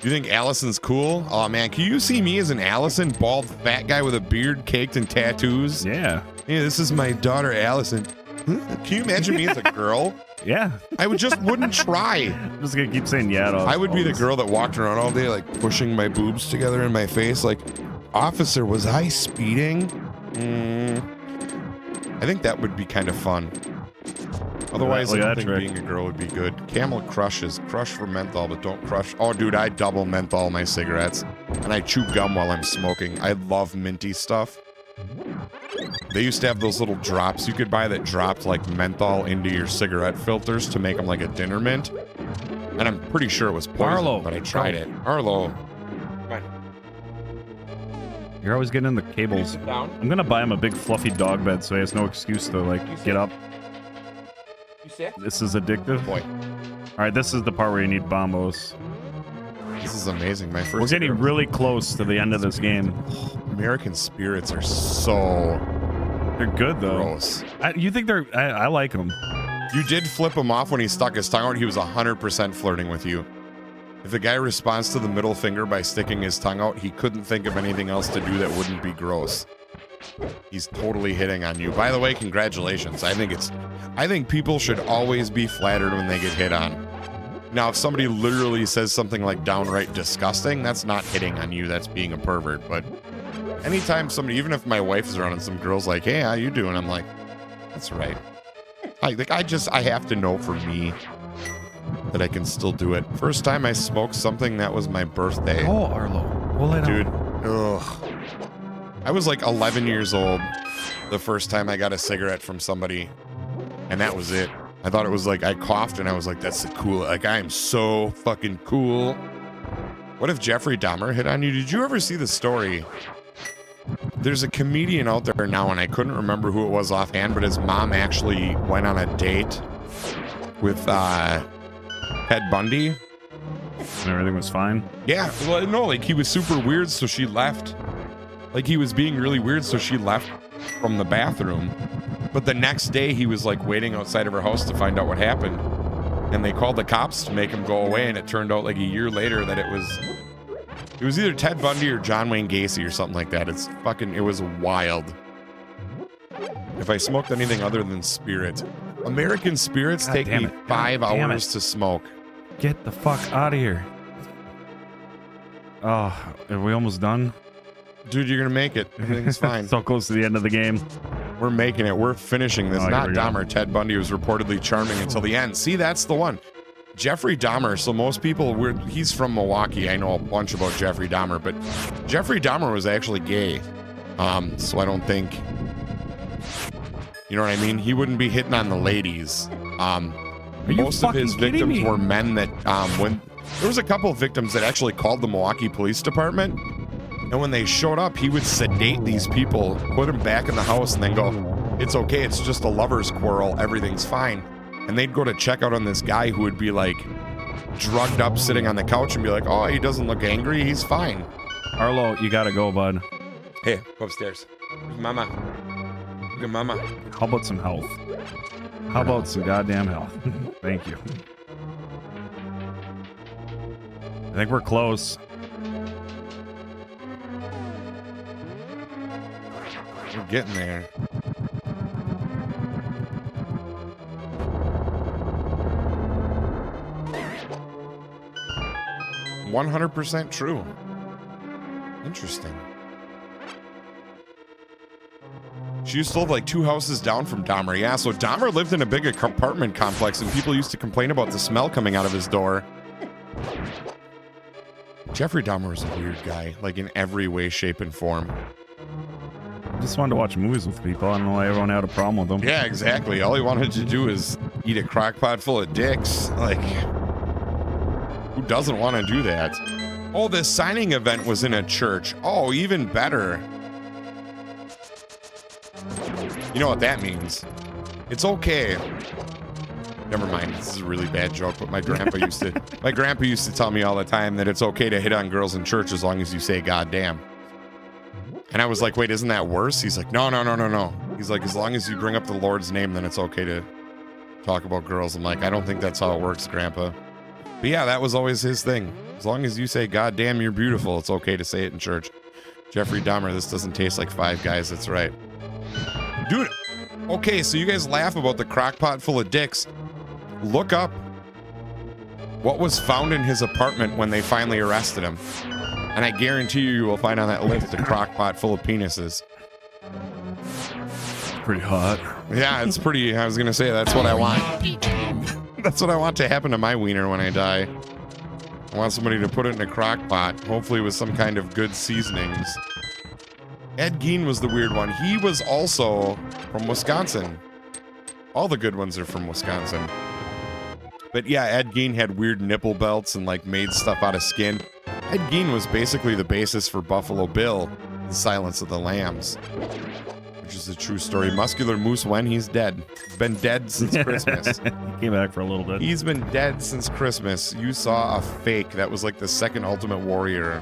You think Allison's cool? Oh man, can you see me as an Allison, bald fat guy with a beard caked in tattoos? Yeah. Hey, this is my daughter Allison. Can you imagine me as a girl? Yeah. I wouldn't try. I'm just gonna keep saying yeah. I would be the girl that walked around all day like pushing my boobs together in my face like, officer, was I speeding? I think that would be kind of fun. Otherwise, Look I at don't that think being a girl would be good. Camel crushes. Crush for menthol, but don't crush. Oh, dude, I double menthol my cigarettes. And I chew gum while I'm smoking. I love minty stuff. They used to have those little drops you could buy that dropped like menthol into your cigarette filters to make them like a dinner mint. And I'm pretty sure it was poison, Arlo, but I tried it. Arlo. You're always getting in the cables. Down. I'm gonna buy him a big fluffy dog bed so he has no excuse to like get up. You sick? This is addictive. Boy, All right, this is the part where you need bombos. this is amazing. My first. We're getting really close to the end of this game. American spirits are so They're good though. gross. You think they're? I like them. You did flip him off when he stuck his tongue out. He was 100% flirting with you. If the guy responds to the middle finger by sticking his tongue out, he couldn't think of anything else to do that wouldn't be gross. He's totally hitting on you. By the way, congratulations. I think people should always be flattered when they get hit on. Now, if somebody literally says something like downright disgusting, that's not hitting on you. That's being a pervert. But anytime somebody, even if my wife is around and some girl's like, hey, how you doing? I'm like, that's right. I have to know for me that I can still do it. First time I smoked something, that was my birthday. Oh, Arlo. Well, I Dude, ugh. I was like 11 years old the first time I got a cigarette from somebody, and that was it. I thought it was like, I coughed and I was like, that's the cool, like, I am so fucking cool. What if Jeffrey Dahmer hit on you? Did you ever see the story? There's a comedian out there now, and I couldn't remember who it was offhand, but his mom actually went on a date with Ted Bundy. And everything was fine. Yeah, well, no, like he was super weird, so she left. Like he was being really weird, so she left from the bathroom. But the next day, he was like waiting outside of her house to find out what happened. And they called the cops to make him go away, and it turned out like a year later that it was either Ted Bundy or John Wayne Gacy or something like that. It was wild. If I smoked anything other than spirit. American spirits God take damn me it. 5 God damn hours to smoke. Get the fuck out of here. Oh, are we almost done? Dude, you're gonna make it. Everything's fine. So close to the end of the game. We're making it. We're finishing this. Oh, here Not we go. Dahmer. Ted Bundy was reportedly charming until the end. See, that's the one. Jeffrey Dahmer. So most people, he's from Milwaukee. I know a bunch about Jeffrey Dahmer, but Jeffrey Dahmer was actually gay. So I don't think, you know what I mean? He wouldn't be hitting on the ladies. you Most of his fucking kidding victims me? were men that, when there was a couple of victims that actually called the Milwaukee Police Department. And when they showed up, he would sedate these people, put them back in the house, and then go, it's okay, it's just a lover's quarrel, everything's fine. And they'd go to check out on this guy who would be like drugged up sitting on the couch and be like, oh, he doesn't look angry, he's fine. Arlo, you gotta go, bud. Hey, go upstairs. Where's Mama? Look at Mama. How about some health? How about some goddamn health? Thank you. I think we're close. We're getting there. "100% true." Interesting. She used to live like 2 houses down from Dahmer. Yeah, so Dahmer lived in a big apartment complex, and people used to complain about the smell coming out of his door. Jeffrey Dahmer was a weird guy, like in every way, shape, and form. I just wanted to watch movies with people. I don't know why everyone had a problem with them. Yeah, exactly. All he wanted to do is eat a crock pot full of dicks. Like, who doesn't want to do that? Oh, the signing event was in a church. Oh, even better. You know what that means? It's okay. Never mind. This is a really bad joke, but my grandpa used to tell me all the time that it's okay to hit on girls in church as long as you say "goddamn." And I was like, wait, isn't that worse? He's like, no. He's like, as long as you bring up the Lord's name, then it's okay to talk about girls. I'm like, I don't think that's how it works, Grandpa. But yeah, that was always his thing. As long as you say, "God damn, you're beautiful," it's okay to say it in church. Jeffrey Dahmer, this doesn't taste like Five Guys. That's right. Dude, okay, so you guys laugh about the crock pot full of dicks. Look up what was found in his apartment when they finally arrested him. And I guarantee you will find on that list a crock pot full of penises. pretty hot. Yeah, it's pretty. I was gonna say that's what I want. That's what I want to happen to my wiener when I die. I want somebody to put it in a crock pot, hopefully with some kind of good seasonings. Ed Gein was the weird one. He was also from Wisconsin. All the good ones are from Wisconsin. But yeah, Ed Gein had weird nipple belts and like made stuff out of skin. Ed Gein was basically the basis for Buffalo Bill in Silence of the Lambs, which is a true story. Muscular Moose when he's dead. He's been dead since Christmas. He came back for a little bit. He's been dead since Christmas. You saw a fake. That was like the second Ultimate Warrior.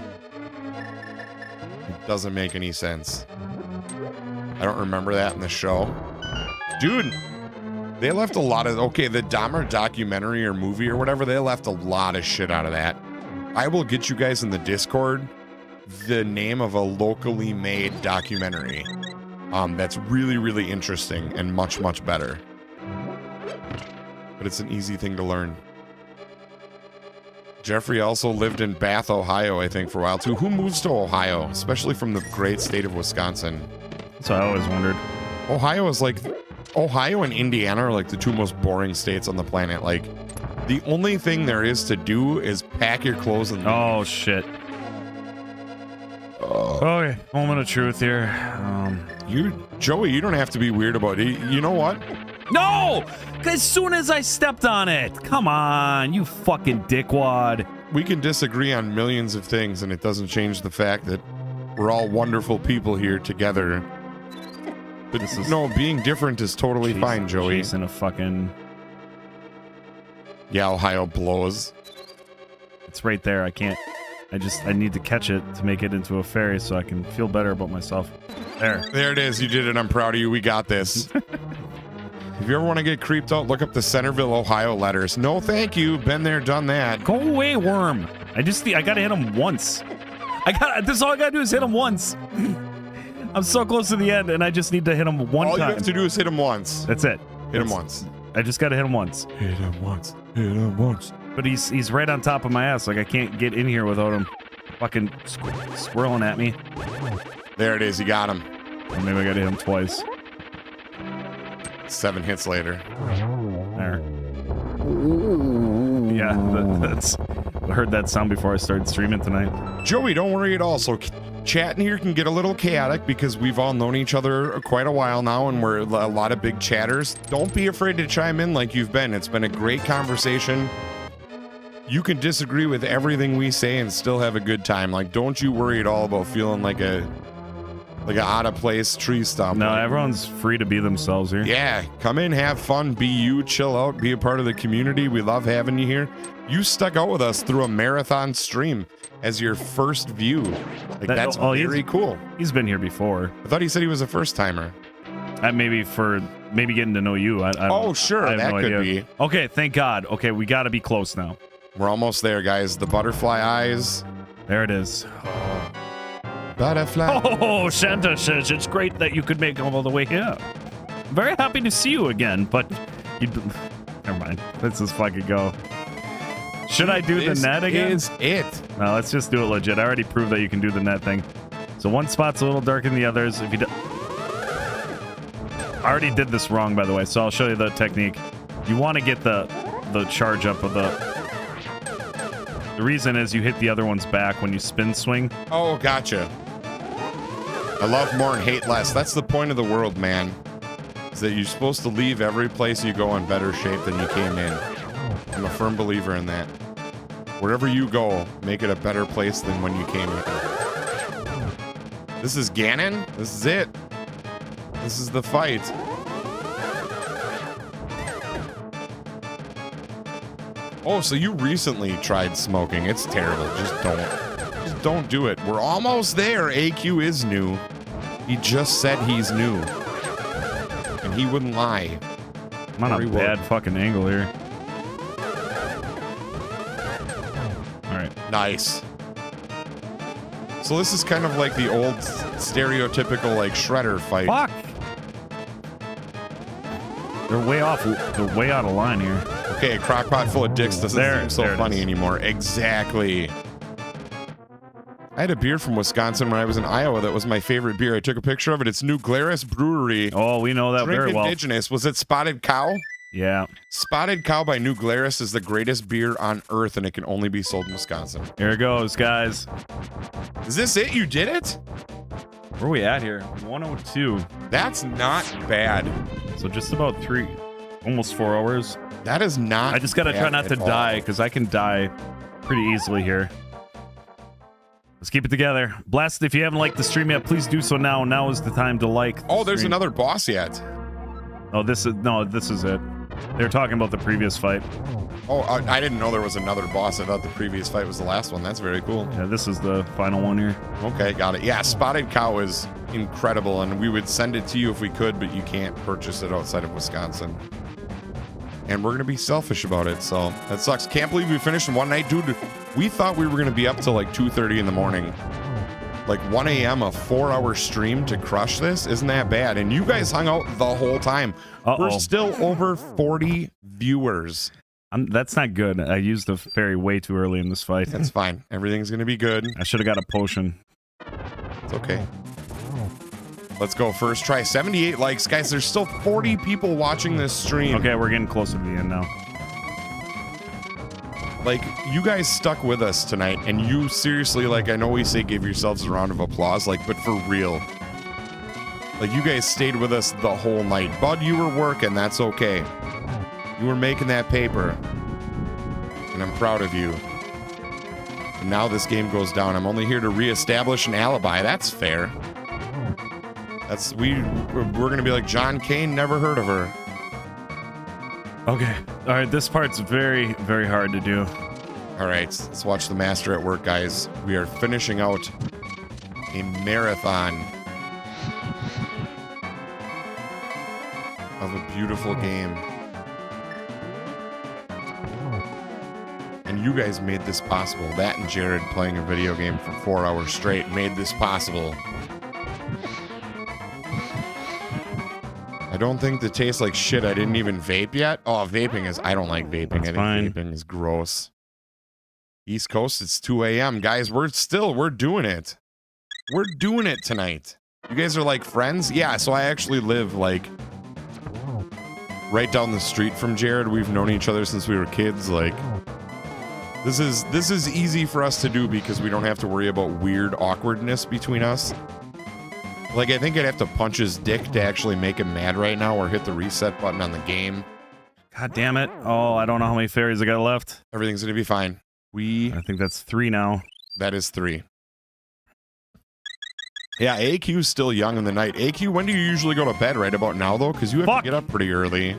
It doesn't make any sense. I don't remember that in the show. Dude, they left a lot of... Okay, the Dahmer documentary or movie or whatever, they left a lot of shit out of that. I will get you guys in the Discord the name of a locally made documentary. That's really, really interesting and much, much better. But it's an easy thing to learn. Jeffrey also lived in Bath, Ohio, I think, for a while, too. Who moves to Ohio, especially from the great state of Wisconsin? That's what I always wondered. Ohio is like... Ohio and Indiana are like the two most boring states on the planet. Like, the only thing there is to do is pack your clothes and leave. Oh, shit. Okay, moment of truth here. Joey, you don't have to be weird about it. You know what? No! As soon as I stepped on it. Come on, you fucking dickwad. We can disagree on millions of things, and it doesn't change the fact that we're all wonderful people here together. But no, being different is totally fine, Joey. Chasing a fucking... Yeah, Ohio blows. It's right there. I can't... I need to catch it to make it into a fairy so I can feel better about myself. There it is. You did it. I'm proud of you. We got this. If you ever want to get creeped out, look up the Centerville, Ohio letters. No, thank you. Been there, done that. Go away, worm. I gotta hit him once. This all I gotta do is hit him once. I'm so close to the end, and I just need to hit him one time. All you have to do is hit him once. That's it. Hit him once. I just gotta hit him once. Hit him once. Hit him once. But he's right on top of my ass. Like, I can't get in here without him fucking squirreling at me. There it is. You got him. Or maybe I gotta hit him twice. 7 hits later. There. Yeah, that's... I heard that sound before I started streaming tonight. Joey, don't worry at all. So chat in here can get a little chaotic because we've all known each other quite a while now and we're a lot of big chatters. Don't be afraid to chime in like you've been. It's been a great conversation. You can disagree with everything we say and still have a good time. Like, don't you worry at all about feeling like a out of place tree stump. No, everyone's free to be themselves here. Yeah, come in, have fun, be you, chill out, be a part of the community. We love having you here. You stuck out with us through a marathon stream as your first view. Like, that's very cool. He's been here before. I thought he said he was a first timer. Maybe getting to know you. Oh, sure, that could be. Okay, thank God. Okay, we got to be close now. We're almost there, guys. The butterfly eyes. There it is. Butterfly. Oh, Santa says it's great that you could make it all the way here. I'm very happy to see you again, but never mind. Let's just fucking go. Should I do the net again? This is it. No, let's just do it legit. I already proved that you can do the net thing. So one spot's a little darker than the others. If you do... I already did this wrong, by the way, so I'll show you the technique. You want to get the charge up of the... The reason is you hit the other one's back when you spin swing. Oh, gotcha. I love more and hate less. That's the point of the world, man. Is that you're supposed to leave every place you go in better shape than you came in. I'm a firm believer in that. Wherever you go, make it a better place than when you came in. This is Ganon. This is it. This is the fight. Oh, so you recently tried smoking. It's terrible. Just don't do it. We're almost there. AQ is new. He just said he's new. And he wouldn't lie. I'm on a bad fucking angle here. All right. Nice. So this is kind of like the old stereotypical like shredder fight. Fuck. They're way off. They're way out of line here. Okay, a crock pot full of dicks doesn't seem so funny anymore. Exactly. I had a beer from Wisconsin when I was in Iowa that was my favorite beer. I took a picture of it. It's New Glarus Brewery. Oh, we know that Drink very well. Indigenous. Was it Spotted Cow? Yeah. Spotted Cow by New Glarus is the greatest beer on earth, and it can only be sold in Wisconsin. Here it goes, guys. Is this it? You did it? Where are we at here? 102. That's not bad. So just about almost 4 hours. That is not I just got to try bad not to at all. die, because I can die pretty easily here. Let's keep it together. Blast, if you haven't liked the stream yet, please do so now. Now is the time to like. Oh, there's another boss yet. Oh, this is it. They're talking about the previous fight. Oh, I didn't know there was another boss. I thought the previous fight was the last one. That's very cool. Yeah, this is the final one here. Okay, got it. Yeah, Spotted Cow is incredible, and we would send it to you if we could, but you can't purchase it outside of Wisconsin. And we're going to be selfish about it, so that sucks. Can't believe we finished in one night. Dude, we thought we were going to be up till like 2:30 in the morning. Like 1 a.m., a 4-hour stream to crush this. Isn't that bad? And you guys hung out the whole time. We're still over 40 viewers. That's not good. I used the fairy way too early in this fight. That's fine. Everything's going to be good. I should have got a potion. It's okay. Let's go. First try. 78 likes. Guys, there's still 40 people watching this stream. Okay, we're getting closer to the end now. Like, you guys stuck with us tonight, and you seriously, like, I know we say give yourselves a round of applause, like, but for real. Like, you guys stayed with us the whole night. Bud, you were working. That's okay. You were making that paper. And I'm proud of you. And now this game goes down. I'm only here to reestablish an alibi. That's fair. We're gonna be like John Kane, never heard of her. Okay. All right, this part's very, very hard to do. All right, let's watch the master at work, guys. We are finishing out a marathon of a beautiful game. And you guys made this possible. That and Jared playing a video game for 4 hours straight made this possible. I don't think it tastes like shit. I didn't even vape yet. Oh, vaping is... I don't like vaping. That's I think fine. vaping is gross. East Coast, it's 2 a.m. Guys, we're doing it. We're doing it tonight. You guys are like friends? Yeah, so I actually live like right down the street from Jared. We've known each other since we were kids. Like, this is easy for us to do because we don't have to worry about weird awkwardness between us. Like, I think I'd have to punch his dick to actually make him mad right now or hit the reset button on the game. God damn it. Oh, I don't know how many fairies I got left. Everything's going to be fine. I think that's 3 now. That is 3. Yeah, AQ's still young in the night. AQ, when do you usually go to bed? Right about now, though? Because you have to get up pretty early.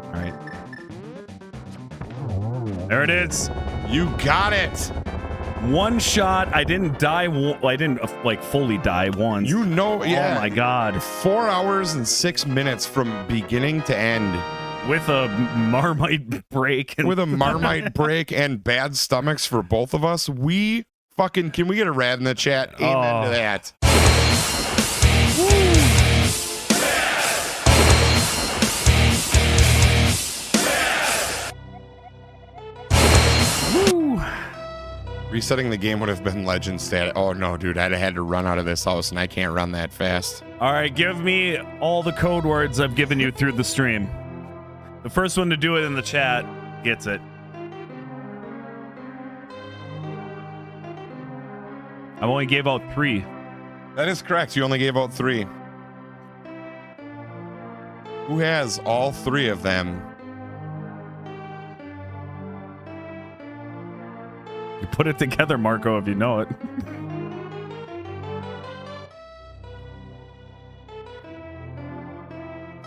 All right. There it is. You got it. One shot. I didn't die. I didn't like fully die once. You know, yeah. Oh my god. 4 hours and 6 minutes from beginning to end. With a Marmite break. With a Marmite break and bad stomachs for both of us. Can we get a rad in the chat? Amen to that. Woo. Resetting the game would have been legend stat. Oh no, dude, I'd have had to run out of this house, and I can't run that fast. All right, give me all the code words I've given you through the stream. The first one to do it in the chat gets it. I only gave out 3. That is correct. You only gave out 3. Who has all 3 of them? You put it together, Marco, if you know it.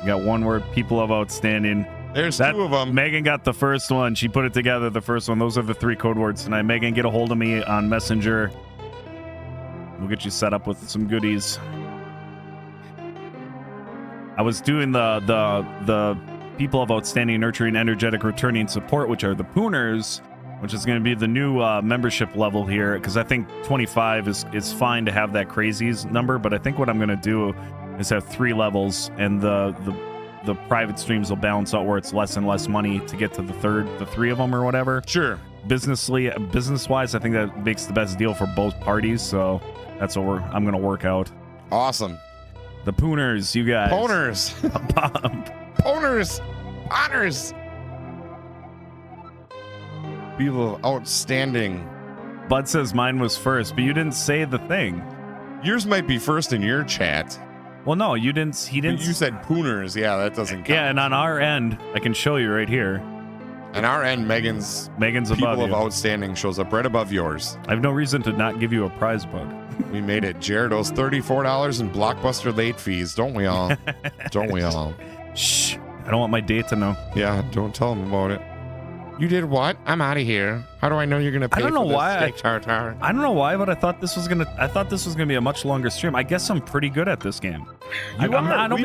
You got one word, people of outstanding. There's 2 of them. Megan got the first one. She put it together, the first one. Those are the 3 code words tonight. Megan, get a hold of me on Messenger. We'll get you set up with some goodies. I was doing the people of outstanding, nurturing, energetic, returning support, which are the Pooners, which is going to be the new membership level here, because I think 25 is fine to have that crazies number, but I think what I'm going to do is have 3 levels, and the the private streams will balance out where it's less and less money to get to the three of them or whatever. Sure. Business wise, I think that makes the best deal for both parties. So that's what I'm gonna work out. Awesome. The Pooners, you guys. Poners. Poners. Honors. People outstanding. Bud says mine was first, but you didn't say the thing. Yours might be first in your chat. Well, no, you didn't. He didn't. But you said Pooners. Yeah, that doesn't count. Yeah, and on our end, I can show you right here. On our end, Megan's above People of you. Outstanding shows up right above yours. I have no reason to not give you a prize, Bud. We made it. Jared owes $34 in Blockbuster late fees. Don't we all? Don't we all? Shh. I don't want my date to know. Yeah, don't tell him about it. You did what? I'm out of here. How do I know you're gonna pay I don't know for this why steak tartare? I don't know why, but I thought this was gonna be a much longer stream. I guess I'm pretty good at this game. We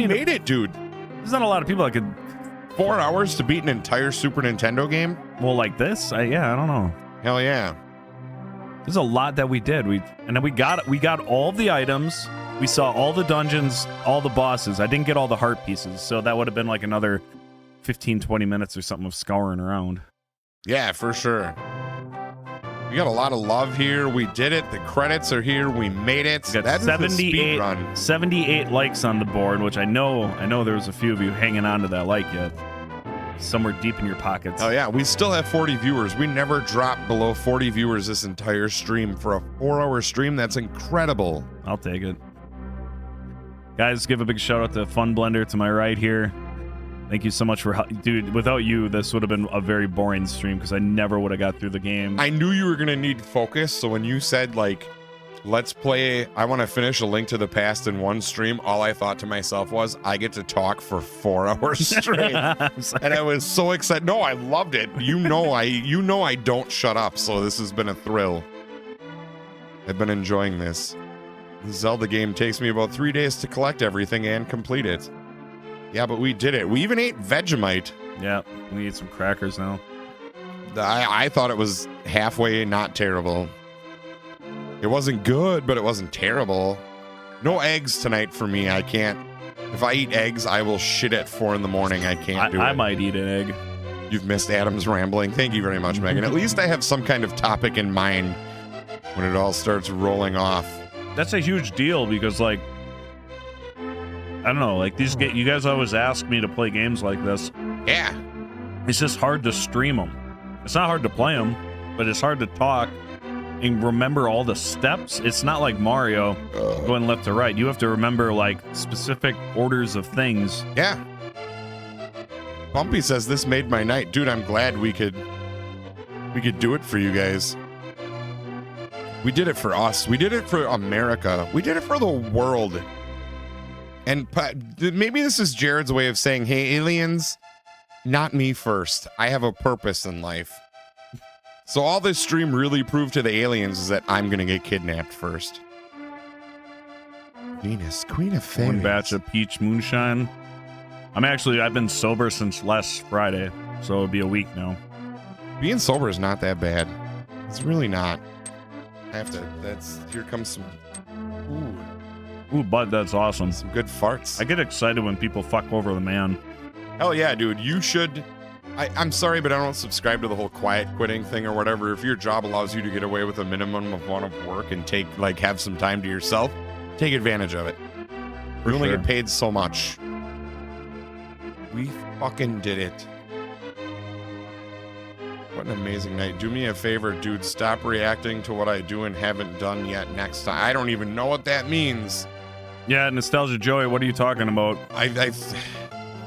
made it, dude. There's not a lot of people that could 4 hours to beat an entire Super Nintendo game? Well, like this? I don't know. Hell yeah. There's a lot that we did. And then we got all the items. We saw all the dungeons, all the bosses. I didn't get all the heart pieces, so that would have been like another 15, 20 minutes or something of scouring around. Yeah, for sure. We got a lot of love here. We did it. The credits are here. We made it. We got That is a speed run. 78 likes on the board, which I know there was a few of you hanging on to that like yet. Somewhere deep in your pockets. Oh yeah, we still have 40 viewers. We never dropped below 40 viewers this entire stream. For a 4-hour stream, that's incredible. I'll take it. Guys, give a big shout out to Fun Blender to my right here. Thank you so much for dude. Without you, this would have been a very boring stream because I never would have got through the game. I knew you were gonna need focus, so when you said like, let's play, I want to finish A Link to the Past in one stream, all I thought to myself was, I get to talk for 4 hours straight. And I was so excited. No, I loved it. You know I don't shut up, so this has been a thrill. I've been enjoying this. The Zelda game takes me about 3 days to collect everything and complete it. Yeah, but we did it. We even ate Vegemite. Yeah, we ate some crackers now. I thought it was halfway not terrible. It wasn't good, but it wasn't terrible. No eggs tonight for me. I can't. If I eat eggs, I will shit at 4 in the morning. I can't do it. I might eat an egg. You've missed Adam's rambling. Thank you very much, Megan. At least I have some kind of topic in mind when it all starts rolling off. That's a huge deal because, like, I don't know, like you guys always ask me to play games like this. Yeah. It's just hard to stream them. It's not hard to play them, but it's hard to talk and remember all the steps. It's not like Mario going left to right. You have to remember like specific orders of things. Yeah. Bumpy says this made my night. Dude, I'm glad we could do it for you guys. We did it for us. We did it for America. We did it for the world. And maybe this is Jared's way of saying, hey, aliens, not me first. I have a purpose in life. So all this stream really proved to the aliens is that I'm going to get kidnapped first. Venus, Queen of Fairies. One batch of peach moonshine. I've been sober since last Friday, so it'll be a week now. Being sober is not that bad. It's really not. Here comes some, Ooh, bud, that's awesome. Some good farts. I get excited when people fuck over the man. Hell yeah, dude. You should. I'm sorry, but I don't subscribe to the whole quiet quitting thing or whatever. If your job allows you to get away with a minimum amount of work and have some time to yourself, take advantage of it. We only get paid so much. We fucking did it. What an amazing night. Do me a favor, dude. Stop reacting to what I do and haven't done yet next time. I don't even know what that means. Yeah, Nostalgia Joey, what are you talking about? I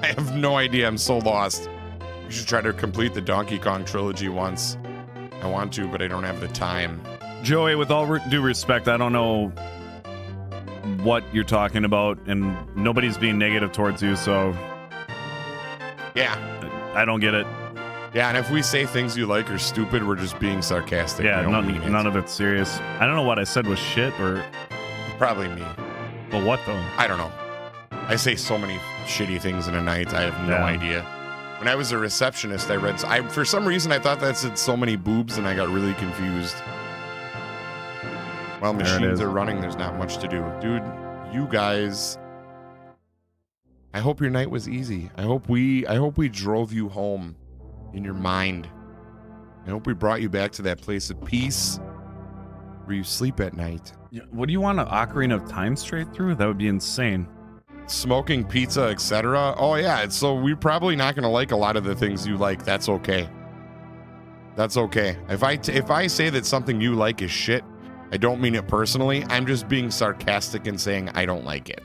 have no idea. I'm so lost. You should try to complete the Donkey Kong trilogy once. I want to, but I don't have the time. Joey, with all due respect, I don't know what you're talking about, and nobody's being negative towards you, so... Yeah. I don't get it. Yeah, and if we say things you like are stupid, we're just being sarcastic. Yeah, none of it's serious. I don't know what I said was shit, or... Probably me. But what, though? I don't know. I say so many shitty things in a night, I have no idea. When I was a receptionist, for some reason, I thought that said so many boobs, and I got really confused. While machines are running, there's not much to do. Dude, you guys I hope your night was easy. I hope we drove you home in your mind. I hope we brought you back to that place of peace where you sleep at night. What do you want an Ocarina of Time straight through? That would be insane. Smoking pizza, etc. Oh yeah, so we're probably not going to like a lot of the things you like. That's okay. That's okay. If I say that something you like is shit, I don't mean it personally. I'm just being sarcastic and saying I don't like it.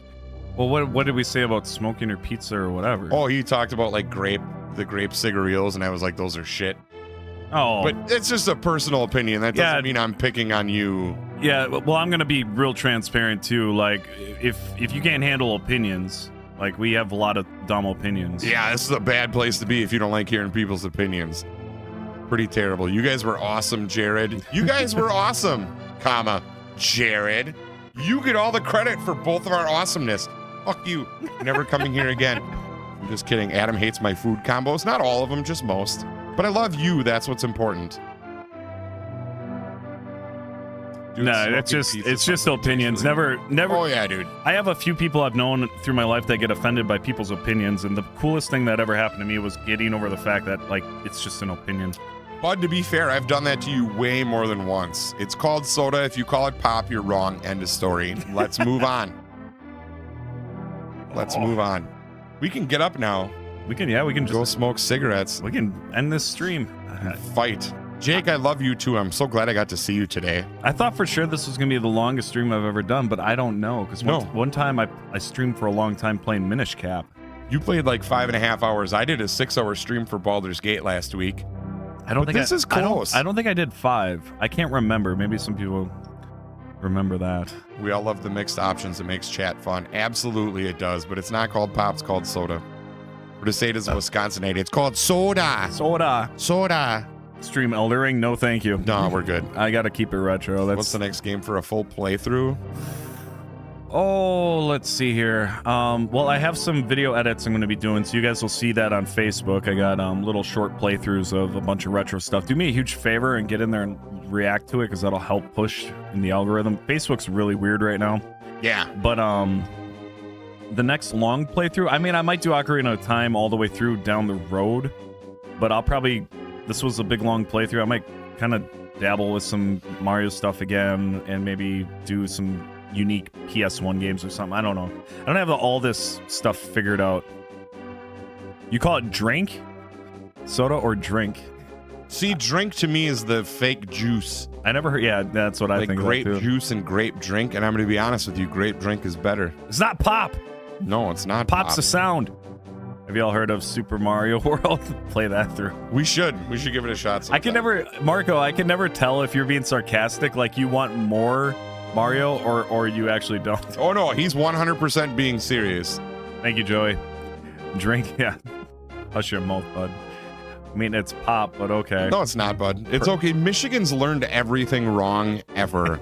Well, what did we say about smoking your pizza or whatever? Oh, he talked about like the grape cigarillos, and I was like, those are shit. Oh, but it's just a personal opinion. That doesn't mean I'm picking on you. Yeah, well, I'm gonna be real transparent too. Like, if you can't handle opinions, like we have a lot of dumb opinions. Yeah, this is a bad place to be if you don't like hearing people's opinions. Pretty terrible. You guys were awesome, Jared. You guys were awesome, comma, Jared. You get all the credit for both of our awesomeness. Fuck you. Never coming here again. I'm just kidding. Adam hates my food combos. Not all of them, just most. But I love you. That's what's important. Dude, no, it's just opinions. Never. Oh yeah, dude. I have a few people I've known through my life that get offended by people's opinions, and the coolest thing that ever happened to me was getting over the fact that like it's just an opinion. Bud, to be fair, I've done that to you way more than once. It's called soda. If you call it pop, you're wrong. End of story. Let's move on. Let's move on. We can get up now. We can just go smoke cigarettes. We can end this stream. Fight. Jake, I love you too. I'm so glad I got to see you today. I thought for sure this was going to be the longest stream I've ever done, but I don't know. Because one time I streamed for a long time playing Minish Cap. You played like 5.5 hours. I did a 6-hour stream for Baldur's Gate last week. I don't think this is close. I don't think I did 5. I can't remember. Maybe some people remember that. We all love the mixed options. It makes chat fun. Absolutely it does, but it's not called pop. It's called soda. Or to say it as a Wisconsinite, it's called soda. Soda. Stream Elder Ring? No, thank you. No, we're good. I got to keep it retro. What's the next game for a full playthrough? Oh, let's see here. Well, I have some video edits I'm going to be doing, so you guys will see that on Facebook. I got little short playthroughs of a bunch of retro stuff. Do me a huge favor and get in there and react to it, because that'll help push in the algorithm. Facebook's really weird right now. Yeah. But the next long playthrough, I mean, I might do Ocarina of Time all the way through down the road, but I'll probably, this was a big long playthrough. I might kind of dabble with some Mario stuff again and maybe do some unique PS1 games or something. I don't know. I don't have all this stuff figured out. You call it drink? Soda or drink? See, drink to me is the fake juice. I never heard. Yeah, that's what I think. Grape juice and grape drink. And I'm going to be honest with you, grape drink is better. It's not pop. No, it's not. Pop's a sound. Have you all heard of Super Mario World? Play that through. We should give it a shot sometime. I can never tell if you're being sarcastic, like you want more Mario, or you actually don't. Oh no, he's 100% being serious. Thank you, Joey. Drink, yeah. Hush your mouth, bud. I mean, it's pop, but okay. No, it's not, bud. It's okay. Michigan's learned everything wrong ever.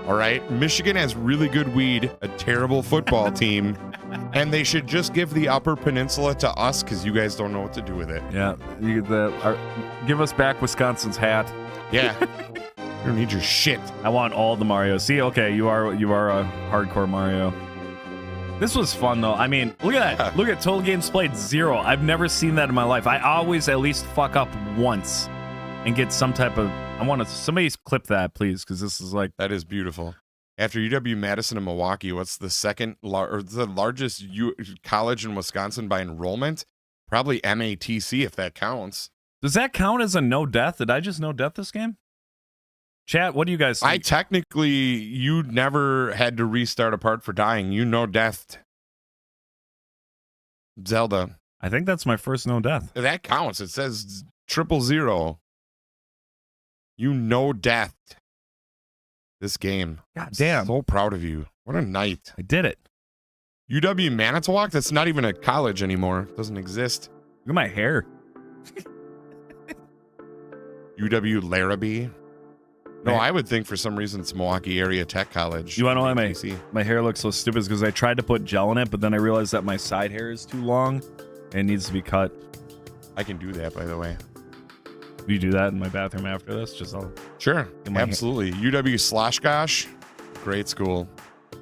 All right? Michigan has really good weed, a terrible football team, and they should just give the Upper Peninsula to us because you guys don't know what to do with it. Yeah. Give us back Wisconsin's hat. Yeah. You don't need your shit. I want all the Mario. See, okay, you are a hardcore Mario. This was fun though. I mean, look at that. Look at total games played 0. I've never seen that in my life. I always at least fuck up once and get some type of. I want to. Somebody clip that, please, because this is like. That is beautiful. After UW-Madison and Milwaukee, what's the the largest college in Wisconsin by enrollment? Probably MATC, if that counts. Does that count as a no death? Did I just no death this game? Chat, what do you guys think? You never had to restart a part for dying. You no death. Zelda. I think that's my first no death. That counts. It says 000. You no death. This game. God damn. I'm so proud of you. What a night. I did it. UW-Manitowoc? That's not even a college anymore. It doesn't exist. Look at my hair. UW-Larrabee? No, I would think for some reason it's Milwaukee Area Tech College. You want to know why my hair looks so stupid? Because I tried to put gel in it, but then I realized that my side hair is too long and it needs to be cut. I can do that, by the way. Will you do that in my bathroom after this? Sure, absolutely. UW-Sloshkosh, great school.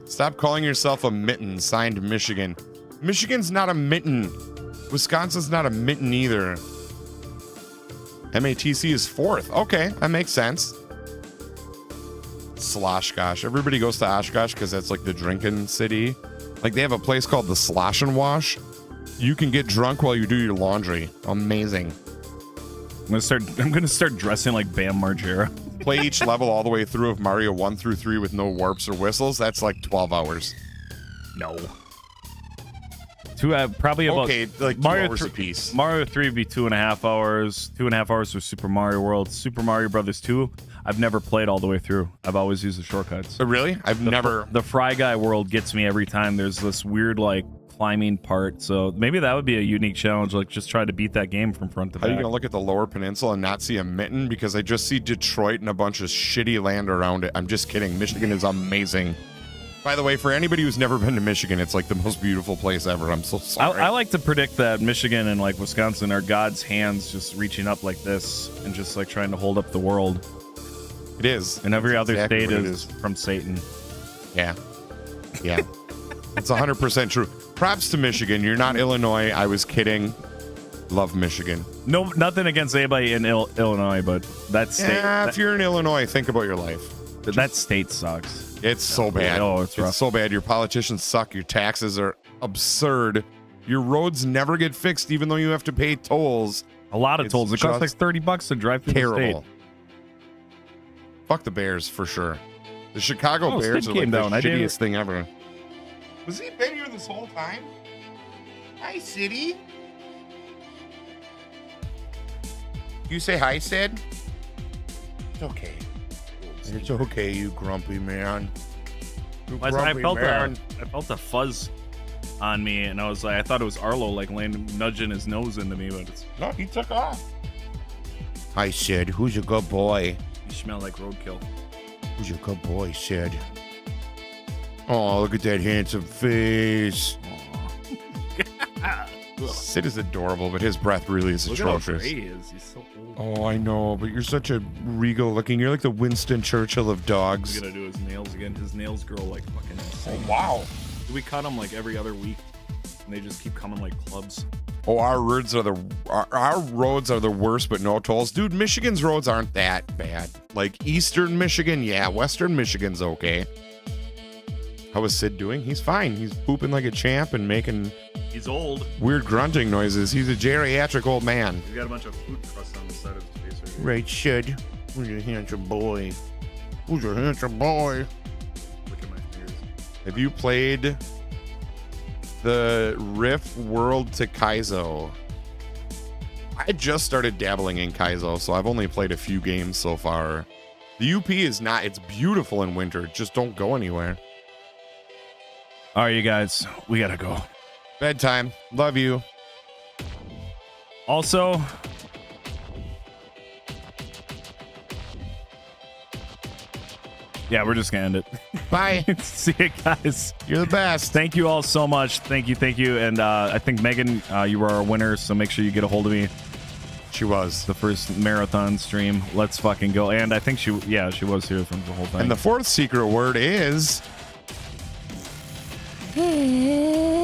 Stop calling yourself a mitten, signed Michigan. Michigan's not a mitten. Wisconsin's not a mitten either. MATC is 4th. Okay, that makes sense. Sloshgosh. Everybody goes to Oshkosh because that's like the drinking city. Like they have a place called the Slosh and Wash. You can get drunk while you do your laundry. Amazing. I'm gonna start dressing like Bam Margera. Play each level all the way through of Mario 1 through 3 with no warps or whistles. That's like 12 hours. No. Probably about okay, like 2 hours a piece. Mario 3 would be 2.5 hours. 2.5 hours for Super Mario World. Super Mario Brothers 2. I've never played all the way through. I've always used the shortcuts. Oh, really? I've never. The Fry Guy world gets me every time. There's this weird like climbing part. So maybe that would be a unique challenge. Like just try to beat that game from front to How back. are you gonna look at the Lower Peninsula and not see a mitten? Because I just see Detroit and a bunch of shitty land around it. I'm just kidding. Michigan is amazing. By the way, for anybody who's never been to Michigan, it's like the most beautiful place ever. I'm so sorry. I like to predict that Michigan and like Wisconsin are God's hands just reaching up like this and just like trying to hold up the world. It is. And every That's other exactly state what it is from Satan. Yeah. Yeah. It's 100% true. Props to Michigan. You're not Illinois. I was kidding. Love Michigan. No, nothing against anybody in Illinois, but that state. Yeah, if you're in Illinois, think about your life. That state sucks. It's so bad. Oh, it's rough. so bad. Your politicians suck. Your taxes are absurd. Your roads never get fixed, even though you have to pay tolls. A lot of It's tolls. It costs like just $30 to drive through the Terrible. state. Fuck the Bears for sure. The Chicago Bears Sid are like came the down. I didn't- shittiest thing ever. Was he been here this whole time? Hi, City. You say hi, Sid? It's okay. It's okay, you grumpy man. You I grumpy man. felt a fuzz on me, and I was like, I thought it was Arlo like nudging his nose into me, but it's, No, he took off. Hi, Sid. Who's a good boy? you smell like roadkill. Who's a good boy, Sid? Oh, look at that handsome face. Sid is adorable, but his breath really is Look at how atrocious. gray he is. He's so old. Oh, I know, but you're such a regal looking. You're like the Winston Churchill of He's dogs. gonna do his nails again. His nails grow like fucking insane. Wow. We cut them like every other week, and they just keep coming like clubs. Oh, our roads are the worst, but no tolls. Dude, Michigan's roads aren't that bad. Like Eastern Michigan, yeah. Western Michigan's okay. How is Sid doing? He's fine. He's pooping like a champ and making He's old. weird grunting noises. He's a geriatric old man. He's got a bunch of food crust on the side of his face. Right here. Right, Sid. Who's your handsome boy? Who's your handsome boy? Look at my fingers. Have you played the Rift World to Kaizo? I just started dabbling in Kaizo, so I've only played a few games so far. The UP is not, it's beautiful in winter. Just don't go anywhere. All right, you guys, we gotta go. Bedtime. Love you. Also, yeah, we're just gonna end it. Bye. See you guys. You're the best. Thank you all so much. Thank you. And I think Megan, you were our winner, so make sure you get a hold of me. She was. The first marathon stream. Let's fucking go. And I think she was here from the whole thing. And the fourth secret word is...